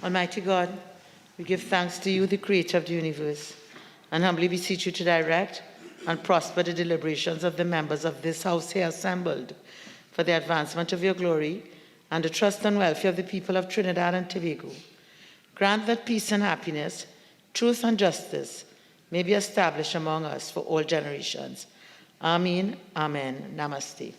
Almighty God, we give thanks to you, the creator of the universe, and humbly beseech you to direct and prosper the deliberations of the members of this house here assembled for the advancement of your glory and the trust and welfare of the people of Trinidad and Tobago. Grant that peace and happiness, truth and justice may be established among us for all generations. Amen. Amen. Namaste.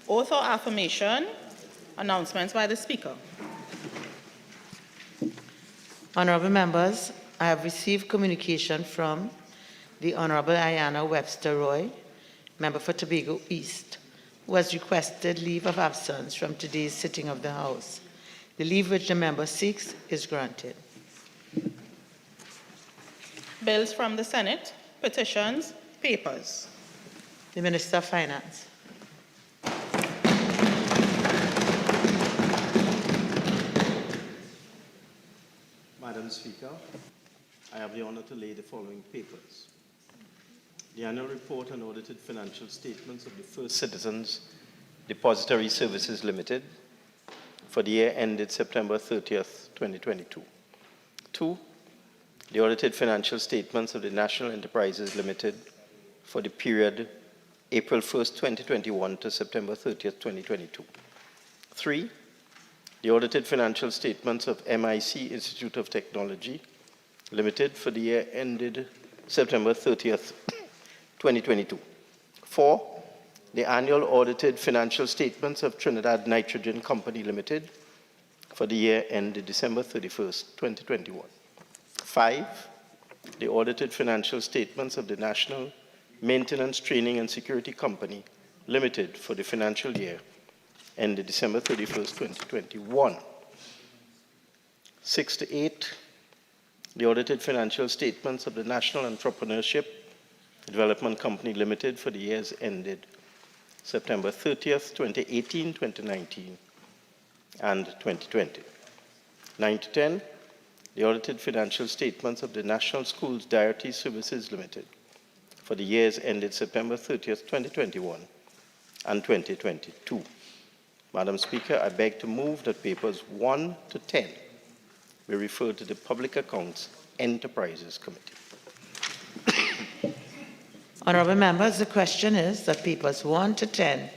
Oath or affirmation. Announcements by the Speaker. Honourable members, I have received communication from the Honourable Ayanna Webster Roy, member for Tobago East, who has requested leave of absence from today's sitting of the House. The leave which the member seeks is granted. Bills from the Senate, petitions, papers. The Minister of Finance. Madam Speaker, I have the honor to lay the following papers. The annual report and audited financial statements of the First Citizens Depository Services Limited for the year ended September 30th, 2022. 2. The audited financial statements of the National Enterprises Limited for the period April 1st, 2021 to September 30th, 2022. 3. The audited financial statements of MIC Institute of Technology Limited for the year ended September 30th, 2022. 4. The annual audited financial statements of Trinidad Nitrogen Company Limited for the year ended December 31st, 2021. 5. The audited financial statements of the National Maintenance, Training and Security Company Limited for the financial year ended December 31st, 2021. 6 to 8, the audited financial statements of the National Entrepreneurship Development Company Limited for the years ended September 30th, 2018, 2019, and 2020. 9 to 10, the audited financial statements of the National Schools Dietary Services Limited for the years ended September 30th, 2021 and 2022. Madam Speaker, I beg to move that papers 1 to 10 be referred to the Public Accounts Enterprises Committee. Honourable members, the question is that papers 1 to 10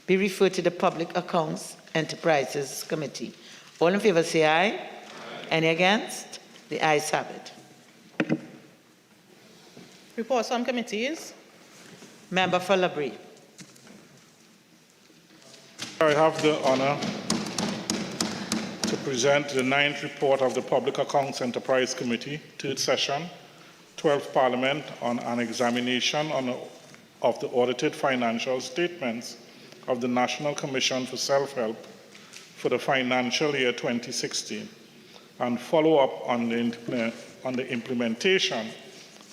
be referred to the Public Accounts Enterprises Committee. All in favour say aye. Aye. Any against? The ayes have it. Reports from committees. Member for Labrie. I have the honor to present the 9th report of the Public Accounts Enterprise Committee, 3rd session, 12th Parliament, on an examination of the audited financial statements of the National Commission for Self-Help for the financial year 2016 and follow up on the implementation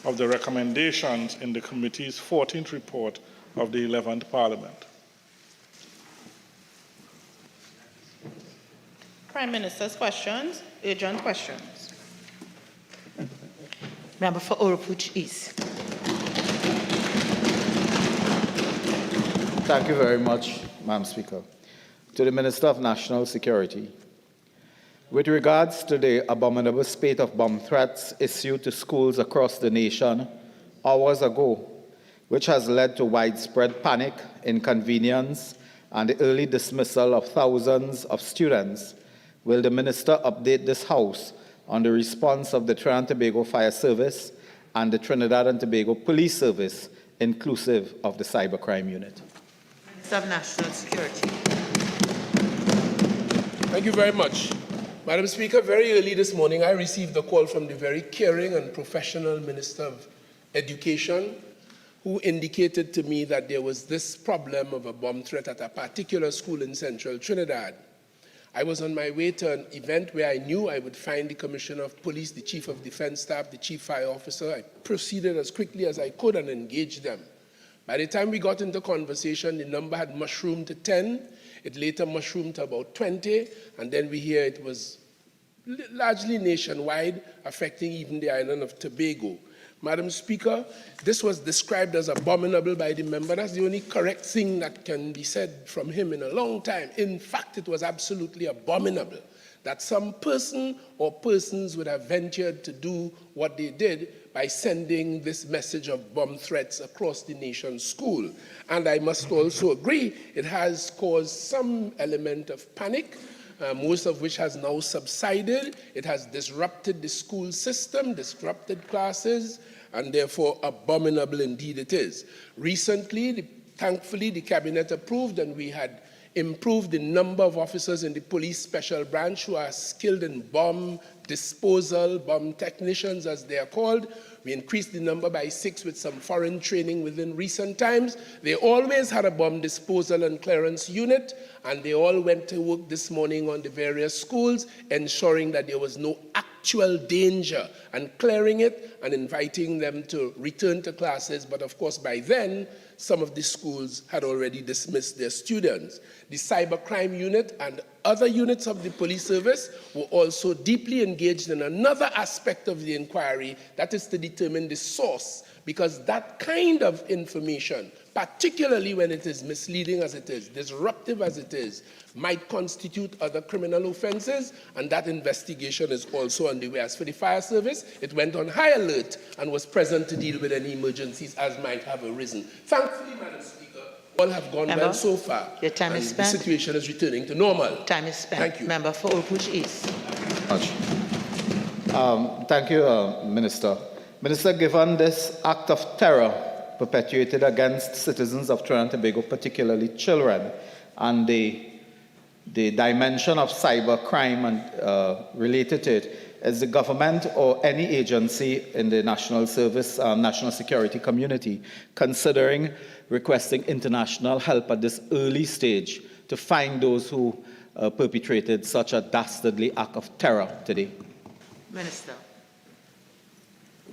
of the recommendations in the committee's 14th report of the 11th Parliament. Prime Minister's questions, urgent questions. Member for Oropouche East. Thank you very much, Madam Speaker. To the Minister of National Security, with regards to the abominable spate of bomb threats issued to schools across the nation hours ago, which has led to widespread panic, inconvenience, and the early dismissal of thousands of students, will the Minister update this House on the response of the Trinidad and Tobago Fire Service and the Trinidad and Tobago Police Service, inclusive of the Cybercrime Unit? Minister of National Security. Thank you very much. Madam Speaker, very early this morning, I received a call from the very caring and professional Minister of Education, who indicated to me that there was this problem of a bomb threat at a particular school in central Trinidad. I was on my way to an event where I knew I would find the Commissioner of Police, the Chief of Defense Staff, the Chief Fire Officer. I proceeded as quickly as I could and engaged them. By the time we got into conversation, the number had mushroomed to 10. It later mushroomed to about 20, and then we hear it was largely nationwide, affecting even the island of Tobago. Madam Speaker, this was described as abominable by the member. That's the only correct thing that can be said from him in a long time. In fact, it was absolutely abominable that some person or persons would have ventured to do what they did by sending this message of bomb threats across the nation's school. And I must also agree, it has caused some element of panic, most of which has now subsided. It has disrupted the school system, disrupted classes, and therefore abominable indeed it is. Recently, thankfully, the Cabinet approved, and we had improved the number of officers in the police special branch who are skilled in bomb disposal, bomb technicians as they are called. We increased the number by 6 with some foreign training within recent times. They always had a bomb disposal and clearance unit, and they all went to work this morning on the various schools, ensuring that there was no actual danger and clearing it and inviting them to return to classes. But of course, by then, some of the schools had already dismissed their students. The cybercrime unit and other units of the police service were also deeply engaged in another aspect of the inquiry, that is to determine the source, because that kind of information, particularly when it is misleading as it is, disruptive as it is, might constitute other criminal offenses, and that investigation is also underway. As for the fire service, it went on high alert and was present to deal with any emergencies as might have arisen. Thankfully, Madam Speaker, all have gone well so far. Your time is spent. The situation is returning to normal. Time is spent. Thank you. Member for Oakwood East. Thank you, Minister. Minister, given this act of terror perpetuated against citizens of Trinidad and Tobago, particularly children, and the dimension of cyber crime and related to it, is the government or any agency in the national service, national security community considering requesting international help at this early stage to find those who perpetrated such a dastardly act of terror today? Minister.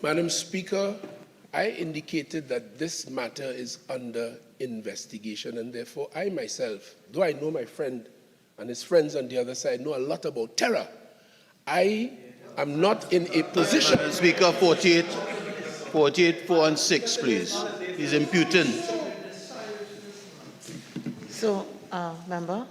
Madam Speaker, I indicated that this matter is under investigation, and therefore I myself, though I know my friend and his friends on the other side know a lot about terror, I am not in a position... Madam Speaker, 48, 4 and 6, please. He's impudent. So, member,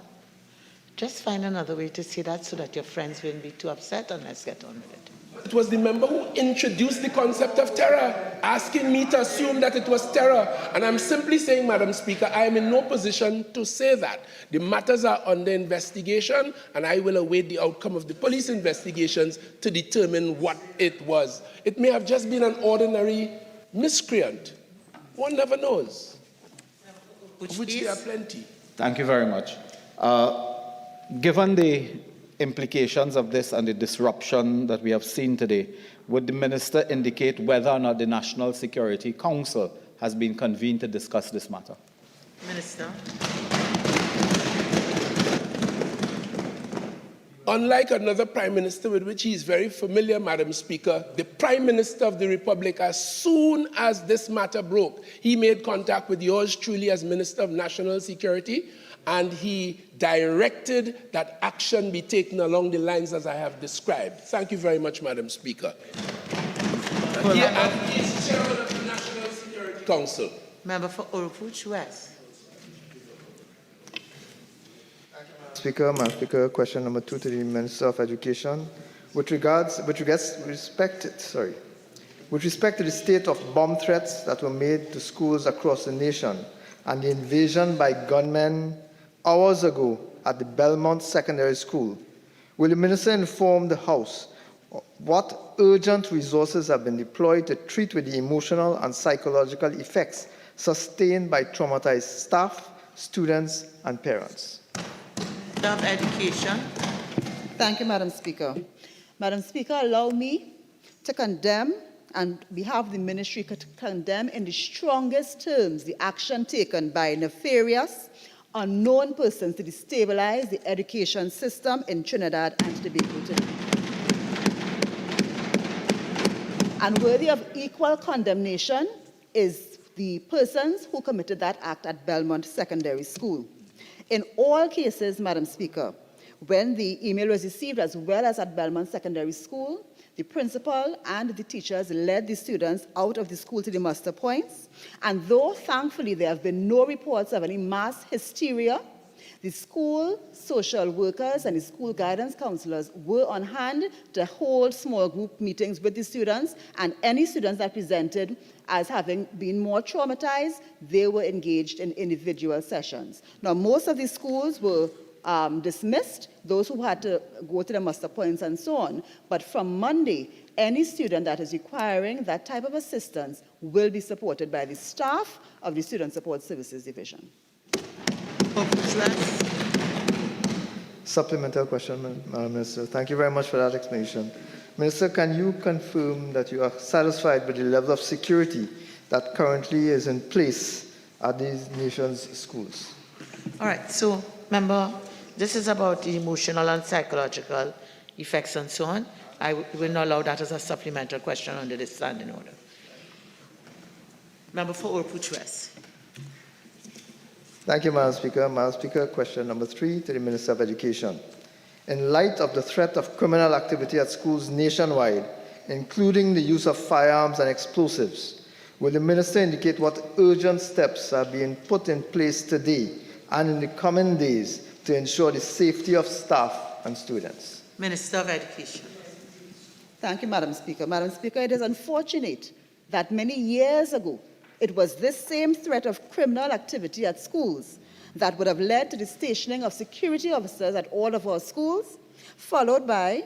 just find another way to say that so that your friends won't be too upset, and let's get on with it. It was the member who introduced the concept of terror, asking me to assume that it was terror. And I'm simply saying, Madam Speaker, I am in no position to say that. The matters are under investigation, and I will await the outcome of the police investigations to determine what it was. It may have just been an ordinary miscreant. One never knows. Of which there are plenty. Thank you very much. Given the implications of this and the disruption that we have seen today, would the minister indicate whether or not the National Security Council has been convened to discuss this matter? Minister. Unlike another Prime Minister with which he is very familiar, Madam Speaker, the Prime Minister of the Republic, as soon as this matter broke, he made contact with yours truly as Minister of National Security, and he directed that action be taken along the lines as I have described. Thank you very much, Madam Speaker. And he is Chairman of the National Security Council. Member for Oakwood West. Speaker, Madam Speaker, question number 2 to the Minister of Education. With respect to the state of bomb threats that were made to schools across the nation and the invasion by gunmen hours ago at the Belmont Secondary School, will the Minister inform the House what urgent resources have been deployed to treat with the emotional and psychological effects sustained by traumatized staff, students, and parents? Of Education. Thank you, Madam Speaker. Madam Speaker, allow me to condemn, and we have the ministry to condemn in the strongest terms, the action taken by nefarious, unknown persons to destabilize the education system in Trinidad and Tobago today. And worthy of equal condemnation is the persons who committed that act at Belmont Secondary School. In all cases, Madam Speaker, when the email was received, as well as at Belmont Secondary School, the principal and the teachers led the students out of the school to the muster points. And though, thankfully, there have been no reports of any mass hysteria, the school social workers and the school guidance counselors were on hand to hold small group meetings with the students, and any students that presented as having been more traumatized, they were engaged in individual sessions. Now, most of these schools were dismissed, those who had to go to the muster points and so on. But from Monday, any student that is requiring that type of assistance will be supported by the staff of the Student Support Services Division. Supplemental question, Madam Minister. Thank you very much for that explanation. Minister, can you confirm that you are satisfied with the level of security that currently is in place at these nation's schools? All right, so remember, this is about the emotional and psychological effects and so on. I will not allow that as a supplemental question under this standing order. Member for Orput West. Thank you, Madam Speaker. Madam Speaker, question number 3 to the Minister of Education. In light of the threat of criminal activity at schools nationwide, including the use of firearms and explosives, will the Minister indicate what urgent steps are being put in place today and in the coming days to ensure the safety of staff and students? Minister of Education. Thank you, Madam Speaker. Madam Speaker, it is unfortunate that many years ago, it was this same threat of criminal activity at schools that would have led to the stationing of security officers at all of our schools, followed by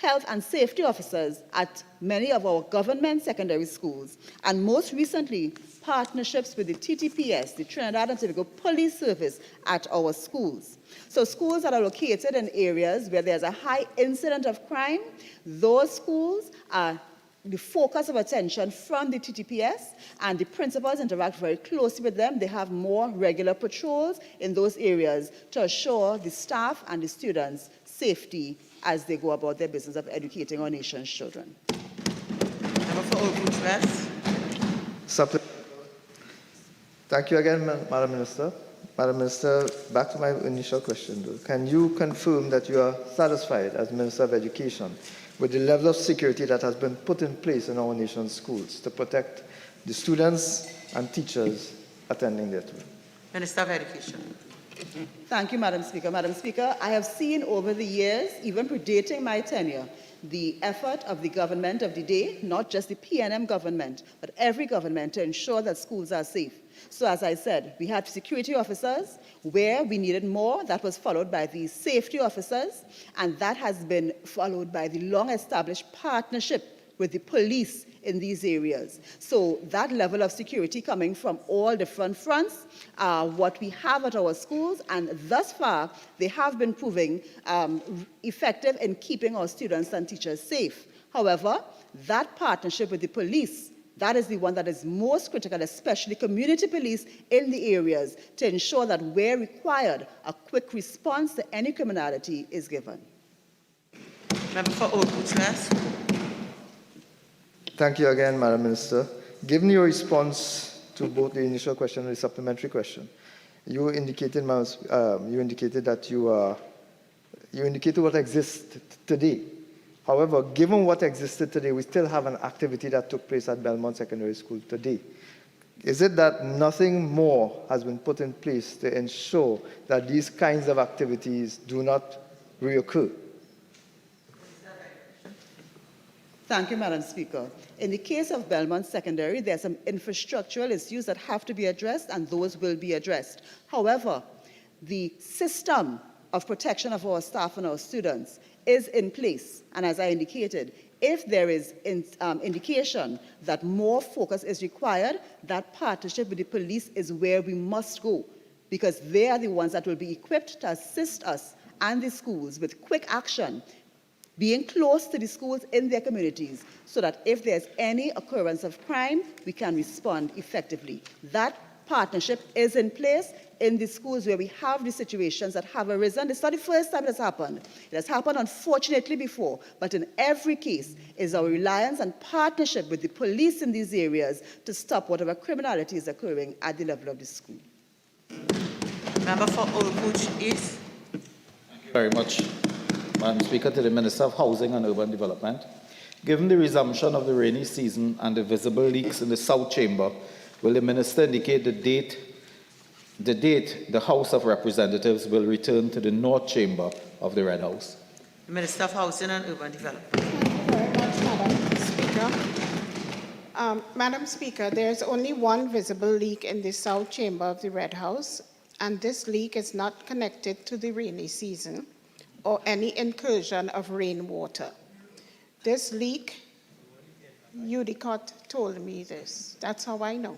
health and safety officers at many of our government secondary schools, and most recently, partnerships with the TTPS, the Trinidad and Tobago Police Service, at our schools. So schools that are located in areas where there's a high incidence of crime, those schools are the focus of attention from the TTPS, and the principals interact very closely with them. They have more regular patrols in those areas to assure the staff and the students' safety as they go about their business of educating our nation's children. Member for Orput West. Thank you again, Madam Minister. Madam Minister, back to my initial question, though. Can you confirm that you are satisfied as Minister of Education with the level of security that has been put in place in our nation's schools to protect the students and teachers attending there too? Minister of Education. Thank you, Madam Speaker. Madam Speaker, I have seen over the years, even predating my tenure, the effort of the government of the day, not just the PNM government, but every government, to ensure that schools are safe. So as I said, we had security officers where we needed more. That was followed by the safety officers, and that has been followed by the long-established partnership with the police in these areas. So that level of security coming from all different fronts are what we have at our schools, and thus far, they have been proving effective in keeping our students and teachers safe. However, that partnership with the police, that is the one that is most critical, especially community police in the areas, to ensure that where required, a quick response to any criminality is given. Member for Orput West. Thank you again, Madam Minister. Given your response to both the initial question and the supplementary question, you indicated that you indicated what exists today. However, given what existed today, we still have an activity that took place at Belmont Secondary School today. Is it that nothing more has been put in place to ensure that these kinds of activities do not reoccur? Thank you, Madam Speaker. In the case of Belmont Secondary, there are some infrastructural issues that have to be addressed, and those will be addressed. However, the system of protection of our staff and our students is in place. And as I indicated, if there is indication that more focus is required, that partnership with the police is where we must go, because they are the ones that will be equipped to assist us and the schools with quick action, being close to the schools in their communities, so that if there's any occurrence of crime, we can respond effectively. That partnership is in place in the schools where we have the situations that have arisen. It's not the first time it has happened. It has happened, unfortunately, before. But in every case, is our reliance and partnership with the police in these areas to stop whatever criminality is occurring at the level of the school. Member for Oldbuch East. Thank you very much, Madam Speaker. To the Minister of Housing and Urban Development. Given the resumption of the rainy season and the visible leaks in the South Chamber, will the Minister indicate the date the House of Representatives will return to the North Chamber of the Red House? The Minister of Housing and Urban Development. Thank you very much, Madam Speaker. Madam Speaker, there is only one visible leak in the South Chamber of the Red House, and this leak is not connected to the rainy season or any incursion of rainwater. This leak, Udicott told me this. That's how I know.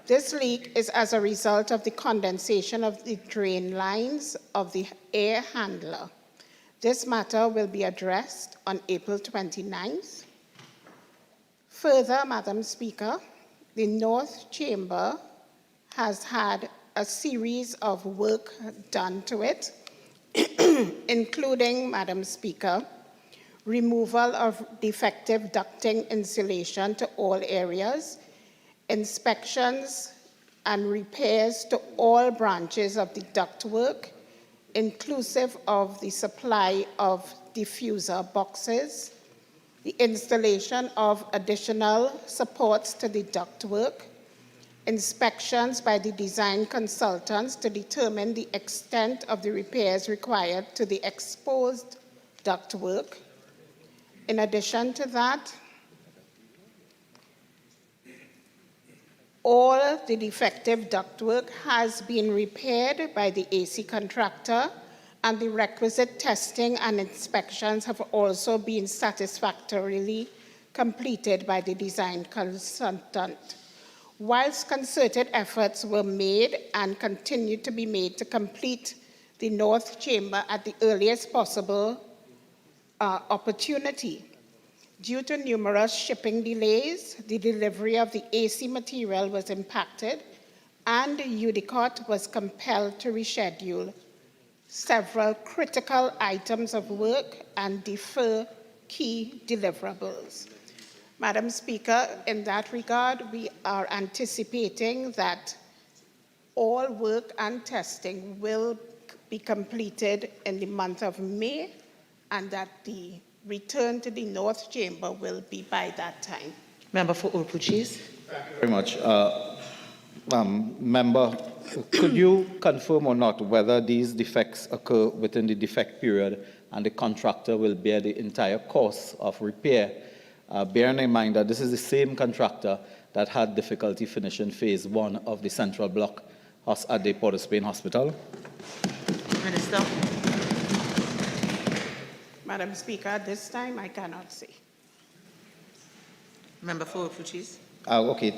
This leak is as a result of the condensation of the drain lines of the air handler. This matter will be addressed on April 29th. Further, Madam Speaker, the North Chamber has had a series of work done to it, including, Madam Speaker, removal of defective ducting insulation to all areas, inspections and repairs to all branches of the ductwork, inclusive of the supply of diffuser boxes, the installation of additional supports to the ductwork, inspections by the design consultants to determine the extent of the repairs required to the exposed ductwork. In addition to that, all the defective ductwork has been repaired by the AC contractor, and the requisite testing and inspections have also been satisfactorily completed by the design consultant. Whilst concerted efforts were made and continue to be made to complete the North Chamber at the earliest possible opportunity, due to numerous shipping delays, the delivery of the AC material was impacted, and Udicott was compelled to reschedule several critical items of work and defer key deliverables. Madam Speaker, in that regard, we are anticipating that all work and testing will be completed in the month of May, and that the return to the North Chamber will be by that time. Member for Oldbuch. Thank you very much. Member, could you confirm or not whether these defects occur within the defect period and the contractor will bear the entire cost of repair, bearing in mind that this is the same contractor that had difficulty finishing phase 1 of the central block at the Port of Spain Hospital? Minister. Madam Speaker, at this time I cannot say. Member for Oldbuch. Okay.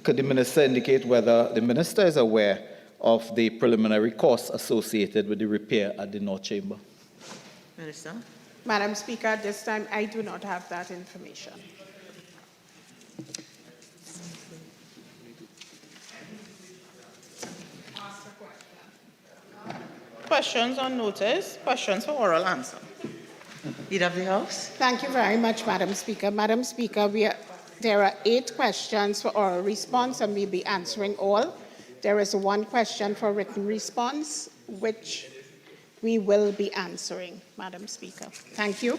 Could the Minister indicate whether the Minister is aware of the preliminary costs associated with the repair at the North Chamber? Minister. Madam Speaker, at this time I do not have that information. Questions on notice, questions for oral answer. Leader of the House. Thank you very much, Madam Speaker. Madam Speaker, there are 8 questions for oral response, and we'll be answering all. There is 1 question for written response, which we will be answering, Madam Speaker. Thank you.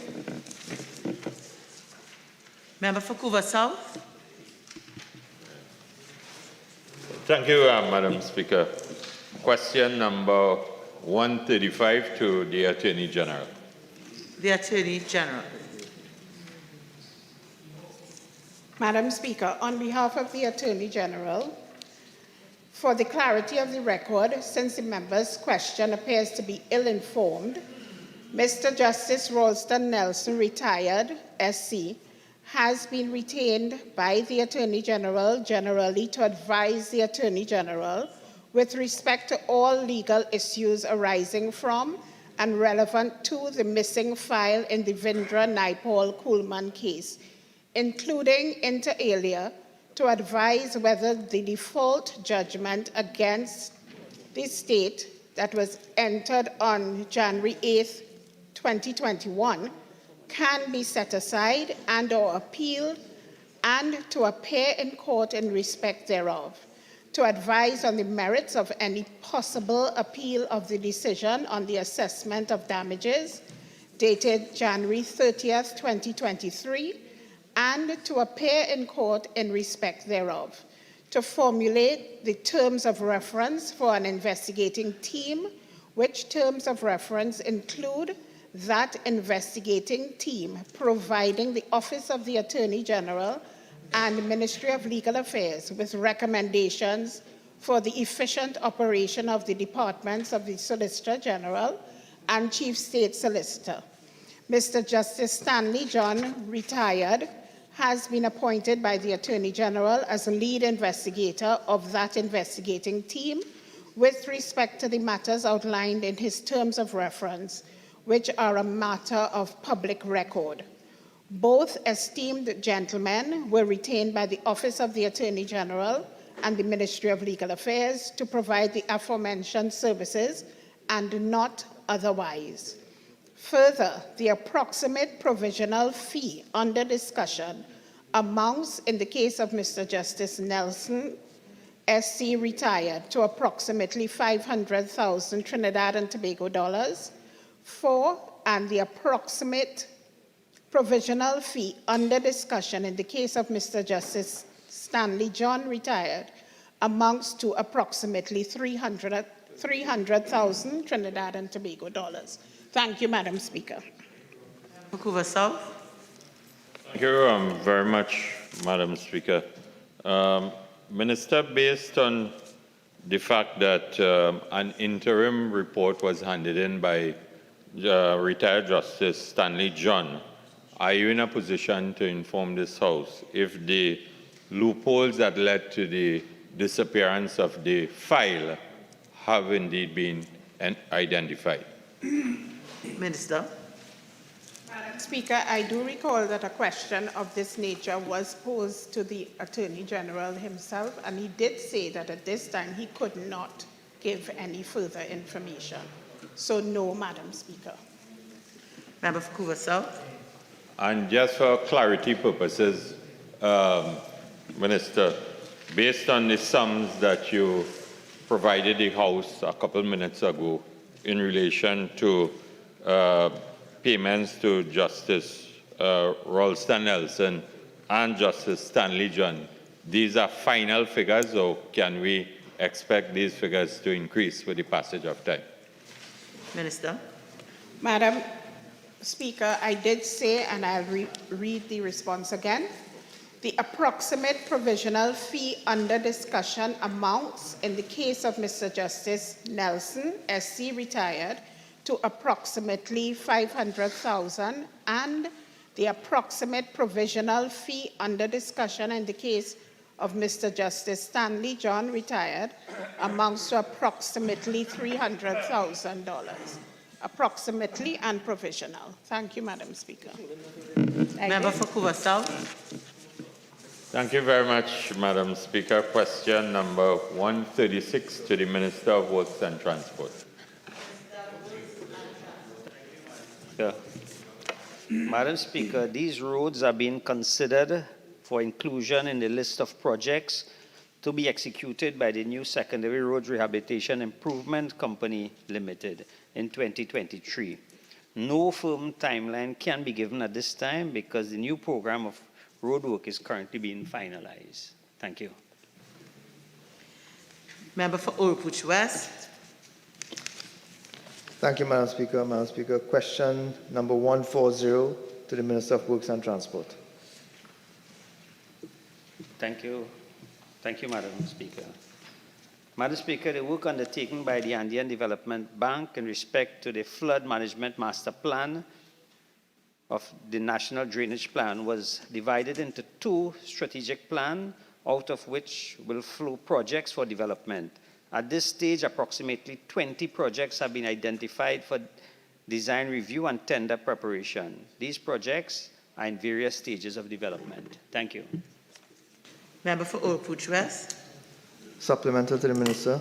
Member for Couva South. Thank you, Madam Speaker. Question number 135 to the Attorney General. The Attorney General. Madam Speaker, on behalf of the Attorney General, for the clarity of the record, since the member's question appears to be ill-informed, Mr. Justice Ralston Nelson, retired, SC, has been retained by the Attorney General generally to advise the Attorney General with respect to all legal issues arising from and relevant to the missing file in the Vindra Naipaul Kuhlman case, including, inter alia, to advise whether the default judgment against the state that was entered on January 8th, 2021 can be set aside and or appealed, and to appear in court in respect thereof, to advise on the merits of any possible appeal of the decision on the assessment of damages dated January 30th, 2023, and to appear in court in respect thereof, to formulate the terms of reference for an investigating team, which terms of reference include that investigating team providing the Office of the Attorney General and Ministry of Legal Affairs with recommendations for the efficient operation of the departments of the Solicitor General and Chief State Solicitor. Mr. Justice Stanley John, retired, has been appointed by the Attorney General as a lead investigator of that investigating team with respect to the matters outlined in his terms of reference, which are a matter of public record. Both esteemed gentlemen were retained by the Office of the Attorney General and the Ministry of Legal Affairs to provide the aforementioned services and not otherwise. Further, the approximate provisional fee under discussion amounts, in the case of Mr. Justice Nelson, SC, retired, to approximately 500,000 Trinidad and Tobago dollars, and the approximate provisional fee under discussion in the case of Mr. Justice Stanley John, retired, amounts to approximately 300,000 Trinidad and Tobago dollars. Thank you, Madam Speaker. Vancouver South. Thank you very much, Madam Speaker. Minister, based on the fact that an interim report was handed in by retired Justice Stanley John, are you in a position to inform this House if the loopholes that led to the disappearance of the file have indeed been identified? Minister. Madam Speaker, I do recall that a question of this nature was posed to the Attorney General himself, and he did say that at this time he could not give any further information. So no, Madam Speaker. Member for Vancouver South. And just for clarity purposes, Minister, based on the sums that you provided the House a couple minutes ago in relation to payments to Justice Ralston Nelson and Justice Stanley John, these are final figures, or can we expect these figures to increase with the passage of time? Minister. Madam Speaker, I did say, and I'll read the response again, the approximate provisional fee under discussion amounts, in the case of Mr. Justice Nelson, SC, retired, to approximately 500,000, and the approximate provisional fee under discussion in the case of Mr. Justice Stanley John, retired, amounts to approximately $300,000. Approximately and provisional. Thank you, Madam Speaker. Member for Vancouver South. Thank you very much, Madam Speaker. Question number 136 to the Minister of Works and Transport. Yeah. Madam Speaker, these roads are being considered for inclusion in the list of projects to be executed by the new Secondary Roads Rehabilitation Improvement Company Limited in 2023. No firm timeline can be given at this time because the new program of road work is currently being finalized. Thank you. Member for Oropouche West. Thank you, Madam Speaker. Madam Speaker, question number 140 to the Minister of Works and Transport. Thank you. Thank you, Madam Speaker. Madam Speaker, the work undertaken by the Andean Development Bank in respect to the flood management master plan of the National Drainage Plan was divided into two strategic plans, out of which will flow projects for development. At this stage, approximately 20 projects have been identified for design review and tender preparation. These projects are in various stages of development. Thank you. Member for Oakwood West. Supplemental to the Minister.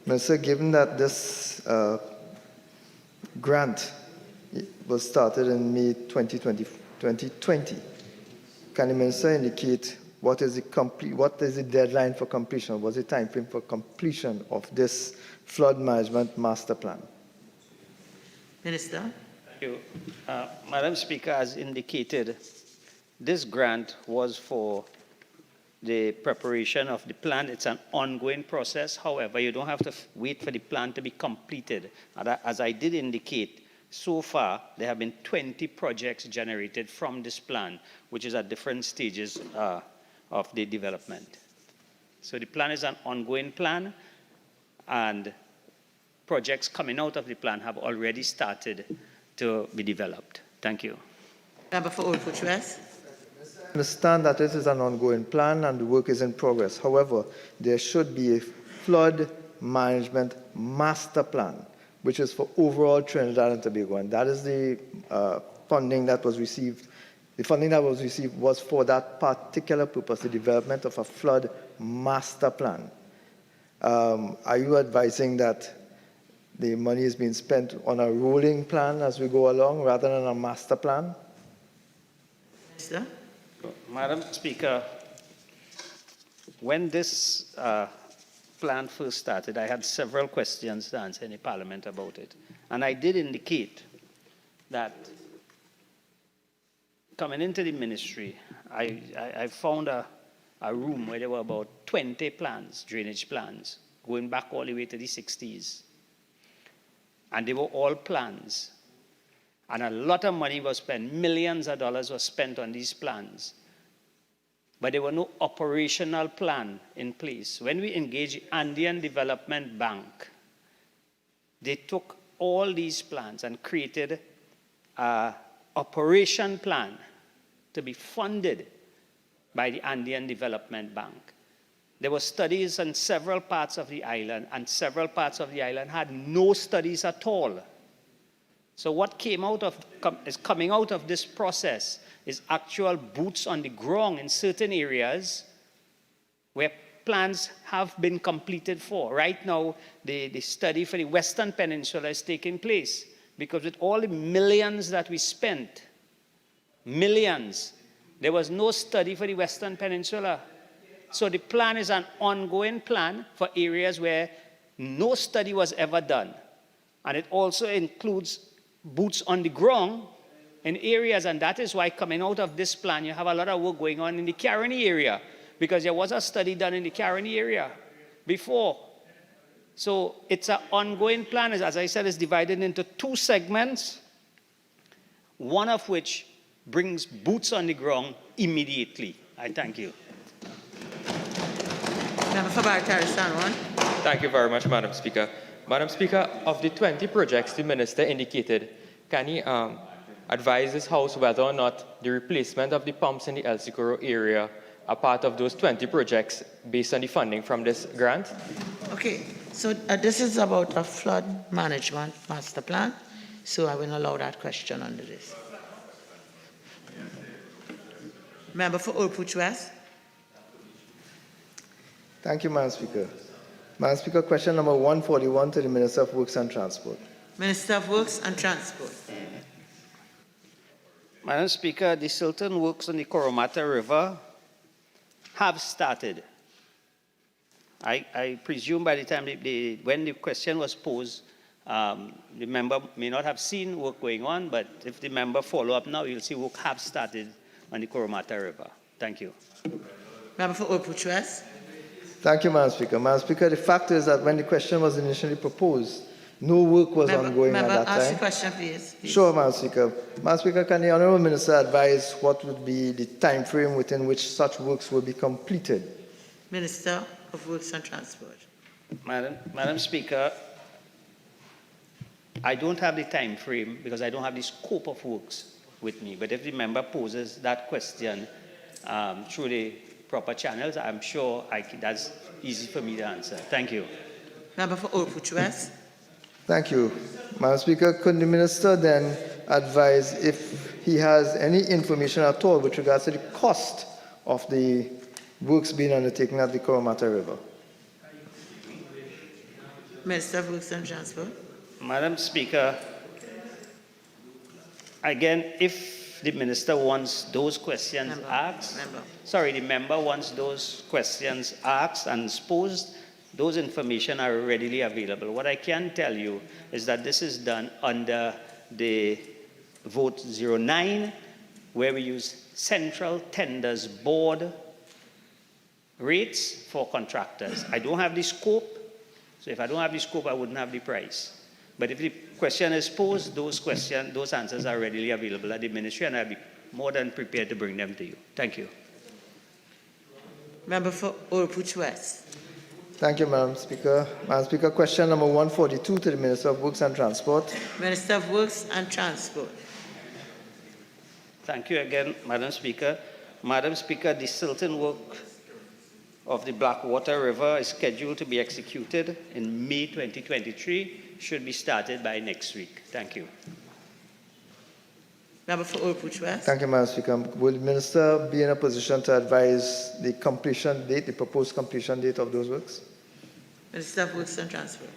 Minister, given that this grant was started in May 2020, can the Minister indicate what is the deadline for completion? What's the time frame for completion of this flood management master plan? Minister. Thank you. Madam Speaker, as indicated, this grant was for the preparation of the plan. It's an ongoing process. However, you don't have to wait for the plan to be completed. As I did indicate, so far, there have been 20 projects generated from this plan, which is at different stages of the development. So the plan is an ongoing plan, and projects coming out of the plan have already started to be developed. Thank you. Member for Oakwood West. I understand that this is an ongoing plan and the work is in progress. However, there should be a flood management master plan, which is for overall Trinidad and Tobago, and that is the funding that was received. The funding that was received was for that particular purpose, the development of a flood master plan. Are you advising that the money is being spent on a rolling plan as we go along rather than a master plan? Minister. Madam Speaker, when this plan first started, I had several questions to answer in the Parliament about it. And I did indicate that coming into the ministry, I found a room where there were about 20 plans, drainage plans, going back all the way to the 60s. And they were all plans. And a lot of money was spent, millions of dollars was spent on these plans. But there were no operational plan in place. When we engaged the Andean Development Bank, they took all these plans and created an operation plan to be funded by the Andean Development Bank. There were studies in several parts of the island, and several parts of the island had no studies at all. So what is coming out of this process is actual boots on the ground in certain areas where plans have been completed for. Right now, the study for the Western Peninsula is taking place because with all the millions that we spent, millions, there was no study for the Western Peninsula. So the plan is an ongoing plan for areas where no study was ever done. And it also includes boots on the ground in areas, and that is why coming out of this plan, you have a lot of work going on in the Caroni area, because there was a study done in the Caroni area before. So it's an ongoing plan. As I said, it's divided into two segments, one of which brings boots on the ground immediately. I thank you. Member for Barataria, one. Thank you very much, Madam Speaker. Madam Speaker, of the 20 projects the Minister indicated, can he advise this House whether or not the replacement of the pumps in the El Socorro area are part of those 20 projects based on the funding from this grant? Okay, so this is about a flood management master plan, so I will allow that question under this. Member for Oakwood West. Thank you, Madam Speaker. Madam Speaker, question number 141 to the Minister of Works and Transport. Minister of Works and Transport. Madam Speaker, the Silton works on the Coromata River have started. I presume by the time when the question was posed, the member may not have seen work going on, but if the member follow up now, you'll see work have started on the Coromata River. Thank you. Member for Oakwood West. Thank you, Madam Speaker. Madam Speaker, the fact is that when the question was initially proposed, no work was ongoing at that time. Ask the question, please. Sure, Madam Speaker. Madam Speaker, can the Honourable Minister advise what would be the time frame within which such works will be completed? Minister of Works and Transport. Madam Speaker, I don't have the time frame because I don't have the scope of works with me. But if the member poses that question through the proper channels, I'm sure that's easy for me to answer. Thank you. Member for Oakwood West. Thank you. Madam Speaker, could the Minister then advise if he has any information at all with regards to the cost of the works being undertaken at the Koromata River? Minister of Works and Transport. Madam Speaker, again, if the minister wants those questions asked, the member wants those questions asked and posed, those information are readily available. What I can tell you is that this is done under the Vote 09, where we use Central Tenders Board rates for contractors. I don't have the scope, so if I don't have the scope, I wouldn't have the price. But if the question is posed, those answers are readily available at the ministry, and I'll be more than prepared to bring them to you. Thank you. Member for Oropouche West. Thank you, Madam Speaker. Madam Speaker, question number 142 to the Minister of Works and Transport. Minister of Works and Transport. Thank you again, Madam Speaker. Madam Speaker, the silting work of the Blackwater River is scheduled to be executed in May 2023. Should be started by next week. Thank you. Member for Oropouche West. Thank you, Madam Speaker. Will the Minister be in a position to advise the completion date, the proposed completion date of those works? Minister of Works and Transport.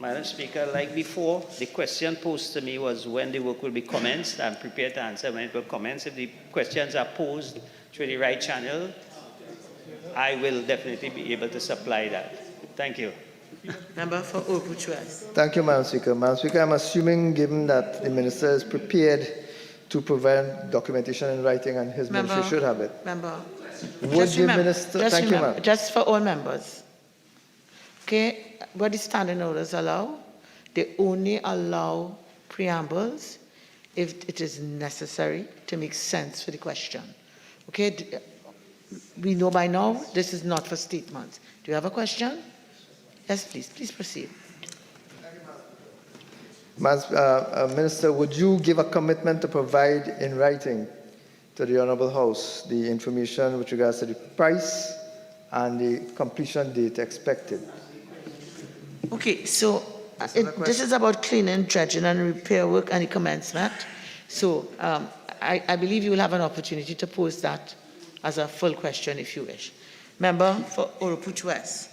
Madam Speaker, like before, the question posed to me was when the work will be commenced. I'm prepared to answer when it will commence. If the questions are posed through the right channel, I will definitely be able to supply that. Thank you. Member for Oropouche West. Thank you, Madam Speaker. Madam Speaker, I'm assuming, given that the Minister is prepared to provide documentation in writing and his ministry should have it. Member. Would the Minister... Thank you, ma'am. Just for all members. Okay, what the standing orders allow, they only allow preambles if it is necessary to make sense for the question. Okay, we know by now this is not for statements. Do you have a question? Yes, please. Please proceed. Minister, would you give a commitment to provide in writing to the Honourable House the information with regards to the price and the completion date expected? Okay, so this is about cleaning, dredging and repair work and the commencement. So I believe you will have an opportunity to pose that as a full question if you wish. Member for Oropouche West.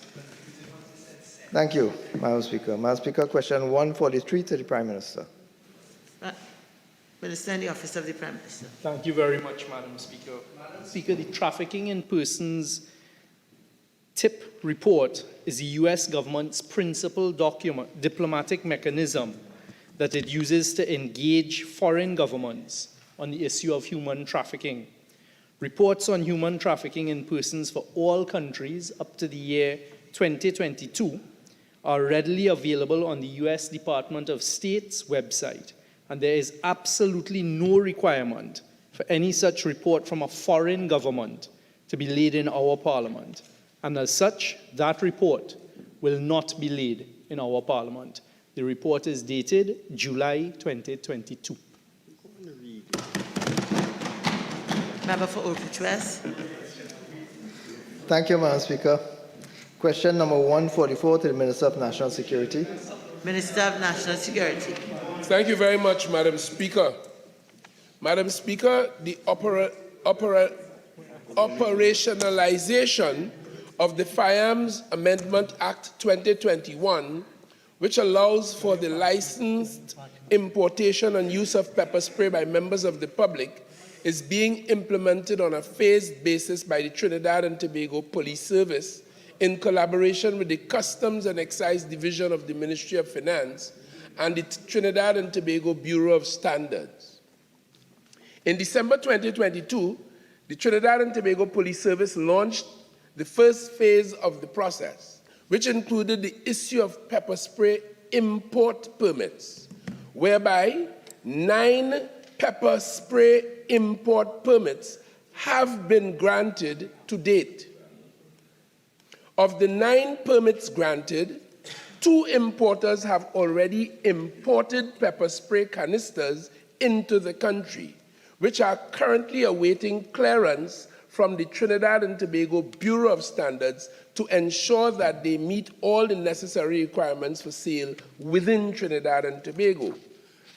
Thank you, Madam Speaker. Madam Speaker, question 143 to the Prime Minister. Minister in the Office of the Prime Minister. Thank you very much, Madam Speaker. Madam Speaker, the Trafficking in Persons TIP report is the U.S. government's principal diplomatic mechanism that it uses to engage foreign governments on the issue of human trafficking. Reports on human trafficking in persons for all countries up to the year 2022 are readily available on the U.S. Department of State's website, and there is absolutely no requirement for any such report from a foreign government to be laid in our Parliament. And as such, that report will not be laid in our Parliament. The report is dated July 2022. Member for Oropouche West. Thank you, Madam Speaker. Question number 144 to the Minister of National Security. Minister of National Security. Thank you very much, Madam Speaker. Madam Speaker, the operationalization of the Firearms Amendment Act 2021, which allows for the licensed importation and use of pepper spray by members of the public, is being implemented on a phased basis by the Trinidad and Tobago Police Service in collaboration with the Customs and Excise Division of the Ministry of Finance and the Trinidad and Tobago Bureau of Standards. In December 2022, the Trinidad and Tobago Police Service launched the first phase of the process, which included the issue of pepper spray import permits, whereby 9 pepper spray import permits have been granted to date. Of the 9 permits granted, 2 importers have already imported pepper spray canisters into the country, which are currently awaiting clearance from the Trinidad and Tobago Bureau of Standards to ensure that they meet all the necessary requirements for sale within Trinidad and Tobago.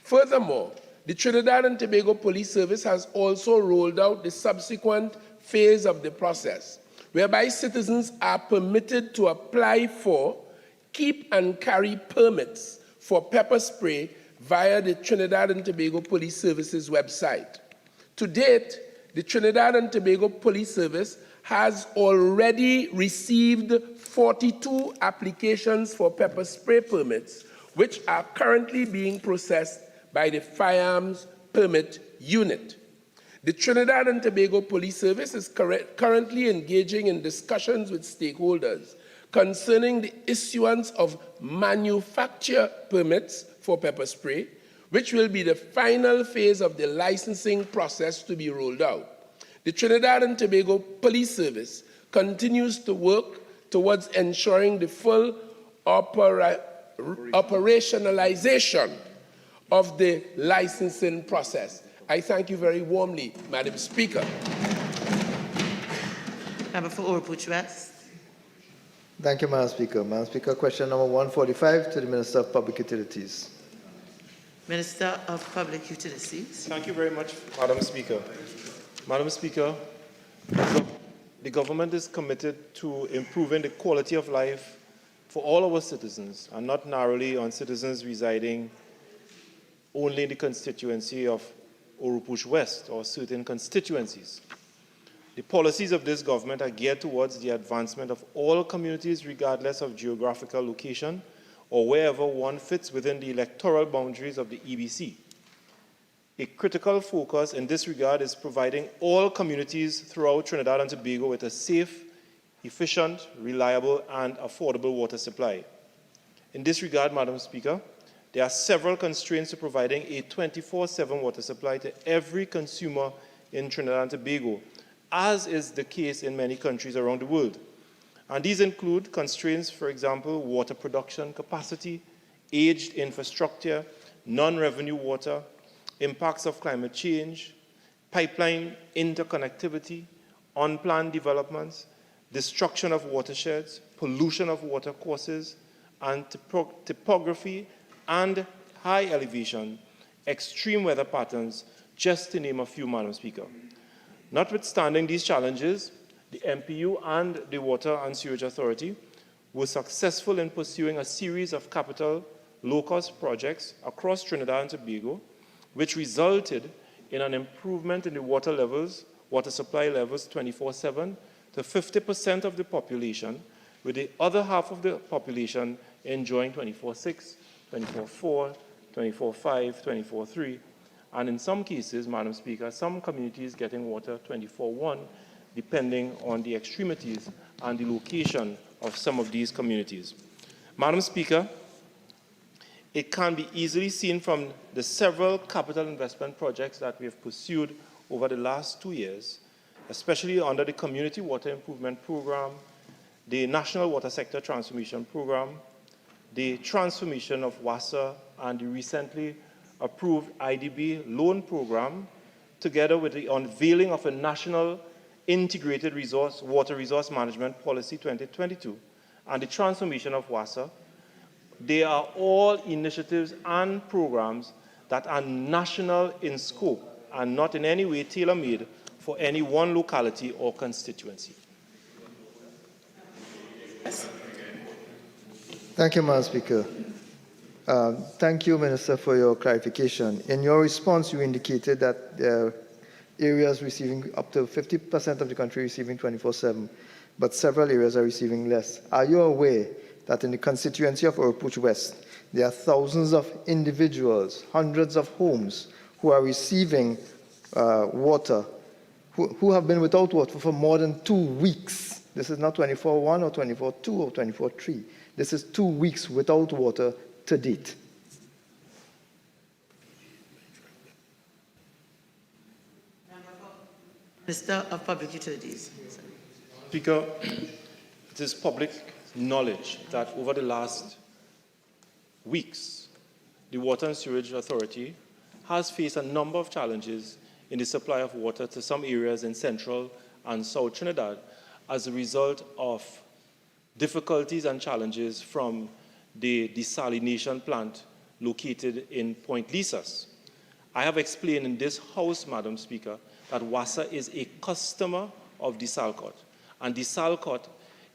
Furthermore, the Trinidad and Tobago Police Service has also rolled out the subsequent phase of the process, whereby citizens are permitted to apply for, keep and carry permits for pepper spray via the Trinidad and Tobago Police Service's website. To date, the Trinidad and Tobago Police Service has already received 42 applications for pepper spray permits, which are currently being processed by the Firearms Permit Unit. The Trinidad and Tobago Police Service is currently engaging in discussions with stakeholders concerning the issuance of manufacture permits for pepper spray, which will be the final phase of the licensing process to be rolled out. The Trinidad and Tobago Police Service continues to work towards ensuring the full operationalization of the licensing process. I thank you very warmly, Madam Speaker. Member for Oropouche West. Thank you, Madam Speaker. Madam Speaker, question number 145 to the Minister of Public Utilities. Minister of Public Utilities. Thank you very much, Madam Speaker. Madam Speaker, the government is committed to improving the quality of life for all our citizens, and not narrowly on citizens residing only in the constituency of Oropouche West or certain constituencies. The policies of this government are geared towards the advancement of all communities regardless of geographical location or wherever one fits within the electoral boundaries of the EBC. A critical focus in this regard is providing all communities throughout Trinidad and Tobago with a safe, efficient, reliable, and affordable water supply. In this regard, Madam Speaker, there are several constraints to providing a 24/7 water supply to every consumer in Trinidad and Tobago, as is the case in many countries around the world. And these include constraints, for example, water production capacity, aged infrastructure, non-revenue water, impacts of climate change, pipeline interconnectivity, unplanned developments, destruction of watersheds, pollution of water courses, and topography and high elevation, extreme weather patterns, just to name a few, Madam Speaker. Notwithstanding these challenges, the MPU and the Water and Sewerage Authority were successful in pursuing a series of capital low-cost projects across Trinidad and Tobago, which resulted in an improvement in the water supply levels 24/7 to 50% of the population, with the other half of the population enjoying 24/6, 24/4, 24/5, 24/3, and in some cases, Madam Speaker, some communities getting water 24/1, depending on the extremities and the location of some of these communities. Madam Speaker, it can be easily seen from the several capital investment projects that we have pursued over the last 2 years, especially under the Community Water Improvement Program, the National Water Sector Transformation Program, the transformation of WASA, and the recently approved IDB loan program, together with the unveiling of a National Integrated Water Resource Management Policy 2022, and the transformation of WASA. They are all initiatives and programs that are national in scope and not in any way tailor-made for any one locality or constituency. Thank you, Madam Speaker. Thank you, Minister, for your clarification. In your response, you indicated that there are areas receiving up to 50% of the country receiving 24/7, but several areas are receiving less. Are you aware that in the constituency of Oropouche West, there are thousands of individuals, hundreds of homes who are receiving water, who have been without water for more than 2 weeks? This is not 24/1 or 24/2 or 24/3. This is 2 weeks without water to date. Minister of Public Utilities. Speaker, it is public knowledge that over the last weeks, the Water and Sewerage Authority has faced a number of challenges in the supply of water to some areas in central and south Trinidad as a result of difficulties and challenges from the desalination plant located in Point Lisas. I have explained in this House, Madam Speaker, that WASA is a customer of DesalCort, and Desalcott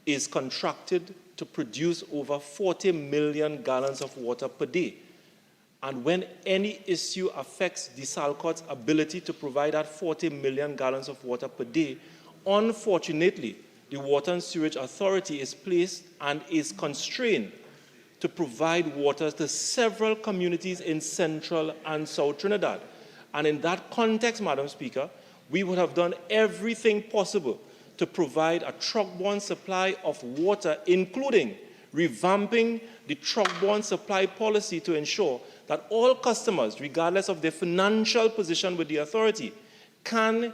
is contracted to produce over 40 million gallons of water per day. And when any issue affects Desalcott's ability to provide that 40 million gallons of water per day, unfortunately, the Water and Sewerage Authority is placed and is constrained to provide water to several communities in Central and South Trinidad. And in that context, Madam Speaker, we would have done everything possible to provide a truck-borne supply of water, including revamping the truck-borne supply policy to ensure that all customers, regardless of their financial position with the authority, can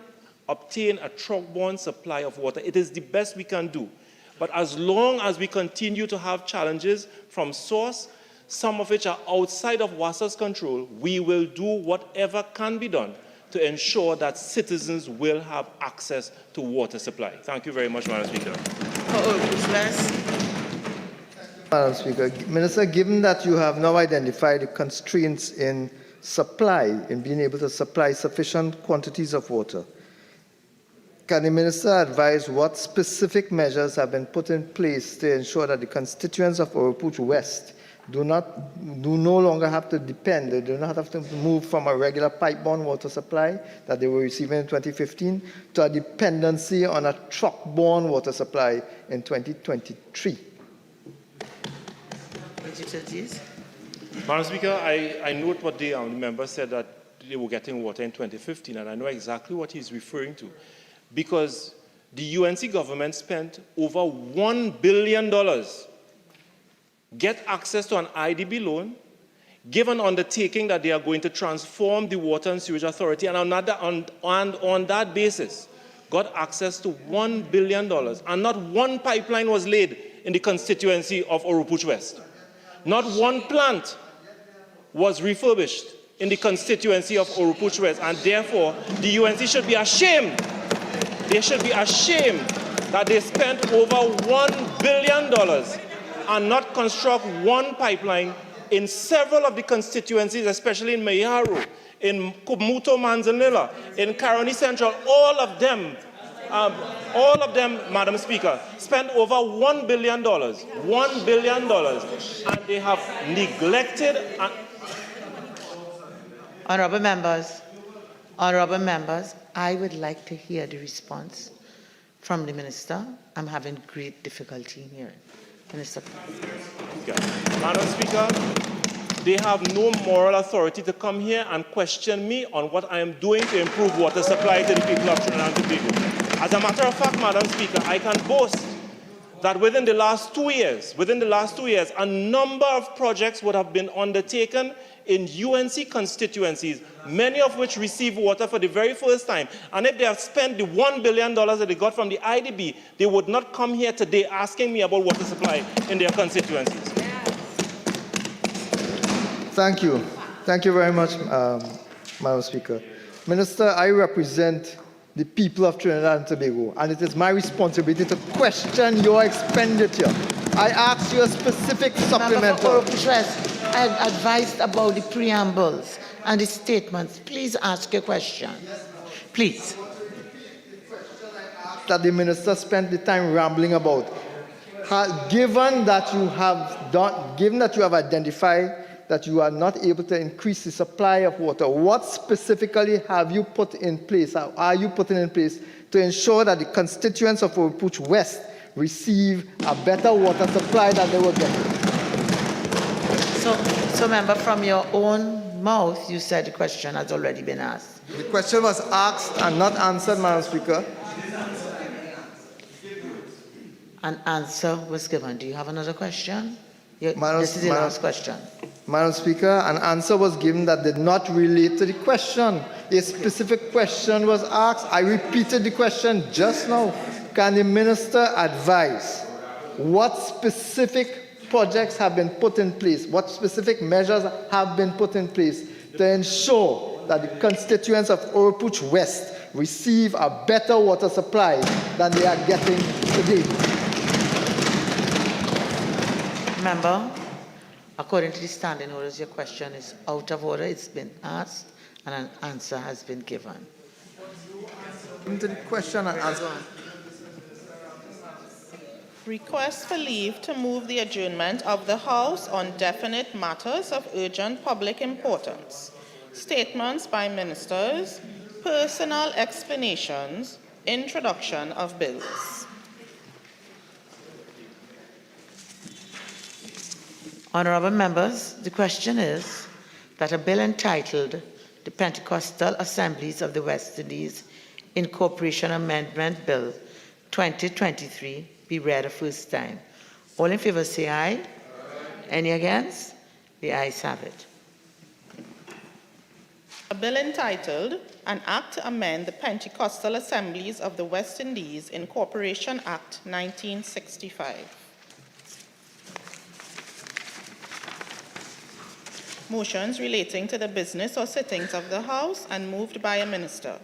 obtain a truck-borne supply of water. It is the best we can do. But as long as we continue to have challenges from source, some of which are outside of WASA's control, we will do whatever can be done to ensure that citizens will have access to water supply. Thank you very much, Madam Speaker. Madam Speaker, Minister, given that you have now identified the constraints in supply, in being able to supply sufficient quantities of water, can the Minister advise what specific measures have been put in place to ensure that the constituents of Oropouche West do no longer have to depend, they do not have to move from a regular pipe-borne water supply that they were receiving in 2015 to a dependency on a truck-borne water supply in 2023? Madam Speaker, I note what the member said, that they were getting water in 2015, and I know exactly what he's referring to, because the UNC government spent over $1 billion get access to an IDB loan, give an undertaking that they are going to transform the Water and Sewerage Authority, and on that basis, got access to $1 billion, and not one pipeline was laid in the constituency of Oropouche West. Not one plant was refurbished in the constituency of Oropouche West, and therefore the UNC should be ashamed. They should be ashamed that they spent over $1 billion and not construct one pipeline in several of the constituencies, especially in Mayaro, in Kumuto Manzanilla, in Caroni Central. All of them, Madam Speaker, spent over $1 billion, $1 billion, and they have neglected. Honourable members, I would like to hear the response from the Minister. I'm having great difficulty in hearing. Minister. Madam Speaker, they have no moral authority to come here and question me on what I am doing to improve water supply to the people of Trinidad and Tobago. As a matter of fact, Madam Speaker, I can boast that within the last 2 years, a number of projects would have been undertaken in UNC constituencies, many of which receive water for the very first time. And if they have spent the $1 billion that they got from the IDB, they would not come here today asking me about water supply in their constituencies. Thank you. Thank you very much, Madam Speaker. Minister, I represent the people of Trinidad and Tobago, and it is my responsibility to question your expenditure. I asked you a specific supplemental. I advised about the preambles and the statements. Please ask a question. Please. That the minister spent the time rambling about. Given that you have identified that you are not able to increase the supply of water, what specifically have you put in place, or are you putting in place to ensure that the constituents of Oropouche West receive a better water supply than they were getting? So member, from your own mouth, you said the question has already been asked. The question was asked and not answered, Madam Speaker. An answer was given. Do you have another question? This is the last question. Madam Speaker, an answer was given that did not relate to the question. A specific question was asked. I repeated the question just now. Can the minister advise what specific projects have been put in place, what specific measures have been put in place to ensure that the constituents of Oropouche West receive a better water supply than they are getting today? Member, according to the standing orders, your question is out of order. It's been asked and an answer has been given. Into the question and answer. Request for leave to move the adjournment of the House on definite matters of urgent public importance. Statements by ministers, personal explanations, introduction of bills. Honourable members, the question is that a bill entitled the Pentecostal Assemblies of the West Indies Incorporation Amendment Bill 2023 be read a first time. All in favour say aye. Aye. Any against? The ayes have it. A bill entitled An Act to Amend the Pentecostal Assemblies of the West Indies Incorporation Act 1965. Motions relating to the business or sittings of the House and moved by a minister.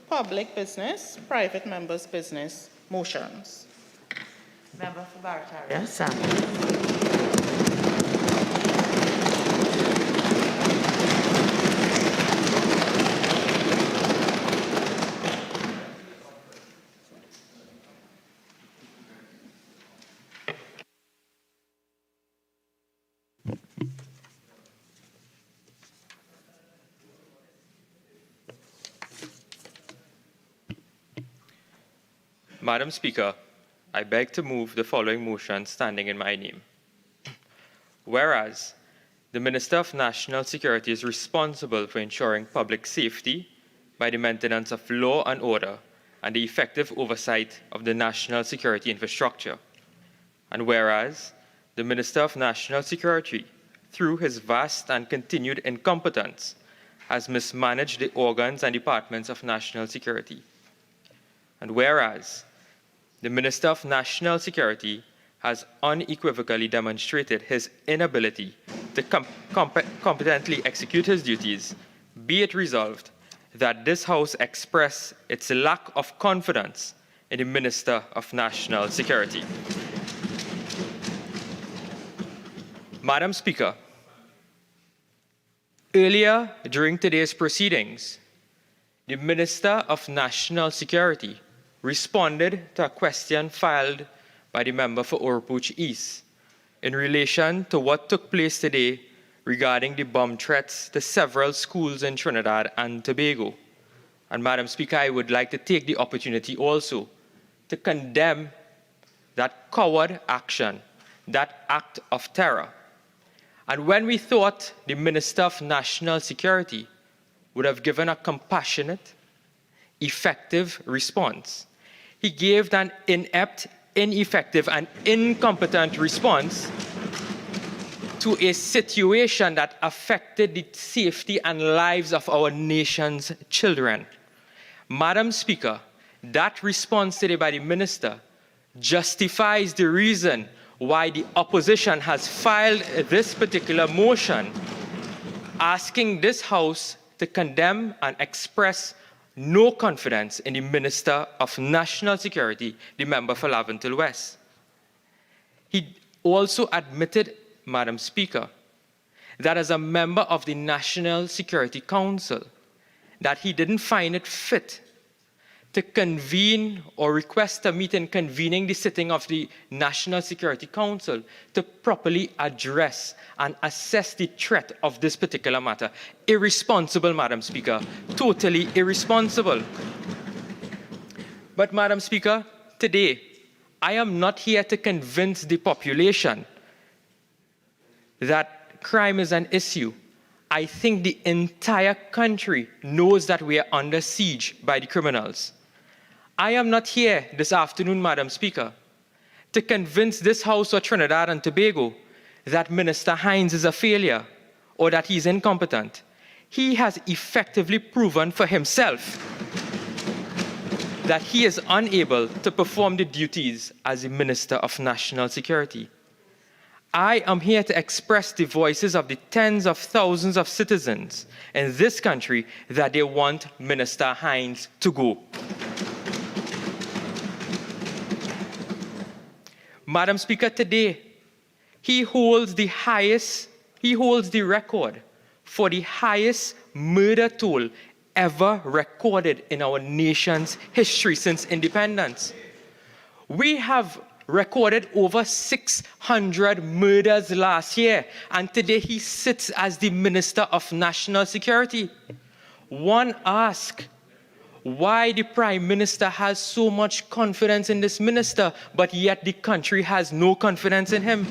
Public business, private members' business. Motions. Member for Barataria, Sam. Madam Speaker, I beg to move the following motion standing in my name. Whereas the Minister of National Security is responsible for ensuring public safety by the maintenance of law and order and the effective oversight of the national security infrastructure. And whereas the Minister of National Security, through his vast and continued incompetence, has mismanaged the organs and departments of national security. And whereas the Minister of National Security has unequivocally demonstrated his inability to competently execute his duties, be it resolved that this House express its lack of confidence in the Minister of National Security. Madam Speaker, earlier during today's proceedings, the Minister of National Security responded to a question filed by the member for Oropouche East in relation to what took place today regarding the bomb threats to several schools in Trinidad and Tobago. And Madam Speaker, I would like to take the opportunity also to condemn that coward action, that act of terror. And when we thought the Minister of National Security would have given a compassionate, effective response, he gave an inept, ineffective, and incompetent response to a situation that affected the safety and lives of our nation's children. Madam Speaker, that response today by the Minister justifies the reason why the opposition has filed this particular motion, asking this House to condemn and express no confidence in the Minister of National Security, the member for Laventille West. He also admitted, Madam Speaker, that as a member of the National Security Council, that he didn't find it fit to convene or request a meeting convening the sitting of the National Security Council to properly address and assess the threat of this particular matter. Irresponsible, Madam Speaker, totally irresponsible. But Madam Speaker, today, I am not here to convince the population that crime is an issue. I think the entire country knows that we are under siege by the criminals. I am not here this afternoon, Madam Speaker, to convince this House or Trinidad and Tobago that Minister Hines is a failure or that he's incompetent. He has effectively proven for himself that he is unable to perform the duties as the Minister of National Security. I am here to express the voices of the tens of thousands of citizens in this country that they want Minister Hines to go. Madam Speaker, today, he holds the record for the highest murder toll ever recorded in our nation's history since independence. We have recorded over 600 murders last year, and today he sits as the Minister of National Security. One asks why the Prime Minister has so much confidence in this minister, but yet the country has no confidence in him.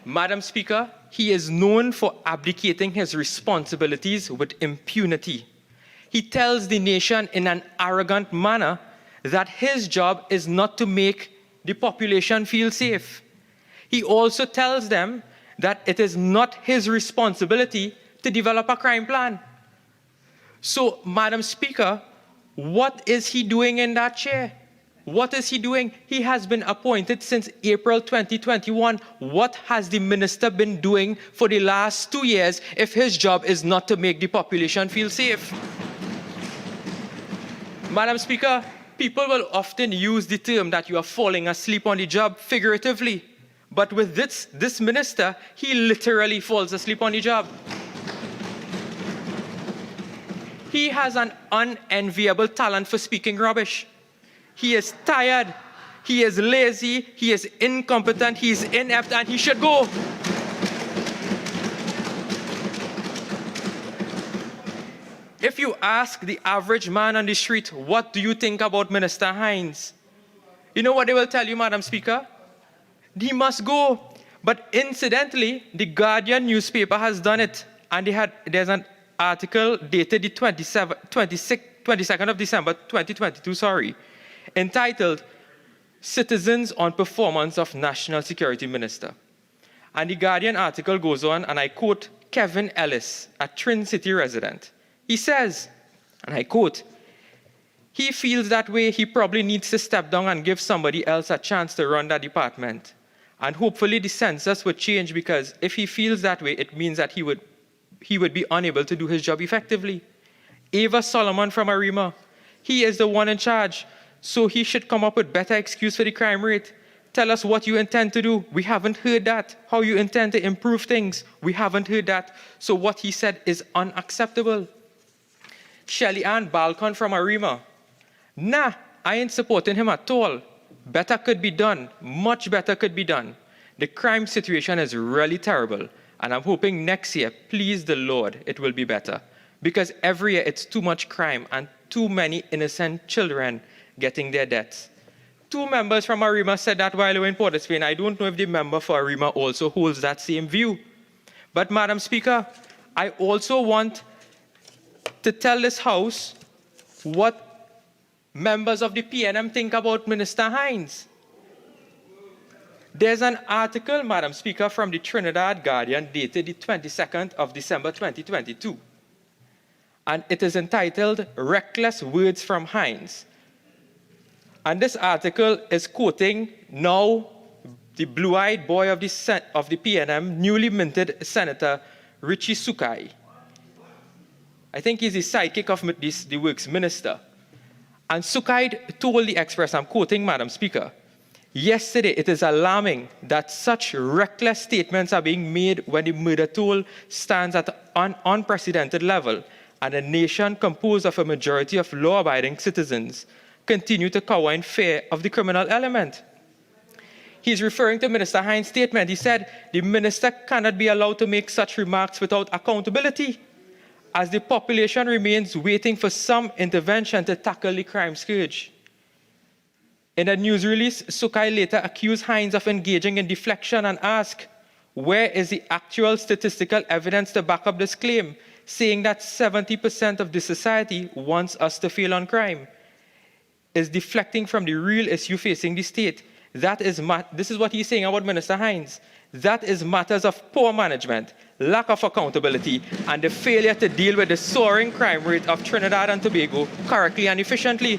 Madam Speaker, he is known for abdicating his responsibilities with impunity. He tells the nation in an arrogant manner that his job is not to make the population feel safe. He also tells them that it is not his responsibility to develop a crime plan. So, Madam Speaker, what is he doing in that chair? What is he doing? He has been appointed since April 2021. What has the minister been doing for the last 2 years if his job is not to make the population feel safe? Madam Speaker, people will often use the term that you are falling asleep on the job figuratively. But with this minister, he literally falls asleep on the job. He has an unenviable talent for speaking rubbish. He is tired, he is lazy, he is incompetent, he is inept, and he should go. If you ask the average man on the street, what do you think about Minister Hines? You know what they will tell you, Madam Speaker? He must go. But incidentally, the Guardian newspaper has done it, and there's an article dated the 22nd of December 2022, entitled Citizens on Performance of National Security Minister. And the Guardian article goes on, and I quote Kevin Ellis, a Trin City resident. He says, and I quote, "He feels that way, he probably needs to step down and give somebody else a chance to run that department. And hopefully the census would change, because if he feels that way, it means that he would be unable to do his job effectively. Ava Solomon from Arima, he is the one in charge, so he should come up with better excuse for the crime rate. Tell us what you intend to do. We haven't heard that. How you intend to improve things. We haven't heard that. So what he said is unacceptable." Shelly Ann Balcon from Arima, "Nah, I ain't supporting him at all. Better could be done. Much better could be done. The crime situation is really terrible, and I'm hoping next year, please the Lord, it will be better. Because every year it's too much crime and too many innocent children getting their deaths." 2 members from Arima said that while they were in Port of Spain. I don't know if the member for Arima also holds that same view. But Madam Speaker, I also want to tell this House what members of the PNM think about Minister Hines. There's an article, Madam Speaker, from the Trinidad Guardian dated the 22nd of December 2022. And it is entitled "Reckless Words from Hines." And this article is quoting now the blue-eyed boy of the PNM, newly minted Senator Richie Sukai. I think he's the sidekick of the Works Minister. And Sukai told the Express, I'm quoting, Madam Speaker, "Yesterday, it is alarming that such reckless statements are being made when the murder toll stands at an unprecedented level, and a nation composed of a majority of law-abiding citizens continue to cower in fear of the criminal element." He's referring to Minister Hines' statement. He said, "The minister cannot be allowed to make such remarks without accountability, as the population remains waiting for some intervention to tackle the crime scourge." In a news release, Sukai later accused Hines of engaging in deflection and asked, "Where is the actual statistical evidence to back up this claim, saying that 70% of the society wants us to fail on crime? Is deflecting from the real issue facing the state. This is what he's saying about Minister Hines. That is matters of poor management, lack of accountability, and the failure to deal with the soaring crime rate of Trinidad and Tobago correctly and efficiently.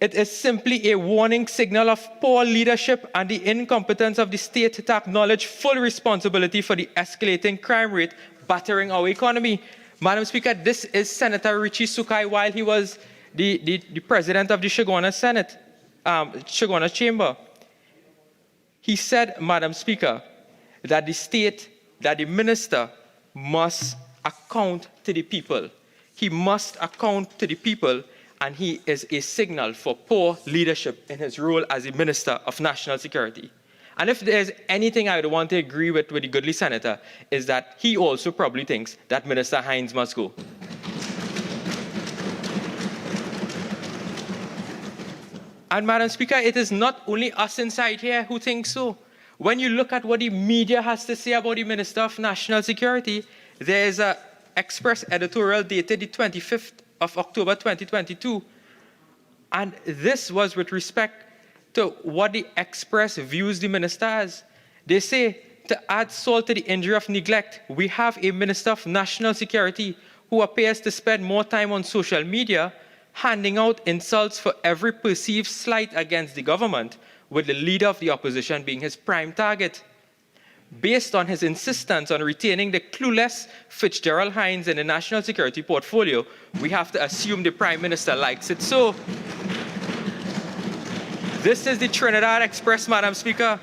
It is simply a warning signal of poor leadership and the incompetence of the state to acknowledge full responsibility for the escalating crime rate battering our economy." Madam Speaker, this is Senator Richie Sukai while he was the president of the Shagona Senate, Shagona Chamber. He said, Madam Speaker, that the minister must account to the people. He must account to the people, and he is a signal for poor leadership in his role as a Minister of National Security. And if there's anything I would want to agree with the goodly senator, is that he also probably thinks that Minister Hines must go. And Madam Speaker, it is not only us inside here who think so. When you look at what the media has to say about the Minister of National Security, there is an Express editorial dated the 25th of October 2022. And this was with respect to what the Express views the minister as. They say, to add salt to the injury of neglect, we have a Minister of National Security who appears to spend more time on social media handing out insults for every perceived slight against the government, with the leader of the opposition being his prime target. Based on his insistence on retaining the clueless Fitzgerald Hines in the national security portfolio, we have to assume the Prime Minister likes it so. This is the Trinidad Express, Madam Speaker.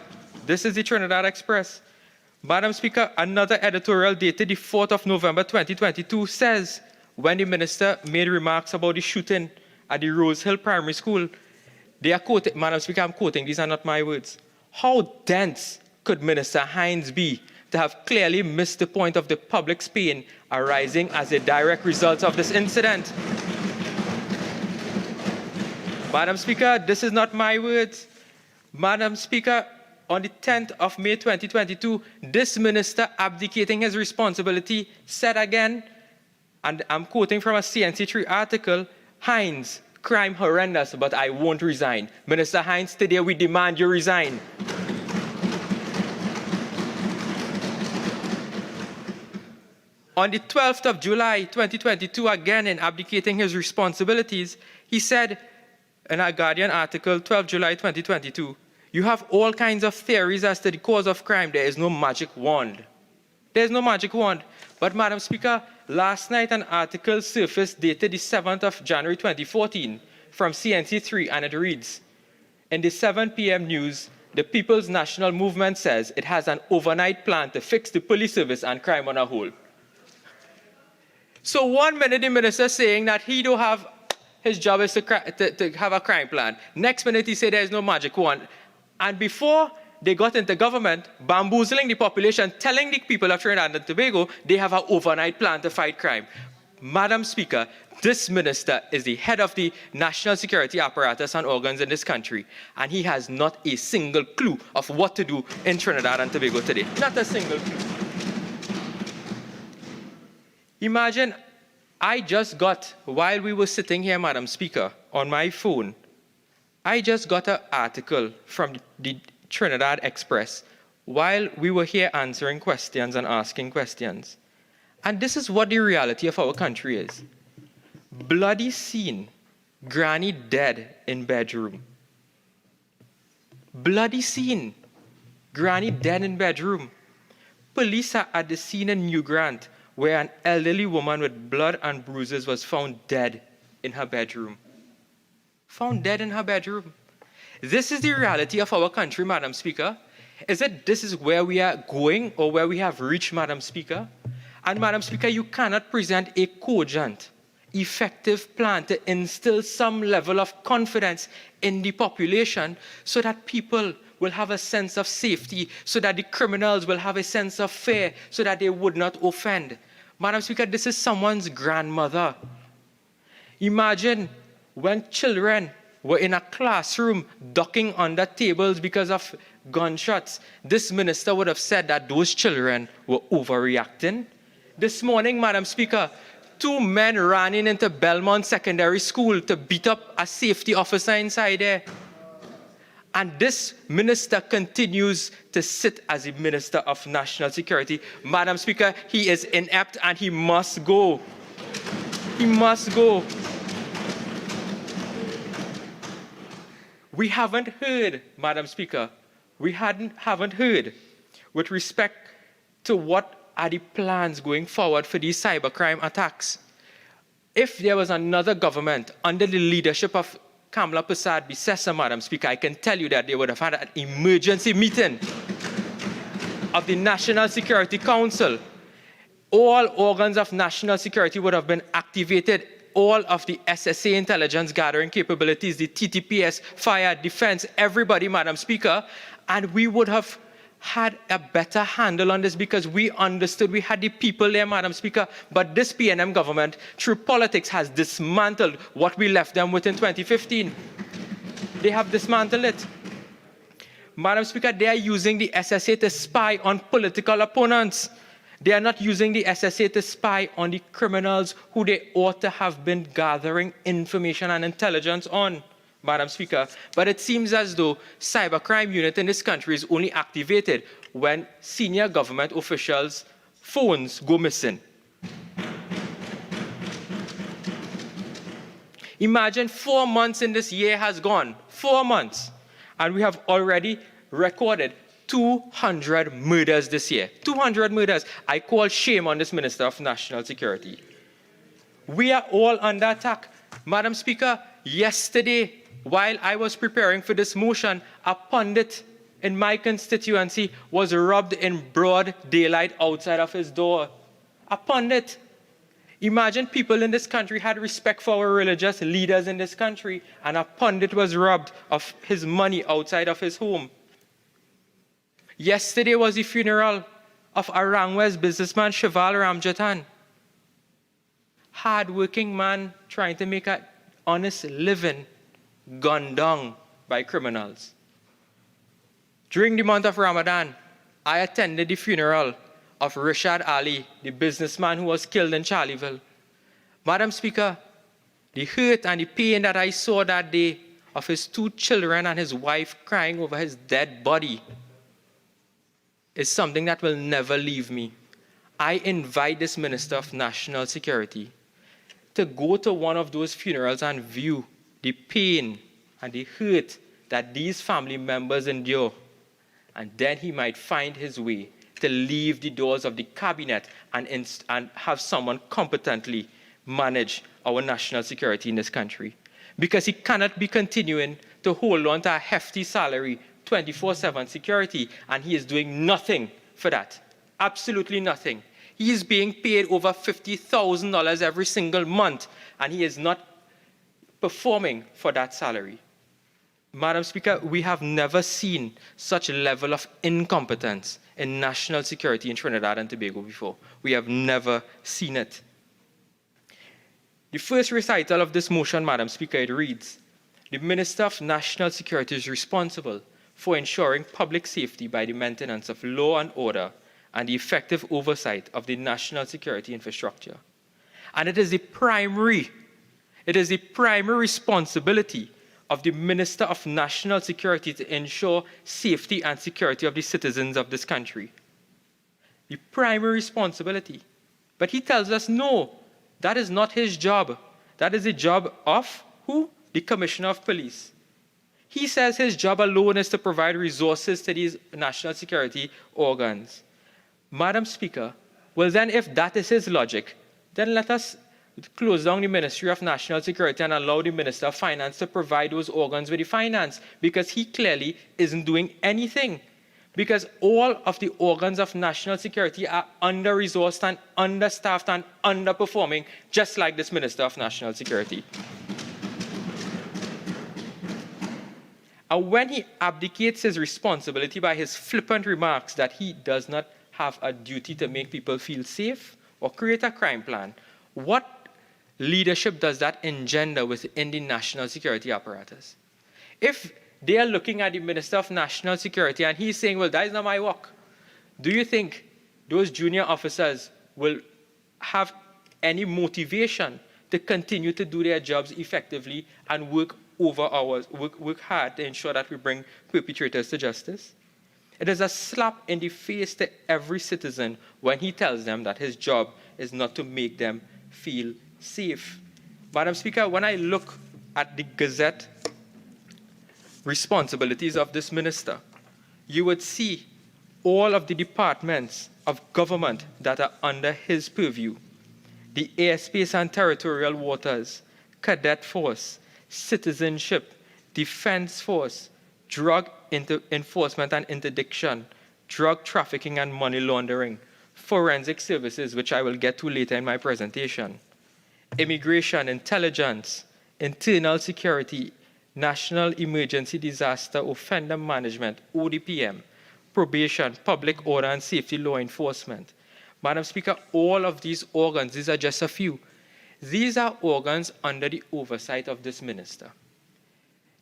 This is the Trinidad Express. Madam Speaker, another editorial dated the 4th of November 2022 says, when the minister made remarks about the shooting at the Rose Hill Primary School, they are quoting, Madam Speaker, I'm quoting, these are not my words. How dense could Minister Hines be to have clearly missed the point of the public's pain arising as a direct result of this incident? Madam Speaker, this is not my words. Madam Speaker, on the 10th of May 2022, this minister abdicating his responsibility said again, and I'm quoting from a CNC3 article, Hines, crime horrendous, but I won't resign. Minister Hines, today we demand you resign. On the 12th of July 2022, again in abdicating his responsibilities, he said in a Guardian article, 12 July 2022, you have all kinds of theories as to the cause of crime. There is no magic wand. There is no magic wand. But Madam Speaker, last night an article surfaced dated the 7th of January 2014 from CNC3, and it reads, in the 7 p.m. news, the People's National Movement says it has an overnight plan to fix the police service and crime on a whole. So 1 minute the minister saying that he don't have, his job is to have a crime plan. Next minute he said there is no magic wand. And before they got into government, bamboozling the population, telling the people of Trinidad and Tobago they have an overnight plan to fight crime. Madam Speaker, this minister is the head of the national security apparatus and organs in this country, and he has not a single clue of what to do in Trinidad and Tobago today. Not a single clue. Imagine, I just got, while we were sitting here, Madam Speaker, on my phone, I just got an article from the Trinidad Express while we were here answering questions and asking questions. And this is what the reality of our country is. Bloody scene, granny dead in bedroom. Bloody scene, granny dead in bedroom. Police are at the scene in New Grant where an elderly woman with blood and bruises was found dead in her bedroom. Found dead in her bedroom. This is the reality of our country, Madam Speaker. Is it this is where we are going or where we have reached, Madam Speaker? And Madam Speaker, you cannot present a cogent, effective plan to instill some level of confidence in the population so that people will have a sense of safety, so that the criminals will have a sense of fear, so that they would not offend. Madam Speaker, this is someone's grandmother. Imagine when children were in a classroom ducking under tables because of gunshots. This minister would have said that those children were overreacting. This morning, Madam Speaker, 2 men ran into Belmont Secondary School to beat up a safety officer inside there. And this minister continues to sit as the Minister of National Security. Madam Speaker, he is inept and he must go. He must go. We haven't heard, Madam Speaker, we haven't heard with respect to what are the plans going forward for these cybercrime attacks. If there was another government under the leadership of Kamala Persad Bissessa, Madam Speaker, I can tell you that they would have had an emergency meeting of the National Security Council. All organs of national security would have been activated all of the SSA intelligence gathering capabilities, the TTPS, fire, defense, everybody, Madam Speaker, and we would have had a better handle on this because we understood we had the people there, Madam Speaker, but this PNM government, through politics, has dismantled what we left them with in 2015. They have dismantled it. Madam Speaker, they are using the SSA to spy on political opponents. They are not using the SSA to spy on the criminals who they ought to have been gathering information and intelligence on, Madam Speaker. But it seems as though cybercrime unit in this country is only activated when senior government officials' phones go missing. Imagine 4 months in this year has gone, 4 months, and we have already recorded 200 murders this year. 200 murders. I call shame on this Minister of National Security. We are all under attack. Madam Speaker, yesterday, while I was preparing for this motion, a pundit in my constituency was robbed in broad daylight outside of his door. A pundit. Imagine people in this country had respect for our religious leaders in this country, and a pundit was robbed of his money outside of his home. Yesterday was the funeral of Arangwes businessman Shival Ramjatan. Hard-working man trying to make an honest living, gunned down by criminals. During the month of Ramadan, I attended the funeral of Rashad Ali, the businessman who was killed in Charleville. Madam Speaker, the hurt and the pain that I saw that day of his 2 children and his wife crying over his dead body is something that will never leave me. I invite this Minister of National Security to go to one of those funerals and view the pain and the hurt that these family members endure, and then he might find his way to leave the doors of the cabinet and have someone competently manage our national security in this country. Because he cannot be continuing to hold on to a hefty salary, 24/7 security, and he is doing nothing for that. Absolutely nothing. He is being paid over $50,000 every single month, and he is not performing for that salary. Madam Speaker, we have never seen such a level of incompetence in national security in Trinidad and Tobago before. We have never seen it. The first recital of this motion, Madam Speaker, it reads, the Minister of National Security is responsible for ensuring public safety by the maintenance of law and order and the effective oversight of the national security infrastructure. And it is the primary responsibility of the Minister of National Security to ensure safety and security of the citizens of this country. The primary responsibility. But he tells us, no, that is not his job. That is the job of who? The Commissioner of Police. He says his job alone is to provide resources to these national security organs. Madam Speaker, well then if that is his logic, then let us close down the Ministry of National Security and allow the Minister of Finance to provide those organs with the finance, because he clearly isn't doing anything. Because all of the organs of national security are under-resourced and understaffed and underperforming, just like this Minister of National Security. And when he abdicates his responsibility by his flippant remarks that he does not have a duty to make people feel safe or create a crime plan, what leadership does that engender within the national security apparatus? If they are looking at the Minister of National Security and he's saying, well, that is not my work, do you think those junior officers will have any motivation to continue to do their jobs effectively and work over hours, work hard to ensure that we bring perpetrators to justice? It is a slap in the face to every citizen when he tells them that his job is not to make them feel safe. Madam Speaker, when I look at the Gazette responsibilities of this minister, you would see all of the departments of government that are under his purview: the airspace and territorial waters, cadet force, citizenship, defense force, drug enforcement and interdiction, drug trafficking and money laundering, forensic services, which I will get to later in my presentation, immigration, intelligence, internal security, national emergency disaster offender management, ODPM, probation, public order and safety law enforcement. Madam Speaker, all of these organs, these are just a few. These are organs under the oversight of this minister.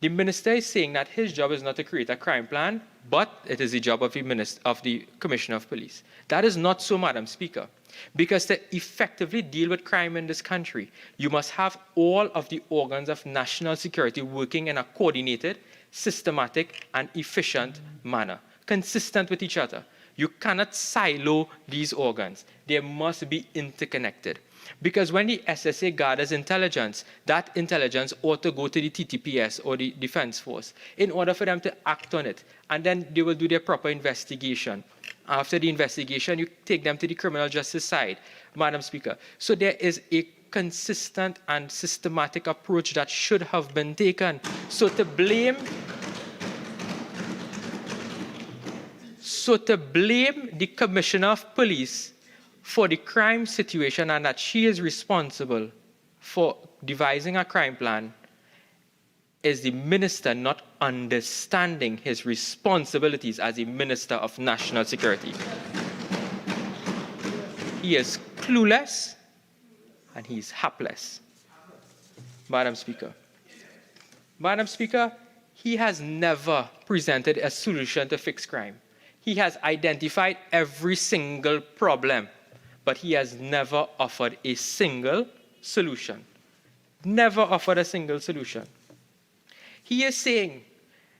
The minister is saying that his job is not to create a crime plan, but it is the job of the Commissioner of Police. That is not so, Madam Speaker, because to effectively deal with crime in this country, you must have all of the organs of national security working in a coordinated, systematic, and efficient manner, consistent with each other. You cannot silo these organs. They must be interconnected. Because when the SSA gathers intelligence, that intelligence ought to go to the TTPS or the Defense Force in order for them to act on it. And then they will do their proper investigation. After the investigation, you take them to the criminal justice side, Madam Speaker. So there is a consistent and systematic approach that should have been taken. So to blame the Commissioner of Police for the crime situation and that she is responsible for devising a crime plan is the minister not understanding his responsibilities as a minister of national security. He is clueless and he is hapless. Madam Speaker. Madam Speaker, he has never presented a solution to fix crime. He has identified every single problem, but he has never offered a single solution. Never offered a single solution. He is saying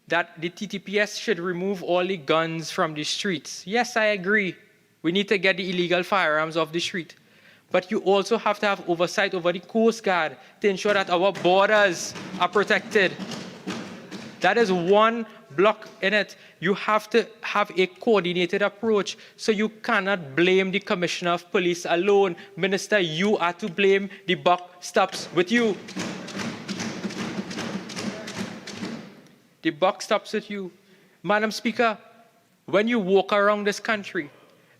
that the TTPS should remove all the guns from the streets. Yes, I agree. We need to get the illegal firearms off the street. But you also have to have oversight over the Coast Guard to ensure that our borders are protected. That is one block in it. You have to have a coordinated approach. So you cannot blame the Commissioner of Police alone. Minister, you are to blame. The buck stops with you. The buck stops with you. Madam Speaker, when you walk around this country,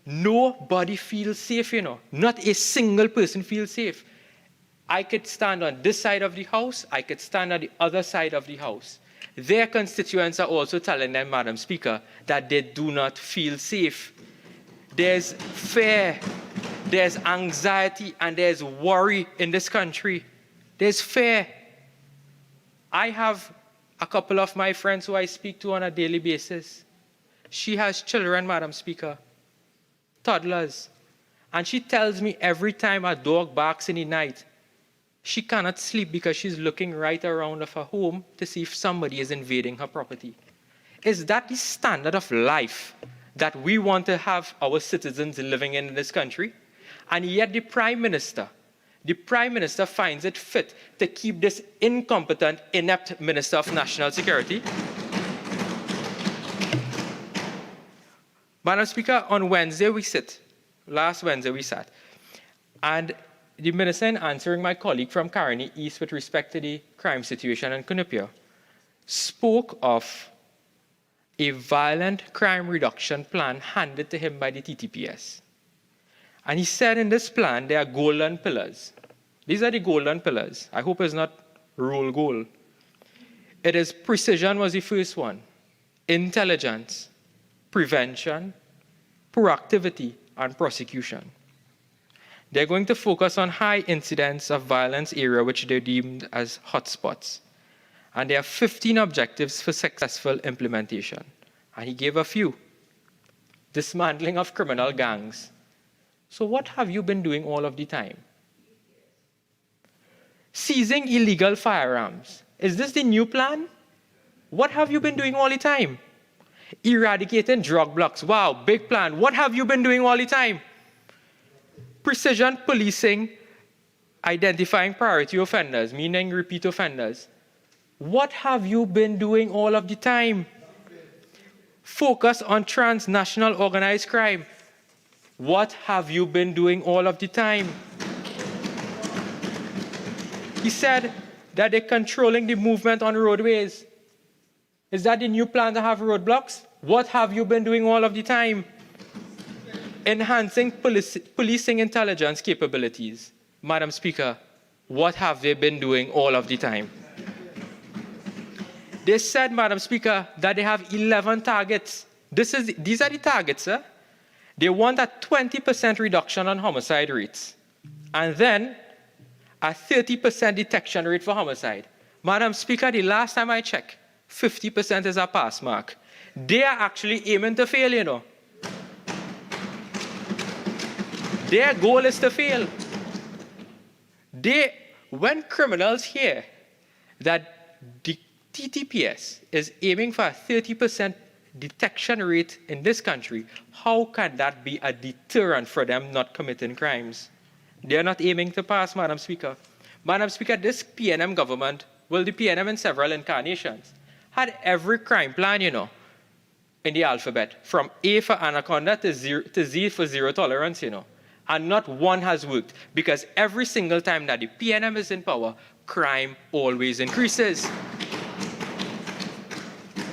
nobody feels safe, you know. Not a single person feels safe. I could stand on this side of the house. I could stand on the other side of the house. Their constituents are also telling them, Madam Speaker, that they do not feel safe. There's fear, there's anxiety, and there's worry in this country. There's fear. I have a couple of my friends who I speak to on a daily basis. She has children, Madam Speaker, toddlers. And she tells me every time a dog barks in the night, she cannot sleep because she's looking right around of her home to see if somebody is invading her property. Is that the standard of life that we want to have our citizens living in this country? And yet the Prime Minister finds it fit to keep this incompetent, inept Minister of National Security. Madam Speaker, on Wednesday last Wednesday we sat, and the minister, in answering my colleague from Caroni East with respect to the crime situation in Cunupia, spoke of a violent crime reduction plan handed to him by the TTPS. And he said in this plan there are golden pillars. These are the golden pillars. I hope it's not rule goal. It is precision was the first one, intelligence, prevention, proactivity, and prosecution. They're going to focus on high incidence of violence area which they deemed as hotspots. And there are 15 objectives for successful implementation. And he gave a few. Dismantling of criminal gangs. So what have you been doing all of the time? Seizing illegal firearms. Is this the new plan? What have you been doing all the time? Eradicating drug blocks. Wow, big plan. What have you been doing all the time? Precision policing, identifying priority offenders, meaning repeat offenders. What have you been doing all of the time? Focus on transnational organized crime. What have you been doing all of the time? He said that they're controlling the movement on roadways. Is that the new plan to have roadblocks? What have you been doing all of the time? Enhancing policing intelligence capabilities. Madam Speaker, What have they been doing all of the time? They said, Madam Speaker, that they have 11 targets. These are the targets, sir. They want a 20% reduction on homicide rates, and then a 30% detection rate for homicide. Madam Speaker, the last time I checked, 50% is a pass mark. They are actually aiming to fail, you know. Their goal is to fail. When criminals hear that the TTPS is aiming for a 30% detection rate in this country, how can that be a deterrent for them not committing crimes? They are not aiming to pass, Madam Speaker. Madam Speaker, this PNM government, well, the PNM in several incarnations, had every crime plan, you know, in the alphabet, from A for Anaconda to Z for zero tolerance, you know. And not one has worked, because every single time that the PNM is in power, crime always increases.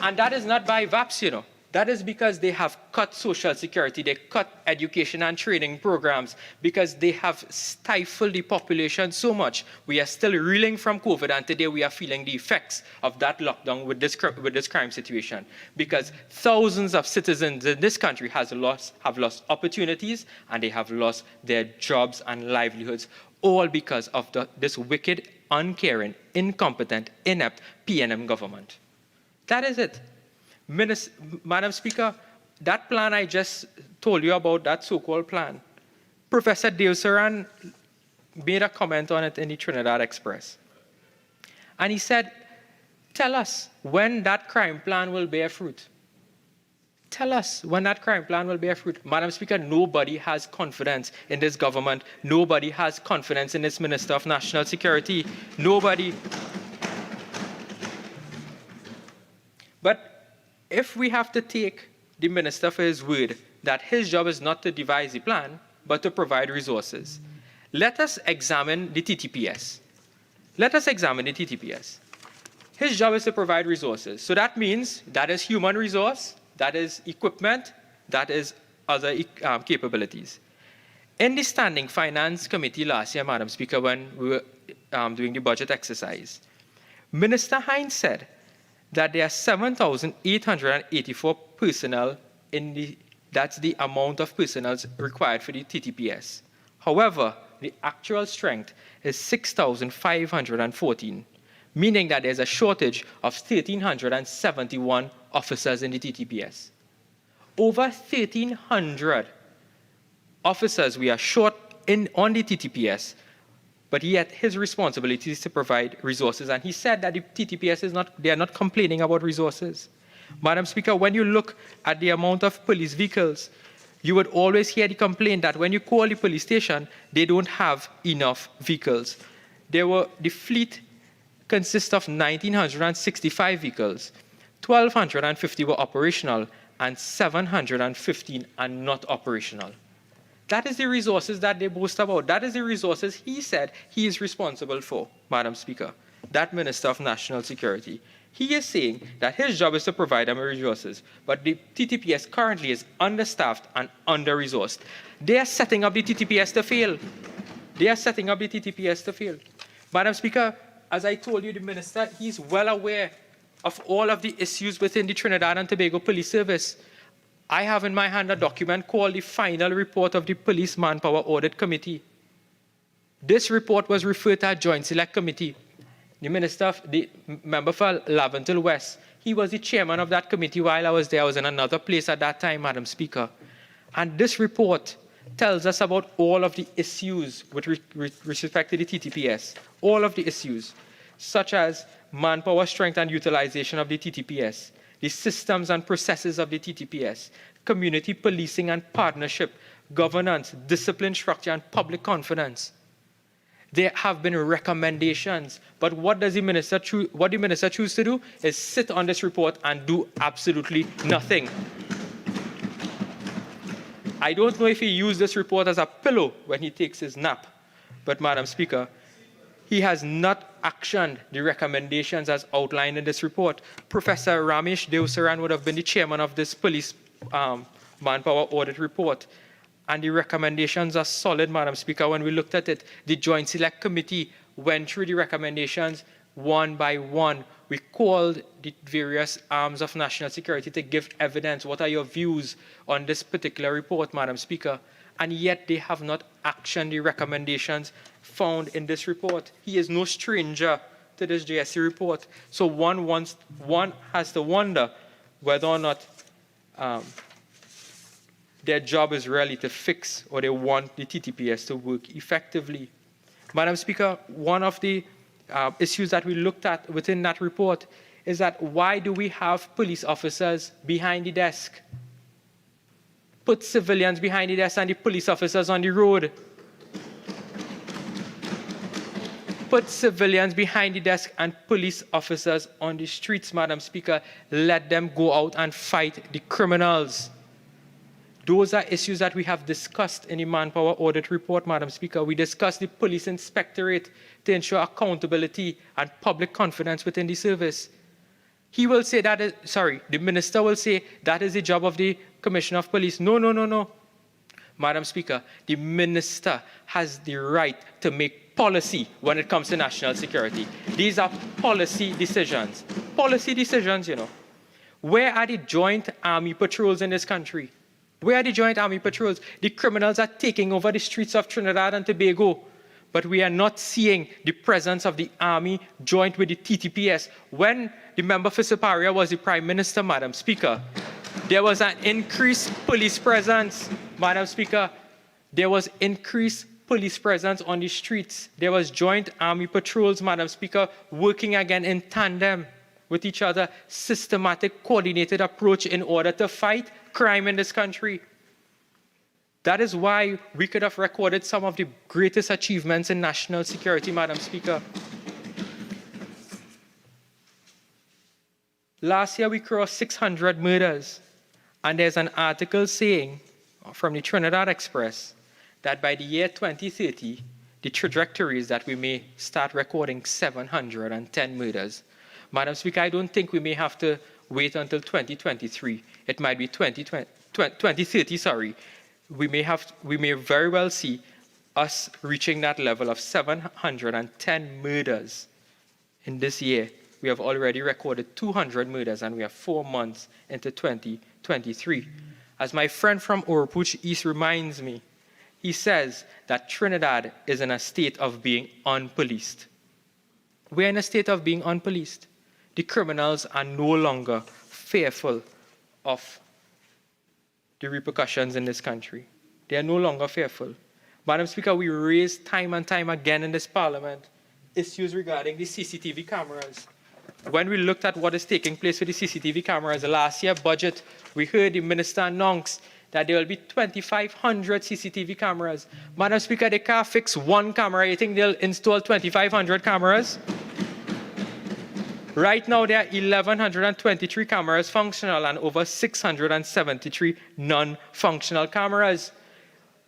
And that is not by VAPS, you know. That is because they have cut social security, they cut education and training programs, because they have stifled the population so much. We are still reeling from COVID, and today we are feeling the effects of that lockdown with this crime situation. Because thousands of citizens in this country have lost opportunities, and they have lost their jobs and livelihoods, all because of this wicked, uncaring, incompetent, inept PNM government. That is it. Madam Speaker, that plan I just told you about, that so-called plan, Professor Deosaran made a comment on it in the Trinidad Express. And he said, tell us when that crime plan will bear fruit. Tell us when that crime plan will bear fruit. Madam Speaker, nobody has confidence in this government. Nobody has confidence in this Minister of National Security. Nobody. But if we have to take the minister for his word that his job is not to devise the plan, but to provide resources, let us examine the TTPS. Let us examine the TTPS. His job is to provide resources. So that means that is human resource, that is equipment, that is other capabilities. In the Standing Finance Committee last year, Madam Speaker, when we were doing the budget exercise, Minister Hines said that there are 7,884 personnel that's the amount of personnel required for the TTPS. However, the actual strength is 6,514, meaning that there's a shortage of 1,371 officers in the TTPS. Over 1,300 officers we are short on the TTPS, but yet his responsibility is to provide resources. And he said that the TTPS they are not complaining about resources. Madam Speaker, when you look at the amount of police vehicles, you would always hear the complaint that when you call the police station, they don't have enough vehicles. The fleet consists of 1,965 vehicles, 1,250 were operational, and 715 are not operational. That is the resources that they boast about. That is the resources he said he is responsible for, Madam Speaker, that Minister of National Security. He is saying that his job is to provide them with resources, but the TTPS currently is understaffed and under-resourced. They are setting up the TTPS to fail. They are setting up the TTPS to fail. Madam Speaker, as I told you, the Minister, he's well aware of all of the issues within the Trinidad and Tobago Police Service. I have in my hand a document called the Final Report of the Police Manpower Audit Committee. This report was referred to a Joint Select Committee. The member for Laventil West, he was the chairman of that committee while I was there. I was in another place at that time, Madam Speaker. And this report tells us about all of the issues with respect to the TTPS, all of the issues, such as manpower strength and utilization of the TTPS, the systems and processes of the TTPS, community policing and partnership, governance, discipline structure, and public confidence. There have been recommendations, but what does the minister choose to do is sit on this report and do absolutely nothing. I don't know if he used this report as a pillow when he takes his nap, but Madam Speaker, he has not actioned the recommendations as outlined in this report. Professor Ramesh Deosaran would have been the chairman of this police manpower audit report. And the recommendations are solid, Madam Speaker. When we looked at it, the Joint Select Committee went through the recommendations one by one. We called the various arms of national security to give evidence. What are your views on this particular report, Madam Speaker? And yet they have not actioned the recommendations found in this report. He is no stranger to this JSC report. So one has to wonder whether or not their job is really to fix, or they want the TTPS to work effectively. Madam Speaker, one of the issues that we looked at within that report is that why do we have police officers behind the desk? Put civilians behind the desk and the police officers on the road. Put civilians behind the desk and police officers on the streets, Madam Speaker. Let them go out and fight the criminals. Those are issues that we have discussed in the manpower audit report, Madam Speaker. We discussed the police inspectorate to ensure accountability and public confidence within the service. He will say that is, the minister will say that is the job of the Commissioner of Police. No. Madam Speaker, the minister has the right to make policy when it comes to national security. These are policy decisions. Policy decisions, you know. Where are the joint army patrols in this country? Where are the joint army patrols? The criminals are taking over the streets of Trinidad and Tobago, but we are not seeing the presence of the army joint with the TTPS. When the member for Siparia was the Prime Minister, Madam Speaker, there was an increased police presence, Madam Speaker. There was increased police presence on the streets. There was joint army patrols, Madam Speaker, working again in tandem with each other, systematic, coordinated approach in order to fight crime in this country. That is why we could have recorded some of the greatest achievements in national security, Madam Speaker. Last year, we crossed 600 murders. And there's an article saying from the Trinidad Express that by the year 2030, the trajectory is that we may start recording 710 murders. Madam Speaker, I don't think we may have to wait until 2023. It might be 2030, We may very well see us reaching that level of 710 murders in this year. We have already recorded 200 murders, and we are 4 months into 2023. As my friend from Oropouche East reminds me, he says that Trinidad is in a state of being unpoliced. We're in a state of being unpoliced. The criminals are no longer fearful of the repercussions in this country. They are no longer fearful. Madam Speaker, we raised time and time again in this Parliament issues regarding the CCTV cameras. When we looked at what is taking place with the CCTV cameras, the last year budget, we heard the minister announce that there will be 2,500 CCTV cameras. Madam Speaker, they can't fix one camera. You think they'll install 2,500 cameras? Right now, there are 1,123 cameras functional and over 673 non-functional cameras.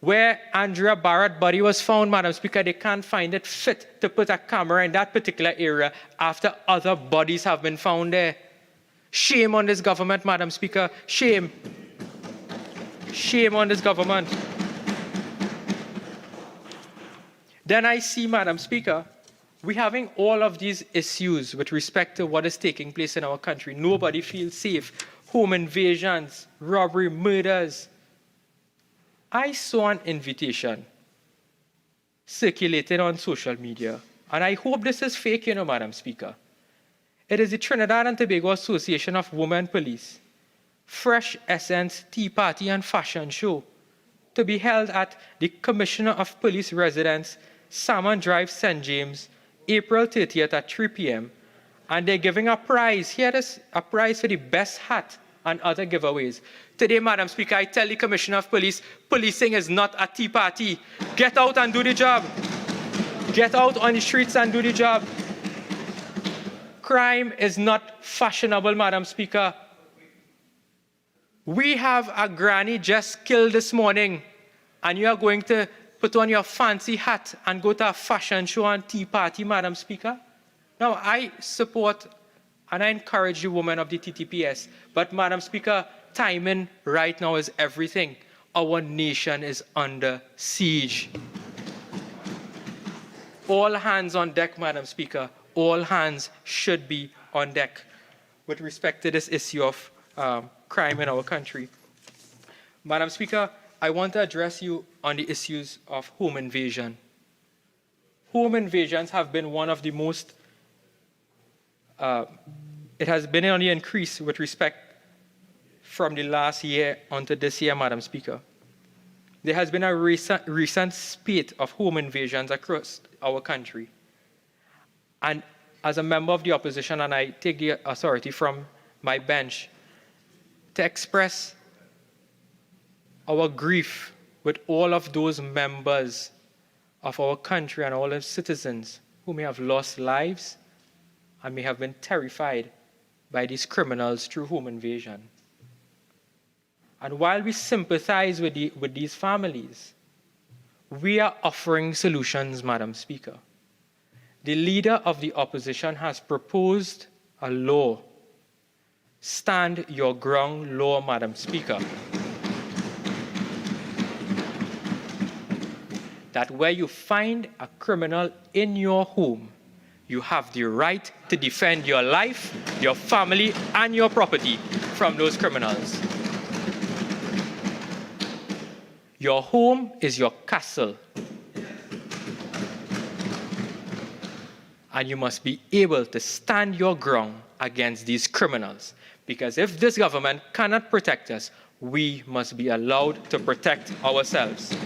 Where Andrea Barrett's body was found, Madam Speaker, they can't find it fit to put a camera in that particular area after other bodies have been found there. Shame on this government, Madam Speaker. Shame. Shame on this government. Then I see, Madam Speaker, we're having all of these issues with respect to what is taking place in our country. Nobody feels safe. Home invasions, robbery, murders. I saw an invitation circulated on social media, and I hope this is fake, Madam Speaker. It is the Trinidad and Tobago Association of Women Police, Fresh Essence Tea Party and Fashion Show, to be held at the Commissioner of Police Residence, Salmon Drive, St. James, April 30th at 3 p.m. And they're giving a prize. Here is a prize for the best hat and other giveaways. Today, Madam Speaker, I tell the Commissioner of Police, policing is not a tea party. Get out and do the job. Get out on the streets and do the job. Crime is not fashionable, Madam Speaker. We have a granny just killed this morning, and you are going to put on your fancy hat and go to a fashion show and tea party, Madam Speaker? Now, I support and I encourage the women of the TTPS, but Madam Speaker, timing right now is everything. Our nation is under siege. All hands on deck, Madam Speaker. All hands should be on deck with respect to this issue of crime in our country. Madam Speaker, I want to address you on the issues of home invasion. Home invasions have been one of the most, it has been on the increase with respect from the last year onto this year, Madam Speaker. There has been a recent spate of home invasions across our country. And as a member of the opposition, and I take the authority from my bench to express our grief with all of those members of our country and all the citizens who may have lost lives and may have been terrified by these criminals through home invasion. And while we sympathize with these families, we are offering solutions, Madam Speaker. The leader of the opposition has proposed a law, Stand Your Ground law, Madam Speaker, that where you find a criminal in your home, you have the right to defend your life, your family, and your property from those criminals. Your home is your castle. And you must be able to stand your ground against these criminals. Because if this government cannot protect us, we must be allowed to protect ourselves.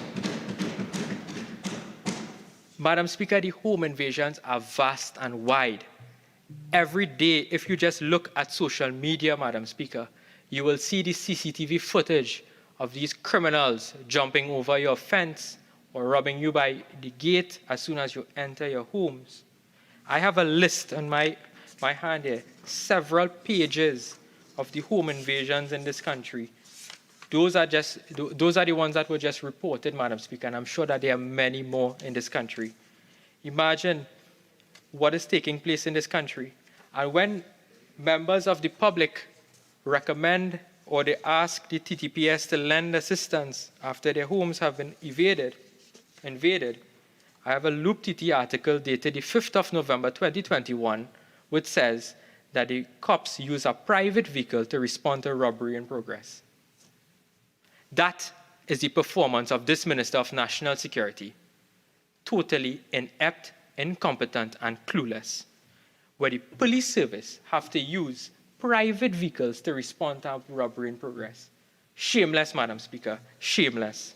Madam Speaker, the home invasions are vast and wide. Every day, if you just look at social media, Madam Speaker, you will see the CCTV footage of these criminals jumping over your fence or robbing you by the gate as soon as you enter your homes. I have a list on my hand here, several pages of the home invasions in this country. Those are the ones that were just reported, Madam Speaker, and I'm sure that there are many more in this country. Imagine what is taking place in this country. And when members of the public recommend or they ask the TTPS to lend assistance after their homes have been invaded, I have a Loop TT article dated the 5th of November 2021, which says that the cops use a private vehicle to respond to robbery in progress. That is the performance of this Minister of National Security. Totally inept, incompetent, and clueless. Where the police service have to use private vehicles to respond to robbery in progress. Shameless, Madam Speaker, shameless.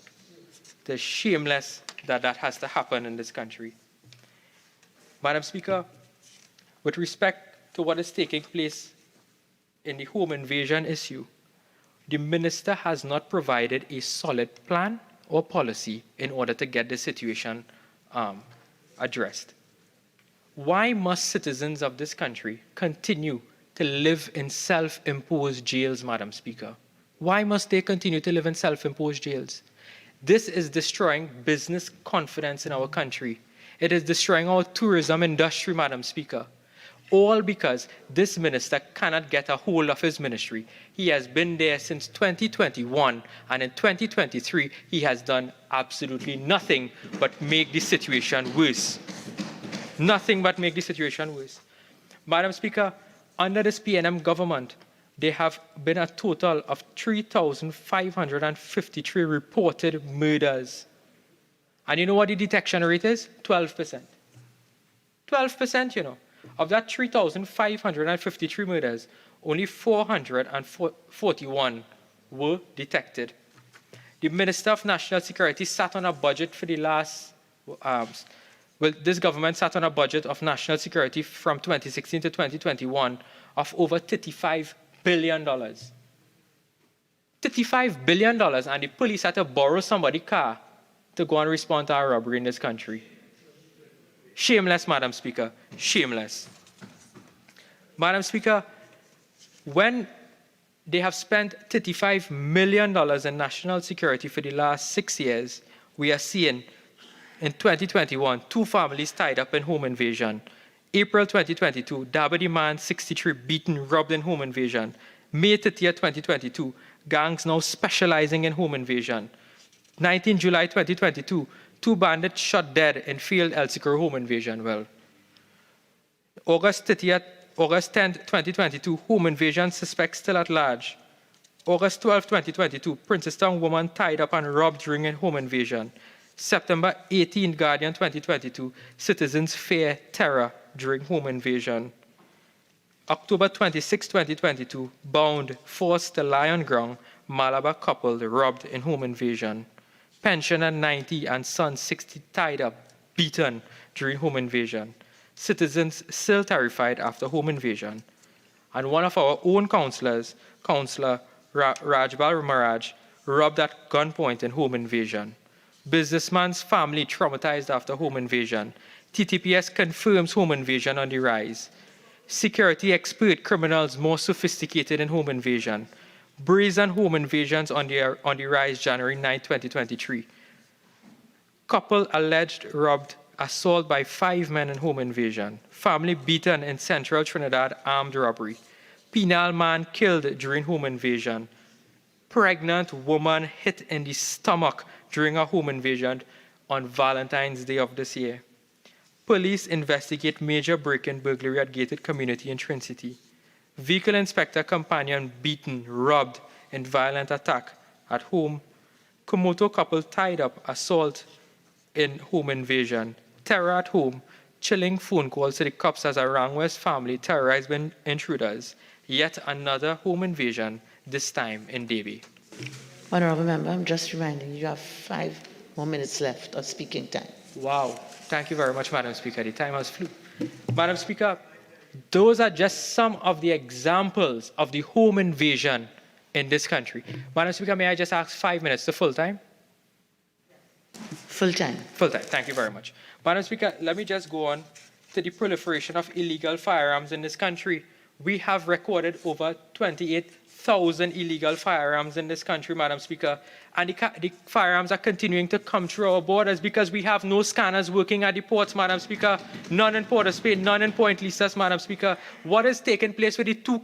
It is shameless that has to happen in this country. Madam Speaker, with respect to what is taking place in the home invasion issue, the minister has not provided a solid plan or policy in order to get the situation addressed. Why must citizens of this country continue to live in self-imposed jails, Madam Speaker? Why must they continue to live in self-imposed jails? This is destroying business confidence in our country. It is destroying our tourism industry, Madam Speaker. All because this minister cannot get a hold of his ministry. He has been there since 2021, and in 2023, he has done absolutely nothing but make the situation worse. Nothing but make the situation worse. Madam Speaker, under this PNM government, there have been a total of 3,553 reported murders. And you know what the detection rate is? 12%. 12%, you know. Of that 3,553 murders, only 441 were detected. The Minister of National Security sat on a budget for the last, this government sat on a budget of national security from 2016 to 2021 of over $35 billion. $35 billion, and the police had to borrow somebody's car to go and respond to a robbery in this country. Shameless, Madam Speaker, shameless. Madam Speaker, when they have spent $35 million in national security for the last 6 years, we are seeing in 2021, 2 families tied up in home invasion. April 2022, Dabadi man, 63, beaten, robbed in home invasion. May 30th, 2022, gangs now specializing in home invasion. 19 July 2022, bandits shot dead in failed El Sicuro home invasion. Well, August 10, 2022, home invasion suspect still at large. August 12, 2022, Princeton woman tied up and robbed during a home invasion. September 18, Guardian 2022, citizens fear terror during home invasion. October 26, 2022, bound, forced to lie on ground, Malabar couple robbed in home invasion. Pensioner 90 and son 60 tied up, beaten during home invasion. Citizens still terrified after home invasion. And one of our own councillors, Councillor Rajbal Maraj, robbed at gunpoint in home invasion. Businessman's family traumatized after home invasion. TTPS confirms home invasion on the rise. Security expert criminals more sophisticated in home invasion. Brazen home invasions on the rise January 9, 2023. Couple alleged robbed, assault by 5 men in home invasion. Family beaten in central Trinidad, armed robbery. Penal man killed during home invasion. Pregnant woman hit in the stomach during a home invasion on Valentine's Day of this year. Police investigate major break-in burglary at gated community in Trin-City. Vehicle inspector companion beaten, robbed in violent attack at home. Komoto couple tied up, assault in home invasion. Terror at home, chilling phone calls to the cops as a Rangwest family terrorized by intruders. Yet another home invasion, this time in Davie. Honourable Member, I'm just reminding you, you have 5 more minutes left of speaking time. Wow. Thank you very much, Madam Speaker. The time has flew. Madam Speaker, those are just some of the examples of the home invasion in this country. Madam Speaker, may I just ask 5 minutes to full time? Full time. Full time. Thank you very much. Madam Speaker, let me just go on to the proliferation of illegal firearms in this country. We have recorded over 28,000 illegal firearms in this country, Madam Speaker. And the firearms are continuing to come through our borders because we have no scanners working at the ports, Madam Speaker. None in Port of Spain, none in Point Lisas, Madam Speaker. What is taking place with the 2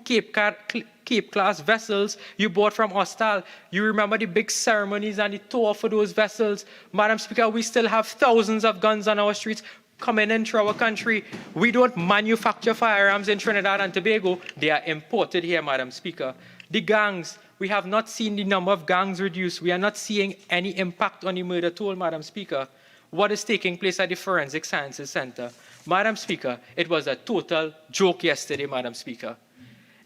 Cape-class vessels you bought from Hostal? You remember the big ceremonies and the tour for those vessels. Madam Speaker, we still have thousands of guns on our streets coming into our country. We don't manufacture firearms in Trinidad and Tobago. They are imported here, Madam Speaker. The gangs, we have not seen the number of gangs reduce. We are not seeing any impact on the murder toll, Madam Speaker. What is taking place at the Forensic Sciences Center? Madam Speaker, it was a total joke yesterday, Madam Speaker,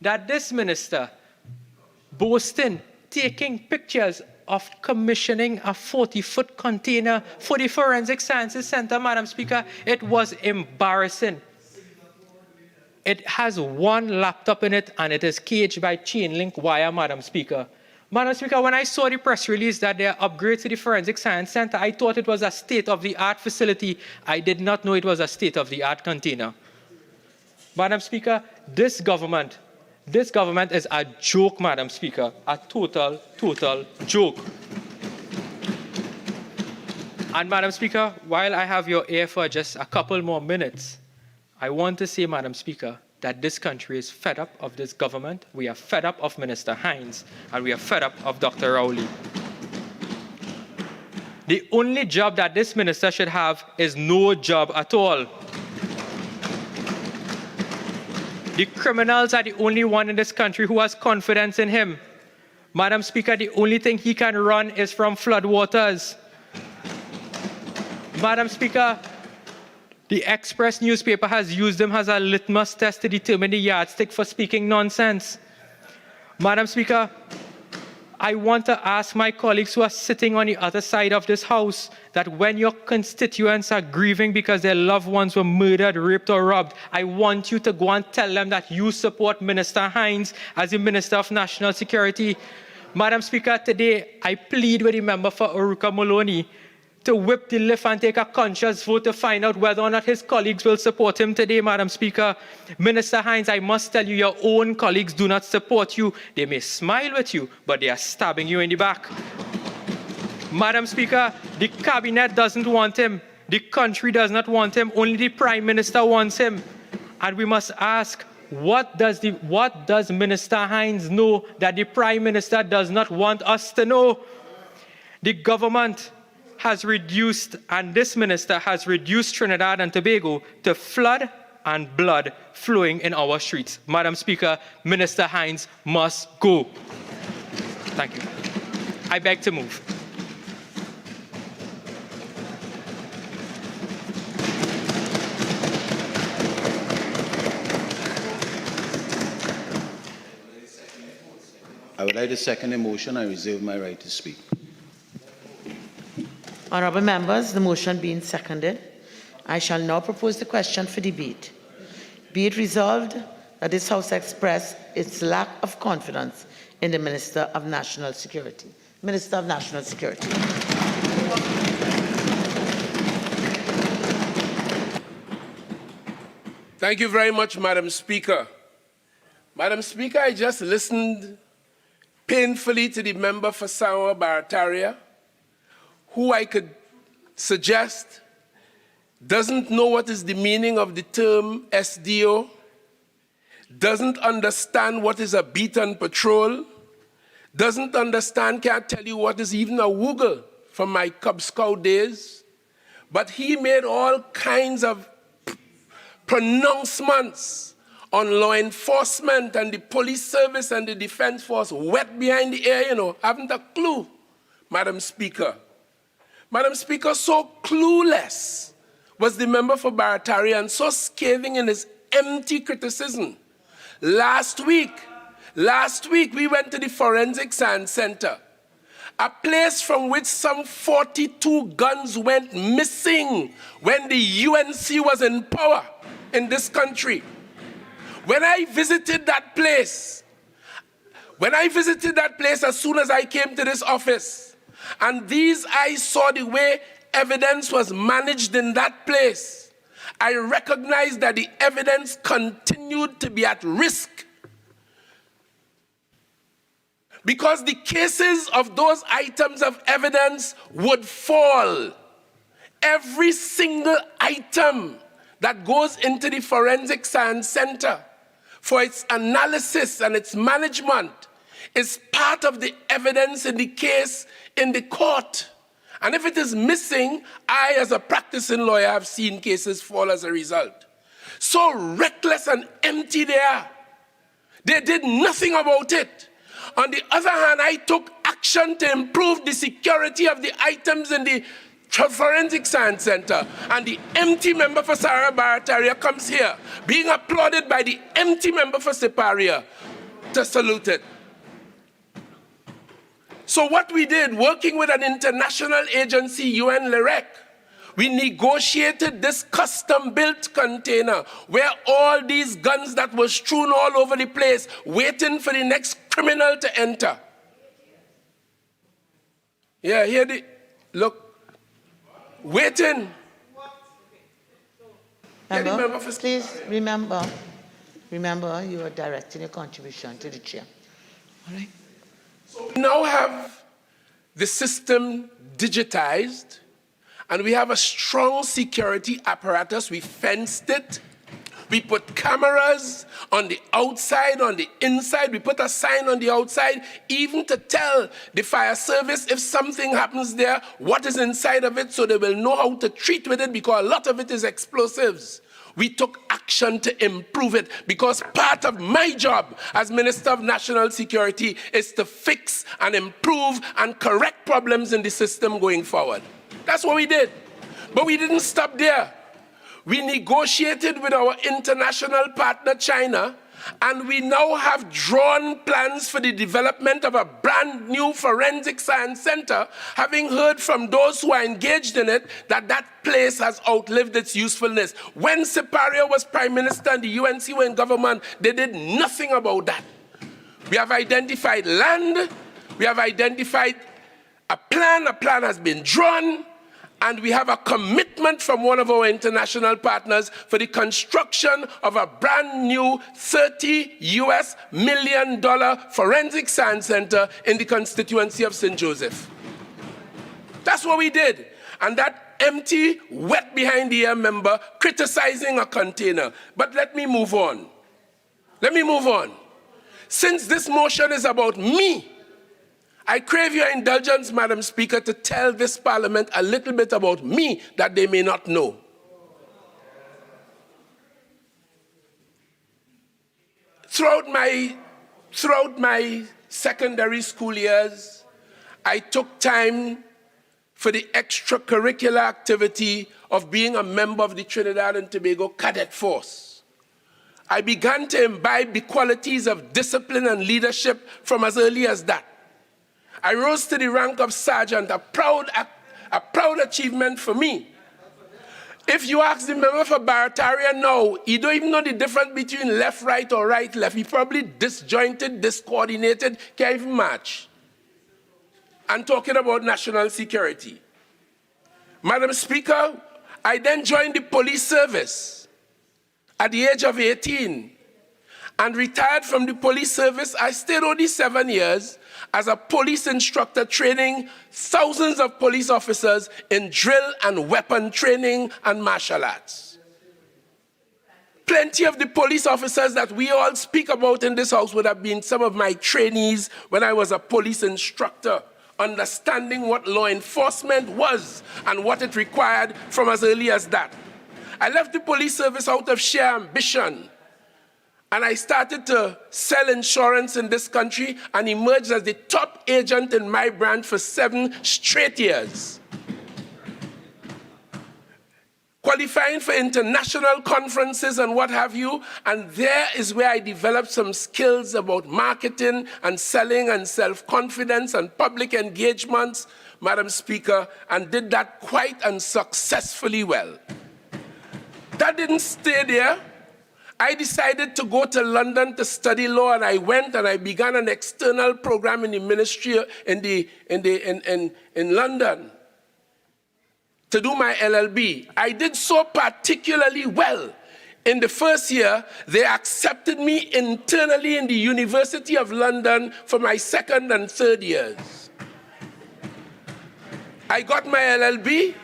that this minister boasting, taking pictures of commissioning a 40-foot container for the Forensic Sciences Center, Madam Speaker. It was embarrassing. It has 1 laptop in it, and it is caged by chain link wire, Madam Speaker. Madam Speaker, when I saw the press release that there are upgrades to the Forensic Science Center, I thought it was a state-of-the-art facility. I did not know it was a state-of-the-art container. Madam Speaker, this government is a joke, Madam Speaker, a total joke. And Madam Speaker, while I have your ear for just a couple more minutes, I want to say, Madam Speaker, that this country is fed up of this government. We are fed up of Minister Hines, and we are fed up of Dr. Rowley. The only job that this minister should have is no job at all. The criminals are the only one in this country who has confidence in him. Madam Speaker, the only thing he can run is from floodwaters. Madam Speaker, the Express newspaper has used him as a litmus test to determine the yardstick for speaking nonsense. Madam Speaker, I want to ask my colleagues who are sitting on the other side of this House that when your constituents are grieving because their loved ones were murdered, raped, or robbed, I want you to go and tell them that you support Minister Hines as the Minister of National Security. Madam Speaker, today I plead with the member for Oruka Maloney to whip the lift and take a conscious vote to find out whether or not his colleagues will support him today, Madam Speaker. Minister Hines, I must tell you, your own colleagues do not support you. They may smile with you, but they are stabbing you in the back. Madam Speaker, the cabinet doesn't want him. The country does not want him. Only the Prime Minister wants him. And we must ask, what does Minister Hines know that the Prime Minister does not want us to know? The government has reduced, and this minister has reduced Trinidad and Tobago to flood and blood flowing in our streets. Madam Speaker, Minister Hines must go. Thank you. I beg to move. I would like to second the motion. I reserve my right to speak. Honourable members, the motion being seconded, I shall now propose the question for debate. Be it resolved that this House express its lack of confidence in the Minister of National Security. Minister of National Security. Thank you very much, Madam Speaker. Madam Speaker, I just listened painfully to the member for Sawa Barataria, who I could suggest doesn't know what is the meaning of the term SDO, doesn't understand what is a beat and patrol, doesn't understand, can't tell you what is even a woogle from my Cub Scout days, but he made all kinds of pronouncements on law enforcement and the police service and the defense force, wet behind the ear, haven't a clue, Madam Speaker. Madam Speaker, so clueless was the member for Barataria and so scathing in his empty criticism. Last week, we went to the Forensic Science Center, a place from which some 42 guns went missing when the UNC was in power in this country. When I visited that place, as soon as I came to this office, and I saw the way evidence was managed in that place, I recognized that the evidence continued to be at risk. Because the cases of those items of evidence would fall. Every single item that goes into the Forensic Science Center for its analysis and its management is part of the evidence in the case in the court. And if it is missing, I, as a practicing lawyer, have seen cases fall as a result. So reckless and empty they are. They did nothing about it. On the other hand, I took action to improve the security of the items in the Forensic Science Center, and the empty member for Sarah Barataria comes here, being applauded by the empty member for Siparia to salute it. So what we did, working with an international agency, UN LIREC, we negotiated this custom-built container where all these guns that were strewn all over the place, waiting for the next criminal to enter. Yeah, look. Waiting. Member, please remember you are directing your contribution to the chair. All right. So we now have the system digitized, and we have a strong security apparatus. We fenced it. We put cameras on the outside, on the inside. We put a sign on the outside, even to tell the fire service if something happens there, what is inside of it, so they will know how to treat with it, because a lot of it is explosives. We took action to improve it, because part of my job as Minister of National Security is to fix and improve and correct problems in the system going forward. That's what we did. But we didn't stop there. We negotiated with our international partner, China, and we now have drawn plans for the development of a brand new Forensic Science Center, having heard from those who are engaged in it that that place has outlived its usefulness. When Siparia was Prime Minister and the UNC were in government, they did nothing about that. We have identified land, we have identified a plan has been drawn, and we have a commitment from one of our international partners for the construction of a brand new $30 million Forensic Science Center in the constituency of St. Joseph. That's what we did. And that empty, wet behind the ear member criticizing a container. But let me move on. Since this motion is about me, I crave your indulgence, Madam Speaker, to tell this Parliament a little bit about me that they may not know. Throughout my secondary school years, I took time for the extracurricular activity of being a member of the Trinidad and Tobago Cadet Force. I began to imbibe the qualities of discipline and leadership from as early as that. I rose to the rank of sergeant, a proud achievement for me. If you ask the member for Barataria now, he don't even know the difference between left, right, or right, left. He probably disjointed, discoordinated, can't even match. I'm talking about national security. Madam Speaker, I then joined the police service at the age of 18 and retired from the police service. I stayed only 7 years as a police instructor training thousands of police officers in drill and weapon training and martial arts. Plenty of the police officers that we all speak about in this house would have been some of my trainees when I was a police instructor, understanding what law enforcement was and what it required from as early as that. I left the police service out of sheer ambition, and I started to sell insurance in this country and emerged as the top agent in my brand for 7 straight years. Qualifying for international conferences and what have you, and there is where I developed some skills about marketing and selling and self-confidence and public engagements, Madam Speaker, and did that quite and successfully well. That didn't stay there. I decided to go to London to study law, and I went and I began an external program in the Ministerial in London to do my LLB. I did so particularly well. In the first year, they accepted me internally in the University of London for my 2nd and 3rd years. I got my LLB.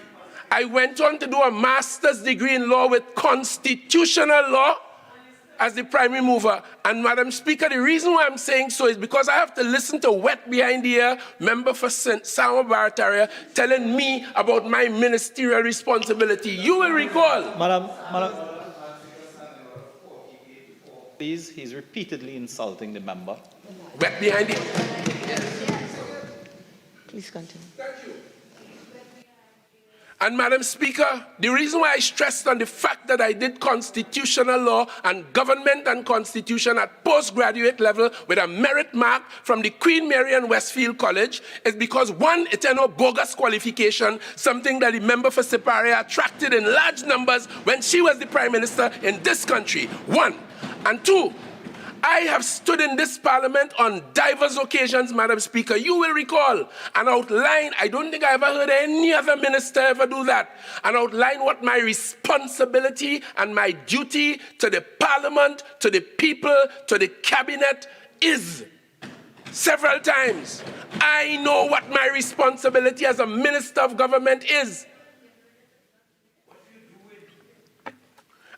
I went on to do a master's degree in law with constitutional law as the primary mover. And Madam Speaker, the reason why I'm saying so is because I have to listen to wet behind the ear member for Sama Barataria telling me about my ministerial responsibility. You will recall. Madam, please, he's repeatedly insulting the member. Wet behind the ear. Please continue. Thank you. And Madam Speaker, the reason why I stressed on the fact that I did constitutional law and government and constitution at postgraduate level with a merit mark from the Queen Mary and Westfield College is because, one, it's no bogus qualification, something that the member for Siparia attracted in large numbers when she was the Prime Minister in this country, one. And two, I have stood in this Parliament on diverse occasions, Madam Speaker, you will recall, and outline, I don't think I ever heard any other minister ever do that, and outline what my responsibility and my duty to the Parliament, to the people, to the Cabinet is. Several times, I know what my responsibility as a Minister of Government is.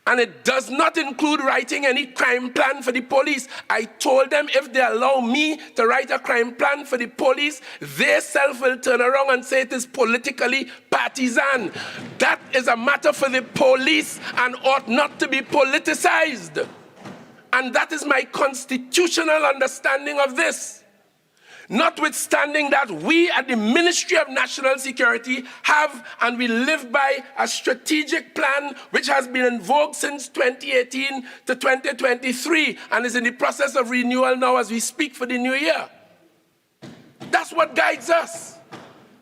And it does not include writing any crime plan for the police. I told them if they allow me to write a crime plan for the police, they self will turn around and say it is politically partisan. That is a matter for the police and ought not to be politicized. And that is my constitutional understanding of this. Notwithstanding that, we at the Ministry of National Security have and we live by a strategic plan which has been in vogue since 2018 to 2023 and is in the process of renewal now as we speak for the new year. That's what guides us.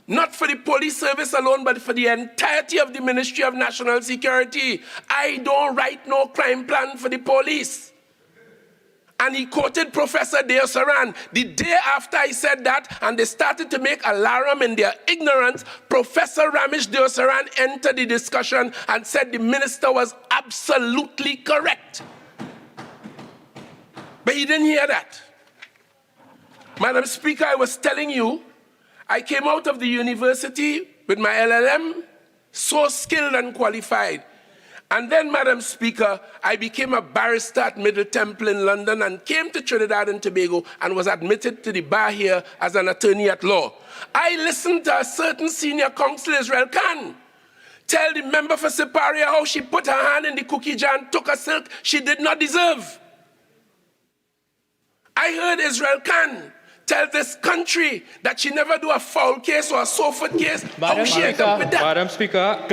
Not for the police service alone, but for the entirety of the Ministry of National Security. I don't write no crime plan for the police. And he quoted Professor Deosaran. The day after I said that, and they started to make alarm in their ignorance, Professor Ramesh Deosaran entered the discussion and said the minister was absolutely correct. But he didn't hear that. Madam Speaker, I was telling you, I came out of the university with my LLM, so skilled and qualified. And then, Madam Speaker, I became a barrister at Middle Temple in London and came to Trinidad and Tobago and was admitted to the bar here as an attorney at law. I listened to a certain senior counsel, Israel Khan, tell the member for Siparia how she put her hand in the cookie jar and took a silk she did not deserve. I heard Israel Khan tell this country that she never do a foul case or a sofa case. How she end up with that? Madam Speaker,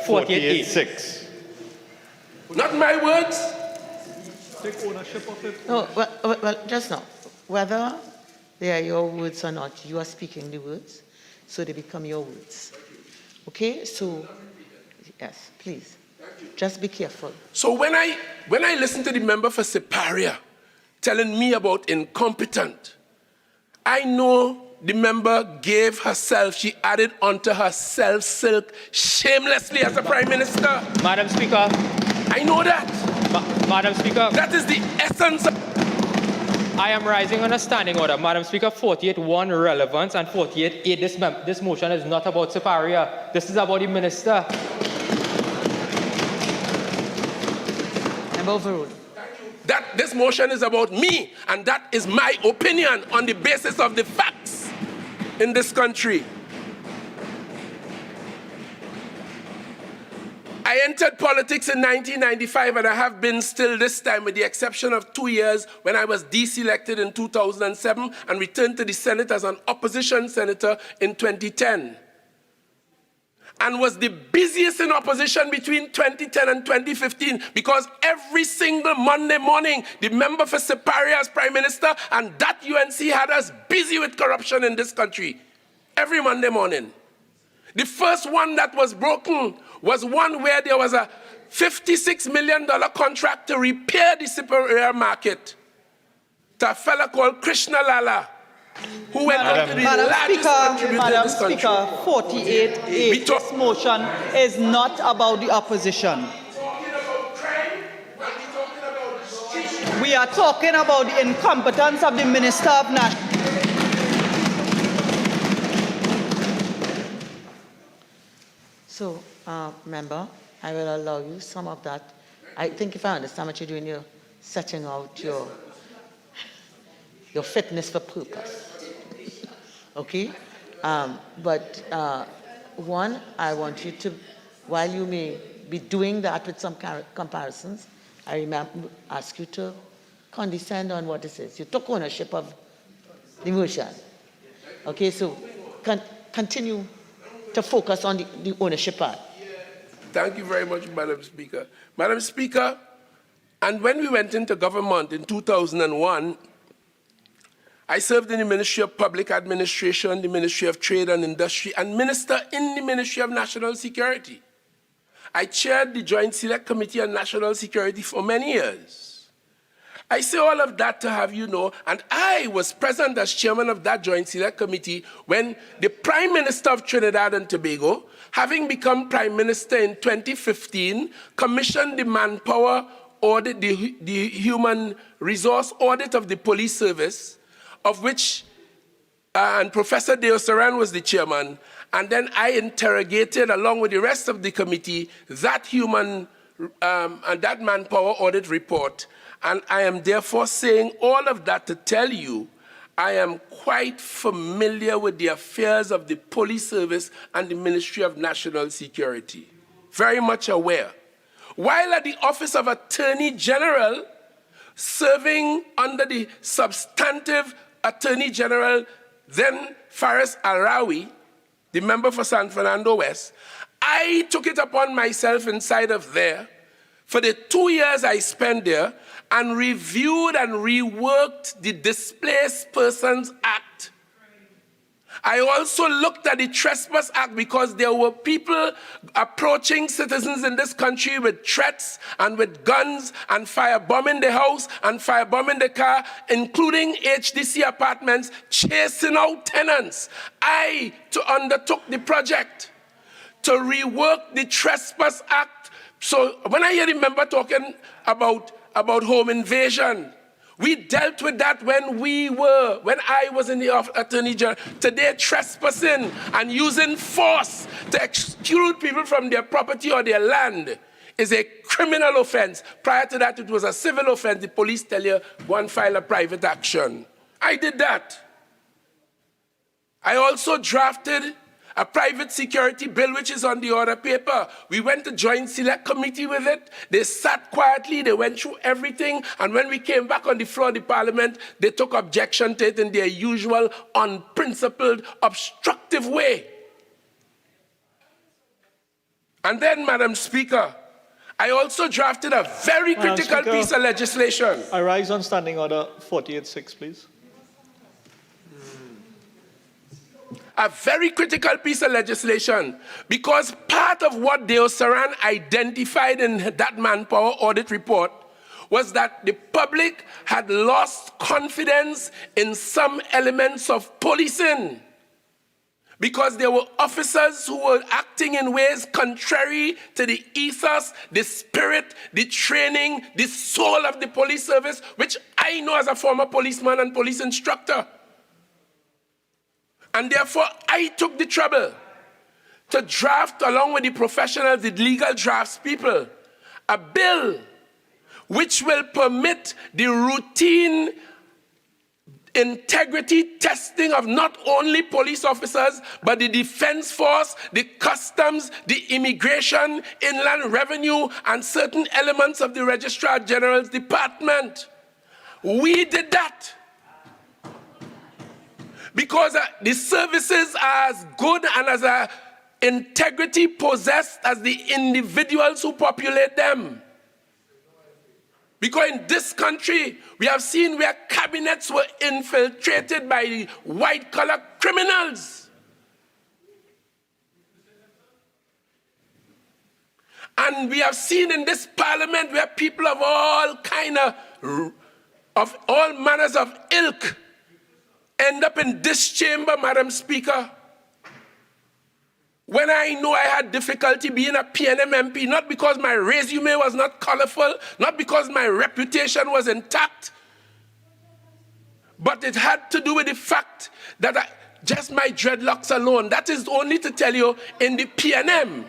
48.6. Not my words. Take ownership of it. No, well, just now, whether they are your words or not, you are speaking the words, so they become your words. Okay, so, yes, please, just be careful. So when I listen to the member for Siparia telling me about incompetent, I know the member gave herself, she added onto herself silk shamelessly as a Prime Minister. Madam Speaker. I know that. Madam Speaker. That is the essence of... I am rising on a standing order. Madam Speaker, 48.1 relevance and 48.8 this motion is not about Siparia. This is about the Minister. I'm overruled. That this motion is about me, and that is my opinion on the basis of the facts in this country. I entered politics in 1995, and I have been still this time, with the exception of 2 years when I was deselected in 2007 and returned to the Senate as an opposition senator in 2010. And was the busiest in opposition between 2010 and 2015, because every single Monday morning, the member for Siparia as Prime Minister and that UNC had us busy with corruption in this country. Every Monday morning. The first one that was broken was one where there was a $56 million contract to repair the Siparia market to a fella called Krishna Lala, who went on to the largest contributor in this country. Madam Speaker, 48.8, this motion is not about the opposition. We are talking about the incompetence of the Minister of National... So, member, I will allow you some of that. I think if I understand what you're doing, you're setting out your fitness for purpose. Okay? One, I want you to, while you may be doing that with some comparisons, I ask you to condescend on what this is. You took ownership of the motion. Okay, so continue to focus on the ownership part. Thank you very much, Madam Speaker. Madam Speaker, and when we went into government in 2001, I served in the Ministry of Public Administration, the Ministry of Trade and Industry, and Minister in the Ministry of National Security. I chaired the Joint Select Committee on National Security for many years. I say all of that to have you know, and I was present as chairman of that Joint Select Committee when the Prime Minister of Trinidad and Tobago, having become Prime Minister in 2015, commissioned the manpower audit, the human resource audit of the police service, of which, and Professor Deo Saran was the chairman, and then I interrogated, along with the rest of the committee, that human and that manpower audit report. And I am therefore saying all of that to tell you I am quite familiar with the affairs of the police service and the Ministry of National Security. Very much aware. While at the Office of Attorney General, serving under the substantive Attorney General, then Faris Arawi, the member for San Fernando West, I took it upon myself inside of there, for the 2 years I spent there, and reviewed and reworked the Displaced Persons Act. I also looked at the Trespass Act because there were people approaching citizens in this country with threats and with guns and firebombing the house and firebombing the car, including HDC apartments, chasing out tenants. I undertook the project to rework the Trespass Act. So when I hear the member talking about home invasion, we dealt with that when I was in the Attorney General. Today, trespassing and using force to exclude people from their property or their land is a criminal offense. Prior to that, it was a civil offense. The police tell you, go and file a private action. I did that. I also drafted a private security bill, which is on the order paper. We went to Joint Select Committee with it. They sat quietly, they went through everything, and when we came back on the floor of the Parliament, they took objection to it in their usual unprincipled, obstructive way. And then, Madam Speaker, I also drafted a very critical piece of legislation. I rise on Standing Order 48.6, please. A very critical piece of legislation, because part of what Deo Saran identified in that manpower audit report was that the public had lost confidence in some elements of policing, because there were officers who were acting in ways contrary to the ethos, the spirit, the training, the soul of the police service, which I know as a former policeman and police instructor. And therefore, I took the trouble to draft, along with the professionals, the legal draftspeople, a bill which will permit the routine integrity testing of not only police officers, but the defense force, the customs, the immigration, inland revenue, and certain elements of the Registrar General's department. We did that, because the services are as good and as integrity possessed as the individuals who populate them. Because in this country, we have seen where cabinets were infiltrated by the white-collar criminals. And we have seen in this Parliament where people of all all manners of ilk end up in this chamber, Madam Speaker. When I know I had difficulty being a PNM MP, not because my resume was not colorful, not because my reputation was intact, but it had to do with the fact that just my dreadlocks alone, that is only to tell you, in the PNM,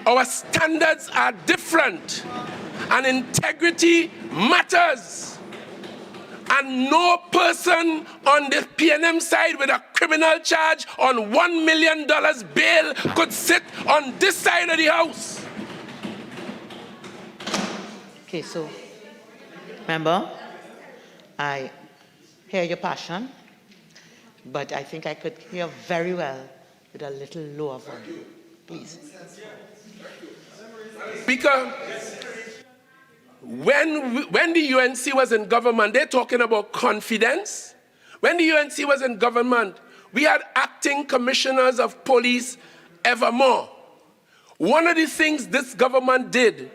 our standards are different, and integrity matters. And no person on the PNM side with a criminal charge on $1 million bail could sit on this side of the House. Okay, so, member, I hear your passion, but I think I could hear very well with a little lower volume. Please. Speaker, when the UNC was in government, they're talking about confidence. When the UNC was in government, we had acting commissioners of police evermore. One of the things this government did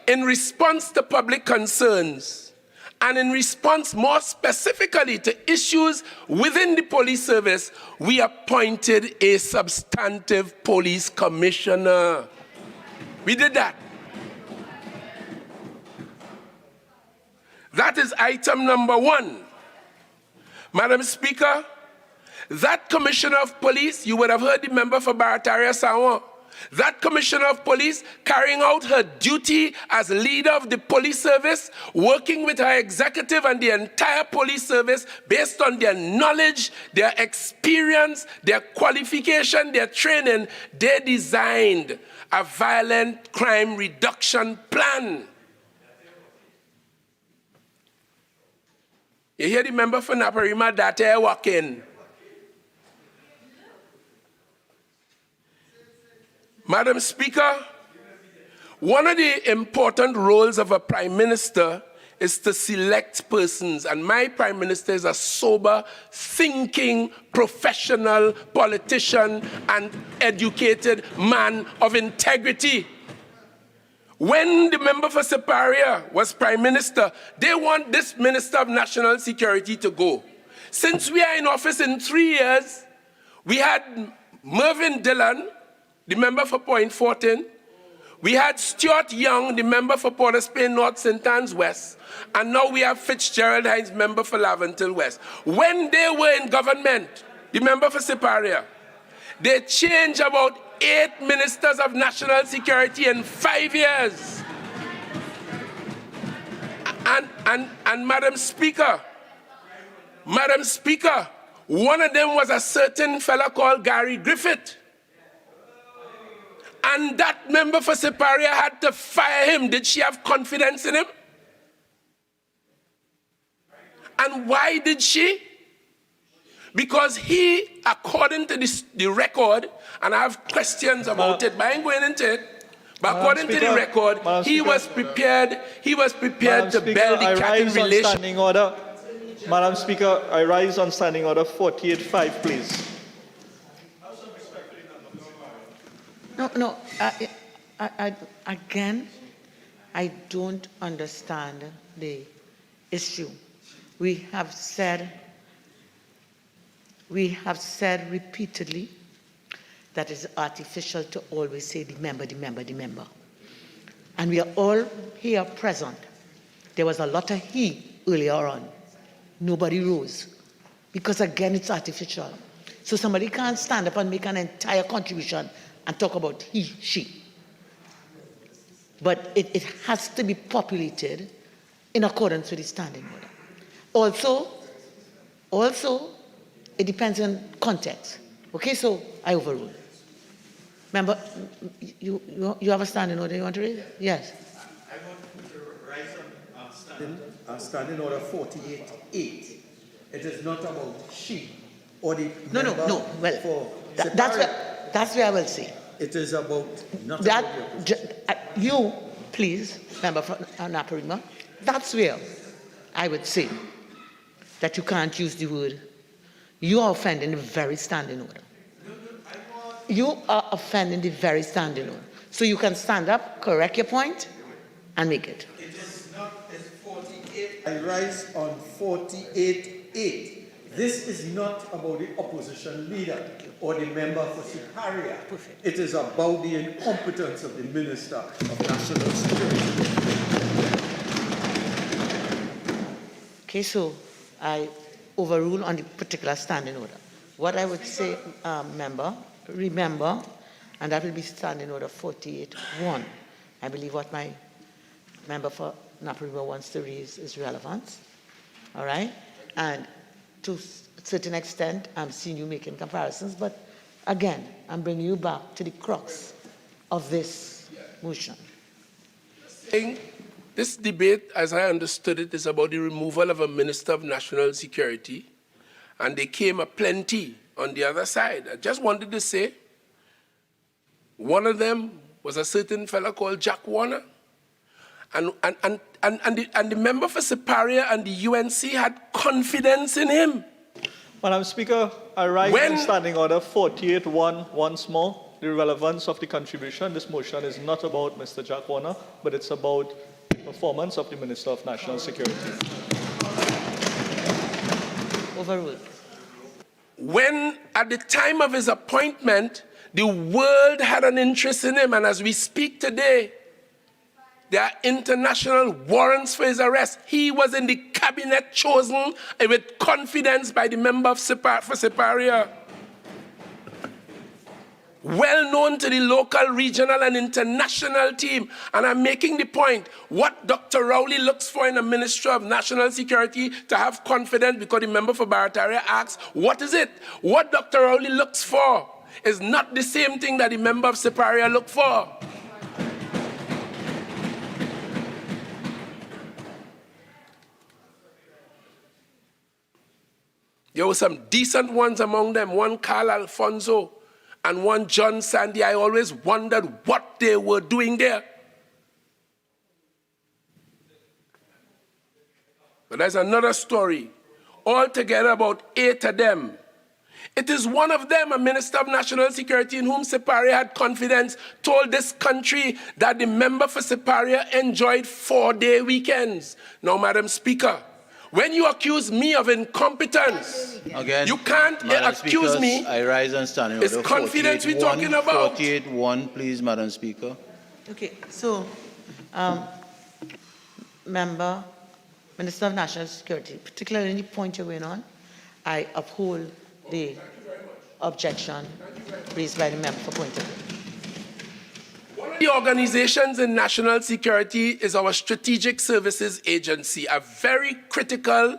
in response to public concerns, and in response more specifically to issues within the police service, we appointed a substantive police commissioner. We did that. That is item number one. Madam Speaker, that Commissioner of Police, you would have heard the member for Barataria Sawan, that Commissioner of Police carrying out her duty as leader of the police service, working with her executive and the entire police service based on their knowledge, their experience, their qualification, their training, they designed a violent crime reduction plan. You hear the member for Naparima Date walking. Madam Speaker, one of the important roles of a prime minister is to select persons, and my prime minister is a sober, thinking, professional politician and educated man of integrity. When the member for Siparia was prime minister, they want this Minister of National Security to go. Since we are in office in 3 years, we had Mervyn Dillon, the member for Point Fortin. We had Stuart Young, the member for Port of Spain North, St. Anne's West. And now we have Fitzgerald Hines, member for Laventille West. When they were in government, the member for Siparia, They changed about 8 ministers of national security in 5 years. And Madam Speaker, one of them was a certain fella called Gary Griffith. And that member for Siparia had to fire him. Did she have confidence in him? And why did she? Because he, according to the record, and I have questions about it, but I ain't going into it, but according to the record, he was prepared to bell the cat in relation. Madam Speaker, I rise on standing order 48.5, please. No, again, I don't understand the issue. We have said repeatedly that it's artificial to always say the member. And we are all here present. There was a lot of he earlier on. Nobody rose. Because again, it's artificial. So somebody can't stand up and make an entire contribution and talk about he, she. But it has to be populated in accordance with the standing order. Also, it depends on context. Okay, so I overrule. Remember, you have a standing order you want to raise? Yes. I want to rise on standing order 48.8. It is not about she or the No. Well, that's where I will say. It is about not that. About You, please, member from Naparima, that's where I would say that you can't use the word. You are offending the very standing order. You are offending the very standing order. So you can stand up, correct your point, and make it. It is not as 48. I rise on 48.8. This is not about the opposition leader or the member for Siparia. It is about the incompetence of the Minister of National Security. Okay, so I overrule on the particular standing order. What I would say, remember, and that will be standing order 48.1. I believe what my member for Naparima wants to raise is relevant. All right? And to a certain extent, I'm seeing you making comparisons, but again, I'm bringing you back to the crux of this motion. This debate, as I understood it, is about the removal of a Minister of National Security, and there came a plenty on the other side. I just wanted to say, one of them was a certain fellow called Jack Warner, and the member for Siparia and the UNC had confidence in him. Madam Speaker, I rise on standing order 48.1 once more. The relevance of the contribution. This motion is not about Mr. Jack Warner, but it's about the performance of the Minister of National Security. Overruled. When, at the time of his appointment, the world had an interest in him, and as we speak today, there are international warrants for his arrest. He was in the cabinet chosen with confidence by the member for Siparia. Well known to the local, regional, and international team. And I'm making the point, what Dr. Rowley looks for in a Minister of National Security to have confidence, because the member for Barataria asks, what is it? What Dr. Rowley looks for is not the same thing that the member of Siparia looked for. There were some decent ones among them, one Carl Alfonso and one John Sandy. I always wondered what they were doing there. But there's another story. Altogether about 8 of them. It is one of them, a Minister of National Security in whom Siparia had confidence, told this country that the member for Siparia enjoyed 4-day weekends. Now, Madam Speaker, when you accuse me of incompetence, again, you can't accuse me. I rise and stand in order. It's confidence we're talking about. 48.1, please, Madam Speaker. Okay, so, Minister of National Security, particularly in the point you're going on, I uphold the objection raised by the member for point of view. The organizations in national security is our Strategic Services Agency, a very critical,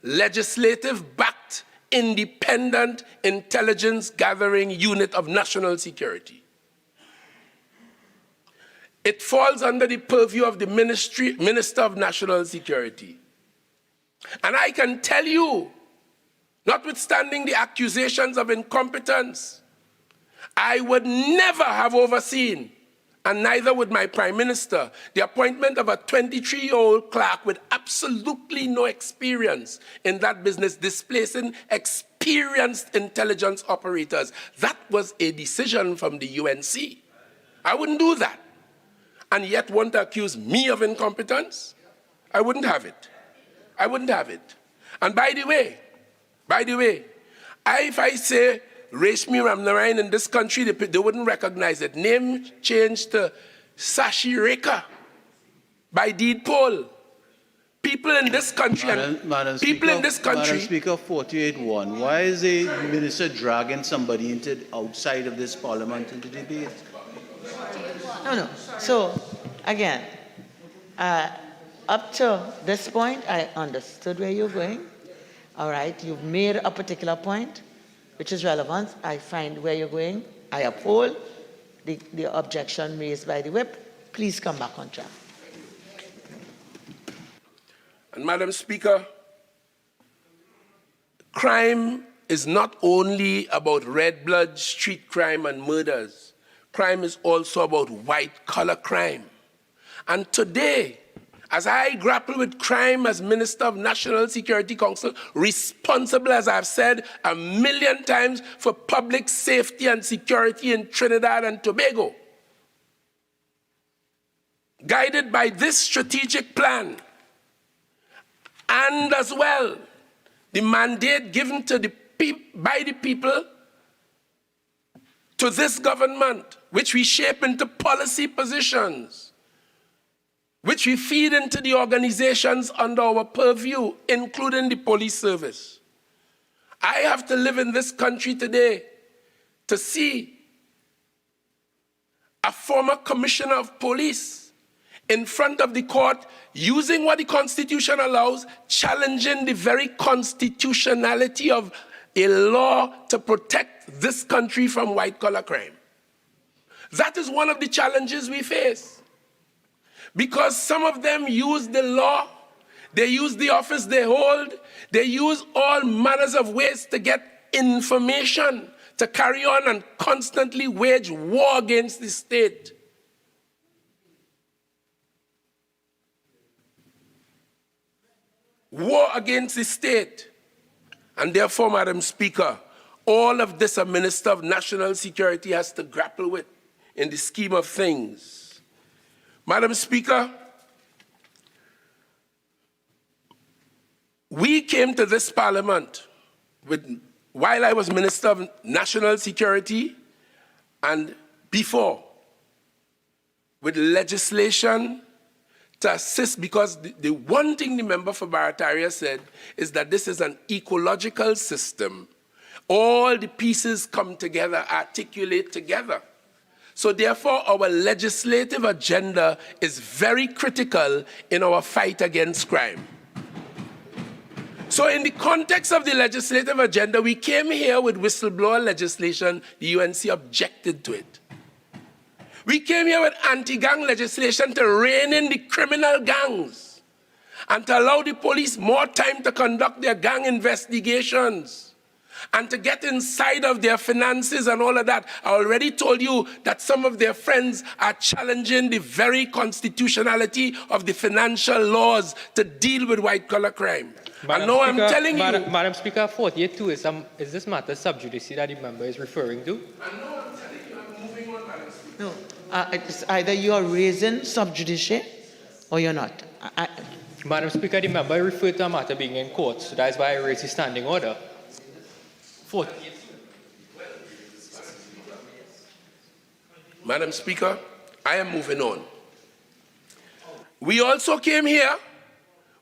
legislative-backed, independent intelligence gathering unit of national security. It falls under the purview of the Minister of National Security. And I can tell you, notwithstanding the accusations of incompetence, I would never have overseen, and neither would my Prime Minister, the appointment of a 23-year-old clerk with absolutely no experience in that business, displacing experienced intelligence operators. That was a decision from the UNC. I wouldn't do that. And yet want to accuse me of incompetence? I wouldn't have it. I wouldn't have it. And by the way, if I say Reshmi Ramnarayan in this country, they wouldn't recognize it. Name changed to Sashi Rekha by deed poll. People in this country, Madam Speaker, 48-1. Why is the minister dragging somebody outside of this parliament into debate? No. So, again, up to this point, I understood where you're going. All right, you've made a particular point, which is relevant. I find where you're going. I uphold the objection raised by the whip. Please come back on track. And Madam Speaker, crime is not only about red blood, street crime, and murders. Crime is also about white-collar crime. And today, as I grapple with crime as Minister of National Security Council, responsible, as I've said 1,000,000 times, for public safety and security in Trinidad and Tobago, guided by this strategic plan, and as well the mandate given to by the people to this government, which we shape into policy positions, which we feed into the organizations under our purview, including the police service. I have to live in this country today to see a former commissioner of police in front of the court using what the Constitution allows, challenging the very constitutionality of a law to protect this country from white-collar crime. That is one of the challenges we face. Because some of them use the law, they use the office they hold, they use all manners of ways to get information, to carry on and constantly wage war against the state. War against the state. And therefore, Madam Speaker, all of this a Minister of National Security has to grapple with in the scheme of things. Madam Speaker, we came to this Parliament while I was Minister of National Security and before, with legislation to assist, because the one thing the member for Barataria said is that this is an ecological system. All the pieces come together, articulate together. So therefore, our legislative agenda is very critical in our fight against crime. So in the context of the legislative agenda, we came here with whistleblower legislation. The UNC objected to it. We came here with anti-gang legislation to rein in the criminal gangs and to allow the police more time to conduct their gang investigations and to get inside of their finances and all of that. I already told you that some of their friends are challenging the very constitutionality of the financial laws to deal with white-collar crime. And now I'm telling you... Madam Speaker, 48-2 is this matter sub judice that the member is referring to? No, it's either you are raising sub judice or you're not. Madam Speaker, the member referred to a matter being in court, so that's why I raised the standing order. 48. Madam Speaker, I am moving on. We also came here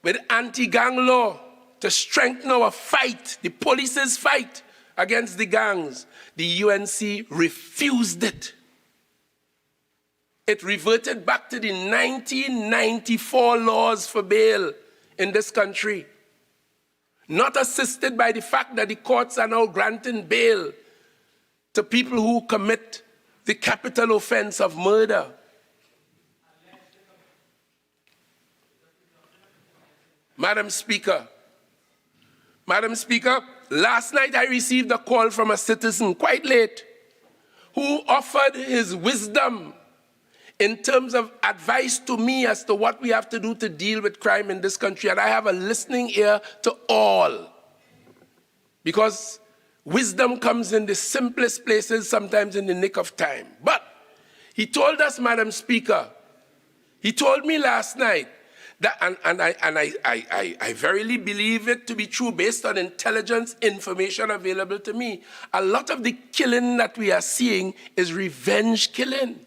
with anti-gang law to strengthen our fight, the police's fight against the gangs, the UNC refused it. It reverted back to the 1994 laws for bail in this country, not assisted by the fact that the courts are now granting bail to people who commit the capital offense of murder. Madam Speaker, last night I received a call from a citizen, quite late, who offered his wisdom in terms of advice to me as to what we have to do to deal with crime in this country. And I have a listening ear to all, because wisdom comes in the simplest places, sometimes in the nick of time. But he told us, Madam Speaker, he told me last night that, and I verily believe it to be true based on intelligence information available to me, a lot of the killing that we are seeing is revenge killing.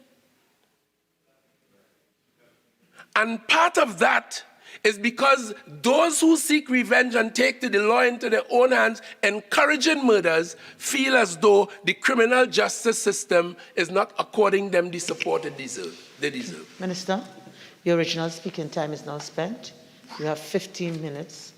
And part of that is because those who seek revenge and take the law into their own hands, encouraging murders, feel as though the criminal justice system is not according them the support they deserve. Minister, your original speaking time is now spent. You have 15 minutes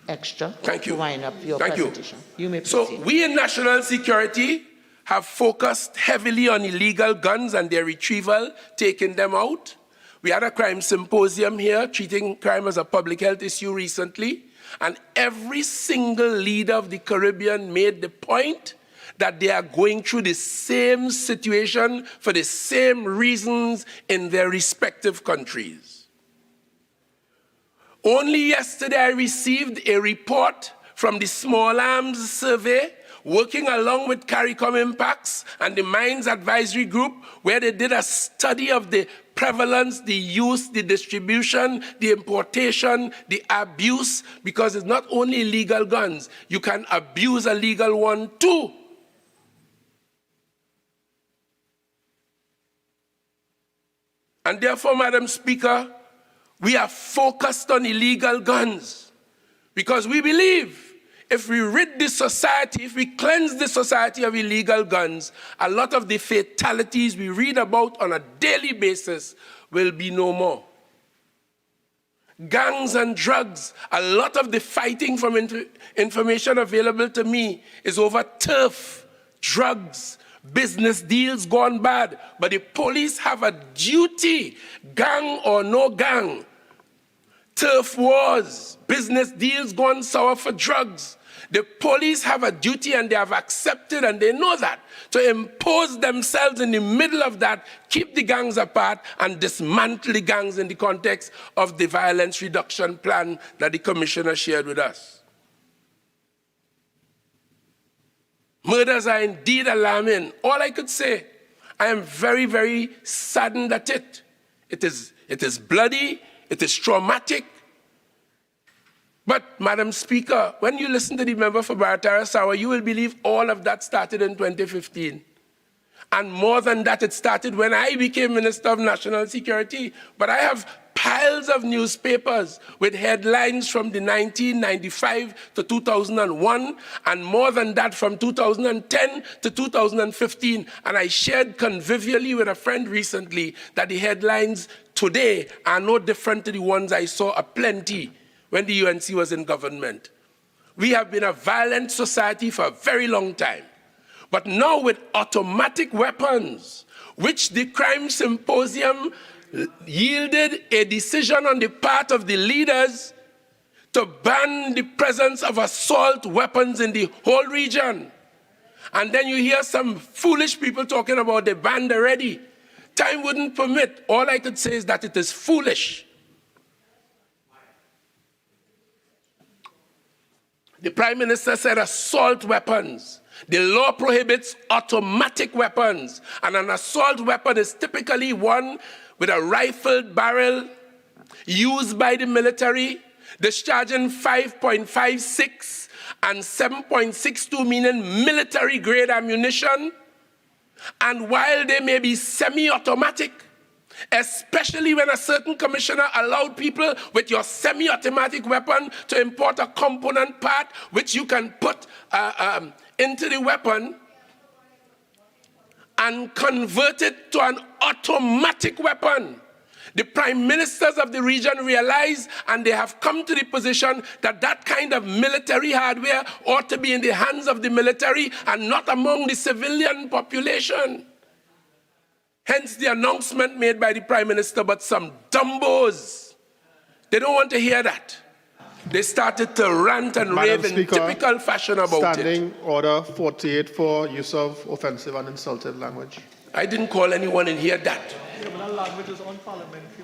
extra to wind up your presentation. You may proceed. So we in national security have focused heavily on illegal guns and their retrieval, taking them out. We had a crime symposium here, treating crime as a public health issue recently, and every single leader of the Caribbean made the point that they are going through the same situation for the same reasons in their respective countries. Only yesterday I received a report from the Small Arms Survey, working along with CARICOM Impacts and the Mines Advisory Group, where they did a study of the prevalence, the use, the distribution, the importation, the abuse, because it's not only illegal guns, you can abuse a legal one too. And therefore, Madam Speaker, we are focused on illegal guns because we believe if we rid this society, if we cleanse the society of illegal guns, a lot of the fatalities we read about on a daily basis will be no more. Gangs and drugs, a lot of the fighting from information available to me is over turf, drugs, business deals gone bad. But the police have a duty, gang or no gang, turf wars, business deals gone sour for drugs. The police have a duty, and they have accepted, and they know that, to impose themselves in the middle of that, keep the gangs apart, and dismantle the gangs in the context of the violence reduction plan that the Commissioner shared with us. Murders are indeed alarming. All I could say, I am very, very saddened at it. It is bloody, it is traumatic. But, Madam Speaker, when you listen to the member for Barataria Sawa, you will believe all of that started in 2015. And more than that, it started when I became Minister of National Security. But I have piles of newspapers with headlines from the 1995 to 2001, and more than that from 2010 to 2015. And I shared convivially with a friend recently that the headlines today are no different to the ones I saw aplenty when the UNC was in government. We have been a violent society for a very long time. But now with automatic weapons, which the crime symposium yielded a decision on the part of the leaders to ban the presence of assault weapons in the whole region. And then you hear some foolish people talking about the ban already. Time wouldn't permit. All I could say is that it is foolish. The Prime Minister said assault weapons. The law prohibits automatic weapons, and an assault weapon is typically one with a rifled barrel used by the military, discharging 5.56 and 7.62, meaning military-grade ammunition. And while they may be semi-automatic, especially when a certain commissioner allowed people with your semi-automatic weapon to import a component part which you can put into the weapon and convert it to an automatic weapon. The prime ministers of the region realize, and they have come to the position that that kind of military hardware ought to be in the hands of the military and not among the civilian population. Hence the announcement made by the prime minister, but some dumbos, they don't want to hear that. They started to rant and rave in typical fashion about Standing Order 48 for use of offensive and insulted language. I didn't call anyone in here that. Language is unparliamentary.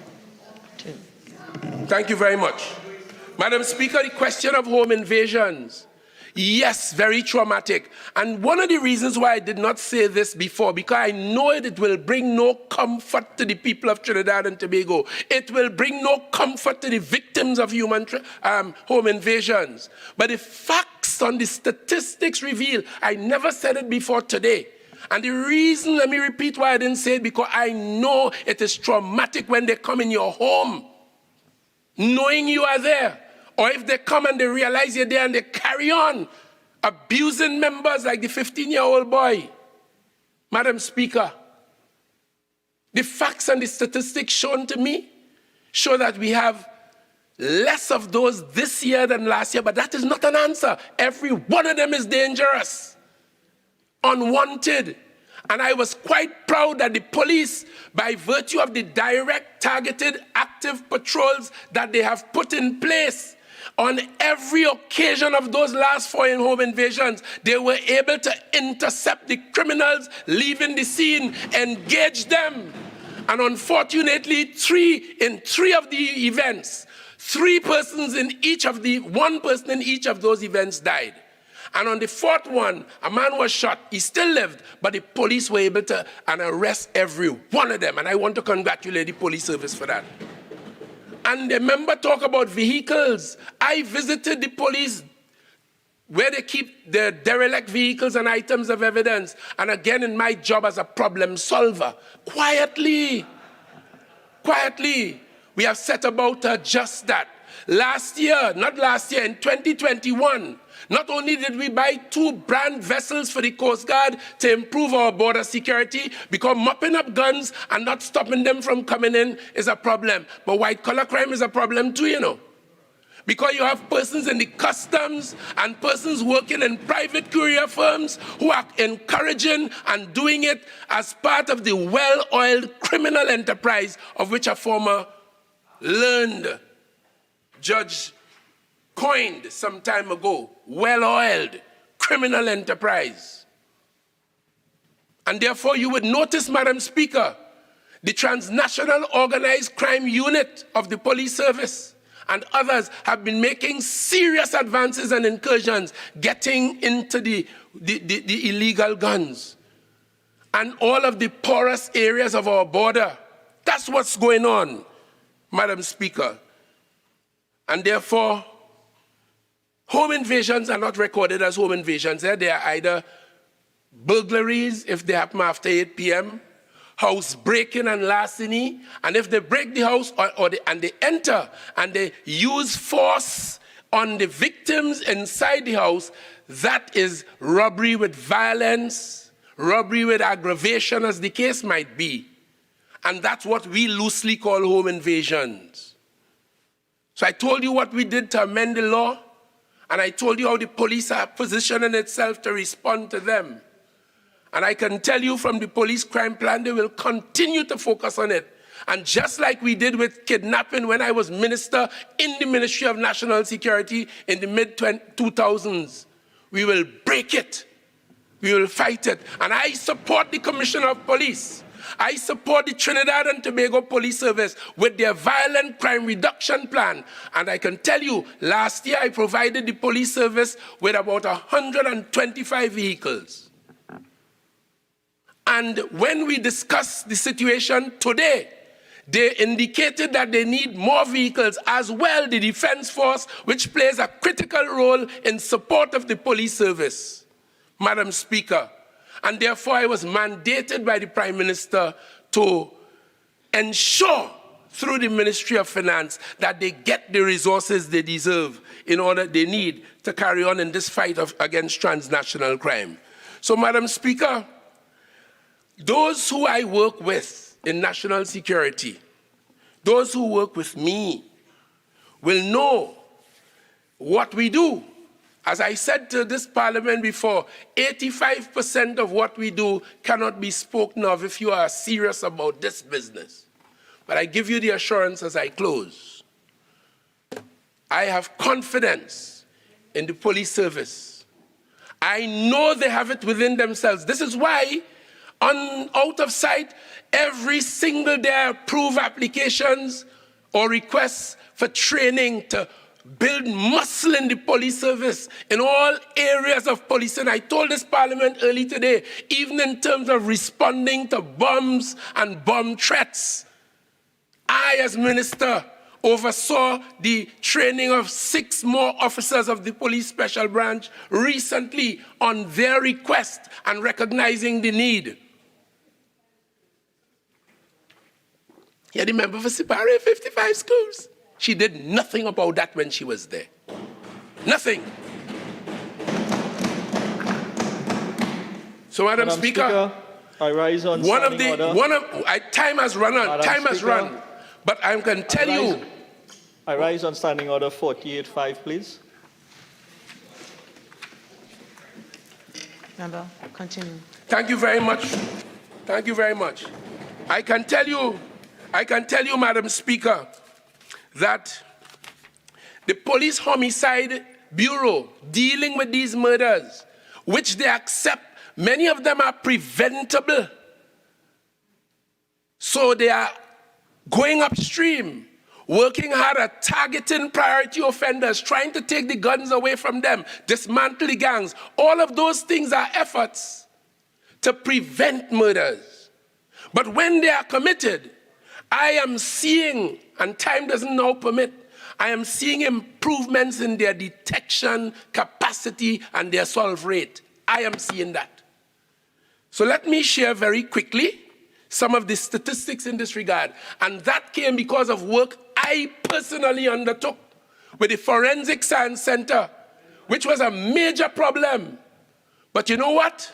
Thank you very much. Madam Speaker, the question of home invasions. Yes, very traumatic. And one of the reasons why I did not say this before, because I know it will bring no comfort to the people of Trinidad and Tobago. It will bring no comfort to the victims of home invasions. But the facts on the statistics reveal, I never said it before today. And the reason, let me repeat why I didn't say it, because I know it is traumatic when they come in your home, knowing you are there. Or if they come and they realize you're there and they carry on abusing members like the 15-year-old boy. Madam Speaker, the facts and the statistics shown to me show that we have less of those this year than last year, but that is not an answer. Every one of them is dangerous, unwanted. And I was quite proud that the police, by virtue of the direct, targeted, active patrols that they have put in place, on every occasion of those last 4 home invasions, they were able to intercept the criminals leaving the scene, engage them. And unfortunately, in three of the events, 3 persons in each of the, 1 person in each of those events died. And on the 4th one, a man was shot. He still lived, but the police were able to arrest every one of them. And I want to congratulate the police service for that. And remember, talk about vehicles. I visited the police where they keep their derelict vehicles and items of evidence. And again, in my job as a problem solver, quietly, we have set about to adjust that. Last year, not last year, in 2021, not only did we buy 2 brand vessels for the Coast Guard to improve our border security, because mopping up guns and not stopping them from coming in is a problem. But white-collar crime is a problem too, you know. Because you have persons in the customs and persons working in private courier firms who are encouraging and doing it as part of the well-oiled criminal enterprise of which a former learned judge coined some time ago, well-oiled criminal enterprise. And therefore you would notice, Madam Speaker, the transnational organized crime unit of the police service and others have been making serious advances and incursions getting into the illegal guns and all of the porous areas of our border. That's what's going on, Madam Speaker. And therefore, home invasions are not recorded as home invasions. They are either burglaries, if they happen after 8 p.m., house breaking and larceny, and if they break the house and they enter and they use force on the victims inside the house, that is robbery with violence, robbery with aggravation, as the case might be. And that's what we loosely call home invasions. So I told you what we did to amend the law, and I told you how the police are positioning itself to respond to them. And I can tell you from the police crime plan, they will continue to focus on it. And just like we did with kidnapping when I was minister in the Ministry of National Security in the mid-2000s, we will break it. We will fight it. And I support the Commissioner of Police. I support the Trinidad and Tobago Police Service with their violent crime reduction plan. And I can tell you, last year I provided the police service with about 125 vehicles. And when we discussed the situation today, they indicated that they need more vehicles, as well the Defense Force, which plays a critical role in support of the police service, Madam Speaker. And therefore, I was mandated by the Prime Minister to ensure through the Ministry of Finance that they get the resources they deserve they need to carry on in this fight against transnational crime. So, Madam Speaker, those who I work with in national security, those who work with me, will know what we do. As I said to this Parliament before, 85% of what we do cannot be spoken of if you are serious about this business. But I give you the assurance as I close. I have confidence in the police service. I know they have it within themselves. This is why, out of sight, every single day I approve applications or requests for training to build muscle in the police service in all areas of policing. I told this Parliament early today, even in terms of responding to bombs and bomb threats, I, as minister, oversaw the training of 6 more officers of the police special branch recently on their request and recognizing the need. You're the member for Siparia, 55 schools. She did nothing about that when she was there. Nothing. So, Madam Speaker, I rise on time has run on. Time has run. But I can tell you. I rise on Standing Order 48.5, please. Member, continue. Thank you very much. Thank you very much. I can tell you, Madam Speaker, that the Police Homicide Bureau dealing with these murders, which they accept, many of them are preventable. So they are going upstream, working hard at targeting priority offenders, trying to take the guns away from them, dismantle the gangs. All of those things are efforts to prevent murders. But when they are committed, I am seeing, and time doesn't now permit, I am seeing improvements in their detection capacity and their solve rate. I am seeing that. So let me share very quickly some of the statistics in this regard. And that came because of work I personally undertook with the Forensic Science Center, which was a major problem. But you know what?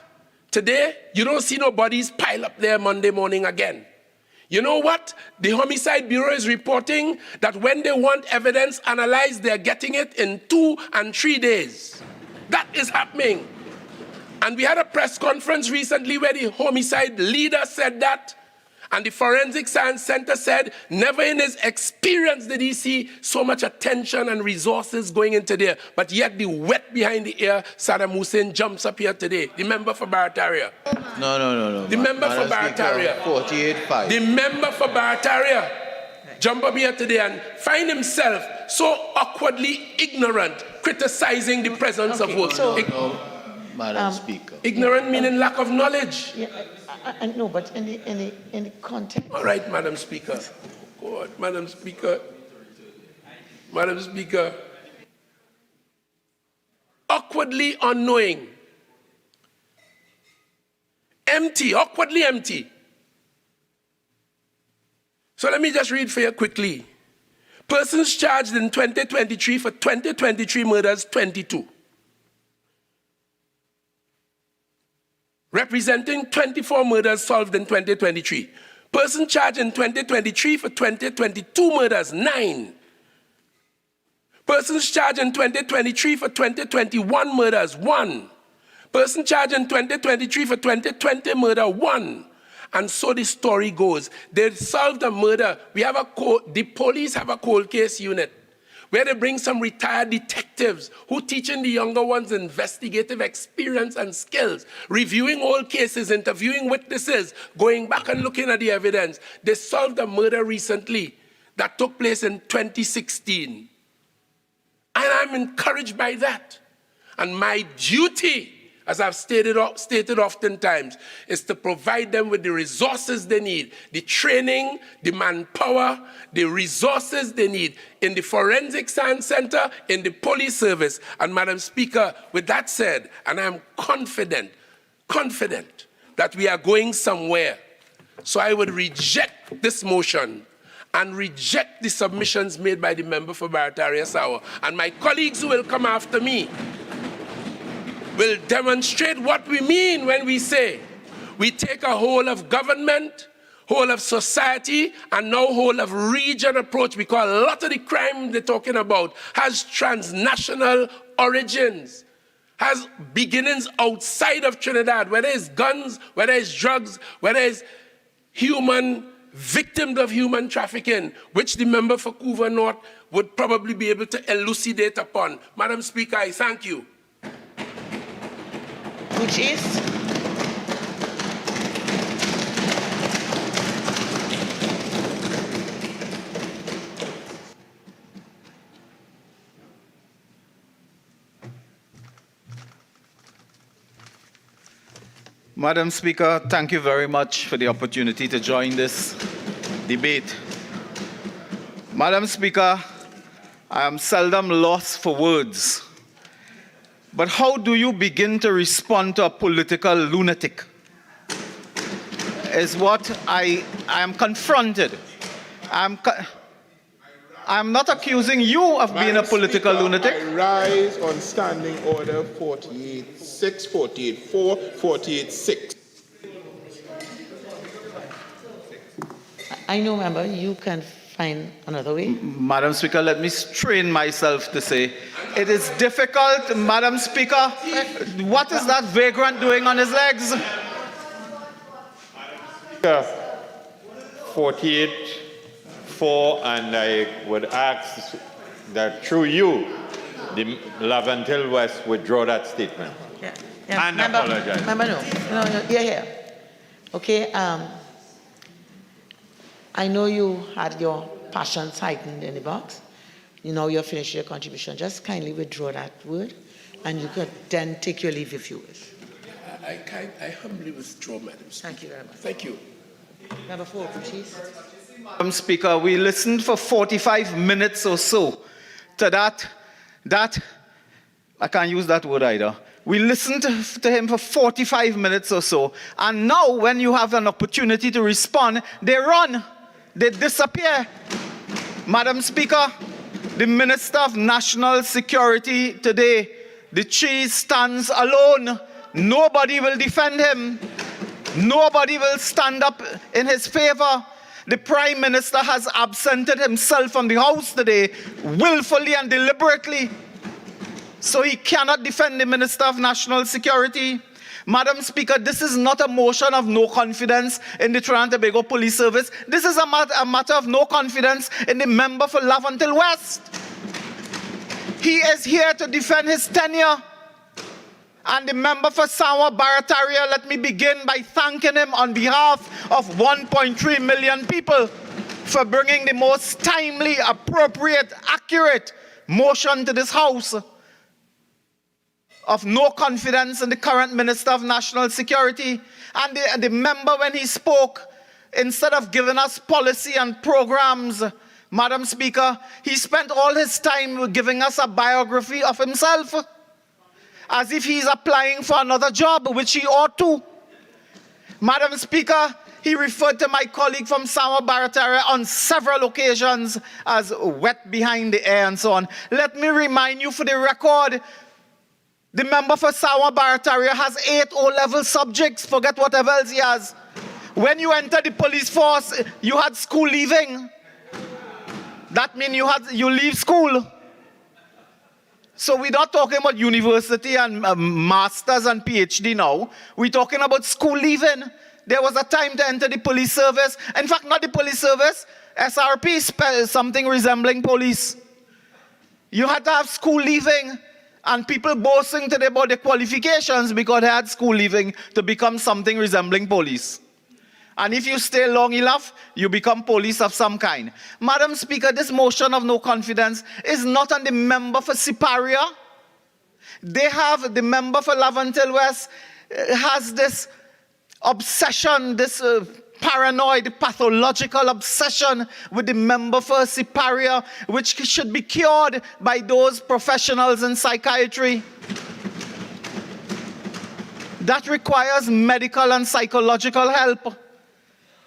Today, you don't see no bodies pile up there Monday morning again. You know what? The Homicide Bureau is reporting that when they want evidence analyzed, they're getting it in 2 and 3 days. That is happening. And we had a press conference recently where the homicide leader said that, and the Forensic Science Center said never in his experience did he see so much attention and resources going into there. But yet the wet behind the ear, Saddam Hussein jumps up here today. The member for Barataria. No. The member for Barataria. 48.5. The member for Barataria jump up here today and find himself so awkwardly ignorant, criticizing the presence of work. Madam Speaker. Ignorant meaning lack of knowledge. Yeah, I know, but in the context. All right, Madam Speaker. God, Madam Speaker. Madam Speaker. Awkwardly unknowing. Empty, awkwardly empty. So let me just read for you quickly. Persons charged in 2023 for 2023 murders, 22. Representing 24 murders solved in 2023. Person charged in 2023 for 2022 murders, 9. Persons charged in 2023 for 2021 murders, 1. Person charged in 2023 for 2020 murder, 1. And so the story goes. They solved a murder. The police have a cold case unit where they bring some retired detectives who teaching the younger ones investigative experience and skills, reviewing old cases, interviewing witnesses, going back and looking at the evidence. They solved a murder recently that took place in 2016. And I'm encouraged by that. And my duty, as I've stated oftentimes, is to provide them with the resources they need, the training, the manpower, the resources they need in the Forensic Science Center, in the police service. And Madam Speaker, with that said, and I'm confident that we are going somewhere. So I would reject this motion and reject the submissions made by the member for Barataria Sawa. And my colleagues who will come after me will demonstrate what we mean when we say we take a whole of government, whole of society, and now whole of region approach, because a lot of the crime they're talking about has transnational origins, has beginnings outside of Trinidad, whether it's guns, whether it's drugs, whether it's victims of human trafficking, which the member for Couva North would probably be able to elucidate upon. Madam Speaker, I thank you. Which is? Madam Speaker, thank you very much for the opportunity to join this debate. Madam Speaker, I am seldom lost for words. But how do you begin to respond to a political lunatic? Is what I am confronted. I'm not accusing you of being a political lunatic. I rise on standing order 48.6, 48.4, 48.6. I know, member, you can find another way. Madam Speaker, let me strain myself to say, it is difficult, Madam Speaker. What is that vagrant doing on his legs? 48.4, and I would ask that through you, the Lavantil West withdraw that statement. Yeah. And member, apologize. Member, no, here. Okay, I know you had your passions heightened in the box. You know you're finished your contribution. Just kindly withdraw that word, and you could then take your leave if you wish. I humbly withdraw, Madam Speaker. Thank you very much. Thank you. Number 4, please. Madam Speaker, we listened for 45 minutes or so to that, I can't use that word either. We listened to him for 45 minutes or so, and now when you have an opportunity to respond, they run, they disappear. Madam Speaker, the Minister of National Security today, the cheese stands alone. Nobody will defend him. Nobody will stand up in his favor. The Prime Minister has absented himself from the House today, willfully and deliberately. So he cannot defend the Minister of National Security. Madam Speaker, this is not a motion of no confidence in the Trinidad and Tobago Police Service. This is a matter of no confidence in the member for Lavantil West. He is here to defend his tenure. And the member for Sawa Barataria, let me begin by thanking him on behalf of 1.3 million people for bringing the most timely, appropriate, accurate motion to this House of no confidence in the current Minister of National Security. And the member, when he spoke, instead of giving us policy and programs, Madam Speaker, he spent all his time giving us a biography of himself, as if he's applying for another job, which he ought to. Madam Speaker, he referred to my colleague from Sawa Barataria on several occasions as wet behind the ear and so on. Let me remind you for the record, the member for Sawa Barataria has 8 O-level subjects, forget whatever else he has. When you enter the police force, you had school leaving. That means you leave school. So we're not talking about university and masters and PhD now. We're talking about school leaving. There was a time to enter the police service. In fact, not the police service, SRP, something resembling police. You had to have school leaving, and people boasting today about their qualifications because they had school leaving to become something resembling police. And if you stay long enough, you become police of some kind. Madam Speaker, this motion of no confidence is not on the member for Siparia. They have, the member for Lavantil West has this obsession, this paranoid, pathological obsession with the member for Siparia, which should be cured by those professionals in psychiatry. That requires medical and psychological help.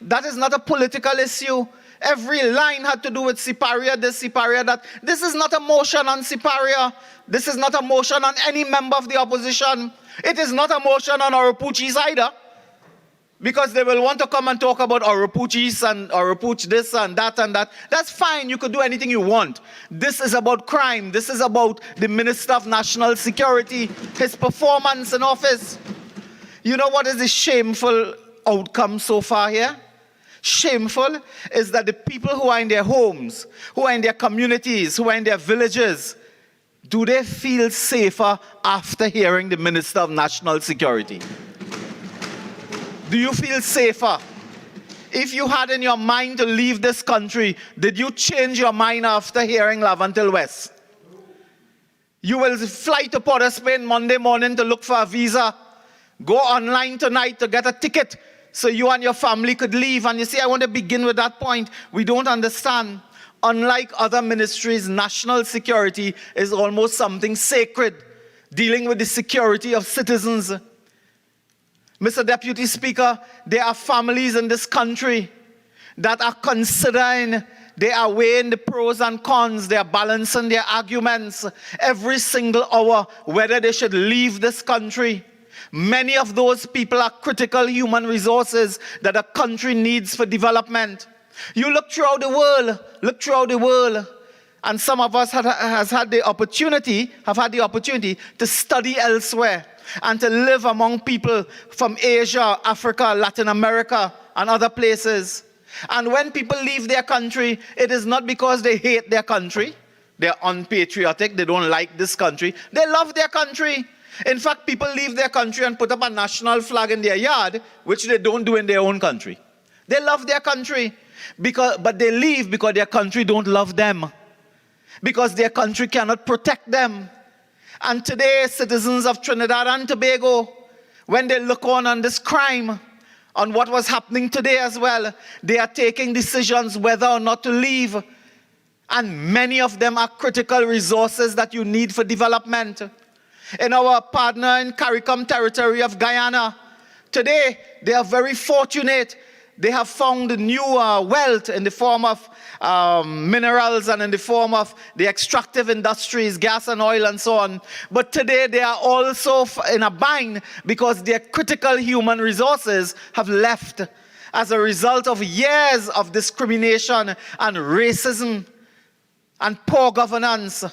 That is not a political issue. Every line had to do with Siparia, this, Siparia, that. This is not a motion on Siparia. This is not a motion on any member of the opposition. It is not a motion on Oropuchis either. Because they will want to come and talk about Oropuchis and Oropuch this and that and that. That's fine. You could do anything you want. This is about crime. This is about the Minister of National Security, his performance in office. You know what is the shameful outcome so far here? Shameful is that the people who are in their homes, who are in their communities, who are in their villages, do they feel safer after hearing the Minister of National Security? Do you feel safer? If you had in your mind to leave this country, did you change your mind after hearing Lavantil West? You will fly to Port of Spain Monday morning to look for a visa, go online tonight to get a ticket so you and your family could leave. And you see, I want to begin with that point. We don't understand. Unlike other ministries, national security is almost something sacred, dealing with the security of citizens. Mr. Deputy Speaker, there are families in this country that are considering, they are weighing the pros and cons, they are balancing their arguments every single hour, whether they should leave this country. Many of those people are critical human resources that a country needs for development. You look throughout the world, and some of us have had the opportunity to study elsewhere and to live among people from Asia, Africa, Latin America, and other places. And when people leave their country, it is not because they hate their country, they're unpatriotic, they don't like this country, they love their country. In fact, people leave their country and put up a national flag in their yard, which they don't do in their own country. They love their country, but they leave because their country don't love them, because their country cannot protect them. And today, citizens of Trinidad and Tobago, when they look on this crime, on what was happening today as well, they are taking decisions whether or not to leave. And many of them are critical resources that you need for development. In our partner in CARICOM territory of Guyana, today they are very fortunate. They have found new wealth in the form of minerals and in the form of the extractive industries, gas and oil and so on. But today they are also in a bind because their critical human resources have left as a result of years of discrimination and racism and poor governance.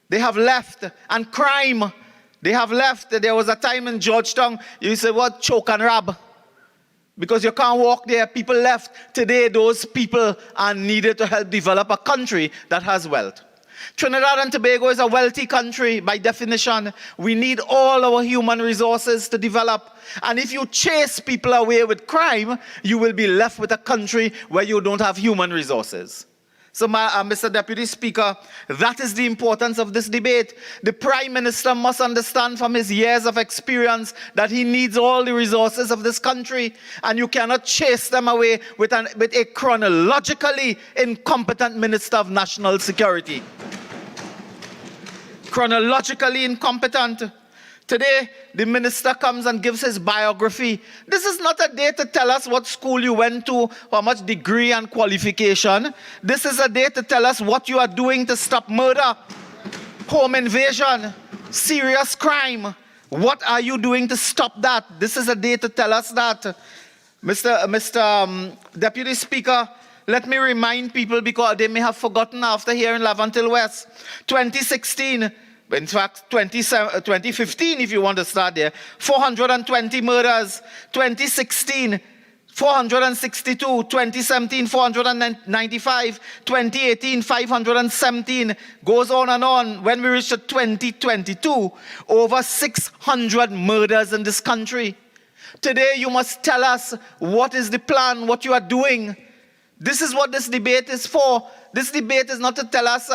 They have left, and crime. They have left. There was a time in Georgetown, you say, what, choke and rob? Because you can't walk there. People left. Today, those people are needed to help develop a country that has wealth. Trinidad and Tobago is a wealthy country by definition. We need all our human resources to develop. And if you chase people away with crime, you will be left with a country where you don't have human resources. So, Mr. Deputy Speaker, that is the importance of this debate. The Prime Minister must understand from his years of experience that he needs all the resources of this country, and you cannot chase them away with a chronologically incompetent Minister of National Security. Chronologically incompetent. Today, the minister comes and gives his biography. This is not a day to tell us what school you went to, how much degree and qualification. This is a day to tell us what you are doing to stop murder, home invasion, serious crime. What are you doing to stop that? This is a day to tell us that. Mr. Deputy Speaker, let me remind people, because they may have forgotten after hearing Lavantil West. 2016, in fact, 2015, if you want to start there, 420 murders. 2016, 462. 2017, 495. 2018, 517. Goes on and on. When we reach 2022, over 600 murders in this country. Today, you must tell us what is the plan, what you are doing. This is what this debate is for. This debate is not to tell us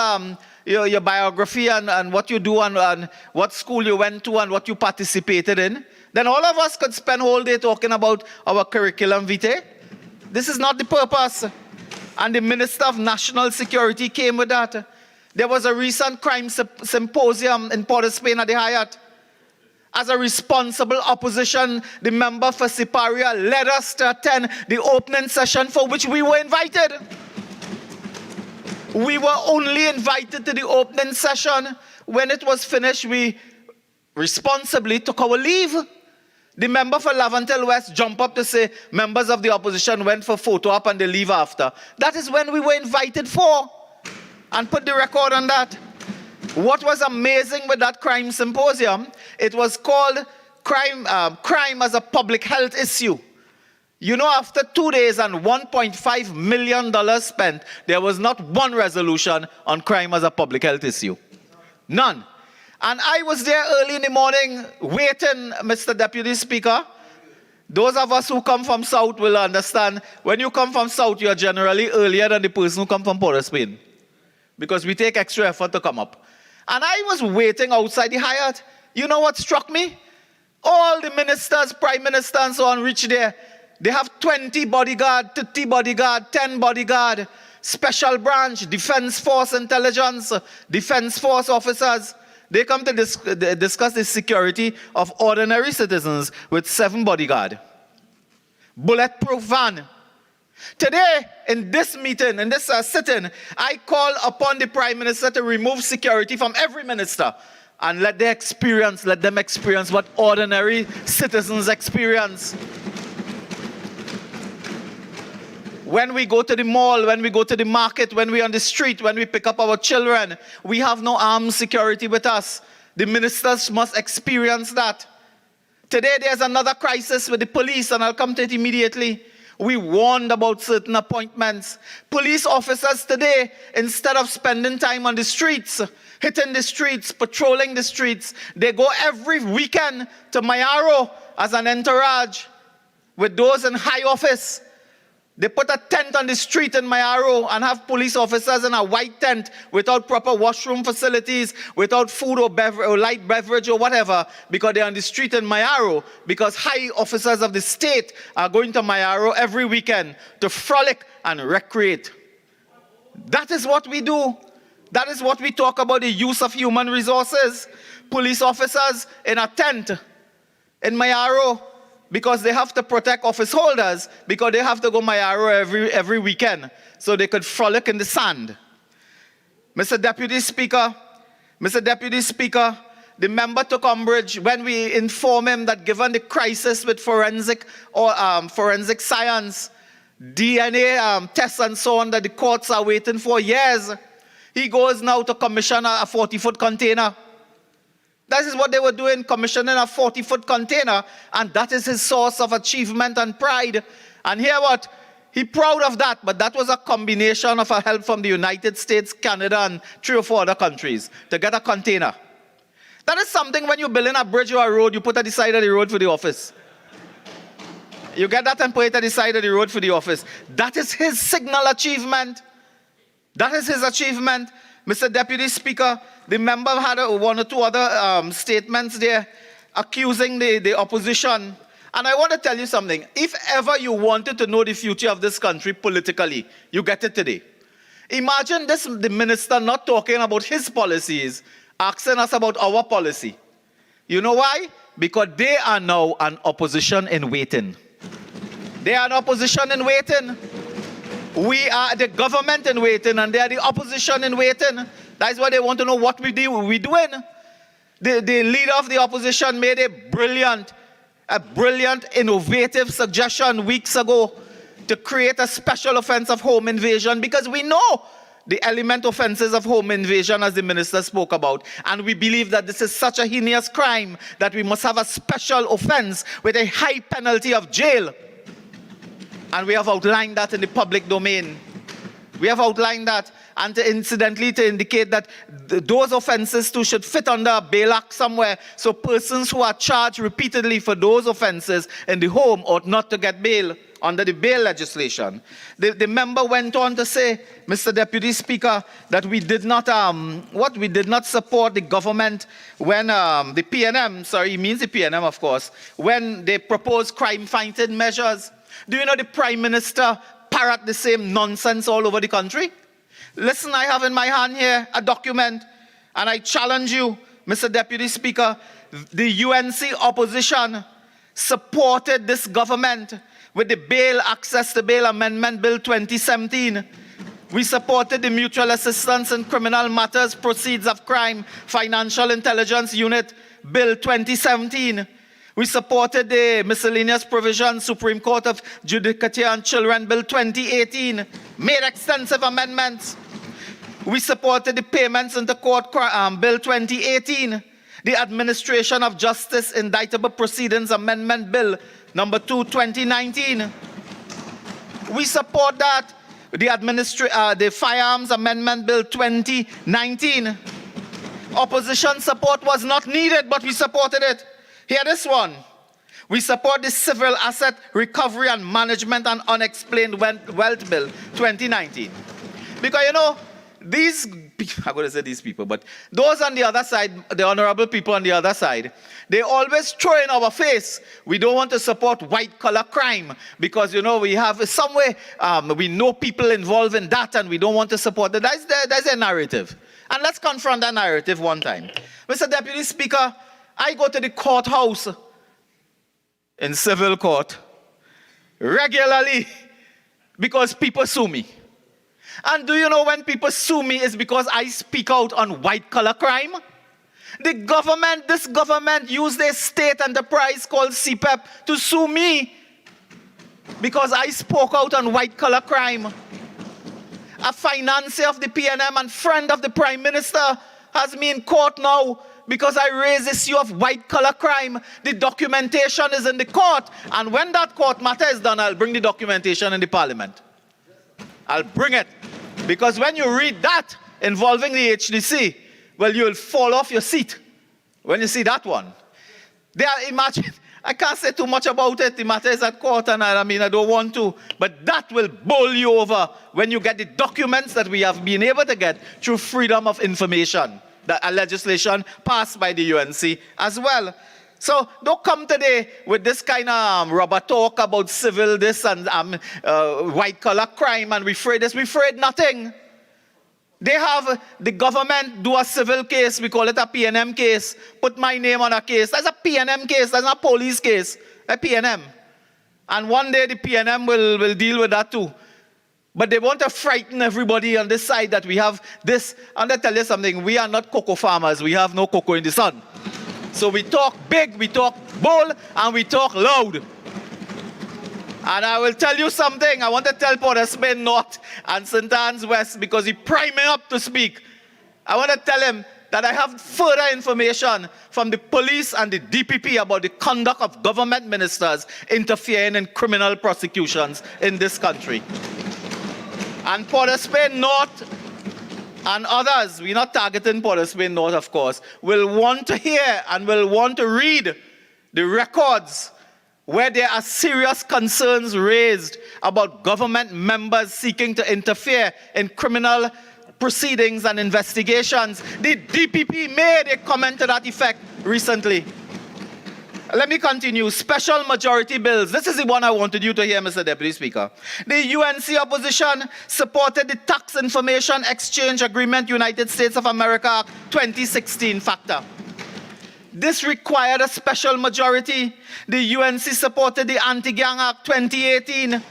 your biography and what you do and what school you went to and what you participated in. Then all of us could spend whole day talking about our curriculum vitae. This is not the purpose. And the Minister of National Security came with that. There was a recent crime symposium in Port of Spain at the Hyatt. as a responsible opposition, the member for Siparia led us to attend the opening session for which we were invited. We were only invited to the opening session. When it was finished, we responsibly took our leave. The member for Lavantel West jumped up to say members of the opposition went for photo op and they leave after. That is when we were invited for. And put the record on that. What was amazing with that crime symposium, it was called crime as a public health issue. You know, after 2 days and $1.5 million spent, there was not one resolution on crime as a public health issue. None. And I was there early in the morning waiting, Mr. Deputy Speaker. Those of us who come from South will understand, when you come from South, you're generally earlier than the person who come from Port of Spain. Because we take extra effort to come up. And I was waiting outside the Hyatt. You know what struck me? All the ministers, prime minister and so on reach there. They have 20 bodyguard, 30 bodyguard, 10 bodyguard, special branch, defense force intelligence, defense force officers. They come to discuss the security of ordinary citizens with 7 bodyguard. Bulletproof van. Today, in this meeting, in this sitting, I call upon the Prime Minister to remove security from every minister and let them experience what ordinary citizens experience. When we go to the mall, when we go to the market, when we're on the street, when we pick up our children, we have no armed security with us. The ministers must experience that. Today, there's another crisis with the police, and I'll come to it immediately. We warned about certain appointments. Police officers today, instead of spending time on the streets, hitting the streets, patrolling the streets, they go every weekend to Mayaro as an entourage with those in high office. They put a tent on the street in Mayaro and have police officers in a white tent without proper washroom facilities, without food or light beverage or whatever, because they're on the street in Mayaro, because high officers of the state are going to Mayaro every weekend to frolic and recreate. That is what we do. That is what we talk about, the use of human resources. Police officers in a tent in Mayaro, because they have to protect office holders, because they have to go Mayaro every weekend, so they could frolic in the sand. Mr. Deputy Speaker, the member took umbrage when we informed him that given the crisis with forensic science, DNA tests and so on that the courts are waiting for years, he goes now to commission a 40-foot container. That is what they were doing, commissioning a 40-foot container, and that is his source of achievement and pride. And hear what? He's proud of that, but that was a combination of a help from the United States, Canada, and 3 or 4 other countries to get a container. That is something when you're building a bridge or a road, you put at the side of the road for the office. You get that and put it at the side of the road for the office. That is his signal achievement. That is his achievement. Mr. Deputy Speaker, the member had 1 or 2 other statements there accusing the opposition. And I want to tell you something. If ever you wanted to know the future of this country politically, you get it today. Imagine the minister not talking about his policies, asking us about our policy. You know why? Because they are now an opposition in waiting. They are an opposition in waiting. We are the government in waiting, and they are the opposition in waiting. That's why they want to know what we're doing. The leader of the opposition made a brilliant, innovative suggestion weeks ago to create a special offense of home invasion, because we know the element offenses of home invasion, as the minister spoke about. And we believe that this is such a heinous crime that we must have a special offense with a high penalty of jail. And we have outlined that in the public domain. We have outlined that, and incidentally to indicate that those offenses too should fit under a bail act somewhere, so persons who are charged repeatedly for those offenses in the home ought not to get bail under the bail legislation. The member went on to say, Mr. Deputy Speaker, that we did not support the government when the PNM, sorry, he means the PNM of course, when they proposed crime-fighting measures. Do you know the Prime Minister parrot the same nonsense all over the country? Listen, I have in my hand here a document, and I challenge you, Mr. Deputy Speaker, the UNC opposition supported this government with the Bail Access to Bail Amendment Bill 2017. We supported the Mutual Assistance in Criminal Matters Proceeds of Crime Financial Intelligence Unit Bill 2017. We supported the Miscellaneous Provisions Supreme Court of Judicature and Children Bill 2018, made extensive amendments. We supported the Payments into Court Bill 2018, the Administration of Justice Indictable Proceedings Amendment Bill number 2, 2019. We support that, the Firearms Amendment Bill 2019. Opposition support was not needed, but we supported it. Hear this one. We support the Civil Asset Recovery and Management and Unexplained Wealth Bill 2019. Because, you know, these, I'm going to say these people, but those on the other side, the honorable people on the other side, they always throw in our face, we don't want to support white-collar crime because, you know, we have some way, we know people involved in that and we don't want to support it. That's a narrative. And let's confront that narrative one time. Mr. Deputy Speaker, I go to the courthouse in civil court regularly because people sue me. And do you know when people sue me is because I speak out on white-collar crime? This government used a state enterprise called CPEP to sue me because I spoke out on white-collar crime. A financier of the PNM and friend of the Prime Minister has me in court now because I raised the issue of white-collar crime. The documentation is in the court, and when that court matter is done, I'll bring the documentation in the Parliament. I'll bring it. Because when you read that involving the HDC, well, you'll fall off your seat when you see that one. Imagine, I can't say too much about it. The matter is at court, and I don't want to. But that will bowl you over when you get the documents that we have been able to get through freedom of information, a legislation passed by the UNC as well. So don't come today with this kind of rubber talk about civil this and white-collar crime and we afraid this. We afraid nothing. They have the government do a civil case. We call it a PNM case. Put my name on a case. That's a PNM case. That's not a police case. A PNM. And one day the PNM will deal with that too. But they want to frighten everybody on this side that we have this. And I'll tell you something. We are not cocoa farmers. We have no cocoa in the sun. So we talk big, we talk bold, and we talk loud. And I will tell you something. I want to tell Port of Spain North and St. Anne's West because he primed me up to speak. I want to tell him that I have further information from the police and the DPP about the conduct of government ministers interfering in criminal prosecutions in this country. And Port of Spain North and others, we're not targeting Port of Spain North, of course, will want to hear and will want to read the records where there are serious concerns raised about government members seeking to interfere in criminal proceedings and investigations. The DPP made a comment to that effect recently. Let me continue. Special majority bills. This is the one I wanted you to hear, Mr. Deputy Speaker. The UNC opposition supported the Tax Information Exchange Agreement, United States of America Act 2016 factor. This required a special majority. The UNC supported the Anti-Gang Act 2018.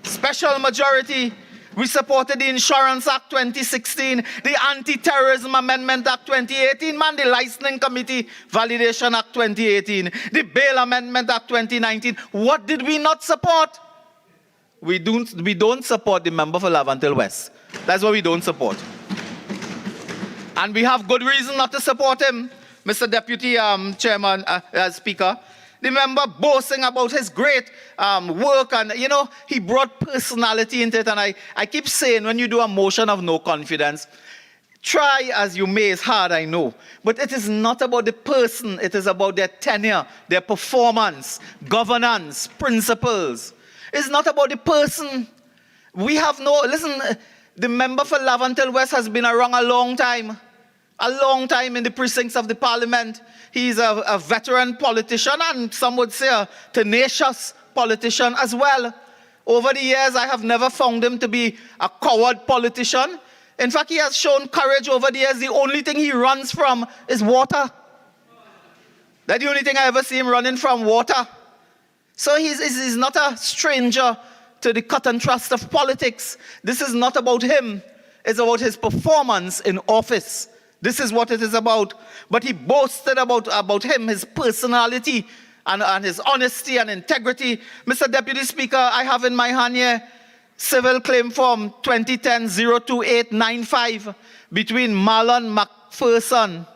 Special majority. We supported the Insurance Act 2016, the Anti-Terrorism Amendment Act 2018, the Licensing Committee Validation Act 2018, the Bail Amendment Act 2019. What did we not support? We don't support the member for Lavantil West. That's what we don't support. And we have good reason not to support him, Mr. Deputy Speaker. The member boasting about his great work and, you know, he brought personality into it. And I keep saying when you do a motion of no confidence, try as you may, it's hard, I know. But it is not about the person. It is about their tenure, their performance, governance, principles. It's not about the person. We have listen, the member for Lavantil West has been around a long time in the precincts of the Parliament. He's a veteran politician and some would say a tenacious politician as well. Over the years, I have never found him to be a coward politician. In fact, he has shown courage over the years. The only thing he runs from is water. That's the only thing I ever see him running from, water. So he's not a stranger to the cut and thrust of politics. This is not about him. It's about his performance in office. This is what it is about. But he boasted about him, his personality, and his honesty and integrity. Mr. Deputy Speaker, I have in my hand here civil claim form 2010-02895 between Marlon McPherson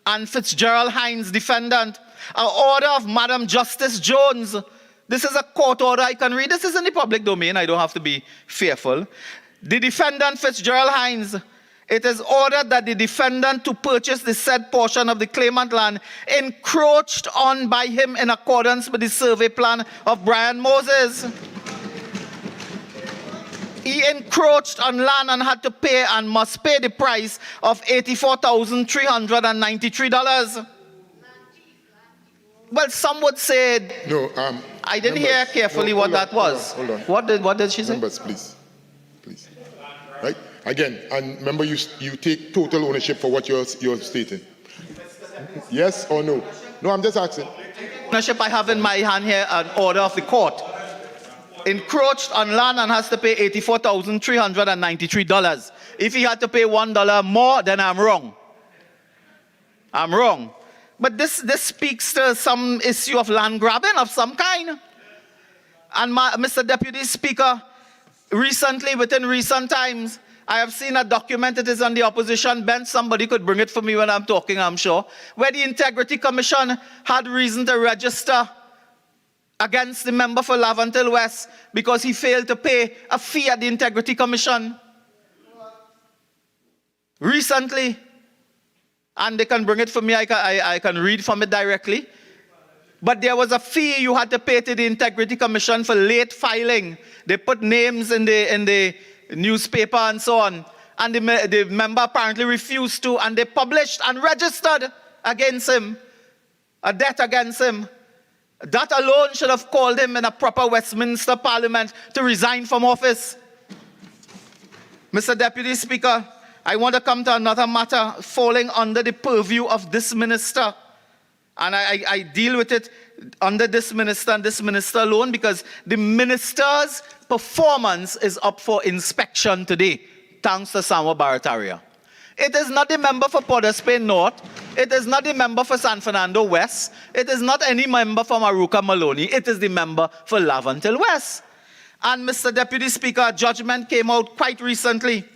and Fitzgerald Hines, defendant. An order of Madam Justice Jones. This is a court order I can read. This is in the public domain. I don't have to be fearful. The defendant, Fitzgerald Hines, it is ordered that the defendant to purchase the said portion of the claimant land encroached on by him in accordance with the survey plan of Brian Moses. He encroached on land and had to pay and must pay the price of $84,393. Well, some would say... No, I didn't hear carefully what that was. Hold on. What did she say? Members, please. Right? Again, and remember you take total ownership for what you're stating. Yes or no? No, I'm just asking. Ownership, I have in my hand here an order of the court. Encroached on land and has to pay $84,393. If he had to pay $1 more, then I'm wrong. I'm wrong. But this speaks to some issue of land grabbing of some kind. And Mr. Deputy Speaker, within recent times, I have seen a document, it is on the opposition bench, somebody could bring it for me when I'm talking, I'm sure, where the Integrity Commission had reason to register against the member for Laventille West because he failed to pay a fee at the Integrity Commission. Recently, and they can bring it for me, I can read from it directly. But there was a fee you had to pay to the Integrity Commission for late filing. They put names in the newspaper and so on. And the member apparently refused to, and they published and registered against him, a debt against him. That alone should have called him in a proper Westminster Parliament to resign from office. Mr. Deputy Speaker, I want to come to another matter falling under the purview of this minister. And I deal with it under this minister and this minister alone because the minister's performance is up for inspection today, thanks to Samuel Barataria. It is not the member for Port of Spain North. It is not the member for San Fernando West. It is not any member from Aruca Maloney. It is the member for Laventille West. And Mr. Deputy Speaker, a judgment came out quite recently.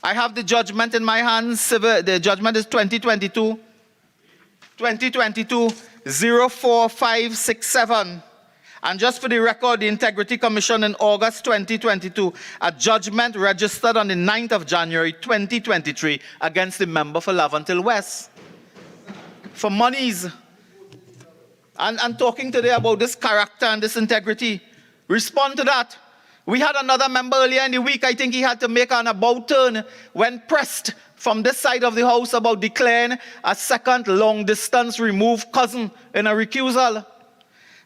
I have the judgment in my hands. The judgment is 2022-04567. And just for the record, the Integrity Commission in August 2022, a judgment registered on the 9th of January 2023 against the member for Laventille West for monies. And talking today about this character and this integrity. Respond to that. We had another member earlier in the week, I think he had to make an about turn when pressed from this side of the house about declaring a second long-distance removed cousin in a recusal.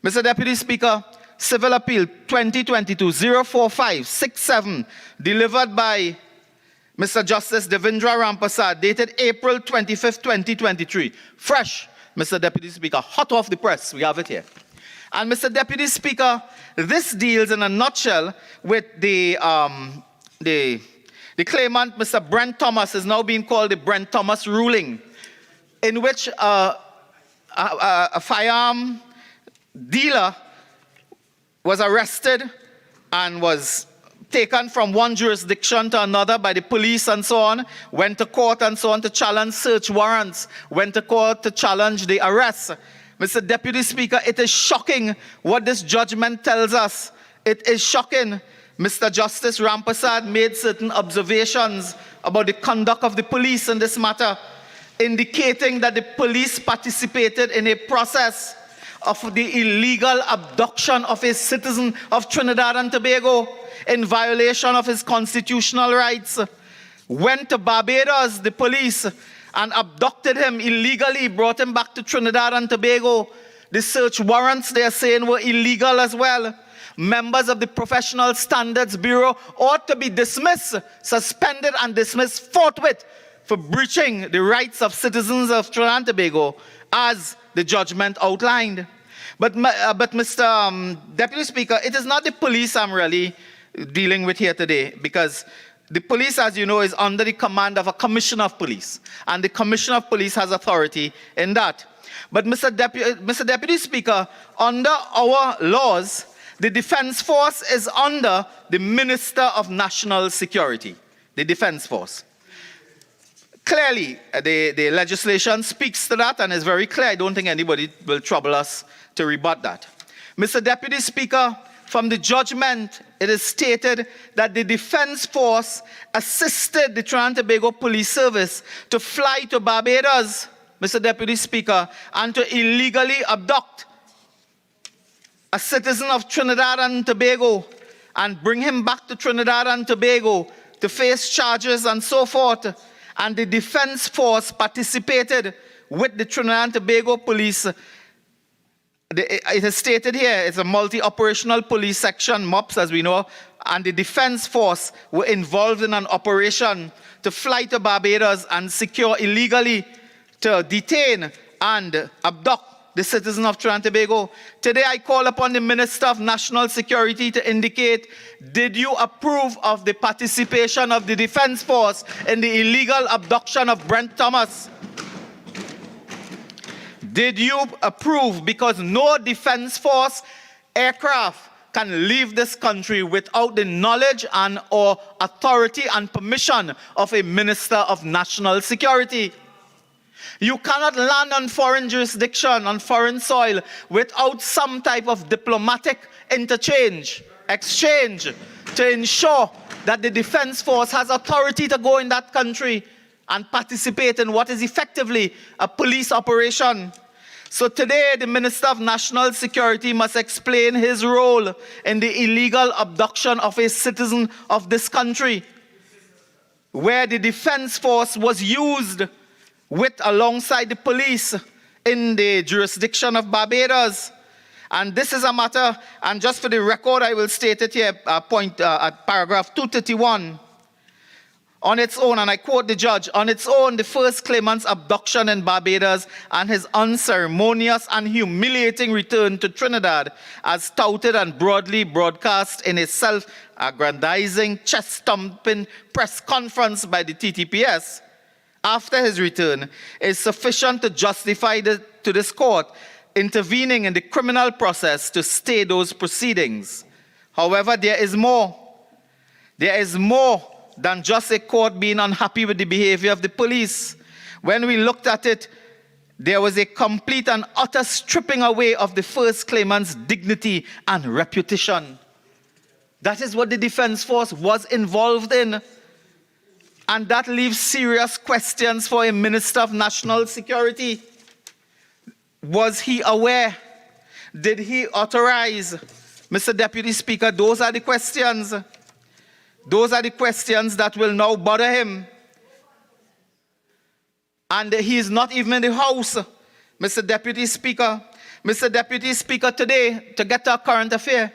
Mr. Deputy Speaker, Civil Appeal 2022-04567, delivered by Mr. Justice Devendra Rampasad, dated April 25th, 2023. Fresh, Mr. Deputy Speaker, hot off the press, we have it here. And Mr. Deputy Speaker, this deals in a nutshell with the claimant, Mr. Brent Thomas, is now being called the Brent Thomas ruling, in which a firearm dealer was arrested and was taken from one jurisdiction to another by the police and so on, went to court and so on to challenge search warrants, went to court to challenge the arrest. Mr. Deputy Speaker, it is shocking what this judgment tells us. It is shocking. Mr. Justice Rampasad made certain observations about the conduct of the police in this matter, indicating that the police participated in a process of the illegal abduction of a citizen of Trinidad and Tobago in violation of his constitutional rights. Went to Barbados, the police, and abducted him illegally, brought him back to Trinidad and Tobago. The search warrants, they're saying, were illegal as well. members of the Professional Standards Bureau ought to be dismissed, suspended and dismissed forthwith for breaching the rights of citizens of Trinidad and Tobago as the judgment outlined. But Mr. Deputy Speaker, it is not the police I'm really dealing with here today, because the police, as you know, is under the command of a commissioner of police, and the commissioner of police has authority in that. But Mr. Deputy Speaker, under our laws, the Defense Force is under the Minister of National Security, the Defense Force. Clearly, the legislation speaks to that and is very clear. I don't think anybody will trouble us to rebut that. Mr. Deputy Speaker, from the judgment, it is stated that the Defense Force assisted the Trinidad and Tobago Police Service to fly to Barbados, Mr. Deputy Speaker, and to illegally abduct a citizen of Trinidad and Tobago and bring him back to Trinidad and Tobago to face charges and so forth. And the Defense Force participated with the Trinidad and Tobago Police. It is stated here, it's a multi-operational police section, MOPS as we know, and the Defense Force were involved in an operation to fly to Barbados and secure illegally to detain and abduct the citizen of Trinidad and Tobago. Today I call upon the Minister of National Security to indicate, did you approve of the participation of the Defense Force in the illegal abduction of Brent Thomas? Did you approve? Because no Defense Force aircraft can leave this country without the knowledge and or authority and permission of a Minister of National Security. You cannot land on foreign jurisdiction, on foreign soil, without some type of diplomatic exchange, to ensure that the Defense Force has authority to go in that country and participate in what is effectively a police operation. So today, the Minister of National Security must explain his role in the illegal abduction of a citizen of this country, where the Defense Force was used alongside the police in the jurisdiction of Barbados. And this is a matter, and just for the record, I will state it here, at paragraph 231. On its own, and I quote the judge, on its own, the first claimant's abduction in Barbados and his unceremonious and humiliating return to Trinidad, as touted and broadly broadcast in a self-aggrandizing, chest-thumping press conference by the TTPS after his return, is sufficient to justify to this court intervening in the criminal process to stay those proceedings. However, there is more. There is more than just a court being unhappy with the behavior of the police. When we looked at it, there was a complete and utter stripping away of the first claimant's dignity and reputation. That is what the Defense Force was involved in. And that leaves serious questions for a Minister of National Security. Was he aware? Did he authorize? Mr. Deputy Speaker, those are the questions. Those are the questions that will now bother him. And he is not even in the House, Mr. Deputy Speaker. Mr. Deputy Speaker, today, to get to a current affair,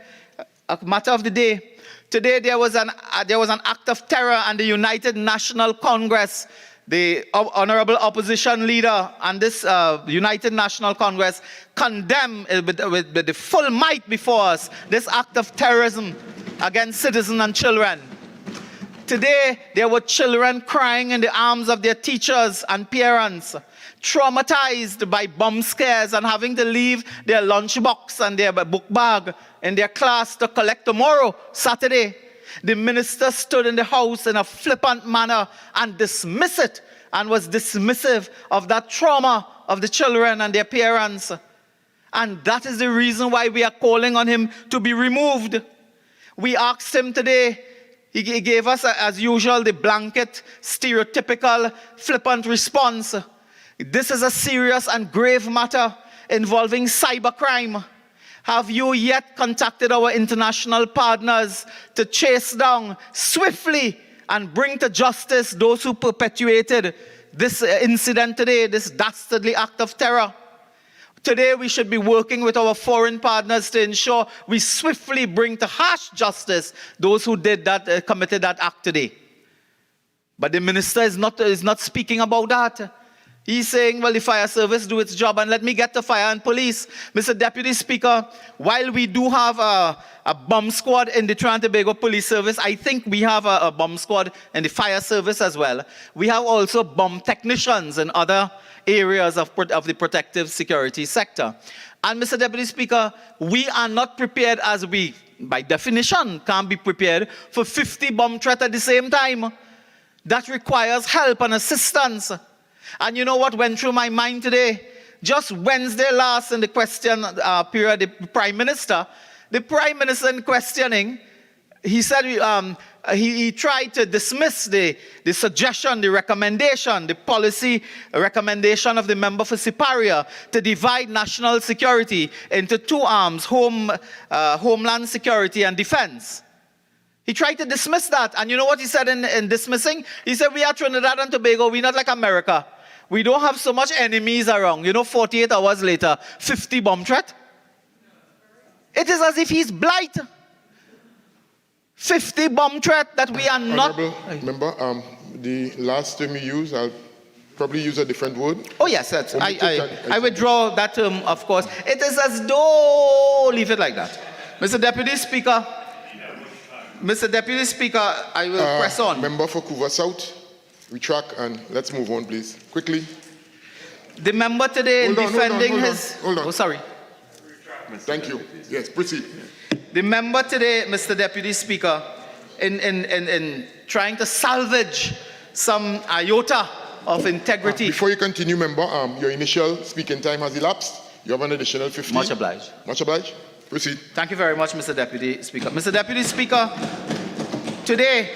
a matter of the day, today there was an act of terror, and the United National Congress, the honorable opposition leader and this United National Congress condemned with the full might before us this act of terrorism against citizens and children. Today, there were children crying in the arms of their teachers and parents, traumatized by bomb scares and having to leave their lunchbox and their book bag in their class to collect tomorrow, Saturday. The minister stood in the House in a flippant manner and dismissed it, and was dismissive of that trauma of the children and their parents. And that is the reason why we are calling on him to be removed. We asked him today. He gave us, as usual, the blanket, stereotypical, flippant response. This is a serious and grave matter involving cybercrime. Have you yet contacted our international partners to chase down swiftly and bring to justice those who perpetuated this incident today, this dastardly act of terror? Today, we should be working with our foreign partners to ensure we swiftly bring to harsh justice those who did that, committed that act today. But the minister is not speaking about that. He's saying, well, the fire service do its job, and let me get to fire and police. Mr. Deputy Speaker, while we do have a bomb squad in the Trinidad and Tobago Police Service, I think we have a bomb squad in the fire service as well. We have also bomb technicians in other areas of the protective security sector. And Mr. Deputy Speaker, we are not prepared, as we, by definition, can't be prepared for 50 bomb threats at the same time. That requires help and assistance. And you know what went through my mind today? Just Wednesday last in the question period, the Prime Minister in questioning, he said he tried to dismiss the suggestion, the recommendation, the policy recommendation of the member for Siparia to divide national security into two arms, Homeland Security and Defense. He tried to dismiss that. And you know what he said in dismissing? He said, we are Trinidad and Tobago, we're not like America. We don't have so much enemies around. 48 hours later, 50 bomb threat. It is as if he's blind. 50 bomb threat that we are not... Remember, the last term you used, I'll probably use a different word. Oh, yes, I withdraw that term, of course. It is as though... Leave it like that. Mr. Deputy Speaker, I will press on. Member for Couva South, retract and let's move on, please. Quickly. The member today defending his... Hold on. Oh, sorry. Thank you. Yes, proceed. The member today, Mr. Deputy Speaker, in trying to salvage some iota of integrity... Before you continue, member, your initial speaking time has elapsed. You have an additional 15. Much obliged. Much obliged. Proceed. Thank you very much, Mr. Deputy Speaker. Mr. Deputy Speaker, today,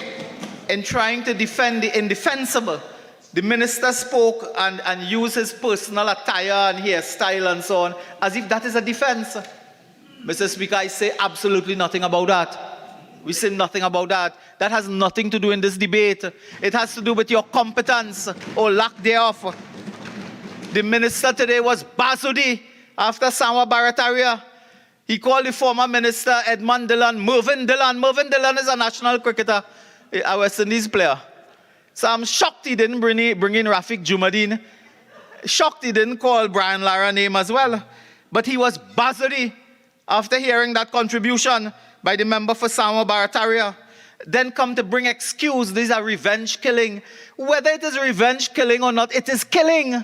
in trying to defend the indefensible, the minister spoke and used his personal attire and hairstyle and so on, as if that is a defense. Mr. Speaker, I say absolutely nothing about that. We say nothing about that. That has nothing to do in this debate. It has to do with your competence or lack thereof. The minister today was Basudi after Samuel Barataria. He called the former minister Edmund Dillon Mervyn Dillon. Mervyn Dillon is a national cricketer, a West Indies player. So I'm shocked he didn't bring in Rafiq Jumadeen. Shocked he didn't call Brian Lara name as well. But he was Basudi after hearing that contribution by the member for Samuel Barataria. Then come to bring excuse, these are revenge killing. Whether it is revenge killing or not, it is killing.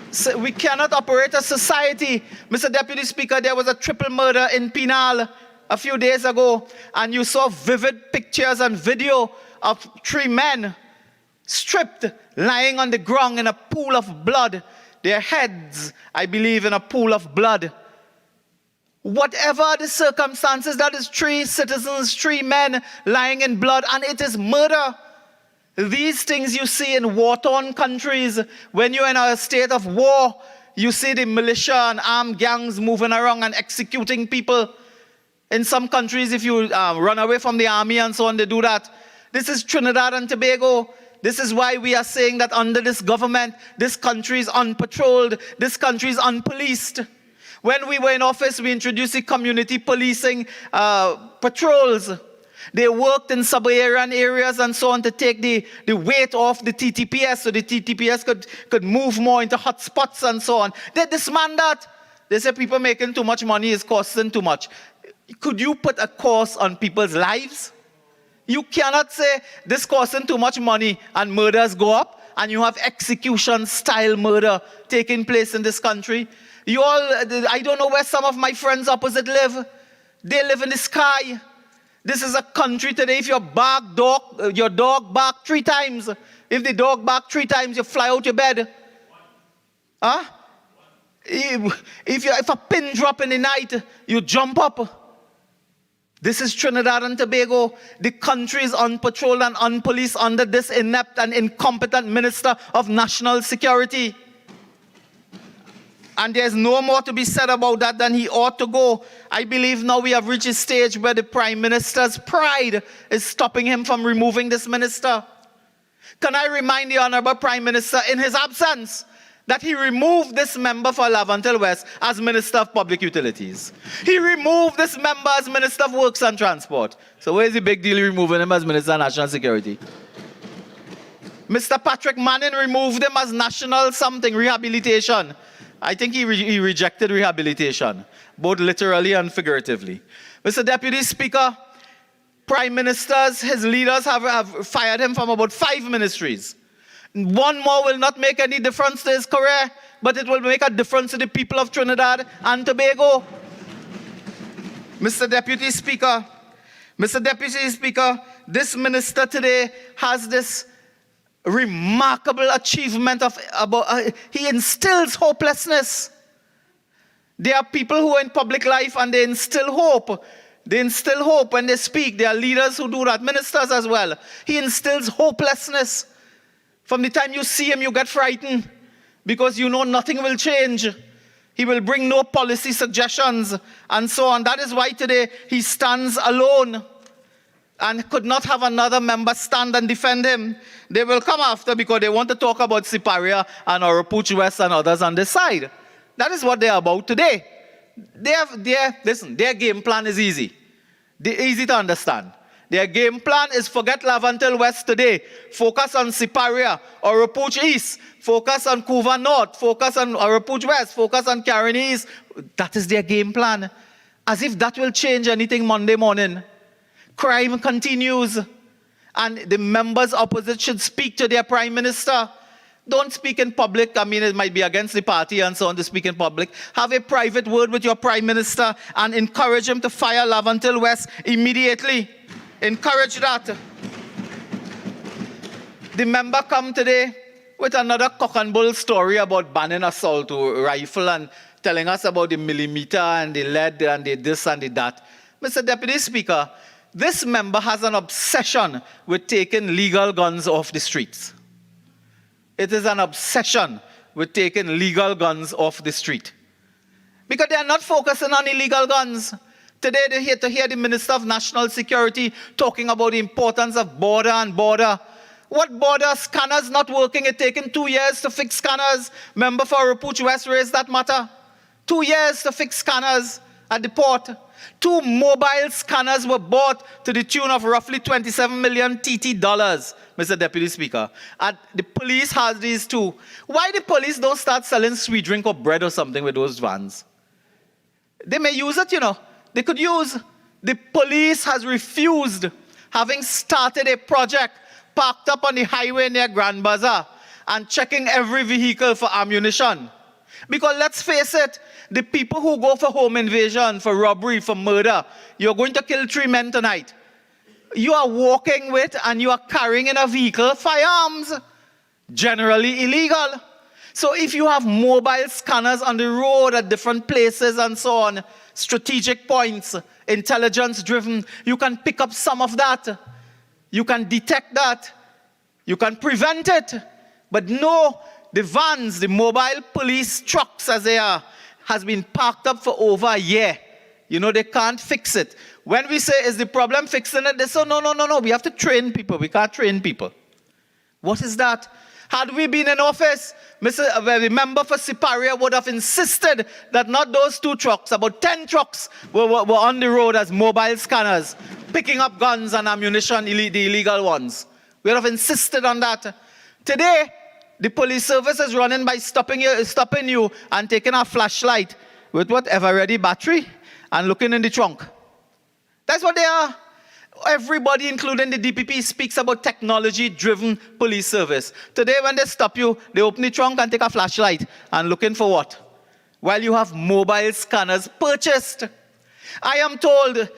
So we cannot operate a society. Mr. Deputy Speaker, there was a triple murder in Penal a few days ago, and you saw vivid pictures and video of 3 men stripped, lying on the ground in a pool of blood. Their heads, I believe, in a pool of blood. Whatever the circumstances, that is 3 citizens, 3 men lying in blood, and it is murder. These things you see in war-torn countries. When you're in a state of war, you see the militia and armed gangs moving around and executing people. In some countries, if you run away from the army and so on, they do that. This is Trinidad and Tobago. This is why we are saying that under this government, this country is unpatrolled, this country is unpoliced. When we were in office, we introduced the community policing patrols. They worked in suburban areas and so on to take the weight off the TTPS so the TTPS could move more into hot spots and so on. They dismanned that. They say people making too much money is costing too much. Could you put a cost on people's lives? You cannot say this costing too much money and murders go up and you have execution-style murder taking place in this country. I don't know where some of my friends opposite live. They live in the sky. This is a country today, if your dog bark 3 times, if the dog bark 3 times, you fly out your bed. Huh? If a pin drop in the night, you jump up. This is Trinidad and Tobago. The country is unpatrolled and unpoliced under this inept and incompetent Minister of National Security. And there's no more to be said about that than he ought to go. I believe now we have reached a stage where the Prime Minister's pride is stopping him from removing this minister. Can I remind the Honorable Prime Minister, in his absence, that he removed this member for Lavantil West as Minister of Public Utilities. He removed this member as Minister of Works and Transport. So where's the big deal removing him as Minister of National Security? Mr. Patrick Manning removed him as National something, Rehabilitation. I think he rejected rehabilitation, both literally and figuratively. Mr. Deputy Speaker, Prime Ministers, his leaders have fired him from about 5 ministries. One more will not make any difference to his career, but it will make a difference to the people of Trinidad and Tobago. Mr. Deputy Speaker, this minister today has this remarkable achievement he instills hopelessness. There are people who are in public life and they instill hope. They instill hope when they speak. There are leaders who do that, ministers as well. He instills hopelessness. From the time you see him, you get frightened because you know nothing will change. He will bring no policy suggestions and so on. That is why today he stands alone and could not have another member stand and defend him. They will come after because they want to talk about Siparia and Arapuch West and others on this side. That is what they are about today. Listen, their game plan is easy. Easy to understand. Their game plan is forget Lavantil West today. Focus on Siparia, Arapuch East. Focus on Couva North. Focus on Arapuch West. Focus on Karen East. That is their game plan. As if that will change anything Monday morning. Crime continues. And the members opposite should speak to their Prime Minister. Don't speak in public. I mean, it might be against the party and so on to speak in public. Have a private word with your Prime Minister and encourage him to fire Lavantil West immediately. Encourage that. The member come today with another cock and bull story about banning assault rifle and telling us about the millimeter and the lead and the this and the that. Mr. Deputy Speaker, this member has an obsession with taking legal guns off the streets. It is an obsession with taking legal guns off the street. Because they are not focusing on illegal guns. Today they're here to hear the Minister of National Security talking about the importance of border and border. What border? Scanners not working. It's taken 2 years to fix scanners. Member for Arapuch West raised that matter. 2 years to fix scanners at the port. 2 mobile scanners were bought to the tune of roughly 27 million TT dollars, Mr. Deputy Speaker. And the police has these too. Why the police don't start selling sweet drink or bread or something with those vans? They may use it, you know. They could use. The police has refused, having started a project parked up on the highway near Grand Bazaar and checking every vehicle for ammunition. Because let's face it, the people who go for home invasion, for robbery, for murder, you're going to kill 3 men tonight. You are walking with and you are carrying in a vehicle firearms, generally illegal. So if you have mobile scanners on the road at different places and so on, strategic points, intelligence-driven, you can pick up some of that. You can detect that. You can prevent it. But no, the vans, the mobile police trucks as they are, has been parked up for over a year. You know, they can't fix it. When we say, is the problem fixing it? They say, no, we have to train people. We can't train people. What is that? Had we been in office, the member for Siparia would have insisted that not those 2 trucks, about 10 trucks were on the road as mobile scanners, picking up guns and ammunition, the illegal ones. We would have insisted on that. Today, the police service is running by stopping you and taking a flashlight with whatever ready battery and looking in the trunk. That's what they are. Everybody, including the DPP, speaks about technology-driven police service. Today, when they stop you, they open the trunk and take a flashlight and looking for what? While you have mobile scanners purchased. I am told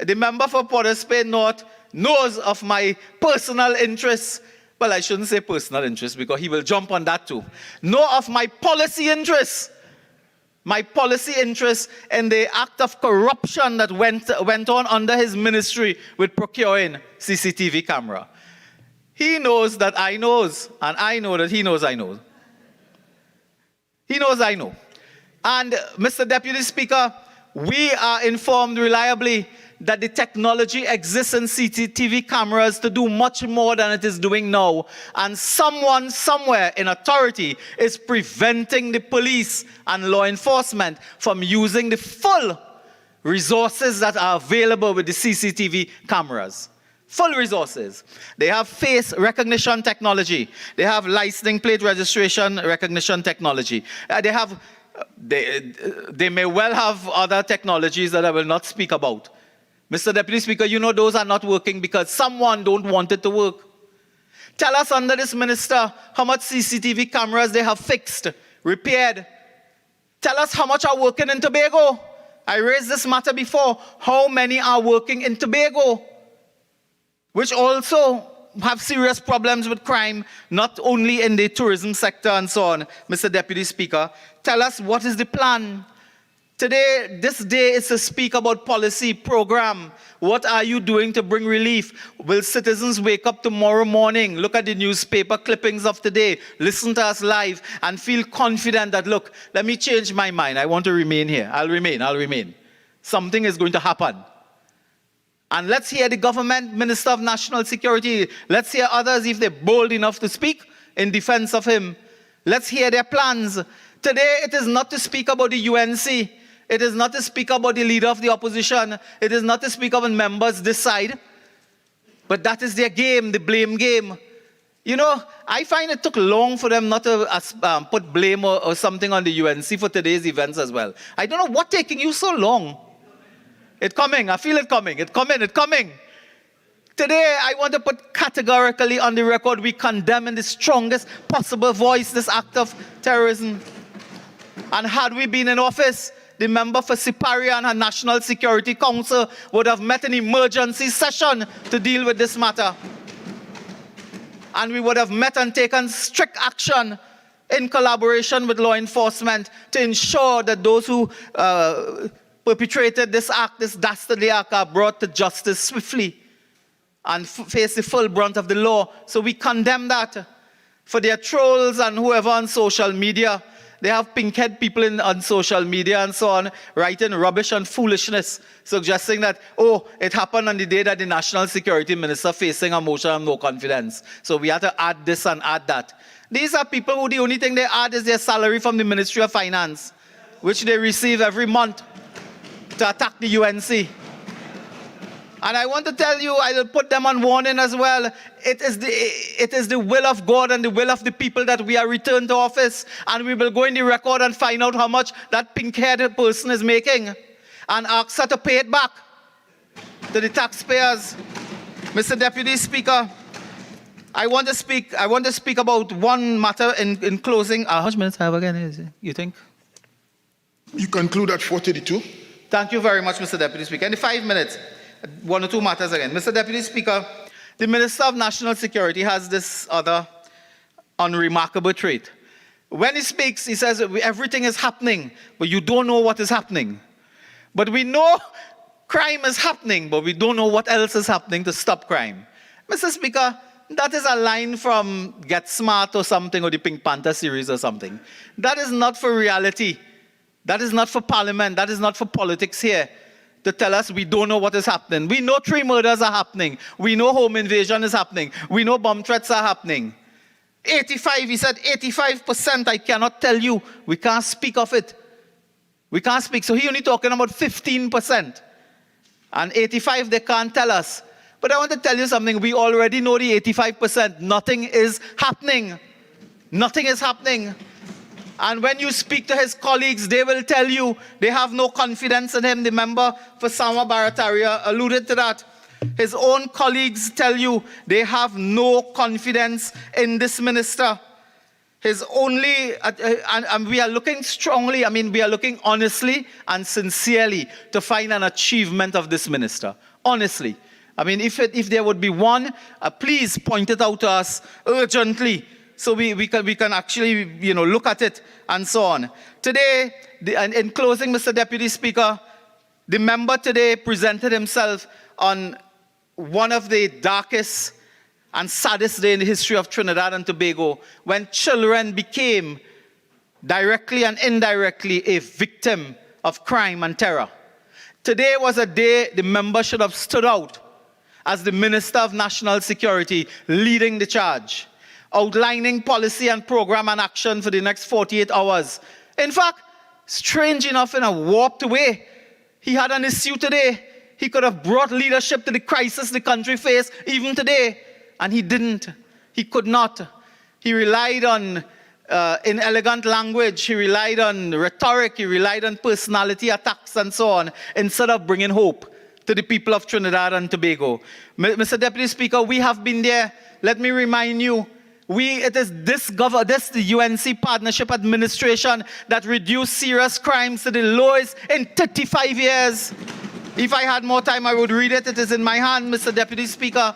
the member for Port of Spain North knows of my personal interests. Well, I shouldn't say personal interest because he will jump on that too. Know of my policy interests. My policy interests in the act of corruption that went on under his ministry with procuring CCTV camera. He knows that I knows, and I know that he knows I know. He knows I know. And Mr. Deputy Speaker, We are informed reliably that the technology exists in CCTV cameras to do much more than it is doing now. And someone somewhere in authority is preventing the police and law enforcement from using the full resources that are available with the CCTV cameras. Full resources. They have face recognition technology. They have license plate registration recognition technology. They may well have other technologies that I will not speak about. Mr. Deputy Speaker, you know those are not working because someone don't want it to work. Tell us under this minister how much CCTV cameras they have fixed, repaired. Tell us how much are working in Tobago. I raised this matter before. How many are working in Tobago? Which also have serious problems with crime, not only in the tourism sector and so on. Mr. Deputy Speaker, tell us what is the plan. Today, this day is to speak about policy, program. What are you doing to bring relief? Will citizens wake up tomorrow morning, look at the newspaper clippings of today, listen to us live, and feel confident that, look, let me change my mind. I want to remain here. I'll remain. Something is going to happen. And let's hear the government, Minister of National Security. Let's hear others if they're bold enough to speak in defense of him. Let's hear their plans. Today, it is not to speak about the UNC. It is not to speak about the leader of the opposition. It is not to speak about members this side. But that is their game, the blame game. You know, I find it took long for them not to put blame or something on the UNC for today's events as well. I don't know what's taking you so long. It's coming. I feel it coming. It's coming. Today, I want to put categorically on the record, we condemn in the strongest possible voice this act of terrorism. And had we been in office, the member for Siparia and her National Security Council would have met an emergency session to deal with this matter. And we would have met and taken strict action in collaboration with law enforcement to ensure that those who perpetrated this act, this dastardly act, are brought to justice swiftly and face the full brunt of the law. So we condemn that. For their trolls and whoever on social media, they have pink-head people on social media and so on, writing rubbish and foolishness, suggesting that, oh, it happened on the day that the National Security Minister facing a motion of no confidence. So we have to add this and add that. These are people who the only thing they add is their salary from the Ministry of Finance, which they receive every month to attack the UNC. And I want to tell you, I will put them on warning as well. It is the will of God and the will of the people that we are returned to office. And we will go in the record and find out how much that pink-headed person is making. And ask her to pay it back to the taxpayers. Mr. Deputy Speaker, I want to speak about one matter in closing. How much minutes I have again, you think? You conclude at 4:32. Thank you very much, Mr. Deputy Speaker. In the 5 minutes, one or two matters again. Mr. Deputy Speaker, the Minister of National Security has this other unremarkable trait. When he speaks, he says everything is happening, but you don't know what is happening. But we know crime is happening, but we don't know what else is happening to stop crime. Mr. Speaker, that is a line from Get Smart or something, or the Pink Panther series or something. That is not for reality. That is not for Parliament. That is not for politics here to tell us we don't know what is happening. We know 3 murders are happening. We know home invasion is happening. We know bomb threats are happening. 85, he said 85%, I cannot tell you. We can't speak of it. We can't speak. So he only talking about 15%. And 85, they can't tell us. But I want to tell you something. We already know the 85%. Nothing is happening. Nothing is happening. And when you speak to his colleagues, they will tell you they have no confidence in him. The member for Sama Barataria alluded to that. His own colleagues tell you they have no confidence in this minister. His only, and we are looking strongly, we are looking honestly and sincerely to find an achievement of this minister. Honestly. If there would be one, please point it out to us urgently. So we can actually, look at it and so on. Today, in closing, Mr. Deputy Speaker, the member today presented himself on one of the darkest and saddest days in the history of Trinidad and Tobago, when children became directly and indirectly a victim of crime and terror. Today was a day the member should have stood out as the Minister of National Security, leading the charge, outlining policy and program and action for the next 48 hours. In fact, strange enough, in a warped way, he had an issue today. He could have brought leadership to the crisis the country faced even today, and he didn't. He could not. He relied on inelegant language, he relied on rhetoric, he relied on personality attacks and so on, instead of bringing hope to the people of Trinidad and Tobago. Mr. Deputy Speaker, we have been there. Let me remind you, it is the UNC Partnership Administration that reduced serious crimes to the lowest in 35 years. If I had more time, I would read it. It is in my hand, Mr. Deputy Speaker.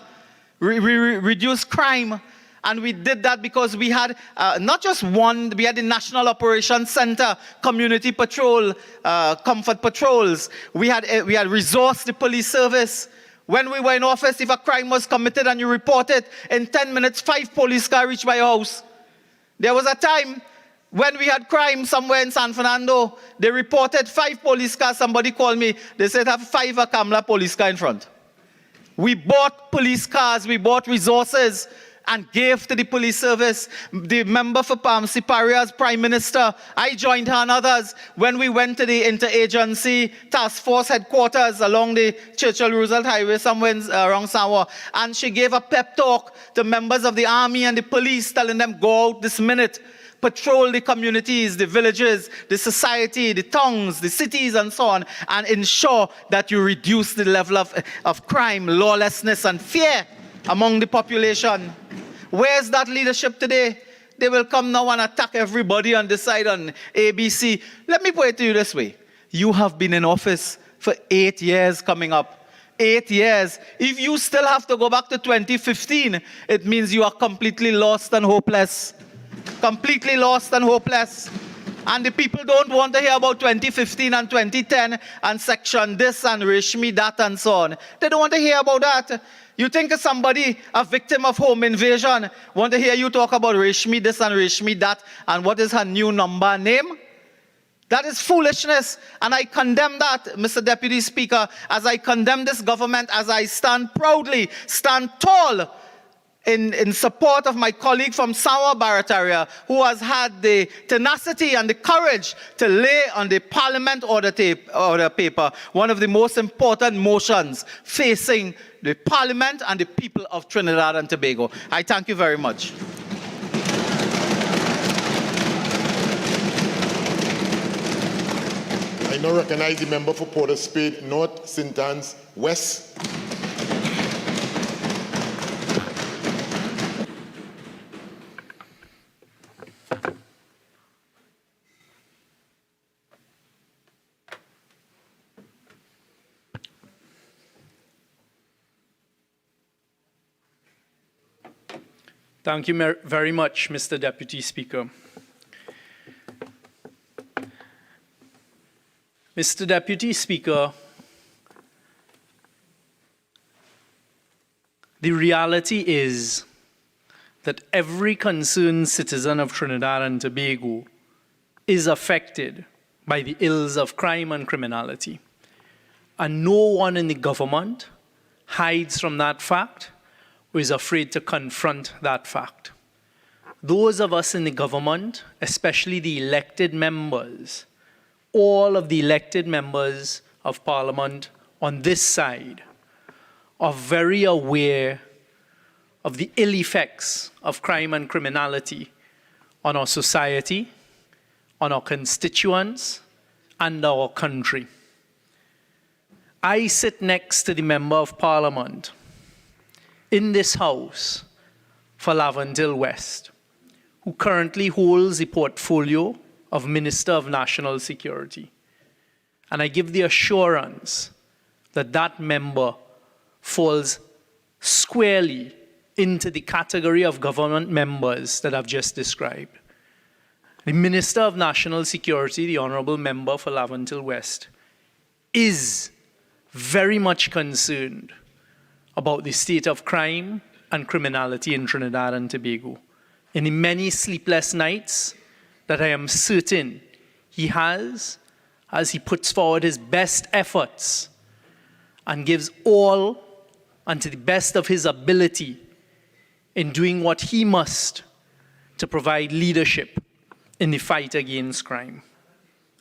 Reduce crime. And we did that because we had not just one, we had the National Operations Center, Community Patrol, Comfort Patrols. We had resourced the police service. When we were in office, if a crime was committed and you report it, in 10 minutes, 5 police cars reached my house. There was a time when we had crime somewhere in San Fernando, they reported 5 police cars. Somebody called me, they said have 5 Akamla police car in front. We bought police cars, we bought resources, and gave to the police service. The member for Siparia as Prime Minister, I joined her and others when we went to the interagency task force headquarters along the Churchill-Roosevelt Highway somewhere around Sawa, and she gave a pep talk to members of the army and the police, telling them, go out this minute, patrol the communities, the villages, the society, the towns, the cities, and so on, and ensure that you reduce the level of crime, lawlessness, and fear among the population. Where's that leadership today? They will come now and attack everybody and decide on ABC. Let me put it to you this way. You have been in office for 8 years coming up. 8 years. If you still have to go back to 2015, it means you are completely lost and hopeless. Completely lost and hopeless. And the people don't want to hear about 2015 and 2010 and section this and Reshmi that and so on. They don't want to hear about that. You think somebody, a victim of home invasion, want to hear you talk about Reshmi this and Reshmi that and what is her new number name? That is foolishness, and I condemn that, Mr. Deputy Speaker, as I condemn this government, as I stand proudly, stand tall in support of my colleague from Sawa Barataria, who has had the tenacity and the courage to lay on the Parliament order paper one of the most important motions facing the Parliament and the people of Trinidad and Tobago. I thank you very much. I now recognize the member for Port of Spade North, St. Anne's West. Thank you very much, Mr. Deputy Speaker. Mr. Deputy Speaker, the reality is that every concerned citizen of Trinidad and Tobago is affected by the ills of crime and criminality. And no one in the government hides from that fact or is afraid to confront that fact. Those of us in the government, especially the elected members, all of the elected members of Parliament on this side, are very aware of the ill effects of crime and criminality on our society, on our constituents, and our country. I sit next to the Member of Parliament in this House for Laventille West, who currently holds the portfolio of Minister of National Security. And I give the assurance that that member falls squarely into the category of government members that I've just described. The Minister of National Security, the Honourable Member for Laventille West, is very much concerned about the state of crime and criminality in Trinidad and Tobago. In the many sleepless nights that I am certain he has as he puts forward his best efforts and gives all and to the best of his ability in doing what he must to provide leadership in the fight against crime.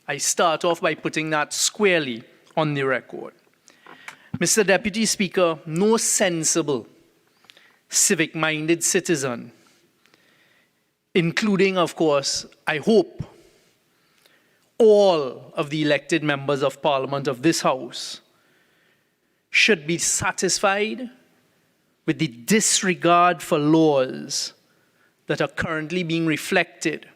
I start off by putting that squarely on the record. Mr. Deputy Speaker, no sensible, civic-minded citizen, including, of course, I hope, all of the elected members of Parliament of this House, should be satisfied with the disregard for laws that are currently being reflected.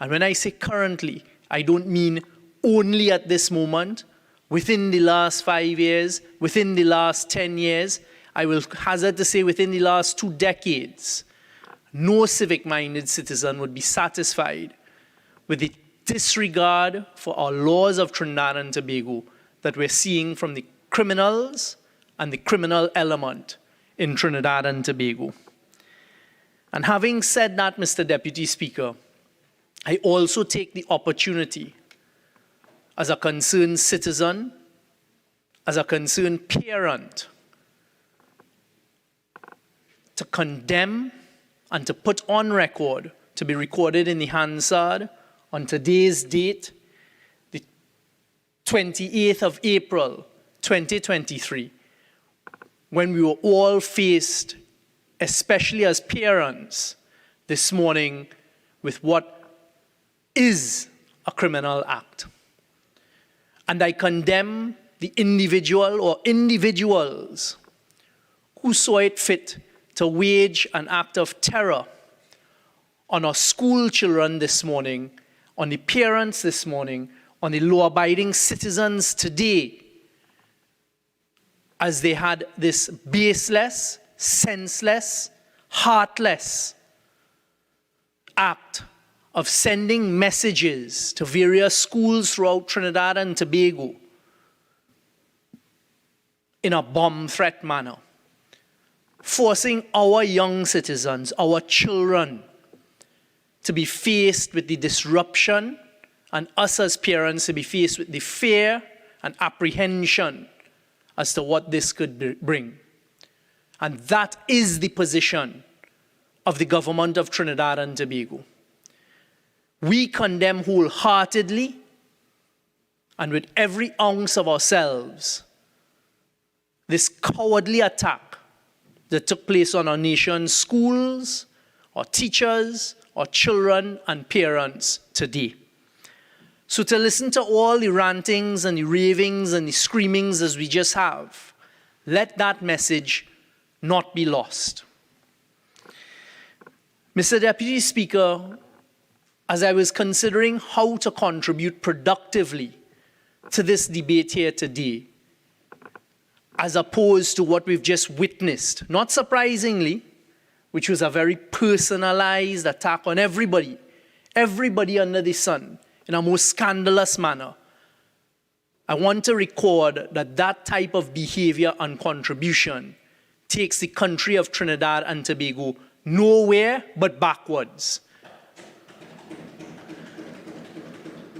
And when I say currently, I don't mean only at this moment, within the last 5 years, within the last 10 years, I will hazard to say within the last 2 decades. No civic-minded citizen would be satisfied with the disregard for our laws of Trinidad and Tobago that we're seeing from the criminals and the criminal element in Trinidad and Tobago. And having said that, Mr. Deputy Speaker, I also take the opportunity as a concerned citizen, as a concerned parent, to condemn and to put on record, to be recorded in the Hansard on today's date, the 28th of April, 2023, when we were all faced, especially as parents, this morning with what is a criminal act. And I condemn the individual or individuals who saw it fit to wage an act of terror on our school children this morning, on the parents this morning, on the law-abiding citizens today, as they had this baseless, senseless, heartless act of sending messages to various schools throughout Trinidad and Tobago in a bomb threat manner, forcing our young citizens, our children, to be faced with the disruption, and us as parents to be faced with the fear and apprehension as to what this could bring. And that is the position of the government of Trinidad and Tobago. We condemn wholeheartedly and with every ounce of ourselves this cowardly attack that took place on our nation's schools, our teachers, our children and parents today. So to listen to all the rantings and the ravings and the screamings as we just have, let that message not be lost. Mr. Deputy Speaker, as I was considering how to contribute productively to this debate here today, as opposed to what we've just witnessed, not surprisingly, which was a very personalized attack on everybody under the sun, in a most scandalous manner, I want to record that that type of behavior and contribution takes the country of Trinidad and Tobago nowhere but backwards.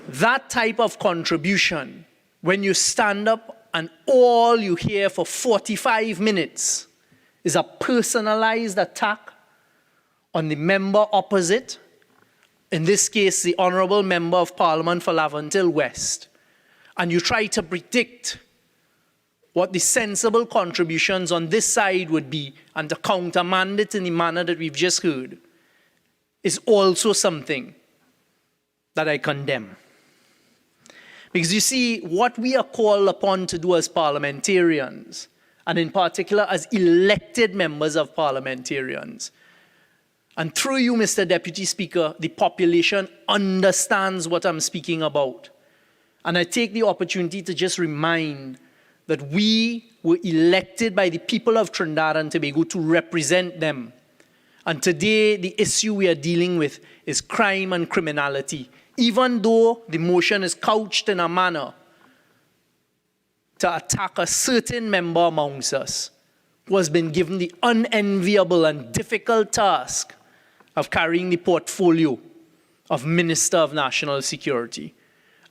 That type of contribution, when you stand up and all you hear for 45 minutes is a personalized attack on the member opposite, in this case, the Honourable Member of Parliament for Laventille West, and you try to predict what the sensible contributions on this side would be and to countermand it in the manner that we've just heard, is also something that I condemn. Because you see, what we are called upon to do as parliamentarians, and in particular as elected members of parliamentarians, and through you, Mr. Deputy Speaker, the population understands what I'm speaking about. And I take the opportunity to just remind that we were elected by the people of Trinidad and Tobago to represent them. And today, the issue we are dealing with is crime and criminality, even though the motion is couched in a manner to attack a certain member amongst us who has been given the unenviable and difficult task of carrying the portfolio of Minister of National Security.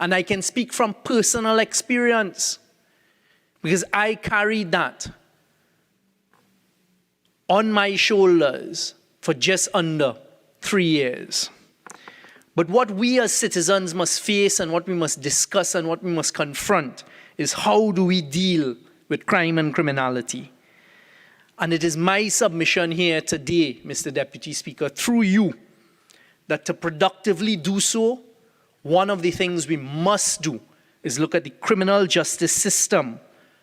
And I can speak from personal experience because I carried that on my shoulders for just under 3 years. But what we as citizens must face and what we must discuss and what we must confront is how do we deal with crime and criminality. And it is my submission here today, Mr. Deputy Speaker, through you, that to productively do so, one of the things we must do is look at the criminal justice system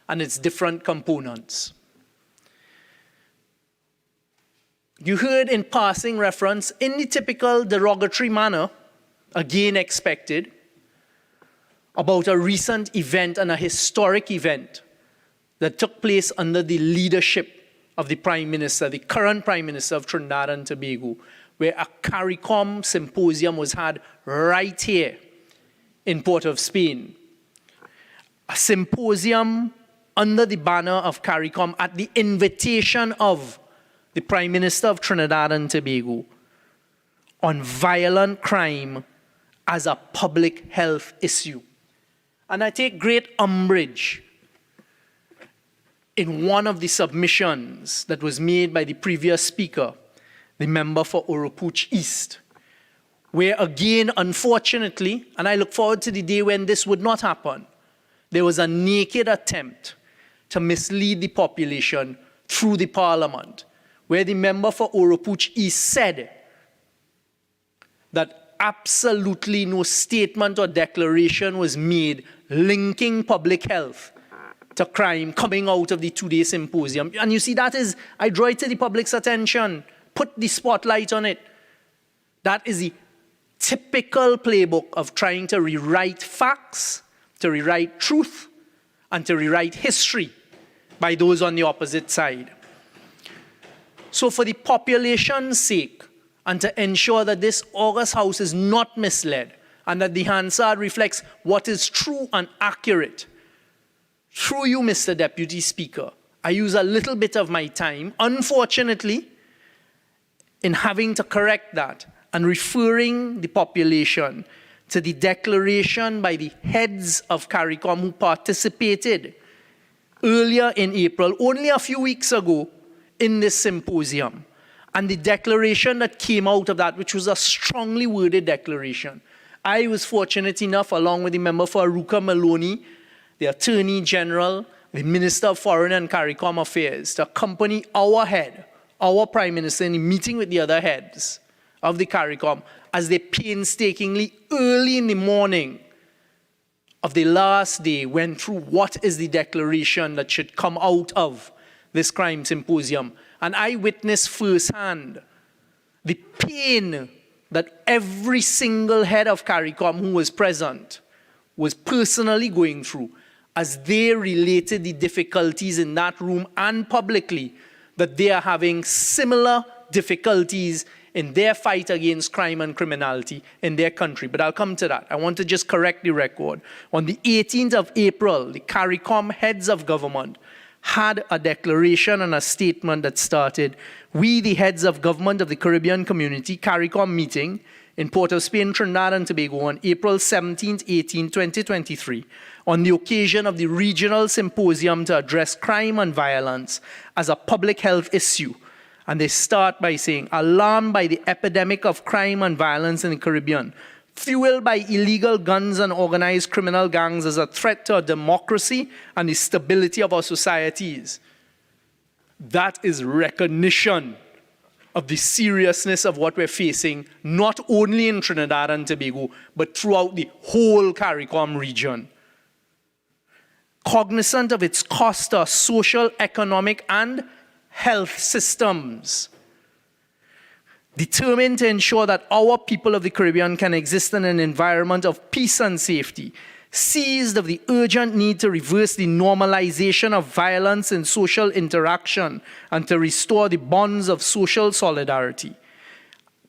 and its different components. You heard in passing reference, in the typical derogatory manner, again expected, about a recent event and a historic event that took place under the leadership of the Prime Minister, the current Prime Minister of Trinidad and Tobago, where a CARICOM symposium was had right here in Port of Spain. A symposium under the banner of CARICOM at the invitation of the Prime Minister of Trinidad and Tobago on violent crime as a public health issue. And I take great umbrage in one of the submissions that was made by the previous speaker, the member for Oropuch East, where again, unfortunately, and I look forward to the day when this would not happen, there was a naked attempt to mislead the population through the parliament, where the member for Oropuch East said that absolutely no statement or declaration was made linking public health to crime coming out of the two-day symposium. And you see, that is, I draw it to the public's attention, put the spotlight on it. That is the typical playbook of trying to rewrite facts, to rewrite truth, and to rewrite history by those on the opposite side. So for the population's sake, and to ensure that this August House is not misled, and that the Hansard reflects what is true and accurate, through you, Mr. Deputy Speaker, I use a little bit of my time, unfortunately, in having to correct that and referring the population to the declaration by the heads of CARICOM who participated earlier in April, only a few weeks ago, in this symposium. And the declaration that came out of that, which was a strongly worded declaration. I was fortunate enough, along with the member for Aruka Maloney, the Attorney General, the Minister of Foreign and CARICOM Affairs, to accompany our head, our Prime Minister, in a meeting with the other heads of the CARICOM, as they painstakingly, early in the morning of the last day, went through what is the declaration that should come out of this crime symposium. And I witnessed firsthand the pain that every single head of CARICOM who was present was personally going through as they related the difficulties in that room and publicly that they are having similar difficulties in their fight against crime and criminality in their country. But I'll come to that. I want to just correct the record. On the 18th of April, the CARICOM heads of government had a declaration and a statement that started, "We, the heads of government of the Caribbean community, CARICOM meeting in Port of Spain, Trinidad and Tobago on April 17, 18, 2023, on the occasion of the regional symposium to address crime and violence as a public health issue." And they start by saying, "Alarmed by the epidemic of crime and violence in the Caribbean, fueled by illegal guns and organized criminal gangs as a threat to our democracy and the stability of our societies." That is recognition of the seriousness of what we're facing, not only in Trinidad and Tobago, but throughout the whole CARICOM region. Cognizant of its cost to our social, economic, and health systems, determined to ensure that our people of the Caribbean can exist in an environment of peace and safety, seized of the urgent need to reverse the normalization of violence in social interaction and to restore the bonds of social solidarity,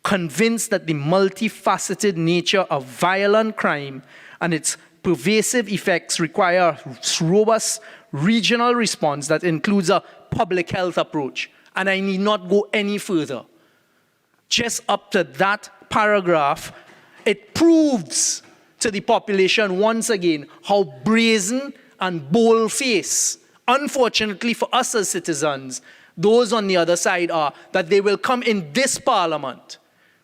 convinced that the multifaceted nature of violent crime and its pervasive effects require a robust regional response that includes a public health approach. And I need not go any further. Just up to that paragraph, it proves to the population once again how brazen and bold-faced, unfortunately for us as citizens, those on the other side are, that they will come in this parliament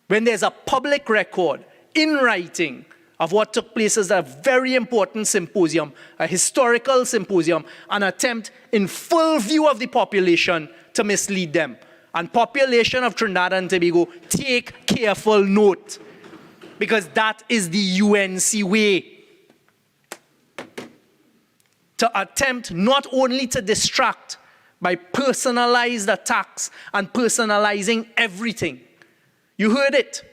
when there's a public record in writing of what took place as a very important symposium, a historical symposium, an attempt in full view of the population to mislead them. And population of Trinidad and Tobago, take careful note, because that is the UNC way. To attempt not only to distract by personalized attacks and personalizing everything. You heard it.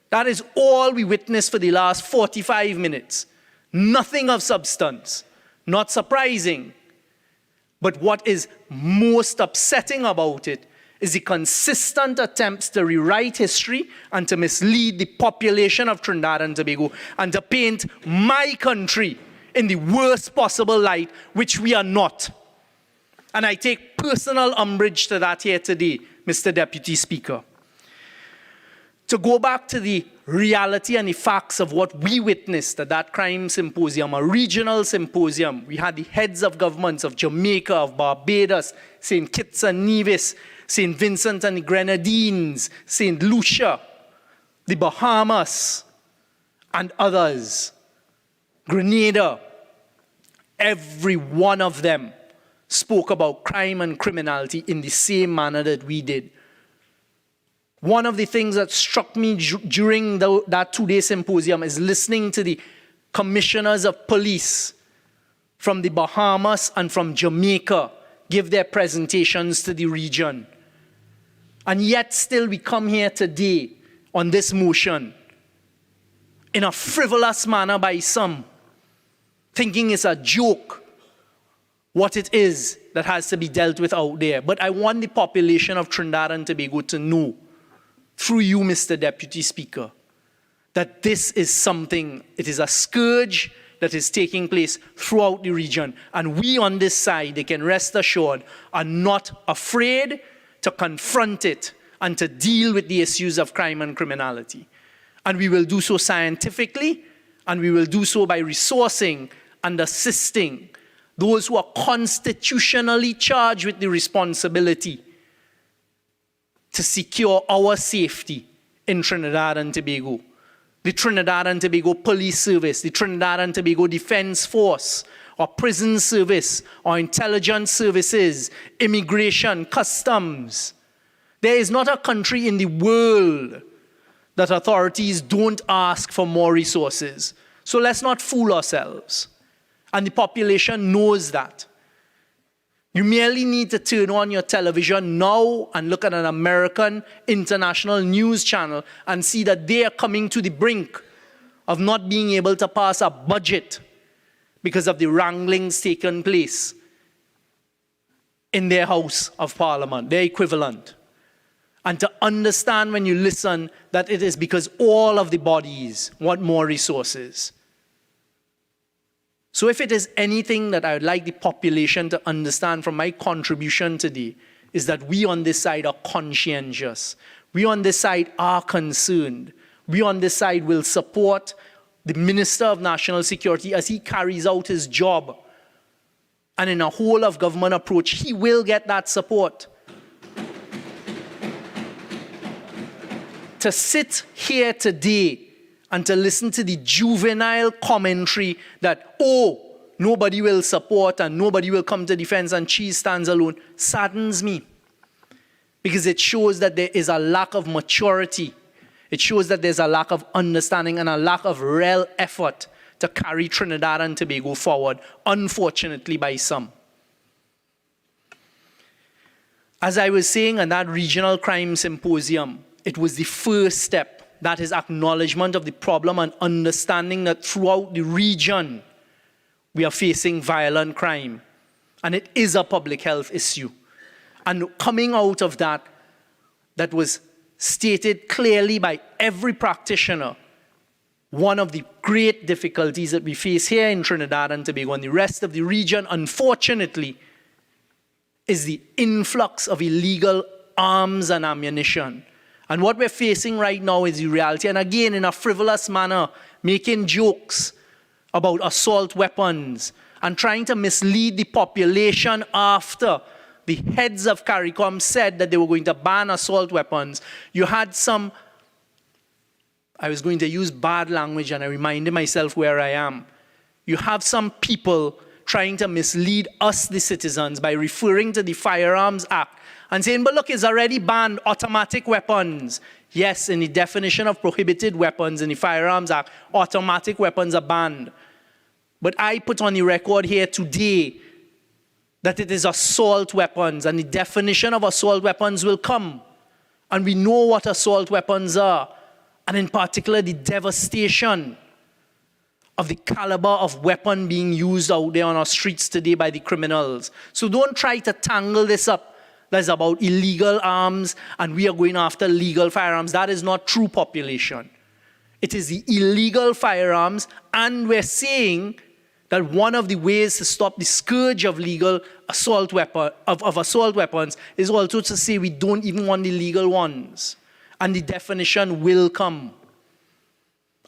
That is all we witnessed for the last 45 minutes. Nothing of substance. Not surprising. But what is most upsetting about it is the consistent attempts to rewrite history and to mislead the population of Trinidad and Tobago and to paint my country in the worst possible light, which we are not. And I take personal umbrage to that here today, Mr. Deputy Speaker. To go back to the reality and the facts of what we witnessed at that crime symposium, a regional symposium, we had the heads of governments of Jamaica, of Barbados, St. Kitts and Nevis, St. Vincent and the Grenadines, St. Lucia, the Bahamas, and others. Grenada, every one of them spoke about crime and criminality in the same manner that we did. One of the things that struck me during that two-day symposium is listening to the commissioners of police from the Bahamas and from Jamaica give their presentations to the region. And yet still we come here today on this motion in a frivolous manner by some, thinking it's a joke what it is that has to be dealt with out there. But I want the population of Trinidad and Tobago to know, through you, Mr. Deputy Speaker, that this is something, it is a scourge that is taking place throughout the region. And we on this side, they can rest assured, are not afraid to confront it and to deal with the issues of crime and criminality. And we will do so scientifically, and we will do so by resourcing and assisting those who are constitutionally charged with the responsibility to secure our safety in Trinidad and Tobago. The Trinidad and Tobago Police Service, the Trinidad and Tobago Defense Force, or prison service, or intelligence services, immigration, customs. There is not a country in the world that authorities don't ask for more resources. So let's not fool ourselves. And the population knows that. You merely need to turn on your television now and look at an American international news channel and see that they are coming to the brink of not being able to pass a budget because of the wranglings taken place in their House of Parliament, their equivalent. And to understand when you listen that it is because all of the bodies want more resources. So if it is anything that I would like the population to understand from my contribution today, is that we on this side are conscientious. We on this side are concerned. We on this side will support the Minister of National Security as he carries out his job. And in a whole of government approach, he will get that support. To sit here today and to listen to the juvenile commentary that, oh, nobody will support and nobody will come to defense and Cheese stands alone, saddens me. Because it shows that there is a lack of maturity. It shows that there's a lack of understanding and a lack of real effort to carry Trinidad and Tobago forward, unfortunately by some. As I was saying, in that regional crime symposium, it was the first step. That is acknowledgement of the problem and understanding that throughout the region, we are facing violent crime. And it is a public health issue. And coming out of that, that was stated clearly by every practitioner, one of the great difficulties that we face here in Trinidad and Tobago and the rest of the region, unfortunately, is the influx of illegal arms and ammunition. And what we're facing right now is the reality. And again, in a frivolous manner, making jokes about assault weapons and trying to mislead the population after the heads of CARICOM said that they were going to ban assault weapons. You had some, I was going to use bad language and I reminded myself where I am. You have some people trying to mislead us, the citizens, by referring to the Firearms Act and saying, but look, it's already banned automatic weapons. Yes, in the definition of prohibited weapons in the Firearms Act, automatic weapons are banned. But I put on the record here today that it is assault weapons, and the definition of assault weapons will come. And we know what assault weapons are, and in particular the devastation of the caliber of weapon being used out there on our streets today by the criminals. So don't try to tangle this up. That's about illegal arms and we are going after legal firearms. That is not true population. It is the illegal firearms, and we're saying that one of the ways to stop the scourge of legal assault assault weapons is also to say we don't even want the legal ones. And the definition will come.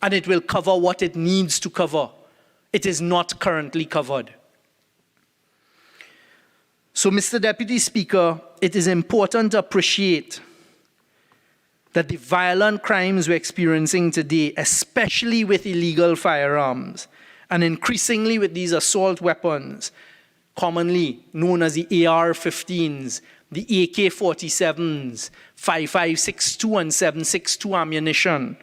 And it will cover what it needs to cover. It is not currently covered. So, Mr. Deputy Speaker, it is important to appreciate that the violent crimes we're experiencing today, especially with illegal firearms, and increasingly with these assault weapons, commonly known as the AR-15s, the AK-47s, 5562 and 762 ammunition,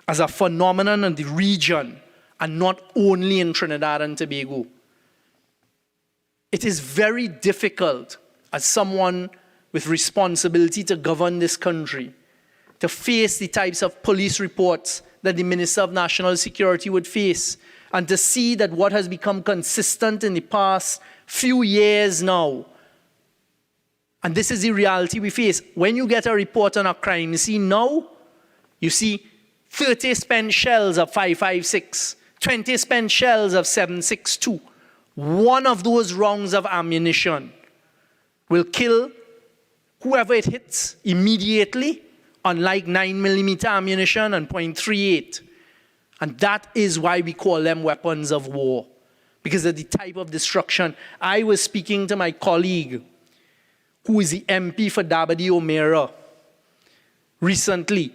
as a phenomenon in the region, and not only in Trinidad and Tobago. It is very difficult, as someone with responsibility to govern this country, to face the types of police reports that the Minister of National Security would face, and to see that what has become consistent in the past few years now, and this is the reality we face. When you get a report on a crime scene now, you see 30 spent shells of 5.56, 20 spent shells of 7.62. One of those rounds of ammunition will kill whoever it hits immediately, unlike 9mm ammunition and .38. And that is why we call them weapons of war, because of the type of destruction. I was speaking to my colleague, who is the MP for Dabadi O'Meara, recently,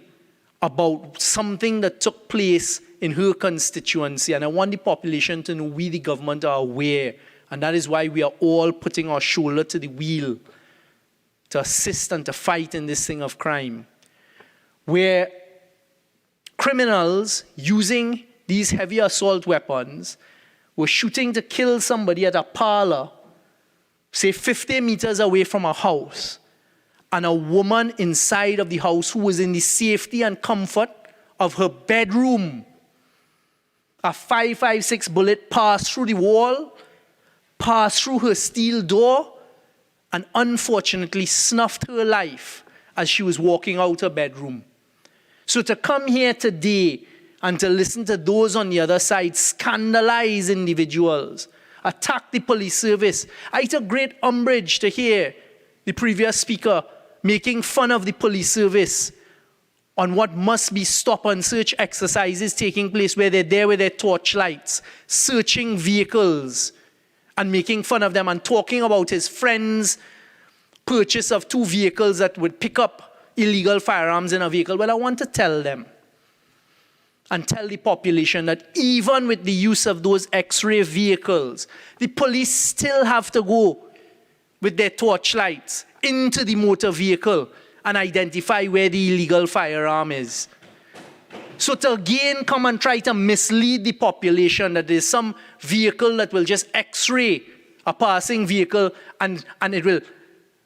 about something that took place in her constituency. And I want the population to know we, the government, are aware. And that is why we are all putting our shoulder to the wheel to assist and to fight in this thing of crime. Where criminals using these heavy assault weapons were shooting to kill somebody at a parlor, say 50 meters away from a house, and a woman inside of the house who was in the safety and comfort of her bedroom. A 5.56 bullet passed through the wall, passed through her steel door, and unfortunately snuffed her life as she was walking out her bedroom. So to come here today and to listen to those on the other side scandalize individuals, attack the police service. I took great umbrage to hear the previous speaker making fun of the police service on what must be stop and search exercises taking place where they're there with their torchlights, searching vehicles and making fun of them and talking about his friend's purchase of 2 vehicles that would pick up illegal firearms in a vehicle. Well, I want to tell them and tell the population that even with the use of those X-ray vehicles, the police still have to go with their torchlights into the motor vehicle and identify where the illegal firearm is. So to again come and try to mislead the population that there's some vehicle that will just X-ray a passing vehicle and it will,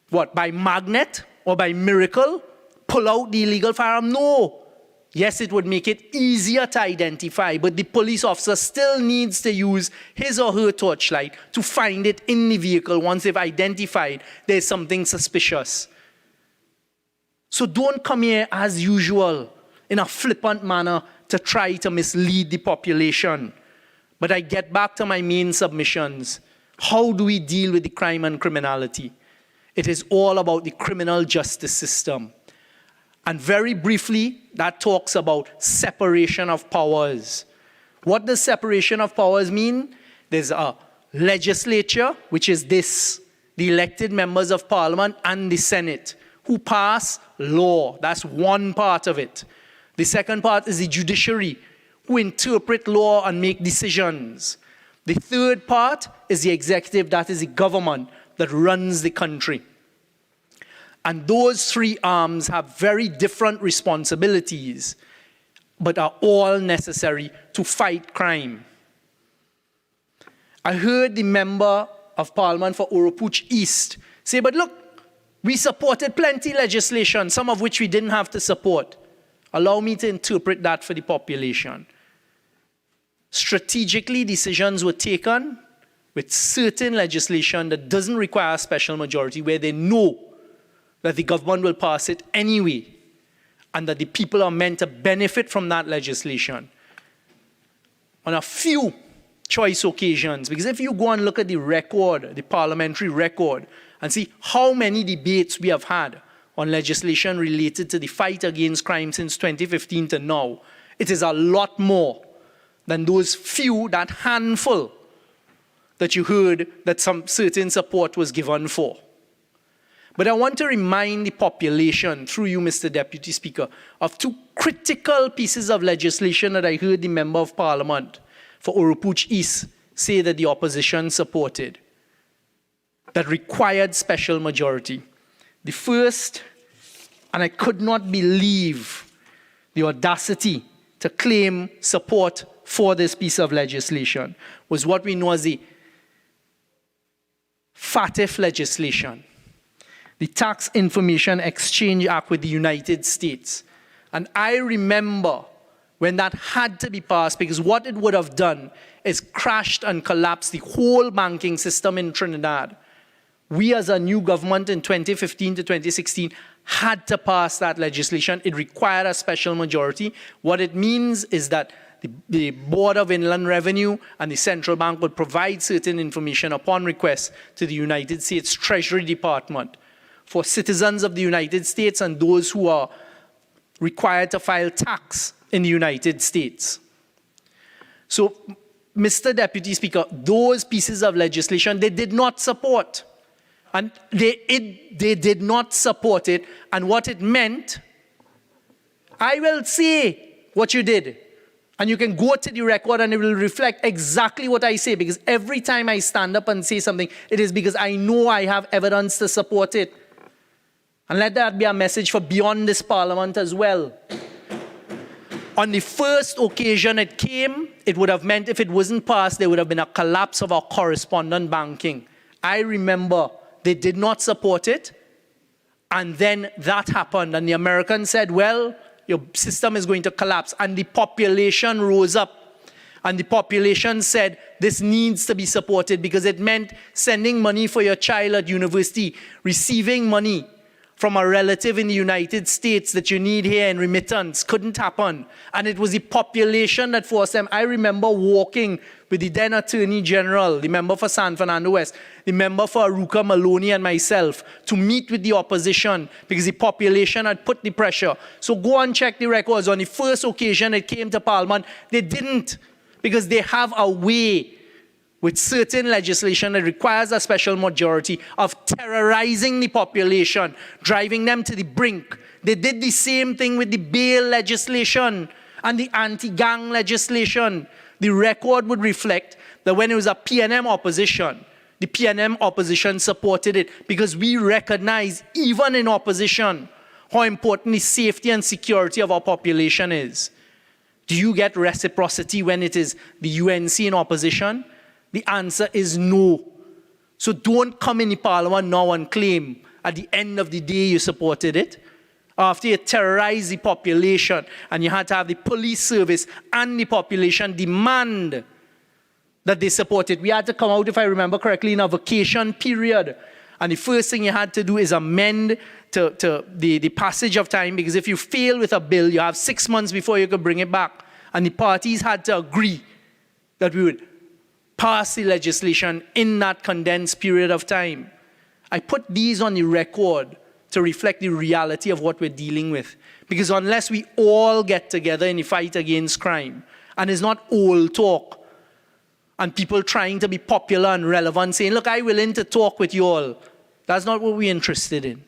what, by magnet or by miracle, pull out the illegal firearm? No. Yes, it would make it easier to identify, but the police officer still needs to use his or her torchlight to find it in the vehicle once they've identified there's something suspicious. So don't come here as usual in a flippant manner to try to mislead the population. But I get back to my main submissions. How do we deal with the crime and criminality? It is all about the criminal justice system. And very briefly, that talks about separation of powers. What does separation of powers mean? There's a legislature, which is this, the elected members of parliament and the Senate, who pass law. That's one part of it. The second part is the judiciary, who interpret law and make decisions. The third part is the executive, that is the government that runs the country. And those three arms have very different responsibilities, but are all necessary to fight crime. I heard the member of parliament for Oropuch East say, but look, we supported plenty legislation, some of which we didn't have to support. Allow me to interpret that for the population. Strategically, decisions were taken with certain legislation that doesn't require a special majority, where they know that the government will pass it anyway, and that the people are meant to benefit from that legislation. On a few choice occasions, because if you go and look at the record, the parliamentary record, and see how many debates we have had on legislation related to the fight against crime since 2015 to now, it is a lot more than those few, that handful that you heard that some certain support was given for. But I want to remind the population, through you, Mr. Deputy Speaker, of two critical pieces of legislation that I heard the Member of Parliament for Oropuch East say that the opposition supported, that required special majority. The first, and I could not believe the audacity to claim support for this piece of legislation, was what we know as the FATF legislation, the Tax Information Exchange Act with the United States. And I remember when that had to be passed, because what it would have done is crashed and collapsed the whole banking system in Trinidad. We as a new government in 2015 to 2016 had to pass that legislation. It required a special majority. What it means is that the Board of Inland Revenue and the Central Bank would provide certain information upon request to the United States Treasury Department for citizens of the United States and those who are required to file tax in the United States. So, Mr. Deputy Speaker, those pieces of legislation, they did not support. And they did not support it. And what it meant, I will say what you did. And you can go to the record and it will reflect exactly what I say, because every time I stand up and say something, it is because I know I have evidence to support it. And let that be a message for beyond this parliament as well. On the first occasion it came, it would have meant if it wasn't passed, there would have been a collapse of our correspondent banking. I remember they did not support it, and then that happened, and the Americans said, well, your system is going to collapse, and the population rose up, and the population said, this needs to be supported, because it meant sending money for your child at university, receiving money from a relative in the United States that you need here in remittance couldn't happen. And it was the population that forced them. I remember walking with the then Attorney General, the member for San Fernando West, the member for Aruca Maloney and myself to meet with the opposition because the population had put the pressure. So go and check the records. On the first occasion it came to Parliament, they didn't, because they have a way with certain legislation that requires a special majority of terrorizing the population, driving them to the brink. They did the same thing with the bail legislation and the anti-gang legislation. The record would reflect that when it was a PNM opposition, the PNM opposition supported it, because we recognize, even in opposition, how important the safety and security of our population is. Do you get reciprocity when it is the UNC in opposition? The answer is no. So don't come in the parliament now and claim at the end of the day you supported it. After you terrorized the population and you had to have the police service and the population demand that they support it. We had to come out, if I remember correctly, in a vacation period. And the first thing you had to do is amend to the passage of time, because if you fail with a bill, you have 6 months before you could bring it back. And the parties had to agree that we would pass the legislation in that condensed period of time. I put these on the record to to reflect the reality of what we're dealing with. Because unless we all get together in the fight against crime, and it's not old talk, and people trying to be popular and relevant, saying, look, I'm willing to talk with you all. That's not what we're interested in.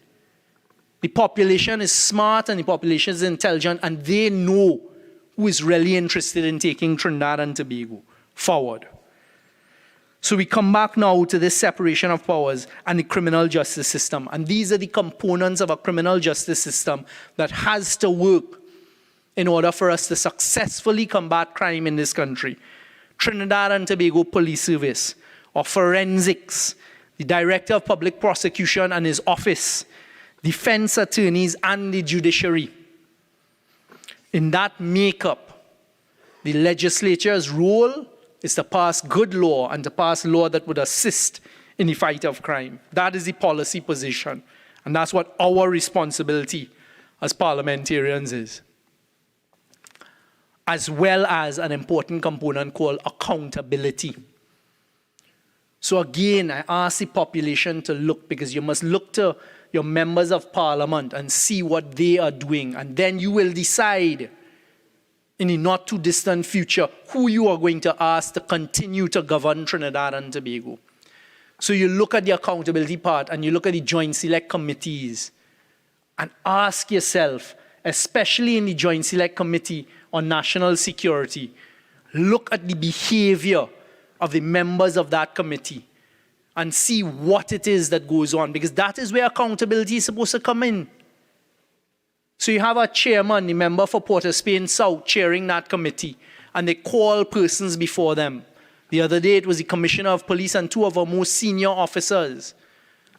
The population is smart and the population is intelligent, and they know who is really interested in taking Trinidad and Tobago forward. So we come back now to this separation of powers and the criminal justice system. And these are the components of a criminal justice system that has to work in order for us to successfully combat crime in this country. Trinidad and Tobago Police Service, or forensics, the Director of Public Prosecution and his office, defense attorneys, and the judiciary. In that makeup, the legislature's role is to pass good law and to pass law that would assist in the fight of crime. That is the policy position. And that's what our responsibility as parliamentarians is. As well as an important component called accountability. So again, I ask the population to look, because you must look to your members of parliament and see what they are doing. And then you will decide in the not too distant future who you are going to ask to continue to govern Trinidad and Tobago. So you look at the accountability part and you look at the joint select committees and ask yourself, especially in the joint select committee on national security, look at the behavior of the members of that committee and see what it is that goes on, because that is where accountability is supposed to come in. So you have a chairman, the member for Port of Spain South, chairing that committee, and they call persons before them. The other day it was the Commissioner of Police and two of our most senior officers.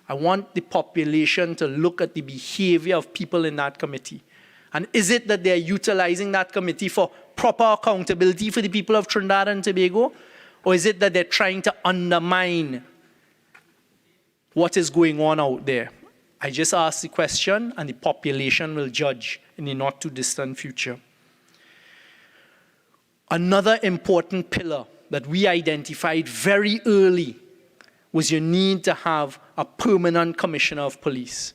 I want the population to look at the behavior of people in that committee. And is it that they're utilizing that committee for proper accountability for the people of Trinidad and Tobago? Or is it that they're trying to undermine what is going on out there? I just ask the question, and the population will judge in the not too distant future. Another important pillar that we identified very early was you need to have a permanent commissioner of police.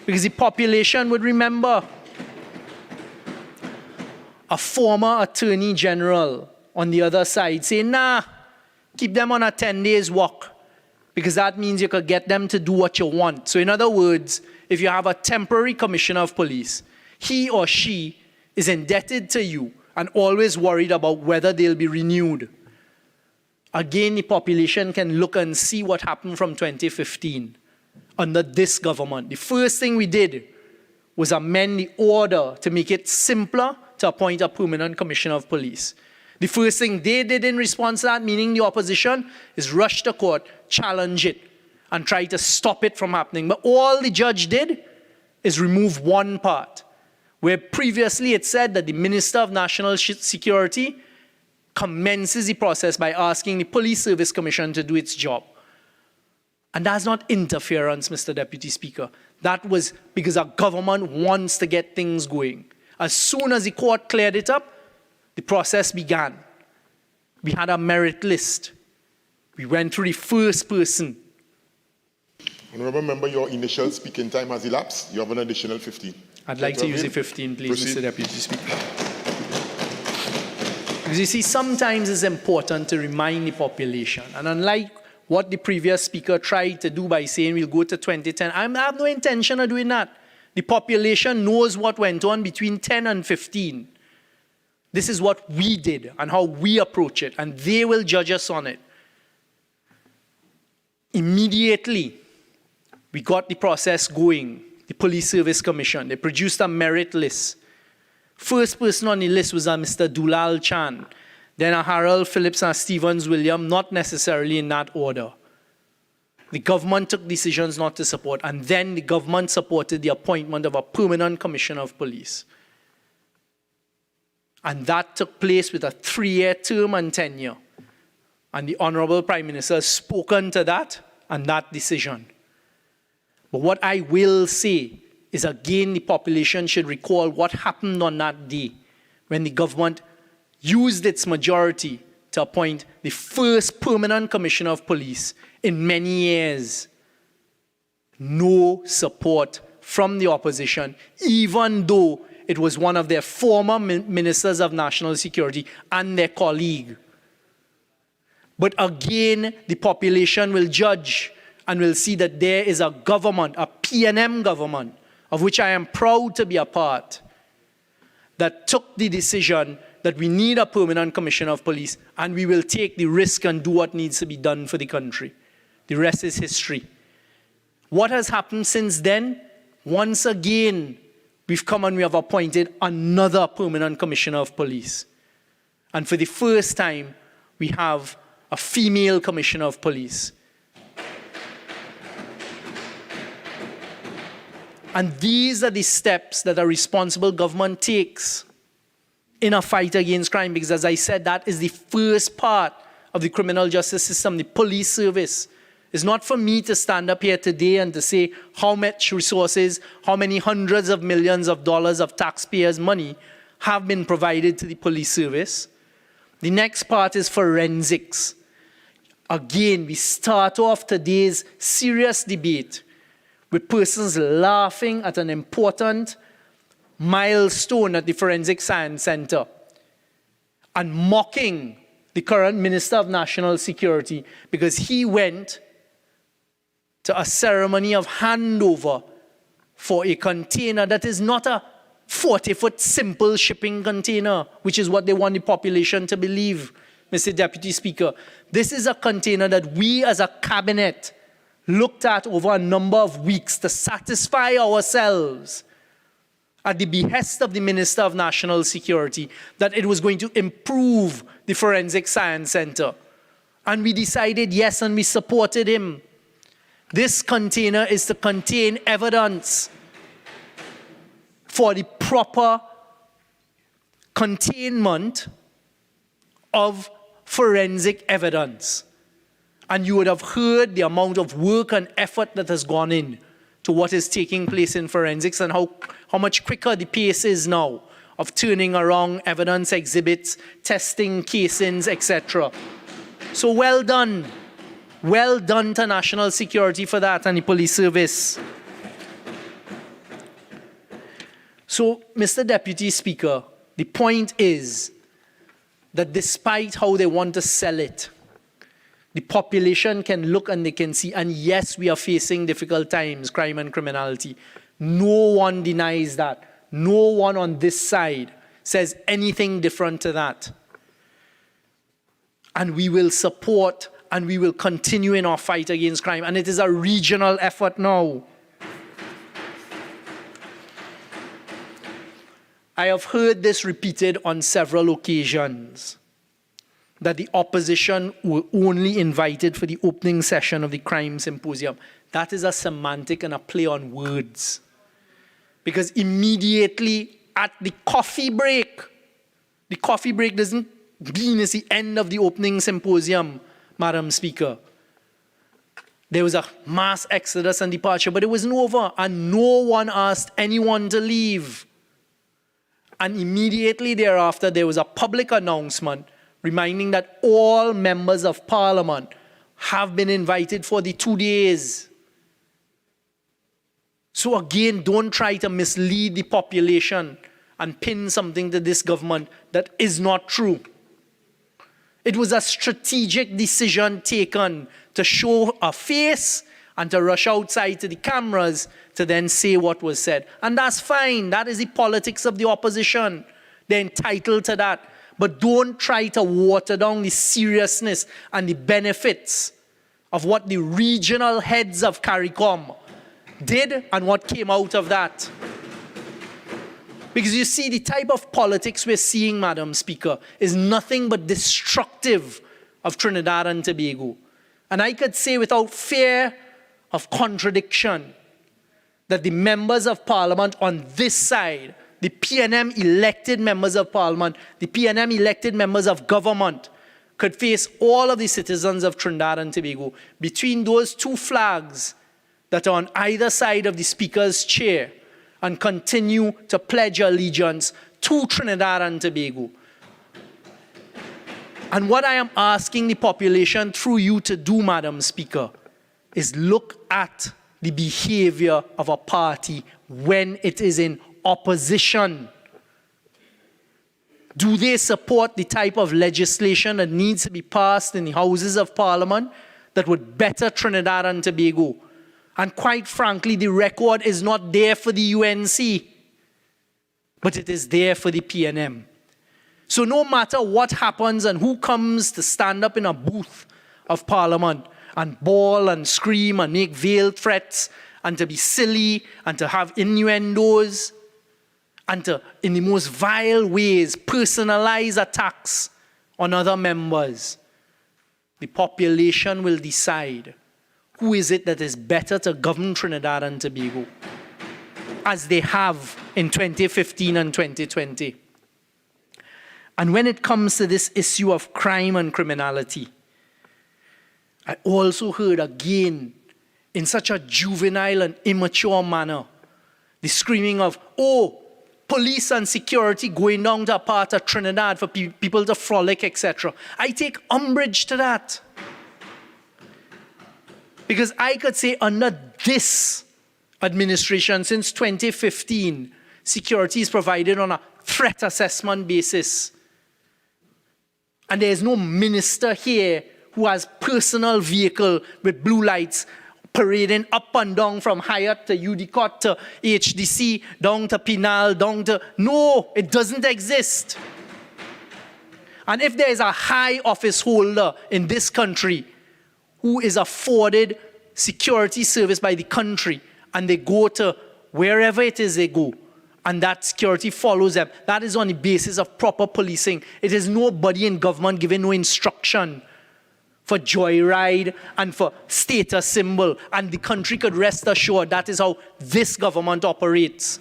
Because the population would remember a former attorney general on the other side saying, nah, keep them on a 10 days walk, because that means you could get them to do what you want. So in other words, if you have a temporary commissioner of police, he or she is indebted to you and always worried about whether they'll be renewed. Again, the population can look and see what happened from 2015 under this government. The first thing we did was amend the order to make it simpler to appoint a permanent commissioner of police. The first thing they did in response to that, meaning the opposition, is rush to court, challenge it, and try to stop it from happening. But all the judge did is remove one part, where previously it said that the Minister of National Security commences the process by asking the Police Service Commission to do its job. And that's not interference, Mr. Deputy Speaker. That was because our government wants to get things going. As soon as the court cleared it up, the process began. We had a merit list. We went through the first person. Honourable Member, your initial speaking time has elapsed. You have an additional 15. I'd like to use the 15, please, Proceed. Mr. Deputy Speaker. Because you see, sometimes it's important to remind the population. And unlike what the previous speaker tried to do by saying we'll go to 2010, I have no intention of doing that. The population knows what went on between 10 and 15. This is what we did and how we approach it, and they will judge us on it. Immediately, we got the process going, the Police Service Commission. They produced a merit list. First person on the list was a Mr. Dulal Chan, then a Harold Phillips and a Stevens William, not necessarily in that order. The government took decisions not to support, and then the government supported the appointment of a permanent commissioner of police. And that took place with a 3-year term and tenure. And the Honourable Prime Minister has spoken to that and that decision. But what I will say is, again, the population should recall what happened on that day when the government used its majority to appoint the first permanent commissioner of police in many years. No support from the opposition, even though it was one of their former ministers of national security and their colleague. But again, the population will judge and will see that there is a government, a PNM government, of which I am proud to be a part, that took the decision that we need a permanent commissioner of police, and we will take the risk and do what needs to be done for the country. The rest is history. What has happened since then? Once again, we've come and we have appointed another permanent commissioner of police. And for the first time, we have a female commissioner of police. And these are the steps that a responsible government takes in a fight against crime, because as I said, that is the first part of the criminal justice system, the police service. It's not for me to stand up here today and to say how much resources, how many hundreds of millions of dollars of taxpayers' money have been provided to the police service. The next part is forensics. Again, we start off today's serious debate with persons laughing at an important milestone at the Forensic Science Center and mocking the current Minister of National Security because he went to a ceremony of handover for a container that is not a 40-foot simple shipping container, which is what they want the population to believe, Mr. Deputy Speaker. This is a container that we as a cabinet looked at over a number of weeks to satisfy ourselves at the behest of the Minister of National Security that it was going to improve the Forensic Science Center. And we decided yes, and we supported him. This container is to contain evidence for the proper containment of forensic evidence. And you would have heard the amount of work and effort that has gone in to what is taking place in forensics and how much quicker the pace is now of turning around evidence exhibits, testing casings, etc. So well done. Well done to national security for that and the police service. So, Mr. Deputy Speaker, the point is that despite how they want to sell it, the population can look and they can see, and yes, we are facing difficult times, crime and criminality. No one denies that. No one on this side says anything different to that. And we will support and we will continue in our fight against crime. And it is a regional effort now. I have heard this repeated on several occasions, that the opposition were only invited for the opening session of the crime symposium. That is a semantic and a play on words. Because immediately at the coffee break doesn't mean it's the end of the opening symposium, Madam Speaker. There was a mass exodus and departure, but it wasn't over, and no one asked anyone to leave. And immediately thereafter, there was a public announcement reminding that all members of Parliament have been invited for the 2 days. So again, don't try to mislead the population and pin something to this government that is not true. It was a strategic decision taken to show a face and to rush outside to the cameras to then say what was said. And that's fine. That is the politics of the opposition. They're entitled to that. But don't try to water down the seriousness and the benefits of what the regional heads of CARICOM did and what came out of that. Because you see, the type of politics we're seeing, Madam Speaker, is nothing but destructive of Trinidad and Tobago. And I could say without fear of contradiction that the members of Parliament on this side, the PNM elected members of Parliament, the PNM elected members of government, could face all of the citizens of Trinidad and Tobago between those two flags that are on either side of the Speaker's chair and continue to pledge allegiance to Trinidad and Tobago. And what I am asking the population through you to do, Madam Speaker, is look at the behavior of a party when it is in opposition. Do they support the type of legislation that needs to be passed in the Houses of Parliament that would better Trinidad and Tobago? And quite frankly, the record is not there for the UNC, but it is there for the PNM. So no matter what happens and who comes to stand up in a booth of Parliament and bawl and scream and make veiled threats and to be silly and to have innuendos and to, in the most vile ways, personalize attacks on other members, the population will decide who is it that is better to govern Trinidad and Tobago, as they have in 2015 and 2020. And when it comes to this issue of crime and criminality, I also heard again, in such a juvenile and immature manner, the screaming of, oh, police and security going down to a part of Trinidad for people to frolic, etc. I take umbrage to that. Because I could say under this administration, since 2015, security is provided on a threat assessment basis. And there is no minister here who has personal vehicle with blue lights parading up and down from Hyatt to UDCOT to HDC, down to Pinal, down to... No, it doesn't exist. And if there is a high office holder in this country who is afforded security service by the country and they go to wherever it is they go, and that security follows them, that is on the basis of proper policing. It is nobody in government giving no instruction for joyride and for status symbol, and the country could rest assured that is how this government operates.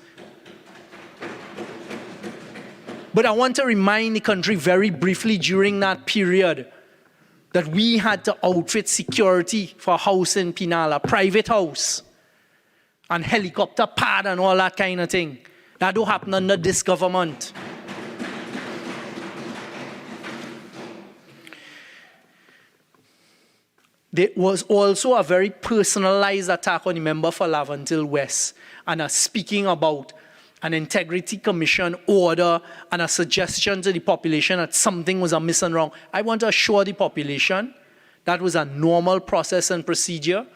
But I want to remind the country very briefly during that period that we had to outfit security for a house in Pinal, a private house, and helicopter pad and all that kind of thing. That don't happen under this government. There was also a very personalized attack on the member for Laventille West, and speaking about an integrity commission order and a suggestion to the population that something was amiss and wrong. I want to assure the population that was a normal process and procedure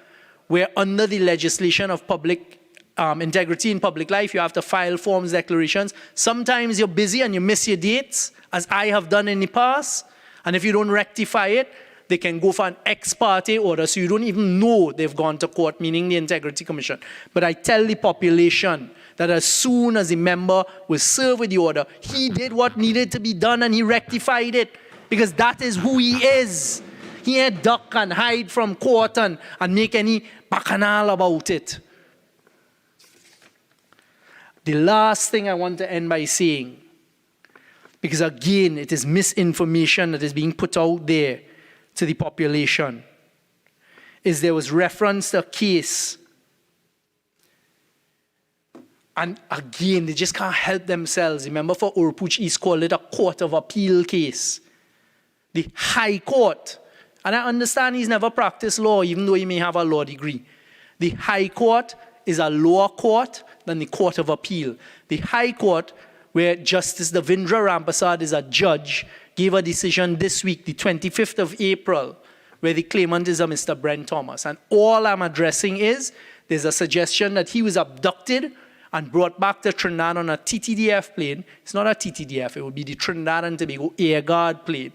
where under the legislation of public integrity in public life, you have to file forms, declarations. Sometimes you're busy and you miss your dates, as I have done in the past. And if you don't rectify it, they can go for an ex parte order, so you don't even know they've gone to court, meaning the Integrity Commission. But I tell the population that as soon as the member was served with the order, he did what needed to be done and he rectified it, because that is who he is. He ain't duck and hide from court and make any bacchanal about it. The last thing I want to end by saying, because again, it is misinformation that is being put out there to the population, is there was reference to a case. And again, they just can't help themselves. Remember, for Oropouche East called it a Court of Appeal case. The High Court, and I understand he's never practiced law, even though he may have a law degree. The High Court is a lower court than the Court of Appeal. The High Court, where Justice Davindra Rampasad is a judge, gave a decision this week, the 25th of April, where the claimant is a Mr. Brent Thomas. And all I'm addressing is, there's a suggestion that he was abducted and brought back to Trinidad on a TTDF plane. It's not a TTDF, it would be the Trinidad and Tobago Air Guard plane.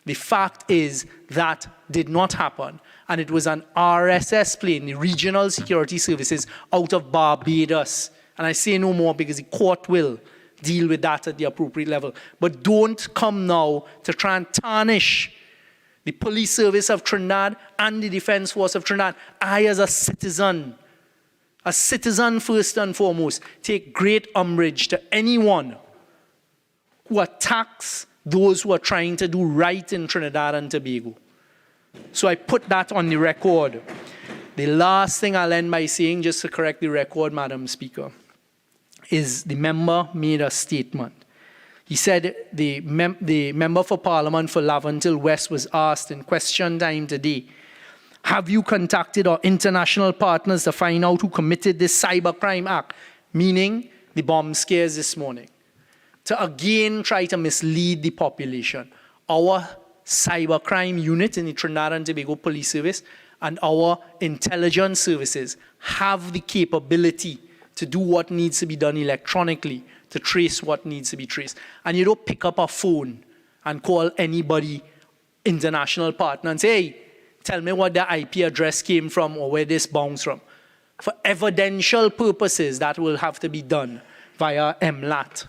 The fact is that did not happen. And it was an RSS plane, the Regional Security Services, out of Barbados. And I say no more because the court will deal with that at the appropriate level. But don't come now to try and tarnish the police service of Trinidad and the Defense Force of Trinidad. I, as a citizen first and foremost, take great umbrage to anyone who attacks those who are trying to do right in Trinidad and Tobago. So I put that on the record. The last thing I'll end by saying, just to correct the record, Madam Speaker, is the member made a statement. He said the member for Parliament for Laventille West was asked in question time today Have you contacted our international partners to find out who committed this cybercrime act, meaning the bomb scares this morning, to again try to mislead the population? Our cybercrime unit in the Trinidad and Tobago Police Service and our intelligence services have the capability to do what needs to be done electronically, to trace what needs to be traced. And you don't pick up a phone and call anybody, international partner, and say, hey, tell me what the IP address came from or where this bounced from. For evidential purposes, that will have to be done via MLAT.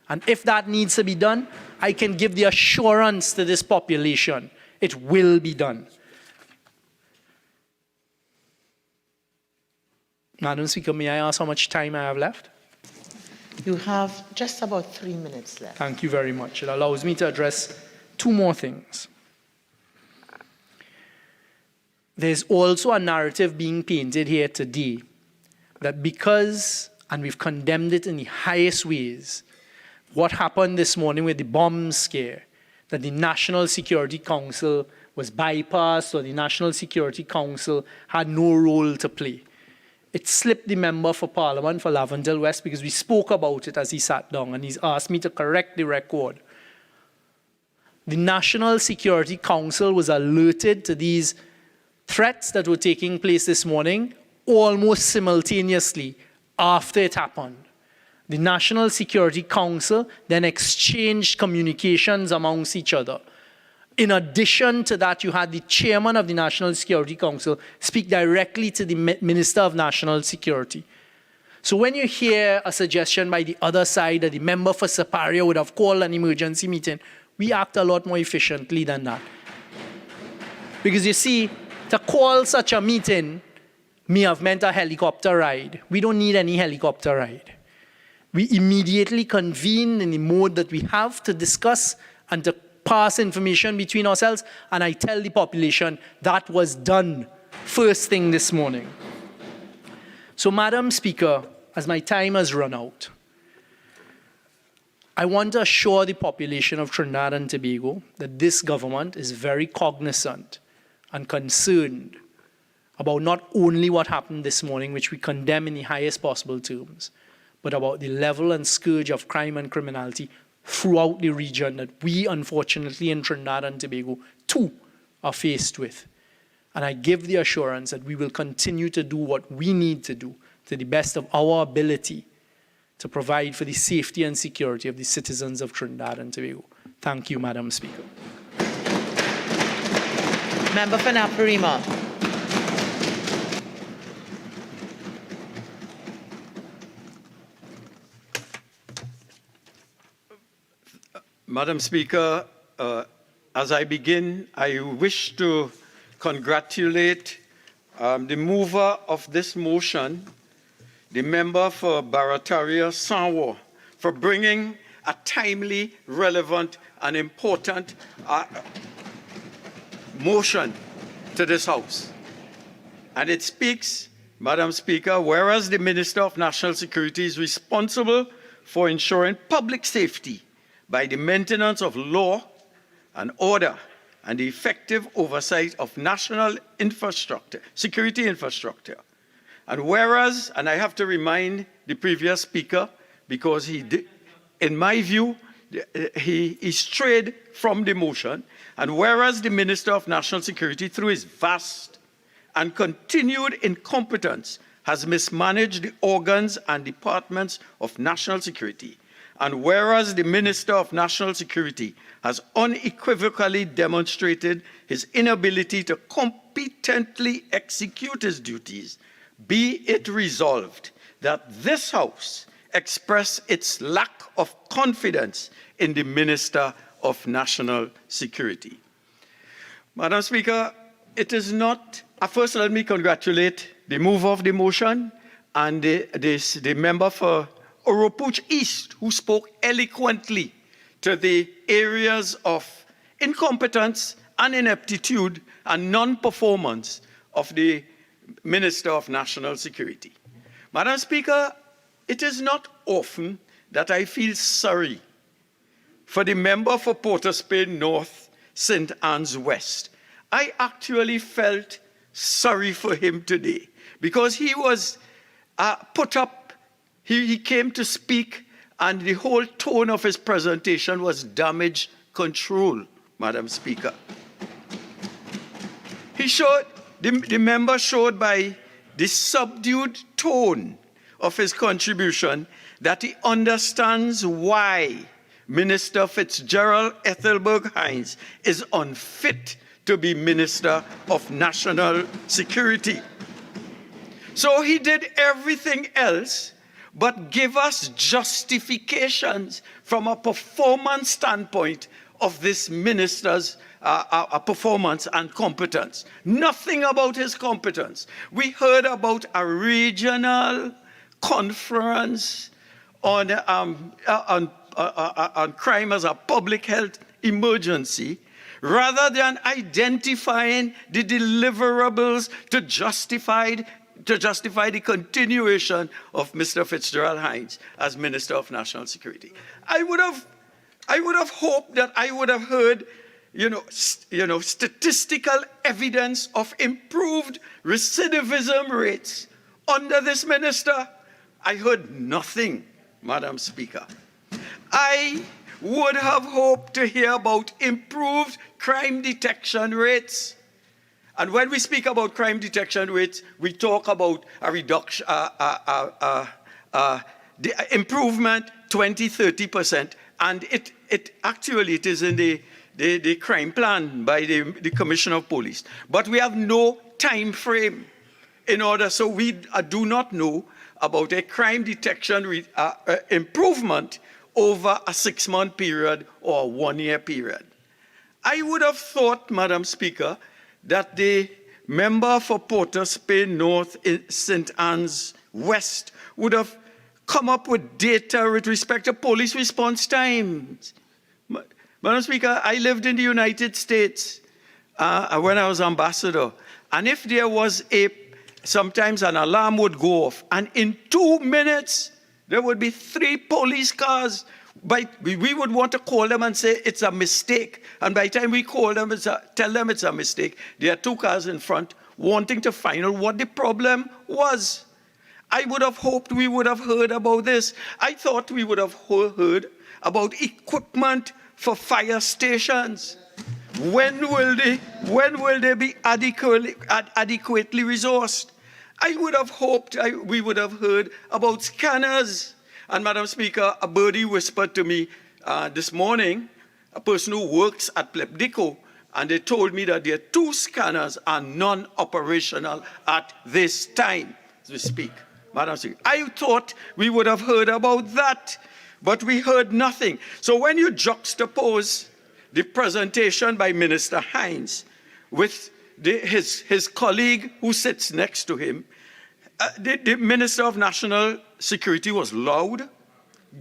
And if that needs to be done, I can give the assurance to this population, it will be done. Madam Speaker, may I ask how much time I have left? You have just about 3 minutes left. Thank you very much. It allows me to address two more things. There's also a narrative being painted here today that because, and we've condemned it in the highest ways, what happened this morning with the bomb scare, that the National Security Council was bypassed or the National Security Council had no role to play. It slipped the member for Parliament for Laventille West because we spoke about it as he sat down and he's asked me to correct the record. The National Security Council was alerted to these threats that were taking place this morning almost simultaneously after it happened. The National Security Council then exchanged communications amongst each other. In addition to that, you had the chairman of the National Security Council speak directly to the Minister of National Security. So when you hear a suggestion by the other side that the member for Siparia would have called an emergency meeting, we act a lot more efficiently than that. Because you see, to call such a meeting may have meant a helicopter ride. We don't need any helicopter ride. We immediately convene in the mode that we have to discuss and to pass information between ourselves, and I tell the population that was done first thing this morning. So, Madam Speaker, as my time has run out, I want to assure the population of Trinidad and Tobago that this government is very cognizant and concerned about not only what happened this morning, which we condemn in the highest possible terms, but about the level and scourge of crime and criminality throughout the region that we, unfortunately, in Trinidad and Tobago, too, are faced with. And I give the assurance that we will continue to do what we need to do to the best of our ability to provide for the safety and security of the citizens of Trinidad and Tobago. Thank you, Madam Speaker. Member for Naparima. Madam Speaker, as I begin, I wish to congratulate the mover of this motion, the member for Barataria Sanwo, for bringing a timely, relevant, and important motion to this House. And it speaks, Madam Speaker, whereas the Minister of National Security is responsible for ensuring public safety by the maintenance of law and order and the effective oversight of national infrastructure, security infrastructure. And whereas, and I have to remind the previous speaker, because he did, in my view, he strayed from the motion, and whereas the Minister of National Security, through his vast and continued incompetence, has mismanaged the organs and departments of national security, and whereas the Minister of National Security has unequivocally demonstrated his inability to competently execute his duties, be it resolved that this House express its lack of confidence in the Minister of National Security. Madam Speaker, it is not, first let me congratulate the mover of the motion and the member for Oropuch East, who spoke eloquently to the areas of incompetence and ineptitude and non-performance of the Minister of National Security. Madam Speaker, it is not often that I feel sorry for the member for Port of Spain North, St. Anne's West. I actually felt sorry for him today because he was put up, he came to speak and the whole tone of his presentation was damage control, Madam Speaker. He showed, the member showed by the subdued tone of his contribution that he understands why Minister Fitzgerald Ethelberg Hines is unfit to be Minister of National Security. So he did everything else but give us justifications from a performance standpoint of this minister's performance and competence. Nothing about his competence. We heard about a regional conference on crime as a public health emergency, rather than identifying the deliverables to justify the continuation of Mr. Fitzgerald Hines as Minister of National Security. I would have hoped that I would have heard, statistical evidence of improved recidivism rates under this minister. I heard nothing, Madam Speaker. I would have hoped to hear about improved crime detection rates. And when we speak about crime detection rates, we talk about a reduction, the improvement 20-30%, and it is in the crime plan by the Commissioner of Police. But we have no time frame in order, so we do not know about a crime detection improvement over a 6-month period or a 1-year period. I would have thought, Madam Speaker, that the member for Porter Spain North in St. Anne's West would have come up with data with respect to police response times. Madam Speaker, I lived in the United States when I was ambassador, and if there was sometimes an alarm would go off, and in 2 minutes, there would be 3 police cars. We would want to call them and say it's a mistake. And by the time we call them, tell them it's a mistake, there are 2 cars in front wanting to find out what the problem was. I would have hoped we would have heard about this. I thought we would have heard about equipment for fire stations. When will they be adequately resourced? I would have hoped we would have heard about scanners. And Madam Speaker, a birdie whispered to me this morning, a person who works at Plepdico, and they told me that their 2 scanners are non-operational at this time as we speak. Madam Speaker, I thought we would have heard about that, but we heard nothing. So when you juxtapose the presentation by Minister Hines with his colleague who sits next to him, the Minister of National Security was loud,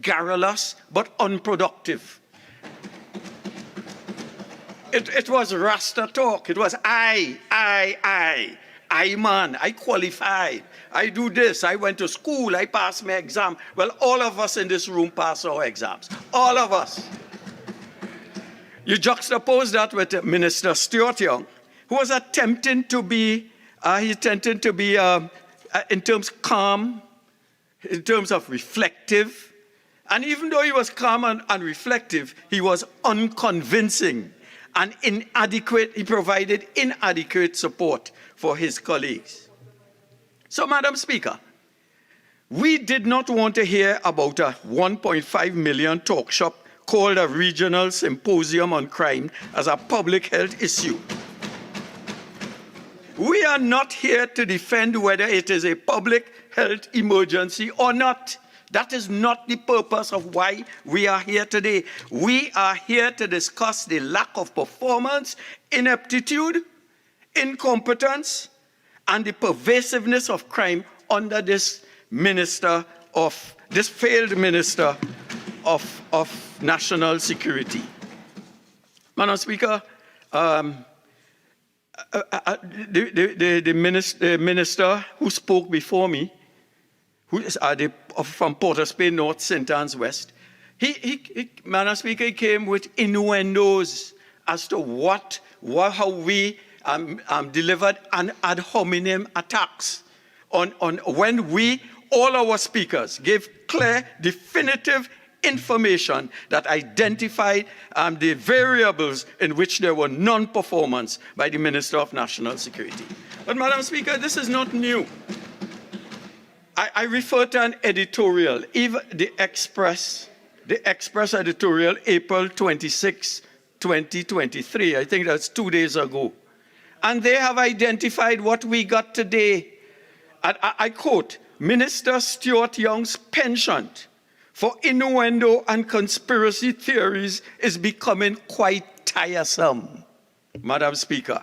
garrulous, but unproductive. It was Rasta talk. It was I man, I qualified. I do this, I went to school, I passed my exam. Well, all of us in this room pass our exams. All of us. You juxtapose that with Minister Stuart Young, who was attempting to be, in terms calm, in terms of reflective. And even though he was calm and reflective, he was unconvincing and inadequate. He provided inadequate support for his colleagues. So, Madam Speaker, we did not want to hear about a 1.5 million talk shop called a Regional Symposium on Crime as a public health issue. We are not here to defend whether it is a public health emergency or not. That is not the purpose of why we are here today. We are here to discuss the lack of performance, ineptitude, incompetence, and the pervasiveness of crime under this failed minister of national security. Madam Speaker, the minister who spoke before me, who is from Porter Spain North, St. Anne's West, Madam Speaker, he came with innuendos as to how we delivered an ad hominem attacks on when we, all our speakers, gave clear, definitive information that identified the variables in which there were non-performance by the Minister of National Security. But, Madam Speaker, this is not new. I refer to an editorial, even the Express editorial, April 26, 2023. I think that's 2 days ago. And they have identified what we got today. I quote, Minister Stuart Young's penchant for innuendo and conspiracy theories is becoming quite tiresome, Madam Speaker.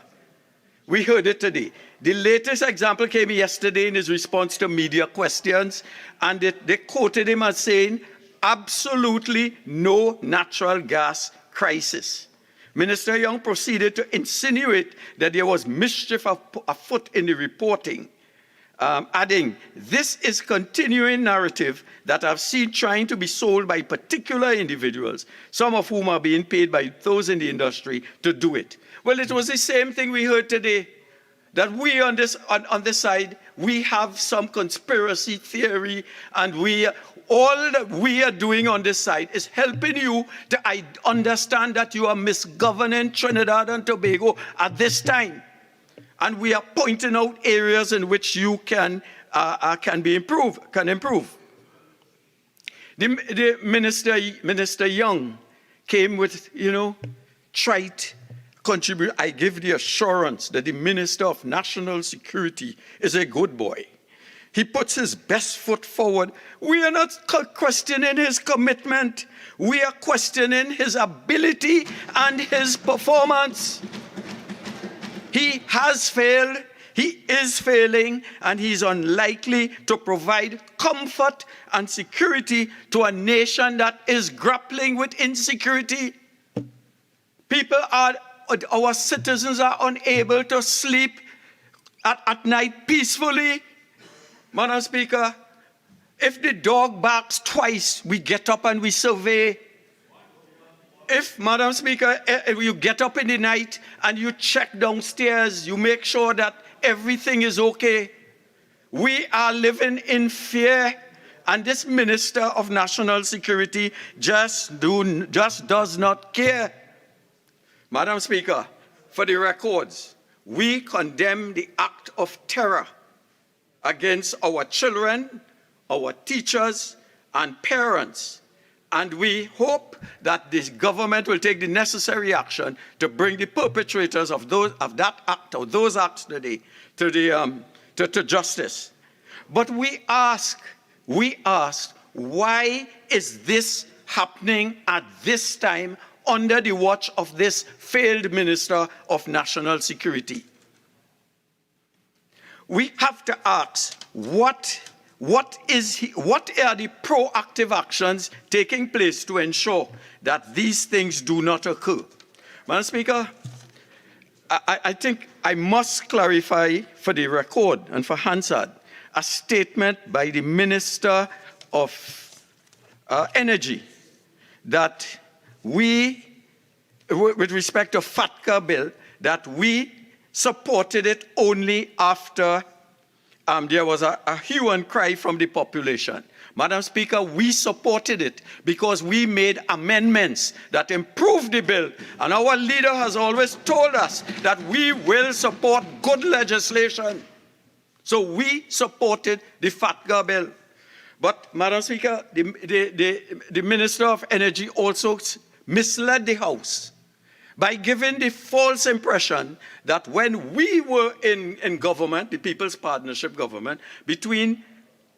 We heard it today. The latest example came yesterday in his response to media questions, and they quoted him as saying, absolutely no natural gas crisis. Minister Young proceeded to insinuate that there was mischief afoot in the reporting, adding, this is continuing narrative that I've seen trying to be sold by particular individuals, some of whom are being paid by those in the industry to do it. Well, it was the same thing we heard today, that we on this side, we have some conspiracy theory, and all that we are doing on this side is helping you to understand that you are misgoverning Trinidad and Tobago at this time. And we are pointing out areas in which you can improve. The Minister Young came with, trite contribute. I give the assurance that the Minister of National Security is a good boy. He puts his best foot forward. We are not questioning his commitment. We are questioning his ability and his performance. He has failed, he is failing, and he's unlikely to provide comfort and security to a nation that is grappling with insecurity. Our citizens are unable to sleep at night peacefully. Madam Speaker, if the dog barks twice, we get up and we survey. If, Madam Speaker, you get up in the night and you check downstairs, you make sure that everything is okay. We are living in fear, and this Minister of National Security just does not care. Madam Speaker, for the records, we condemn the act of terror against our children, our teachers, and parents. And we hope that this government will take the necessary action to bring the perpetrators of that act or those acts today to justice. But we ask, why is this happening at this time under the watch of this failed Minister of National Security? We have to ask, what are the proactive actions taking place to ensure that these things do not occur? Madam Speaker, I think I must clarify for the record and for Hansard a statement by the Minister of Energy that we, with respect to FATCA bill, that we supported it only after there was a hue and cry from the population. Madam Speaker, we supported it because we made amendments that improved the bill. And our leader has always told us that we will support good legislation. So we supported the FATCA bill. But, Madam Speaker, the Minister of Energy also misled the House by giving the false impression that when we were in government, the People's Partnership government, between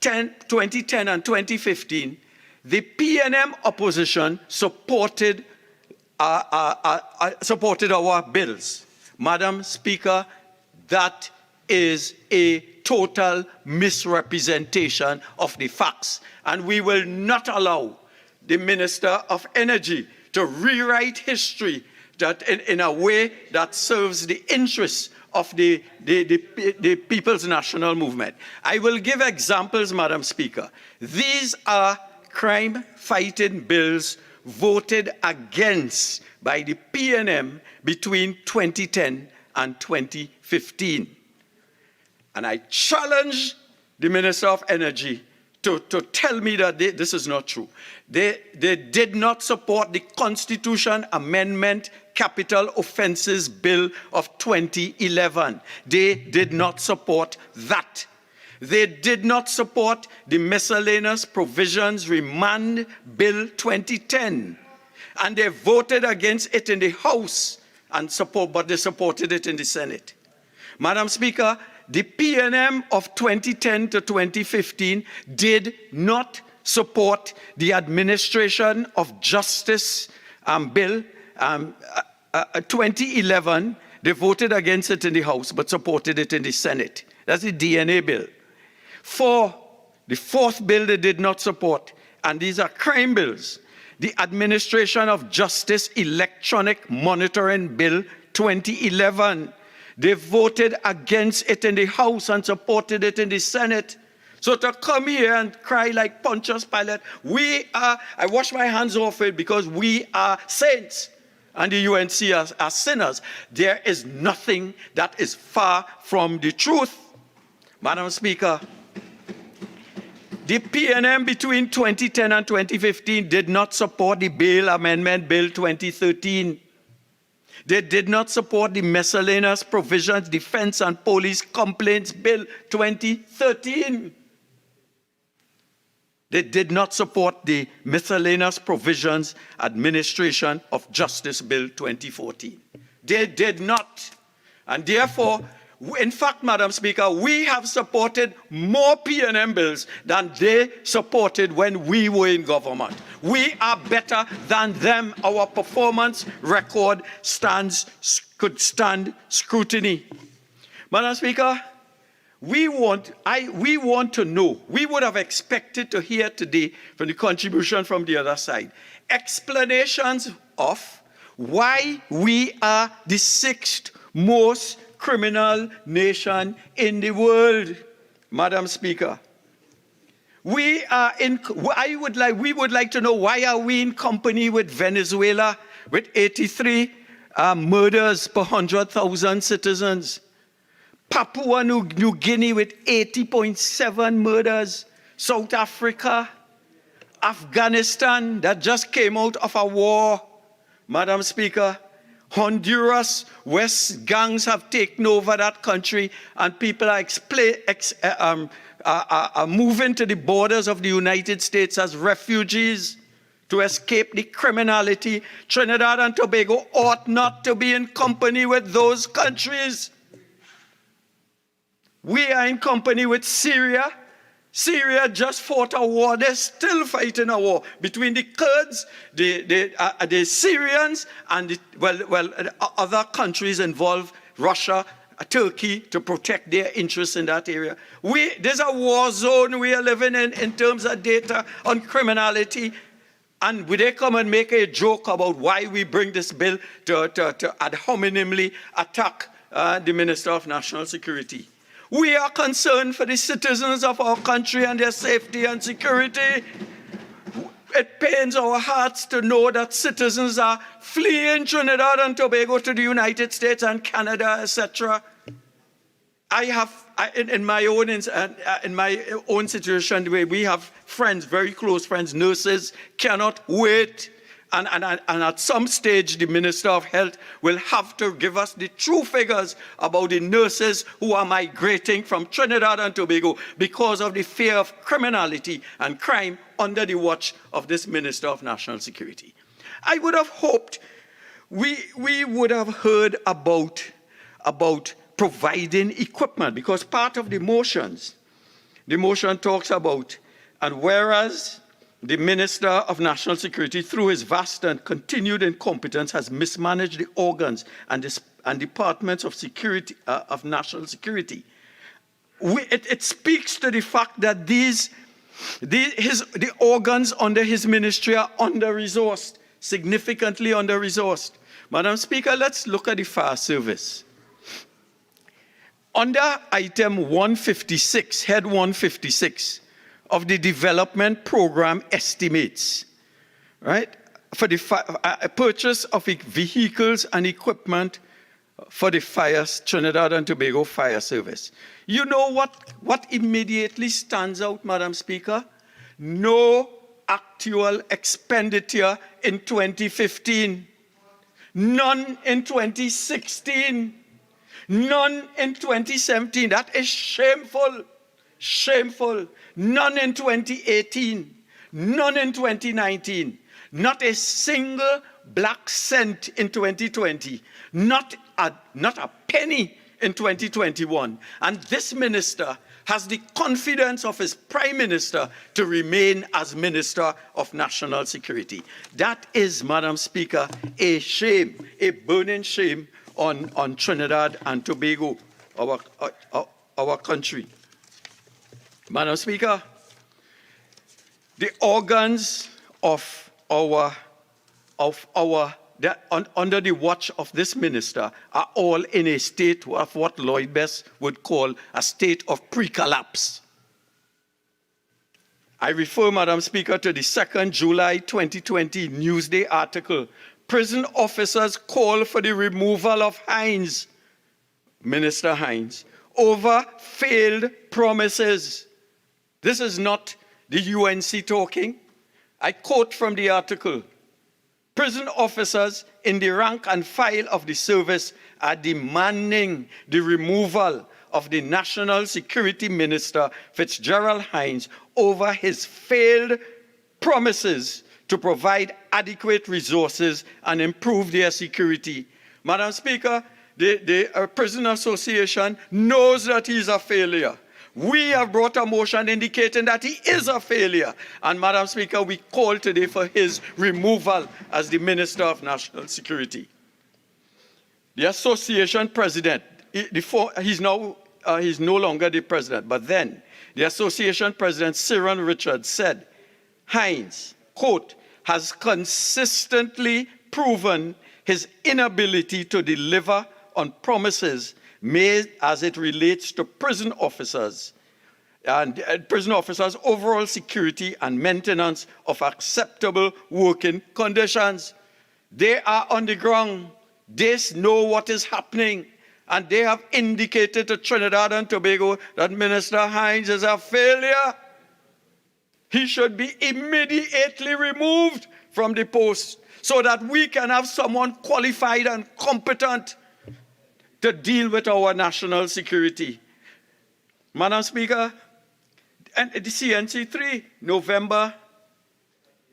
2010 and 2015, the PNM opposition supported our bills. Madam Speaker, that is a total misrepresentation of the facts, and we will not allow the Minister of Energy to rewrite history that in a way that serves the interests of the People's National Movement. I will give examples, Madam Speaker. These are crime-fighting bills voted against by the PNM between 2010 and 2015. And I challenge the Minister of Energy to tell me that this is not true. They did not support the Constitution Amendment Capital Offences Bill of 2011. They did not support that. They did not support the Miscellaneous Provisions Remand Bill 2010. And they voted against it in the House, but they supported it in the Senate. Madam Speaker, the PNM of 2010 to 2015 did not support the Administration of Justice Bill 2011. They voted against it in the House, but supported it in the Senate. That's the DNA bill. For the fourth bill they did not support, and these are crime bills, the Administration of Justice Electronic Monitoring Bill 2011. They voted against it in the House and supported it in the Senate. So to come here and cry like Pontius Pilate, I wash my hands off it because we are saints and the UNC are sinners. There is nothing that is far from the truth. Madam Speaker, the PNM between 2010 and 2015 did not support the Bail Amendment Bill 2013. They did not support the Miscellaneous Provisions Defense and Police Complaints Bill 2013. They did not support the Miscellaneous Provisions Administration of Justice Bill 2014. They did not. And therefore, in fact, Madam Speaker, we have supported more PNM bills than they supported when we were in government. We are better than them. Our performance record could stand scrutiny. Madam Speaker, we want to know, we would have expected to hear today from the contribution from the other side, explanations of why we are the sixth most criminal nation in the world, Madam Speaker. We would like to know, why are we in company with Venezuela with 83 murders per 100,000 citizens? Papua New Guinea with 80.7 murders. South Africa, Afghanistan that just came out of a war, Madam Speaker. Honduras, West gangs have taken over that country, and people are moving to the borders of the United States as refugees to escape the criminality. Trinidad and Tobago ought not to be in company with those countries. We are in company with Syria. Syria just fought a war. They're still fighting a war between the Kurds, the Syrians, and other countries involved, Russia, Turkey, to protect their interests in that area. There's a war zone we are living in terms of data on criminality. And would they come and make a joke about why we bring this bill to ad hominemly attack the Minister of National Security? We are concerned for the citizens of our country and their safety and security. It pains our hearts to know that citizens are fleeing Trinidad and Tobago to the United States and Canada, etc. In my own situation, where we have friends, very close friends, nurses, cannot wait. And at some stage, the Minister of Health will have to give us the true figures about the nurses who are migrating from Trinidad and Tobago because of the fear of criminality and crime under the watch of this Minister of National Security. I would have hoped we would have heard about providing equipment, because part of the motion talks about, and whereas the Minister of National Security, through his vast and continued incompetence, has mismanaged the organs and departments of security of national security. It speaks to the fact that the organs under his ministry are under-resourced, significantly under-resourced. Madam Speaker, let's look at the fire service. Under item 156, head 156, of the development program estimates, right, for the purchase of vehicles and equipment for the Trinidad and Tobago Fire Service. You know what immediately stands out, Madam Speaker? No actual expenditure in 2015. None in 2016. None in 2017. That is shameful. Shameful. None in 2018. None in 2019. Not a single black cent in 2020. Not a penny in 2021. And this minister has the confidence of his prime minister to remain as Minister of National Security. That is, Madam Speaker, a shame, a burning shame on Trinidad and Tobago, our country. Madam Speaker, the organs under the watch of this minister are all in a state of what Lloyd Best would call a state of pre-collapse. I refer, Madam Speaker, to the 2nd July 2020 Newsday article. Prison officers call for the removal of Hines, Minister Hines, over failed promises. This is not the UNC talking. I quote from the article. Prison officers in the rank and file of the service are demanding the removal of the National Security Minister, Fitzgerald Hines, over his failed promises to provide adequate resources and improve their security. Madam Speaker, the Prison Association knows that he's a failure. We have brought a motion indicating that he is a failure. And Madam Speaker, we call today for his removal as the Minister of National Security. The association president, he's no longer the president, but then the association president, Cyril Richards, said, Hines, quote, has consistently proven his inability to deliver on promises made as it relates to prison officers and prison officers' overall security and maintenance of acceptable working conditions. They are on the ground. They know what is happening. And they have indicated to Trinidad and Tobago that Minister Hines is a failure. He should be immediately removed from the post so that we can have someone qualified and competent to deal with our national security. Madam Speaker, and the CNC3, November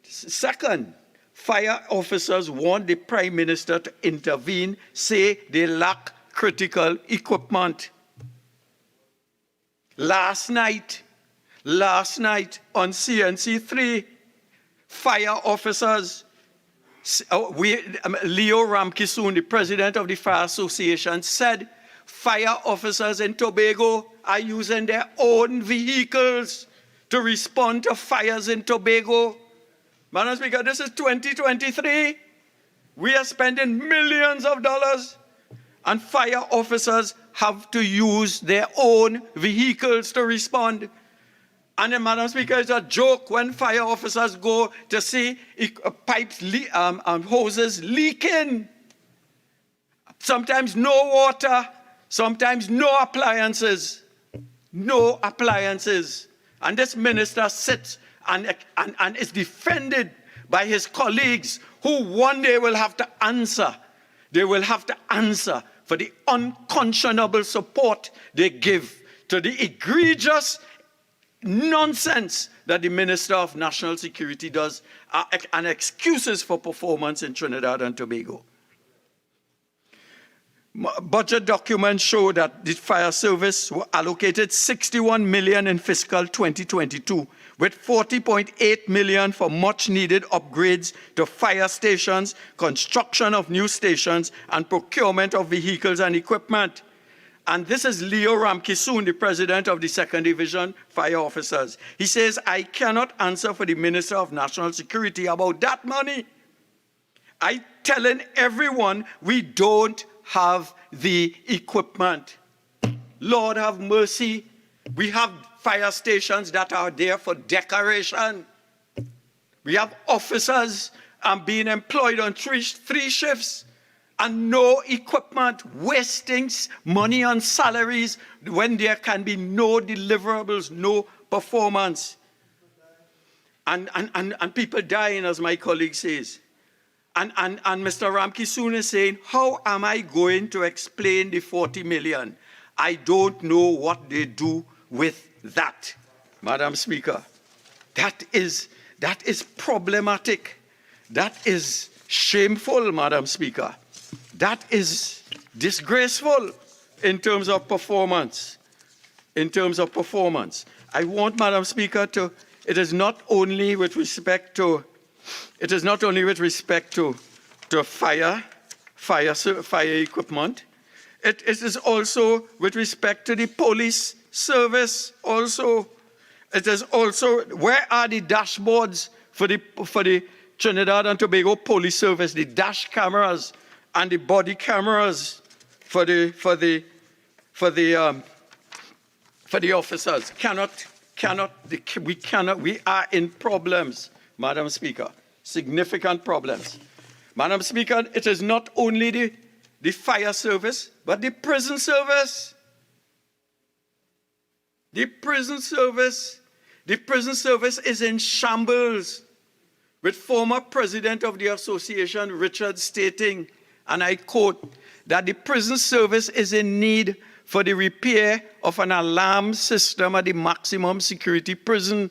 2nd, fire officers want the Prime Minister to intervene, say they lack critical equipment. Last night on CNC3, fire officers, Leo Ramkisoon, the president of the Fire Association, said fire officers in Tobago are using their own vehicles to respond to fires in Tobago. Madam Speaker, this is 2023. We are spending millions of dollars, and fire officers have to use their own vehicles to respond. And then, Madam Speaker, it's a joke when fire officers go to see pipes and hoses leaking. Sometimes no water, sometimes no appliances. No appliances. And this minister sits and is defended by his colleagues who one day will have to answer. They will have to answer for the unconscionable support they give to the egregious nonsense that the Minister of National Security does and excuses for performance in Trinidad and Tobago. Budget documents show that the fire service were allocated 61 million in fiscal 2022, with 40.8 million for much needed upgrades to fire stations, construction of new stations, and procurement of vehicles and equipment. And this is Leo Ramkisoon, the president of the 2nd Division Fire Officers. He says, I cannot answer for the Minister of National Security about that money. I'm telling everyone we don't have the equipment. Lord have mercy. We have fire stations that are there for decoration. We have officers being employed on three shifts. and no equipment, wasting money on salaries when there can be no deliverables, no performance. And people dying, as my colleague says. And Mr. Ramki soon is saying, how am I going to explain the 40 million? I don't know what they do with that, Madam Speaker. That is problematic. That is shameful, Madam Speaker. That is disgraceful in terms of performance. In terms of performance. I want, Madam Speaker, it is not only with respect to fire equipment. It is also with respect to the police service. Also, it is also, where are the dashboards for the Trinidad and Tobago Police Service, the dash cameras and the body cameras for the officers? We are in problems, Madam Speaker, significant problems. Madam Speaker, it is not only the fire service, but the prison service. The prison service is in shambles, with former president of the association, Richard, stating, and I quote, that the prison service is in need for the repair of an alarm system at the maximum security prison,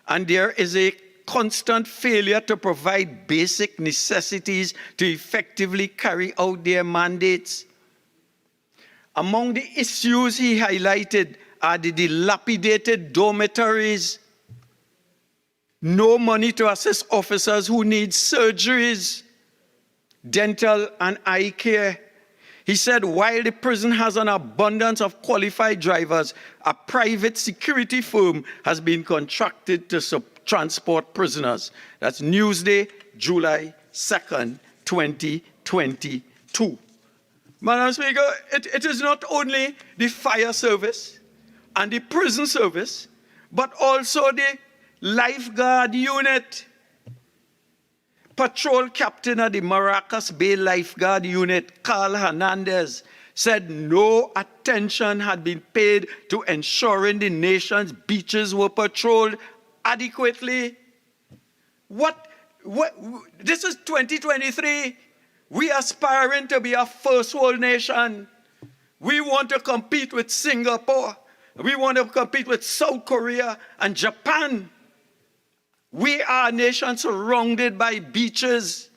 and there is a constant failure to provide basic necessities to effectively carry out their mandates. Among the issues he highlighted are the dilapidated dormitories, no money to assist officers who need surgeries, dental and eye care. He said, while the prison has an abundance of qualified drivers, a private security firm has been contracted to transport prisoners. That's Newsday, July 2nd, 2022. Madam Speaker, it is not only the fire service and the prison service, but also the lifeguard unit. Patrol captain of the Maracas Bay Lifeguard Unit, Carl Hernandez, said no attention had been paid to ensuring the nation's beaches were patrolled adequately. This is 2023. We are aspiring to be a first world nation. We want to compete with Singapore. We want to compete with South Korea and Japan. We are a nation surrounded by beaches.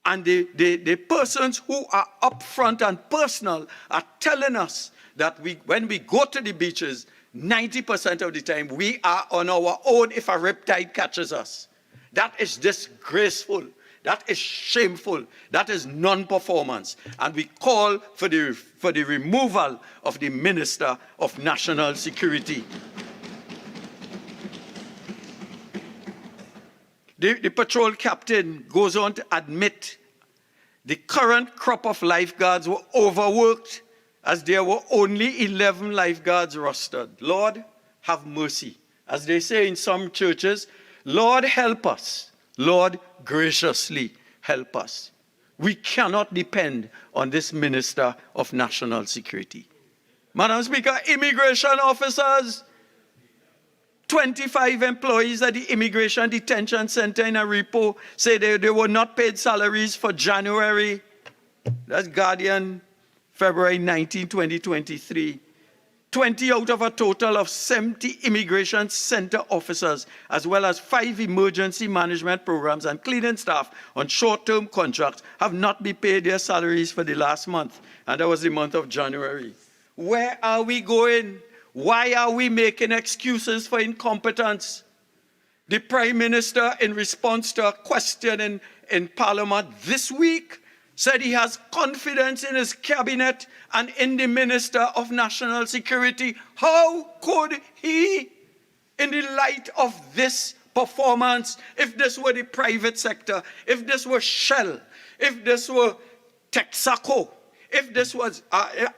And the persons who are upfront and personal are telling us that when we go to the beaches, 90% of the time we are on our own if a riptide catches us. That is disgraceful. That is shameful. That is non-performance. And we call for the removal of the Minister of National Security. The patrol captain goes on to admit the current crop of lifeguards were overworked, as there were only 11 lifeguards rostered. Lord, have mercy. As they say in some churches, Lord, help us. Lord, graciously help us. We cannot depend on this Minister of National Security. Madam Speaker, immigration officers, 25 employees at the Immigration Detention Center in Aripo say they were not paid salaries for January. That's Guardian, February 19, 2023. 20 out of a total of 70 immigration center officers, as well as 5 emergency management programs and cleaning staff on short-term contracts, have not been paid their salaries for the last month, and that was the month of January. Where are we going? Why are we making excuses for incompetence? The Prime Minister, in response to a question in Parliament this week, said he has confidence in his cabinet and in the Minister of National Security. How could he, in the light of this performance, if this were the private sector, if this were Shell, if this were Texaco, if this was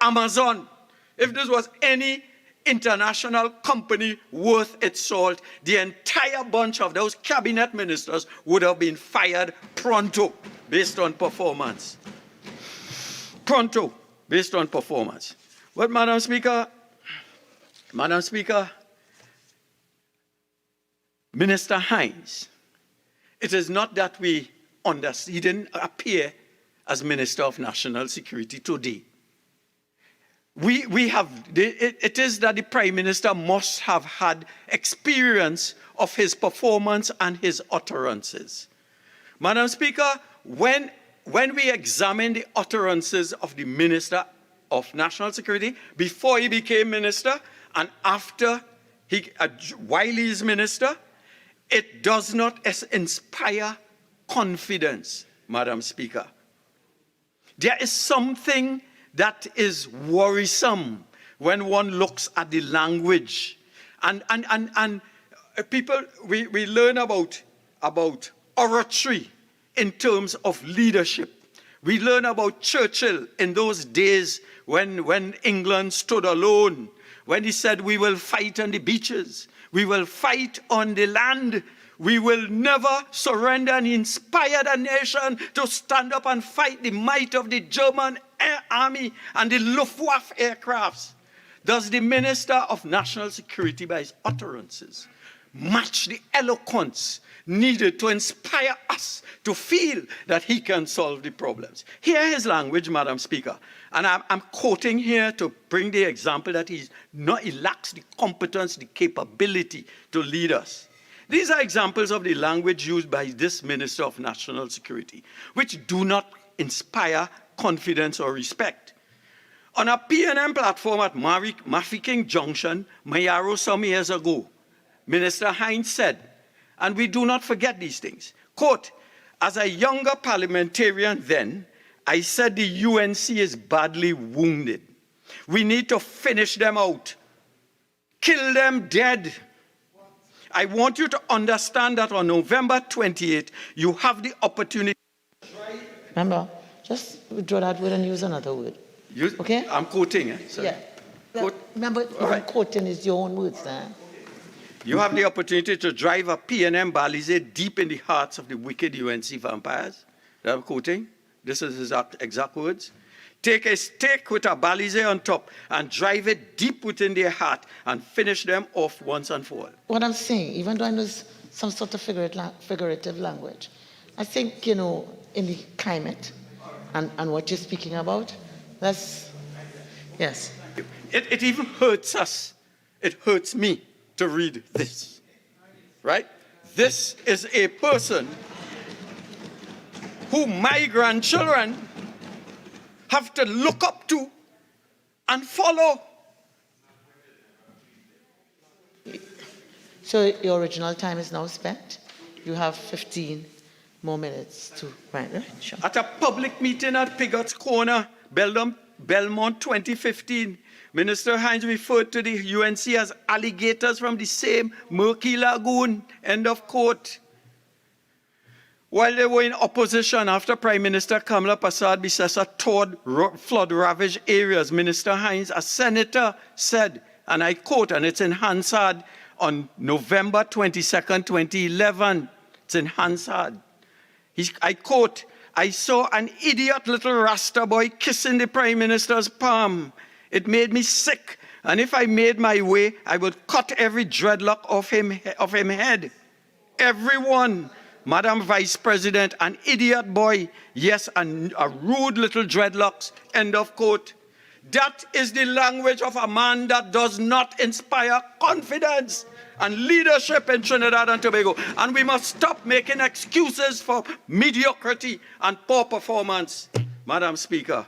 Amazon, if this was any international company worth its salt, the entire bunch of those cabinet ministers would have been fired pronto based on performance. pronto, based on performance. But Madam Speaker, Minister Hines, it is not that he didn't appear as Minister of National Security today. It is that the Prime Minister must have had experience of his performance and his utterances. Madam Speaker, when we examine the utterances of the Minister of National Security before he became Minister and after while he is Minister, it does not inspire confidence, Madam Speaker. There is something that is worrisome when one looks at the language. And people, we learn about oratory in terms of leadership. We learn about Churchill in those days when England stood alone, when he said, we will fight on the beaches, we will fight on the land, we will never surrender, and he inspired a nation to stand up and fight the might of the German air army and the Luftwaffe aircrafts. Does the Minister of National Security, by his utterances, match the eloquence needed to inspire us to feel that he can solve the problems? Hear his language, Madam Speaker. And I'm quoting here to bring the example that he lacks the competence, the capability to lead us. These are examples of the language used by this Minister of National Security, which do not inspire confidence or respect. On a PNM platform at Mafeking Junction, Mayaro, some years ago, Minister Hines said, and we do not forget these things, quote, as a younger parliamentarian then, I said the UNC is badly wounded. We need to finish them out. Kill them dead. I want you to understand that on November 28th, you have the opportunity. Remember, just withdraw that word and use another word. Okay? I'm quoting, sorry. Yeah. Remember, quoting is your own words, You have the opportunity to drive a PNM Balize deep in the hearts of the wicked UNC vampires. That I'm quoting. This is his exact words. Take a stake with a Balize on top and drive it deep within their heart and finish them off once and for all. What I'm saying, even though I know some sort of figurative language, I think, in the climate and what you're speaking about, that's, yes. It even hurts us. It hurts me to read this, right? This is a person who my grandchildren have to look up to and follow. So your original time is now spent. You have 15 more minutes to, right? Sure. At a public meeting at Pigot's Corner, Belmont 2015, Minister Hines referred to the UNC as alligators from the same murky lagoon, end of quote. While they were in opposition after Prime Minister Kamala Persad-Bissessar toured flood-ravaged areas, Minister Hines, a senator, said, and I quote, and it's in Hansard on November 22nd, 2011. It's in Hansard. I quote, I saw an idiot little Rasta boy kissing the Prime Minister's palm. It made me sick, and if I made my way, I would cut every dreadlock off him head. Everyone. Madam Vice President, an idiot boy, yes, and a rude little dreadlocks, end of quote. That is the language of a man that does not inspire confidence and leadership in Trinidad and Tobago. And we must stop making excuses for mediocrity and poor performance. Madam Speaker,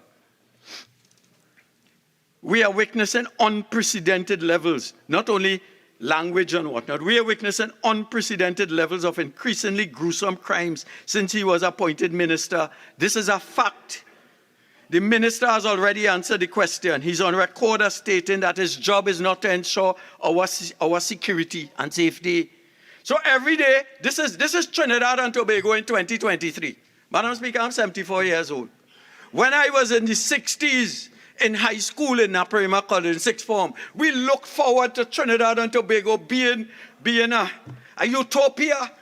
we are witnessing unprecedented levels, not only language and whatnot. We are witnessing unprecedented levels of increasingly gruesome crimes since he was appointed minister. This is a fact. The minister has already answered the question. He's on record as stating that his job is not to ensure our security and safety. So every day, this is Trinidad and Tobago in 2023. Madam Speaker, I'm 74 years old. When I was in the 60s, in high school in Naparima College, in sixth form, we look forward to Trinidad and Tobago being a utopia.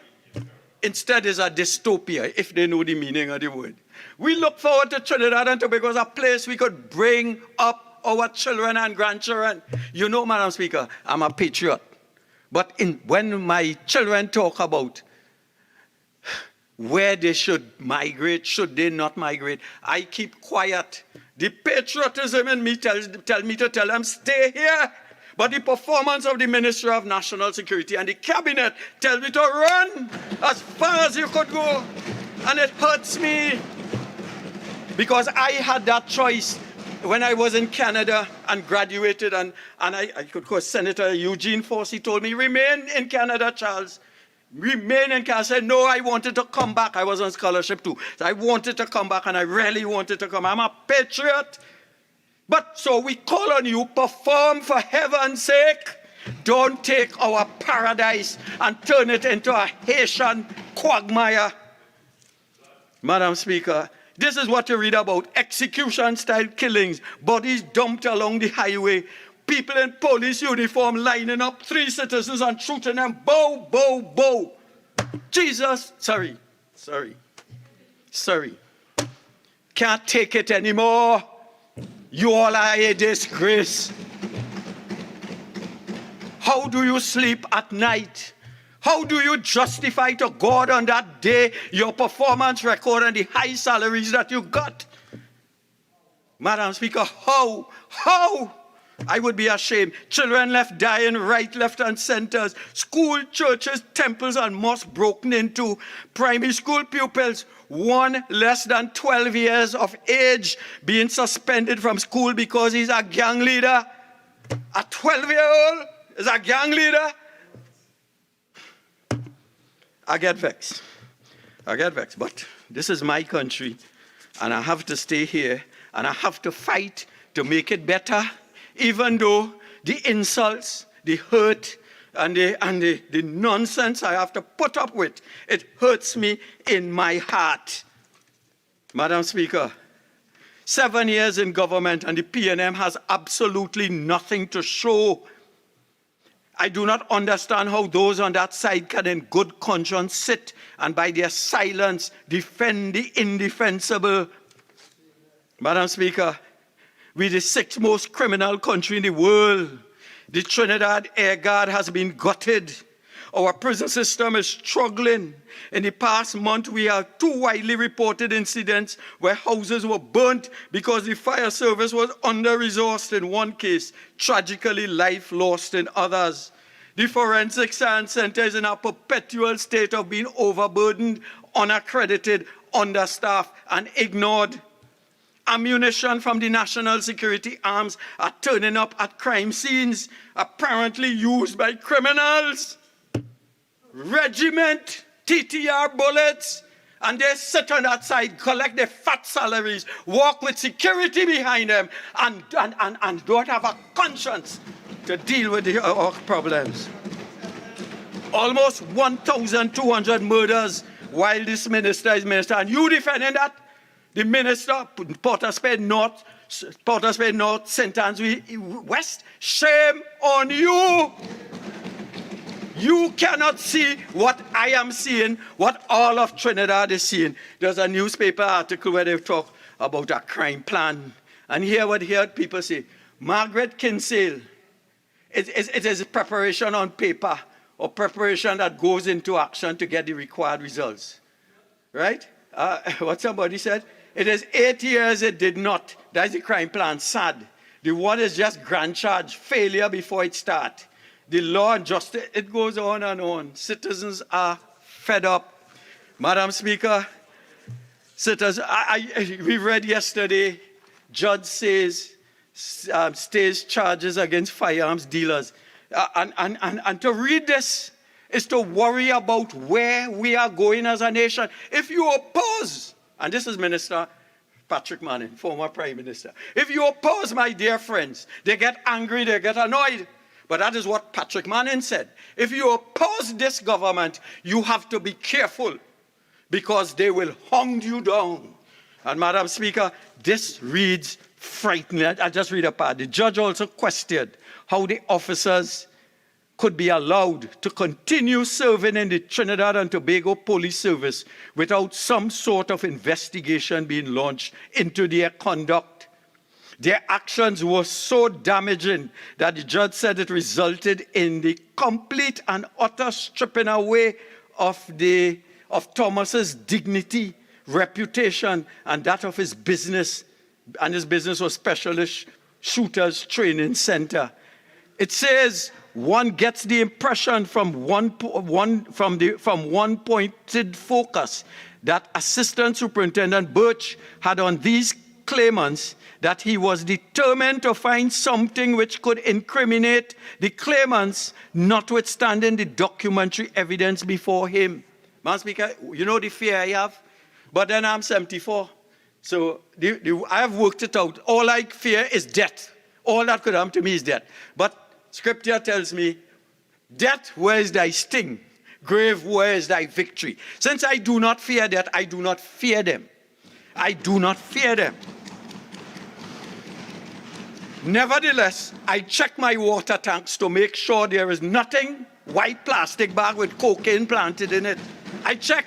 Instead, it's a dystopia, if they know the meaning of the word. We look forward to Trinidad and Tobago as a place we could bring up our children and grandchildren. You know, Madam Speaker, I'm a patriot. But when my children talk about where they should migrate, should they not migrate, I keep quiet. The patriotism in me tells me to tell them, stay here. But the performance of the Ministry of National Security and the Cabinet tell me to run as far as you could go. And it hurts me because I had that choice when I was in Canada and graduated, and I could call Senator Eugene Force. He told me, remain in Canada, Charles. Remain in Canada. I said, no, I wanted to come back. I was on scholarship too. So I wanted to come back, and I really wanted to come. I'm a patriot. But so we call on you, perform for heaven's sake. Don't take our paradise and turn it into a Haitian quagmire. Madam Speaker, this is what you read about. Execution-style killings, bodies dumped along the highway, people in police uniform lining up 3 citizens and shooting them. Bow, bow, bow. Jesus, sorry. Can't take it anymore. You all are a disgrace. How do you sleep at night? How do you justify to God on that day your performance record and the high salaries that you got? Madam Speaker, how? I would be ashamed. Children left dying right, left, and centers. School, churches, temples, and mosques broken into. Primary school pupils, one less than 12 years of age, being suspended from school because he's a gang leader. A 12-year-old is a gang leader. I get vexed, but this is my country, and I have to stay here, and I have to fight to make it better, even though the insults, the hurt, and the nonsense I have to put up with, it hurts me in my heart. Madam Speaker, 7 years in government, and the PNM has absolutely nothing to show. I do not understand how those on that side can in good conscience sit and by their silence defend the indefensible. Madam Speaker, we're the 6th most criminal country in the world. The Trinidad Air Guard has been gutted. Our prison system is struggling. In the past month, we have 2 widely reported incidents where houses were burnt because the fire service was under-resourced in one case, tragically life lost in others. The Forensic Science Center is in a perpetual state of being overburdened, unaccredited, understaffed, and ignored. Ammunition from the national security arms are turning up at crime scenes, apparently used by criminals. Regiment, TTR bullets, and they sit on that side, collect their fat salaries, walk with security behind them, and don't have a conscience to deal with our problems. Almost 1,200 murders while this minister is minister, and you defending that? The minister, Port of Spain North, St. Anne's West, shame on you. You cannot see what I am seeing, what all of Trinidad is seeing. There's a newspaper article where they talk about a crime plan. And here what people say, Margaret Kinsale, it is preparation on paper or preparation that goes into action to get the required results. Right? What somebody said, it is 8 years it did not. That's the crime plan, sad. The one is just grand charge, failure before it starts. The law and justice, it goes on and on. Citizens are fed up. Madam Speaker, citizens, we read yesterday, judge says, stays charges against firearms dealers. And to read this is to worry about where we are going as a nation. If you oppose, and this is Minister Patrick Manning, former Prime Minister, if you oppose, my dear friends, they get angry, they get annoyed. But that is what Patrick Manning said. If you oppose this government, you have to be careful because they will hound you down. And Madam Speaker, this reads frightening. I just read a part. The judge also questioned how the officers could be allowed to continue serving in the Trinidad and Tobago Police Service without some sort of investigation being launched into their conduct. Their actions were so damaging that the judge said it resulted in the complete and utter stripping away of Thomas's dignity, reputation, and that of his business. And his business was Specialist Shooters Training Center. It says one gets the impression from one pointed focus that Assistant Superintendent Birch had on these claimants that he was determined to find something which could incriminate the claimants, notwithstanding the documentary evidence before him. Madam Speaker, you know the fear I have? But then I'm 74. So I have worked it out. All I fear is death. All that could happen to me is death. But Scripture tells me, death, where is thy sting? Grave, where is thy victory? Since I do not fear death, I do not fear them. I do not fear them. Nevertheless, I check my water tanks to make sure there is nothing, white plastic bag with cocaine planted in it. I check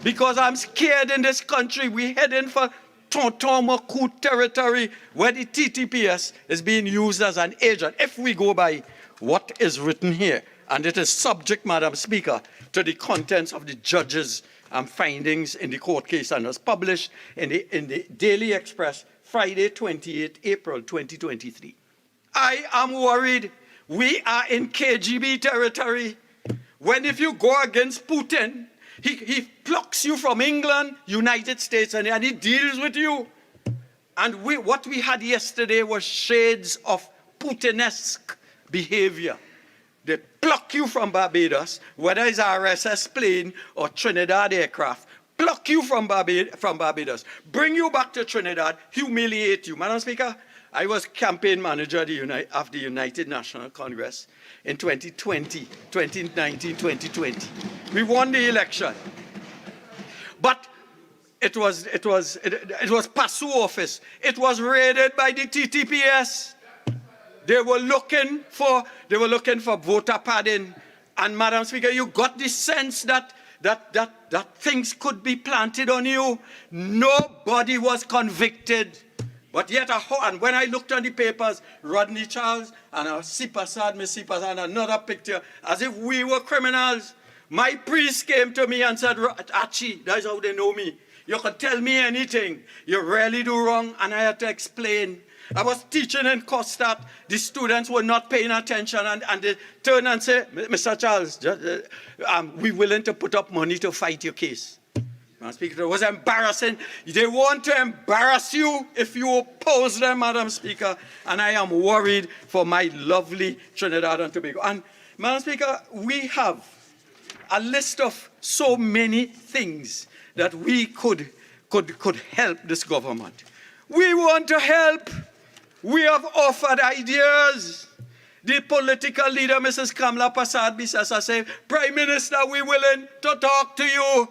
because I'm scared in this country. We're heading for Tonton Macoute territory where the TTPS is being used as an agent. If we go by what is written here, and it is subject, Madam Speaker, to the contents of the judge's findings in the court case and was published in the Daily Express, Friday, 28 April 2023. I am worried. We are in KGB territory. When if you go against Putin, he plucks you from England, United States, and he deals with you. And what we had yesterday was shades of Putinesque behavior. They pluck you from Barbados, whether it's RSS plane or Trinidad aircraft, pluck you from Barbados, bring you back to Trinidad, humiliate you. Madam Speaker, I was campaign manager of the United National Congress in 2019, 2020. We won the election. But it was PASU office. It was raided by the TTPS. They were looking for voter padding. And Madam Speaker, you got the sense that things could be planted on you. Nobody was convicted. But yet, and when I looked on the papers, Rodney Charles and Miss Sipasad, and another picture, as if we were criminals. My priest came to me and said, Archie, that's how they know me. You can tell me anything. You really do wrong. And I had to explain. I was teaching in Costart. The students were not paying attention. And they turn and say, Mr. Charles, we're willing to put up money to fight your case. Madam Speaker, it was embarrassing. They want to embarrass you if you oppose them, Madam Speaker. And I am worried for my lovely Trinidad and Tobago. And Madam Speaker, we have a list of so many things that we could help this government. We want to help. We have offered ideas. The political leader, Mrs. Kamla Persad-Bissessar, said, Prime Minister, we're willing to talk to you.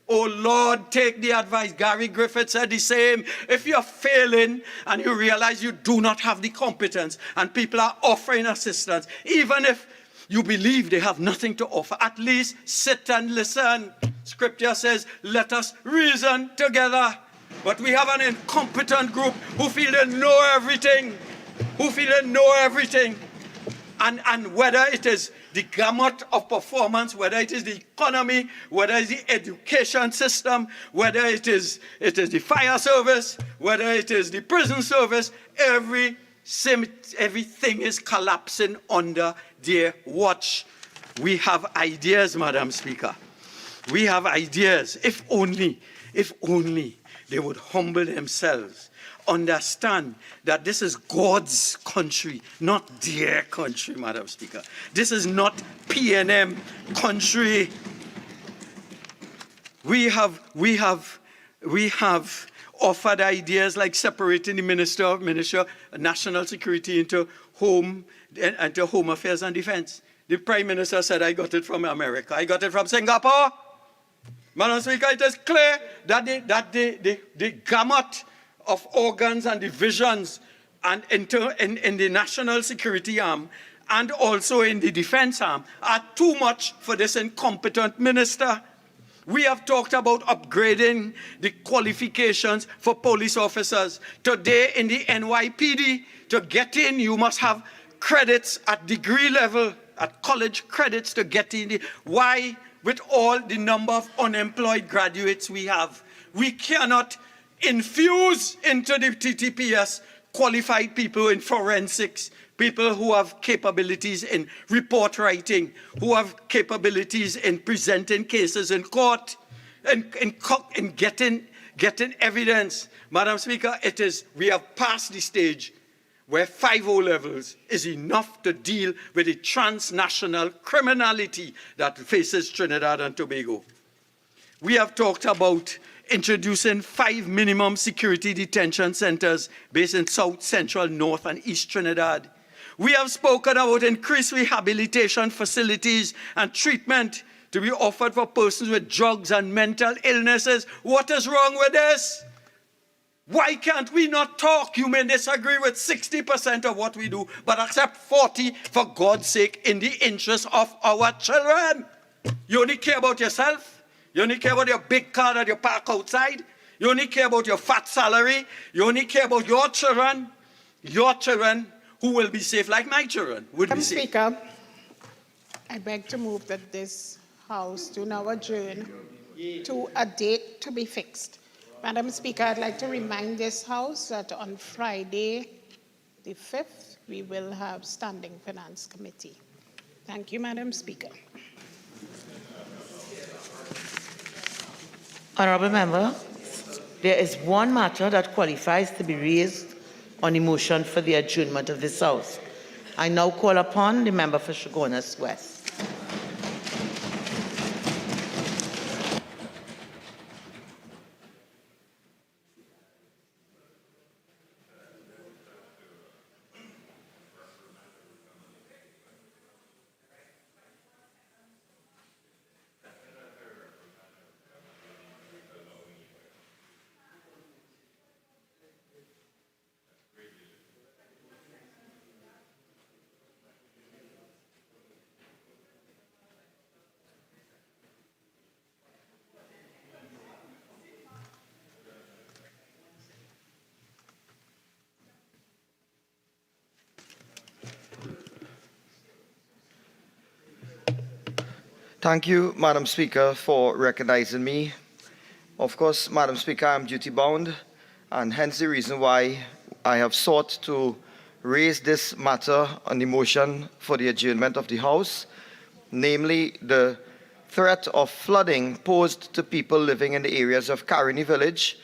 Oh, Lord, take the advice. Gary Griffith said the same. If you're failing and you realize you do not have the competence and people are offering assistance, even if you believe they have nothing to offer, at least sit and listen. Scripture says, let us reason together. But we have an incompetent group who feel they know everything. And whether it is the gamut of performance, whether it is the economy, whether it is the education system, whether it is the fire service, whether it is the prison service, everything is collapsing under their watch. We have ideas, Madam Speaker. We have ideas. If only they would humble themselves. Understand that this is God's country, not their country, Madam Speaker. This is not PNM country. We have offered ideas like separating the Minister of National Security into Home Affairs and Defense. The Prime Minister said, I got it from America. I got it from Singapore. Madam Speaker, it is clear that the gamut of organs and divisions and in the national security arm and also in the defense arm are too much for this incompetent minister. We have talked about upgrading the qualifications for police officers. Today in the NYPD, to get in, you must have credits at degree level, at college credits to get in. Why, with all the number of unemployed graduates we have, we cannot infuse into the TTPS qualified people in forensics, people who have capabilities in report writing, who have capabilities in presenting cases in court, in getting evidence. Madam Speaker, we have passed the stage where 5 O-levels is enough to deal with the transnational criminality that faces Trinidad and Tobago. We have talked about introducing 5 minimum security detention centers based in South, Central, North, and East Trinidad. We have spoken about increased rehabilitation facilities and treatment to be offered for persons with drugs and mental illnesses. What is wrong with this? Why can't we not talk? You may disagree with 60% of what we do, but accept 40% for God's sake in the interest of our children. You only care about yourself. You only care about your big car that you park outside. You only care about your fat salary. You only care about your children who will be safe like my children would be safe. Speaker, I beg to move that this House do now adjourn to a date to be fixed. Madam Speaker, I'd like to remind this House that on Friday, the 5th, we will have Standing Finance Committee. Thank you, Madam Speaker. Honourable Member, there is one matter that qualifies to be raised on the motion for the adjournment of this House. I now call upon the member for Chaguanas West. Thank you, Madam Speaker, for recognizing me. Of course, Madam Speaker, I'm duty-bound, and hence the reason why I have sought to raise this matter on the motion for the adjournment of the House, namely the threat of flooding posed to people living in the areas of Caroni Village,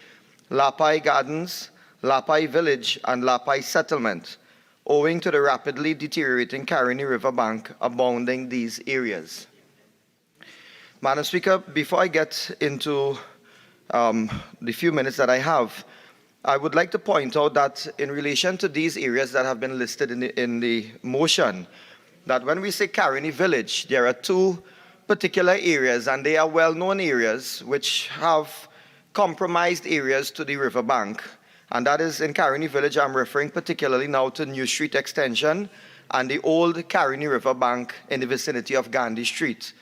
Lapai Gardens, Lapai Village, and Lapai Settlement, owing to the rapidly deteriorating Caroni River bank abounding these areas. Madam Speaker, before I get into the few minutes that I have, I would like to point out that in relation to these areas that have been listed in the motion, that when we say Caroni Village, there are 2 particular areas, and they are well-known areas which have compromised areas to the riverbank. And that is in Caroni Village, I'm referring particularly now to New Street Extension and the old Caroni River bank in the vicinity of Gandhi Street.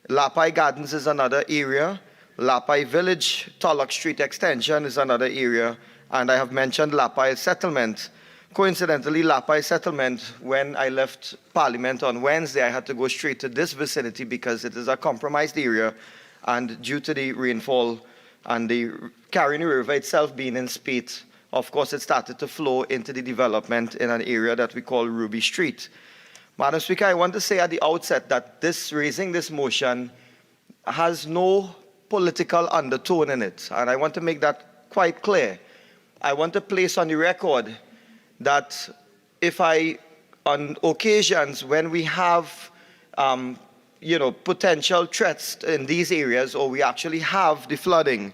Lapai Gardens is another area. Lapai Village, Tulloch Street Extension is another area. And I have mentioned Lapai Settlement. Coincidentally, Lapai Settlement, when I left Parliament on Wednesday, I had to go straight to this vicinity because it is a compromised area. And due to the rainfall and the Caroni River itself being in spate, of course, it started to flow into the development in an area that we call Ruby Street. Madam Speaker, I want to say at the outset that raising this motion has no political undertone in it, and I want to make that quite clear. I want to place on the record that on occasions when we have, potential threats in these areas, or we actually have the flooding,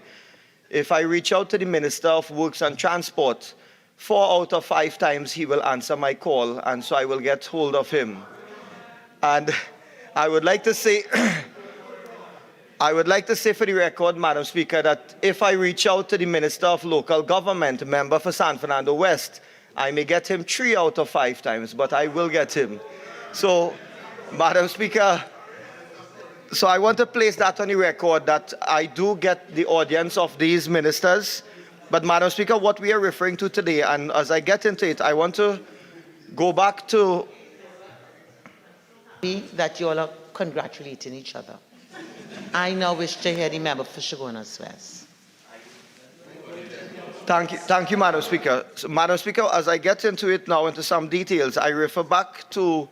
if I reach out to the Minister of Works and Transport, 4 out of 5 times he will answer my call, and so I will get hold of him. And I would like to say, for the record, Madam Speaker, that if I reach out to the Minister of Local Government, member for San Fernando West, I may get him 3 out of 5 times, but I will get him. So, Madam Speaker, so I want to place that on the record that I do get the audience of these ministers. But Madam Speaker, what we are referring to today, and as I get into it, I want to go back to that you all are congratulating each other. I now wish to hear the member for Chaguanas West. Thank you, Madam Speaker. So, Madam Speaker, as I get into it now, into some details, I refer back to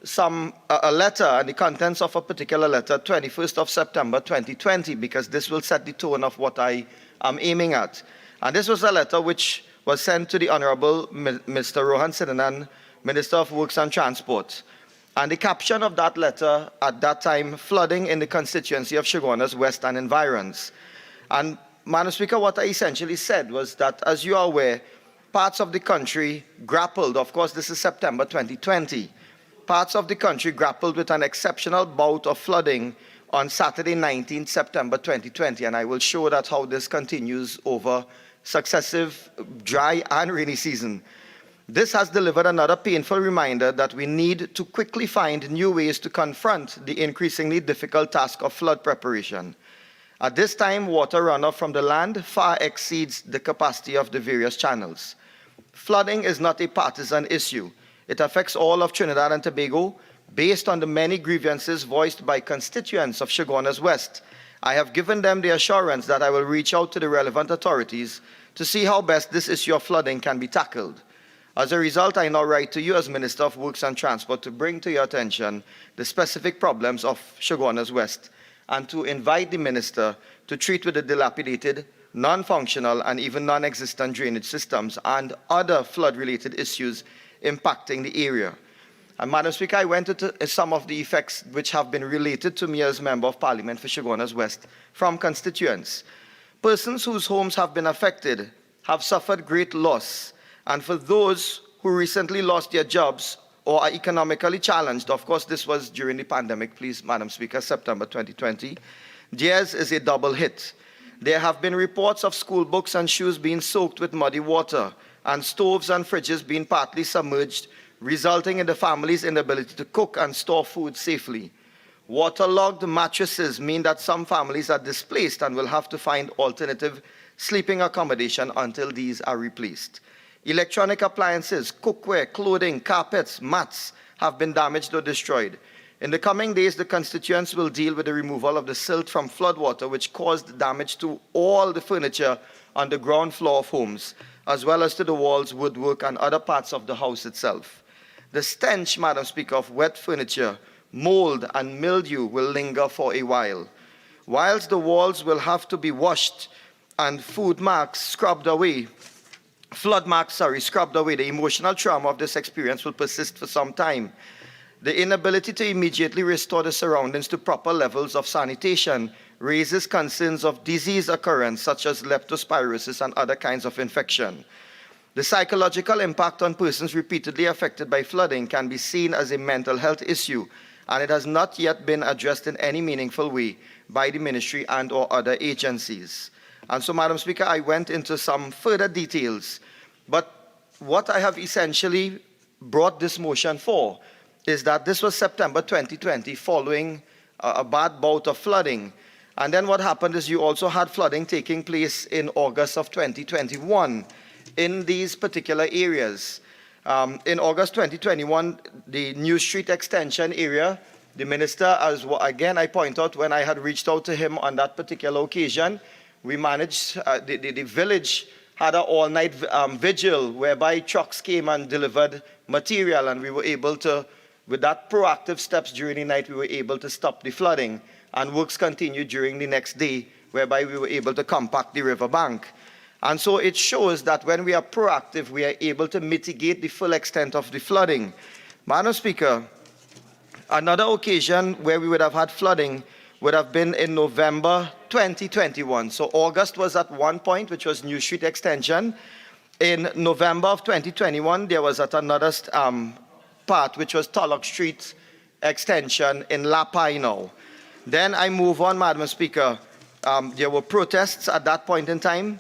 a letter and the contents of a particular letter, 21st of September 2020, because this will set the tone of what I am aiming at. And this was a letter which was sent to the Honorable Mr. Rohan Sidanan, Minister of Works and Transport. And the caption of that letter at that time, flooding in the constituency of Chaguanas West and environs. And Madam Speaker, what I essentially said was that, as you are aware, parts of the country grappled, of course this is September 2020, parts of the country grappled with an exceptional bout of flooding on Saturday 19th September 2020, and I will show that how this continues over successive dry and rainy season. This has delivered another painful reminder that we need to quickly find new ways to confront the increasingly difficult task of flood preparation. At this time, water runoff from the land far exceeds the capacity of the various channels. Flooding is not a partisan issue. It affects all of Trinidad and Tobago based on the many grievances voiced by constituents of Chaguanas West. I have given them the assurance that I will reach out to the relevant authorities to see how best this issue of flooding can be tackled. As a result, I now write to you as Minister of Works and Transport to bring to your attention the specific problems of Chaguanas West and to invite the Minister to treat with the dilapidated, non-functional and even non-existent drainage systems and other flood-related issues impacting the area. And Madam Speaker, I went into some of the effects which have been related to me as Member of Parliament for Chaguanas West from constituents. Persons whose homes have been affected have suffered great loss, and for those who recently lost their jobs or are economically challenged, of course this was during the pandemic, please, Madam Speaker, September 2020, theirs is a double hit. There have been reports of school books and shoes being soaked with muddy water, and stoves and fridges being partly submerged, resulting in the family's inability to cook and store food safely. Waterlogged mattresses mean that some families are displaced and will have to find alternative sleeping accommodation until these are replaced. Electronic appliances, cookware, clothing, carpets, mats have been damaged or destroyed. In the coming days, the constituents will deal with the removal of the silt from floodwater, which caused damage to all the furniture on the ground floor of homes, as well as to the walls, woodwork, and other parts of the house itself. The stench, Madam Speaker, of wet furniture, mold, and mildew will linger for a while. Whilst the walls will have to be washed and flood marks scrubbed away, the emotional trauma of this experience will persist for some time. The inability to immediately restore the surroundings to proper levels of sanitation raises concerns of disease occurrence, such as leptospirosis and other kinds of infection. The psychological impact on persons repeatedly affected by flooding can be seen as a mental health issue, and it has not yet been addressed in any meaningful way by the ministry and or other agencies. And so, Madam Speaker, I went into some further details, but what I have essentially brought this motion for is that this was September 2020 following a bad bout of flooding. And then what happened is you also had flooding taking place in August of 2021 in these particular areas. In August 2021, the New Street Extension area, the minister, as again I point out when I had reached out to him on that particular occasion, we managed, the village had an all-night vigil whereby trucks came and delivered material, and we were able to, with that proactive steps during the night, we were able to stop the flooding, and works continued during the next day, whereby we were able to compact the riverbank. And so it shows that when we are proactive, we are able to mitigate the full extent of the flooding. Madam Speaker, another occasion where we would have had flooding would have been in November 2021. So August was at one point, which was New Street Extension. In November of 2021, there was at another part, which was Tulloch Street Extension in Lapino. Then I move on, Madam Speaker. There were protests at that point in time.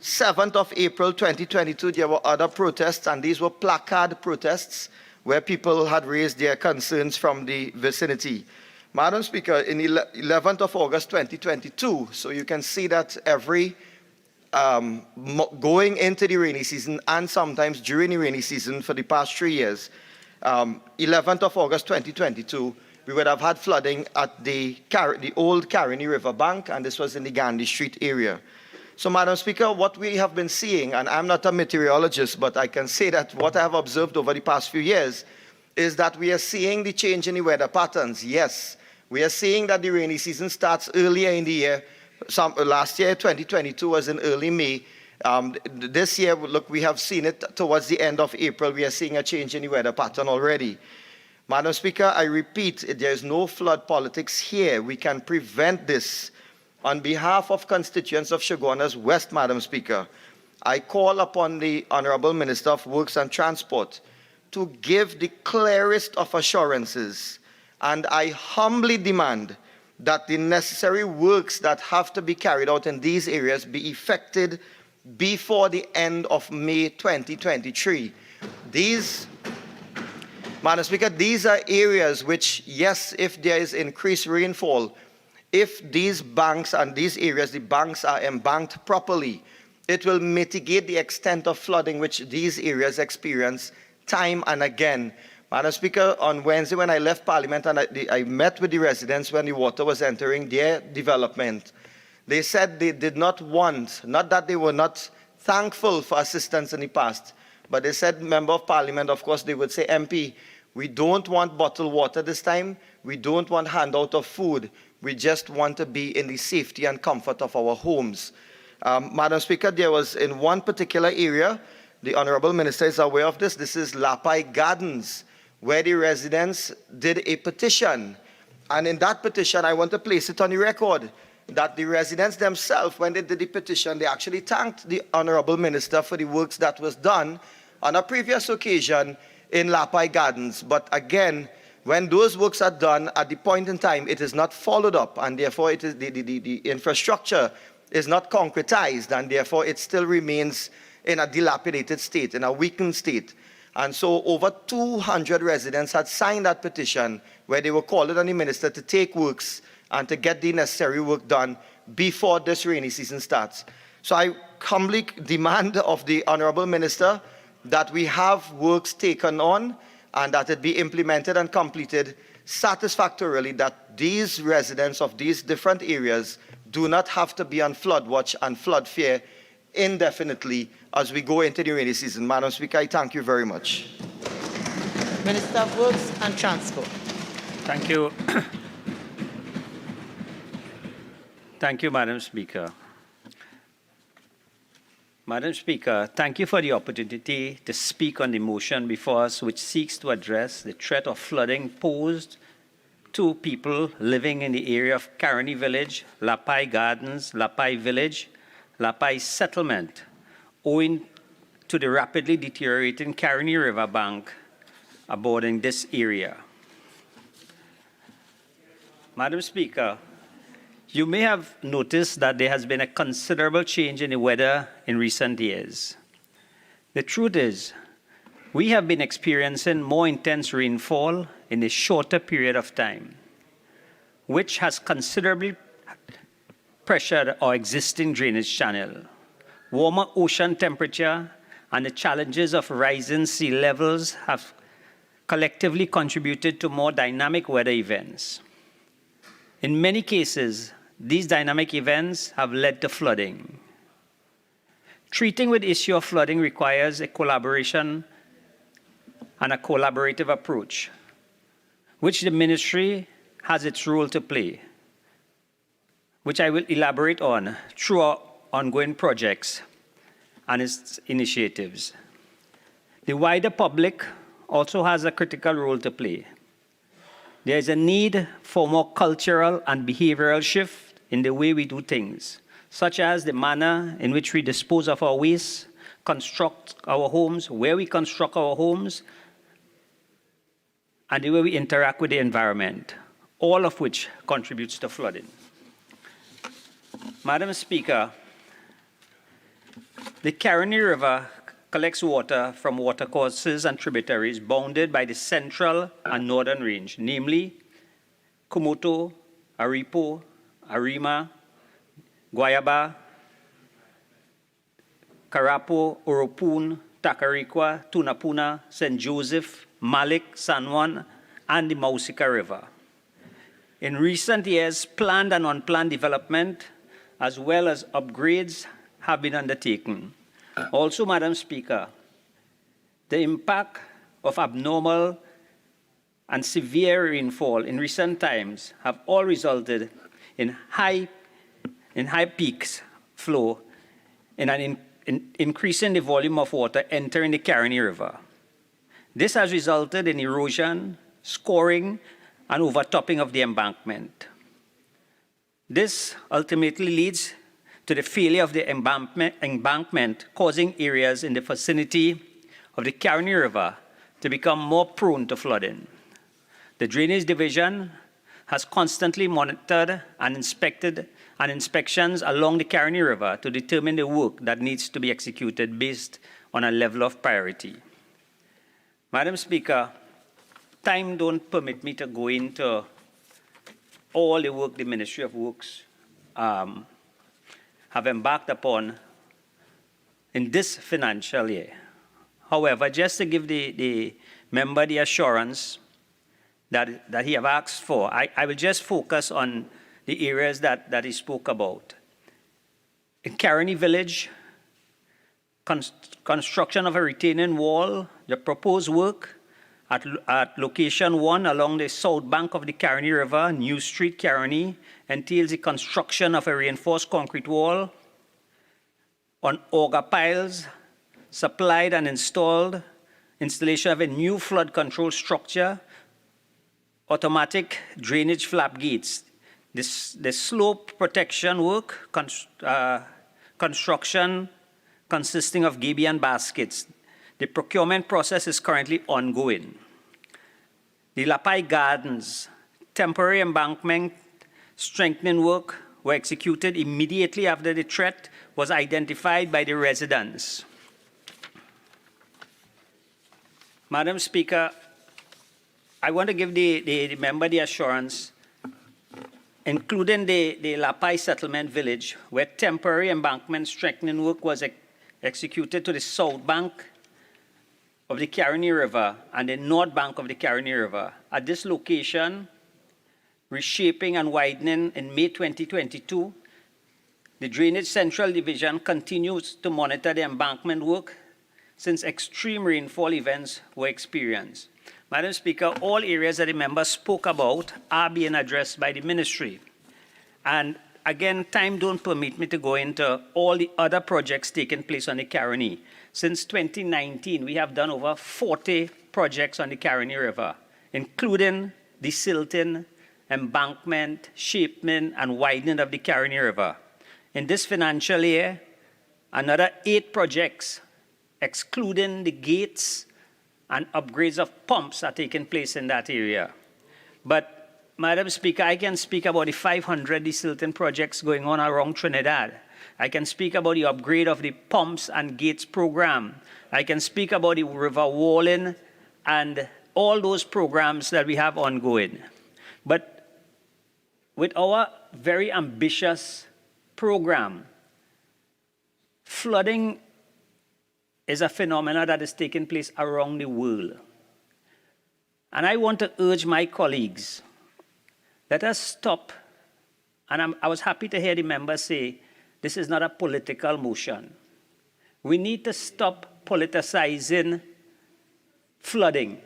7th of April 2022, there were other protests, and these were placard protests where people had raised their concerns from the vicinity. Madam Speaker, in 11th of August 2022, so you can see that every going into the rainy season and sometimes during the rainy season for the past 3 years, 11th of August 2022, we would have had flooding at the old Caroni River bank, and this was in the Gandhi Street area. So, Madam Speaker, what we have been seeing, and I'm not a meteorologist, but I can say that what I have observed over the past few years is that we are seeing the change in the weather patterns. Yes, we are seeing that the rainy season starts earlier in the year. Last year, 2022, was in early May. This year, look, we have seen it towards the end of April. We are seeing a change in the weather pattern already. Madam Speaker, I repeat, there is no flood politics here. We can prevent this. On behalf of constituents of Chaguanas West, Madam Speaker, I call upon the Honourable Minister of Works and Transport to give the clearest of assurances, and I humbly demand that the necessary works that have to be carried out in these areas be effected before the end of May 2023. Madam Speaker, these are areas which, yes, if there is increased rainfall, if these banks and these areas, the banks are embanked properly, it will mitigate the extent of flooding which these areas experience time and again. Madam Speaker, on Wednesday when I left Parliament and I met with the residents when the water was entering their development, they said they did not want, not that they were not thankful for assistance in the past, but they said, Member of Parliament, of course, they would say, MP, we don't want bottled water this time. We don't want handout of food. We just want to be in the safety and comfort of our homes. Madam Speaker, there was in one particular area, the Honourable Minister is aware of this, this is Lapai Gardens, where the residents did a petition. And in that petition, I want to place it on the record, that the residents themselves, when they did the petition, they actually thanked the Honourable Minister for the works that was done on a previous occasion in Lapai Gardens. But again, when those works are done, at the point in time, it is not followed up, and therefore it is the infrastructure is not concretized, and therefore it still remains in a dilapidated state, in a weakened state. And so over 200 residents had signed that petition where they were calling on the minister to take works and to get the necessary work done before this rainy season starts. So I humbly demand of the Honourable Minister that we have works taken on and that it be implemented and completed satisfactorily, that these residents of these different areas do not have to be on flood watch and flood fear indefinitely as we go into the rainy season. Madam Speaker, I thank you very much. Minister of Works and Transport. Thank you. Thank you, Madam Speaker. Madam Speaker, thank you for the opportunity to speak on the motion before us, which seeks to address the threat of flooding posed to people living in the area of Caroni Village, Lapai Gardens, Lapai Village, Lapai Settlement, owing to the rapidly deteriorating Caroni River bank aboarding this area. Madam Speaker, you may have noticed that there has been a considerable change in the weather in recent years. The truth is, we have been experiencing more intense rainfall in a shorter period of time, which has considerably pressured our existing drainage channel. Warmer ocean temperature and the challenges of rising sea levels have collectively contributed to more dynamic weather events. In many cases, these dynamic events have led to flooding. Treating with the issue of flooding requires a collaboration and a collaborative approach, which the ministry has its role to play, which I will elaborate on through our ongoing projects and its initiatives. The wider public also has a critical role to play. There is a need for more cultural and behavioral shift in the way we do things, such as the manner in which we dispose of our waste, construct our homes, where we construct our homes, and the way we interact with the environment, all of which contributes to flooding. Madam Speaker, the Caroni River collects water from watercourses and tributaries bounded by the central and northern range, namely Kumoto, Aripo, Arima, Guayaba, Carapo, Oropun, Tacarigua, Tunapuna, St. Joseph, Malik, San Juan, and the Mausica River. In recent years, planned and unplanned development, as well as upgrades, have been undertaken. Also, Madam Speaker, the impact of abnormal and severe rainfall in recent times have all resulted in high peaks flow in increasing the volume of water entering the Caroni River. This has resulted in erosion, scoring, and overtopping of the embankment. This ultimately leads to the failure of the embankment, causing areas in the vicinity of the Caroni River to become more prone to flooding. The Drainage Division has constantly monitored and inspected inspections along the Caroni River to determine the work that needs to be executed based on a level of priority. Madam Speaker, time don't permit me to go into all the work the Ministry of Works have embarked upon in this financial year. However, just to give the member the assurance that he have asked for, I will just focus on the areas that he spoke about. In Caroni Village, construction of a retaining wall, the proposed work at location 1 along the south bank of the Caroni River, New Street, Caroni, entails the construction of a reinforced concrete wall on auger piles, supplied and installed, installation of a new flood control structure, automatic drainage flap gates. The slope protection work, construction consisting of gabion baskets. The procurement process is currently ongoing. The Lapai Gardens, temporary embankment strengthening work were executed immediately after the threat was identified by the residents. Madam Speaker, I want to give the member the assurance, including the Lapai Settlement Village, where temporary embankment strengthening work was executed to the south bank of the Caroni River and the north bank of the Caroni River. At this location, reshaping and widening in May 2022, the Drainage Central Division continues to monitor the embankment work since extreme rainfall events were experienced. Madam Speaker, all areas that the member spoke about are being addressed by the ministry. And again, time don't permit me to go into all the other projects taking place on the Caroni. Since 2019, we have done over 40 projects on the Caroni River, including desilting, embankment, shaping, and widening of the Caroni River. In this financial year, another 8 projects, excluding the gates and upgrades of pumps, are taking place in that area. But, Madam Speaker, I can speak about the 500 desilting projects going on around Trinidad. I can speak about the upgrade of the pumps and gates program. I can speak about the river walling and all those programs that we have ongoing. But with our very ambitious program, flooding is a phenomenon that is taking place around the world. And I want to urge my colleagues, let us stop. And I was happy to hear the member say, this is not a political motion. We need to stop politicizing flooding.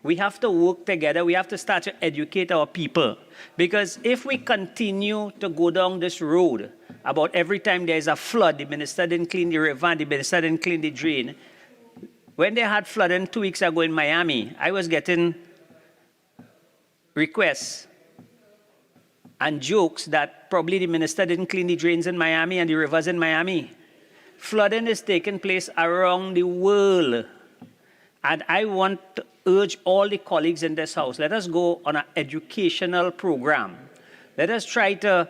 We have to work together. We have to start to educate our people. Because if we continue to go down this road about every time there is a flood, the minister didn't clean the river and the minister didn't clean the drain. When they had flooding 2 weeks ago in Miami, I was getting requests and jokes that probably the minister didn't clean the drains in Miami and the rivers in Miami. Flooding is taking place around the world. And I want to urge all the colleagues in this House, let us go on an educational program. Let us try to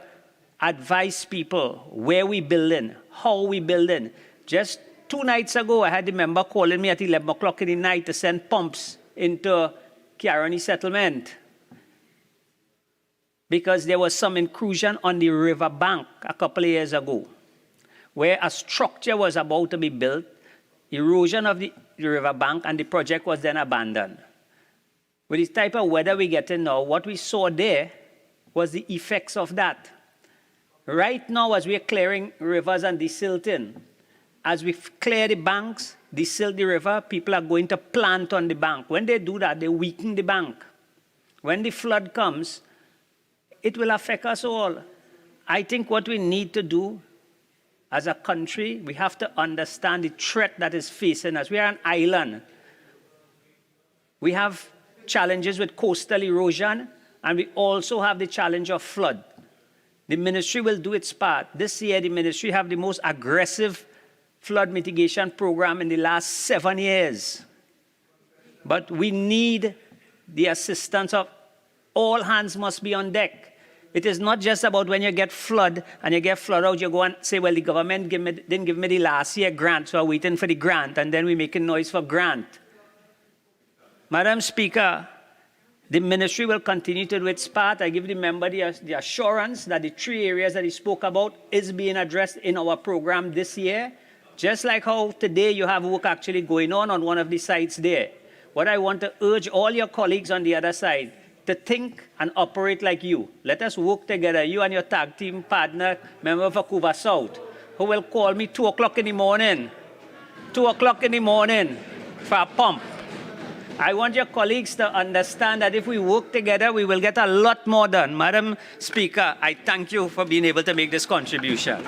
advise people where we building, how we building. Just 2 nights ago, I had the member calling me at 11 o'clock in the night to send pumps into Caroni settlement because there was some intrusion on the river bank a couple of years ago, where a structure was about to be built, erosion of the river bank, and the project was then abandoned. With the type of weather we're getting now, what we saw there was the effects of that. Right now, as we're clearing rivers and desilting, as we clear the banks, desilt the river, people are going to plant on the bank. When they do that, they weaken the bank. When the flood comes, it will affect us all. I think what we need to do as a country, we have to understand the threat that is facing us. We are an island. We have challenges with coastal erosion, and we also have the challenge of flood. The ministry will do its part. This year, the ministry have the most aggressive flood mitigation program in the last 7 years. But we need the assistance of all hands must be on deck. It is not just about when you get flood and you get flood out, you go and say, well, the government didn't give me the last year grant, so I'm waiting for the grant, and then we're making noise for grant. Madam Speaker, the ministry will continue to do its part. I give the member the assurance that the 3 areas that he spoke about is being addressed in our program this year, just like how today you have work actually going on one of the sites there. What I want to urge all your colleagues on the other side to think and operate like you. Let us work together, you and your tag team partner, member of Vancouver South, who will call me 2 o'clock in the morning, 2 o'clock in the morning for a pump. I want your colleagues to understand that if we work together, we will get a lot more done. Madam Speaker, I thank you for being able to make this contribution.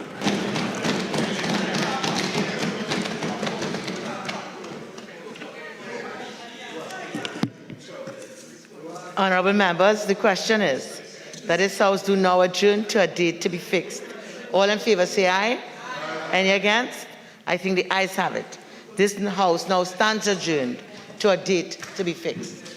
Honourable members, the question is that this House do now adjourn to a date to be fixed. All in favour say aye. Any against? I think the ayes have it. This House now stands adjourned to a date to be fixed.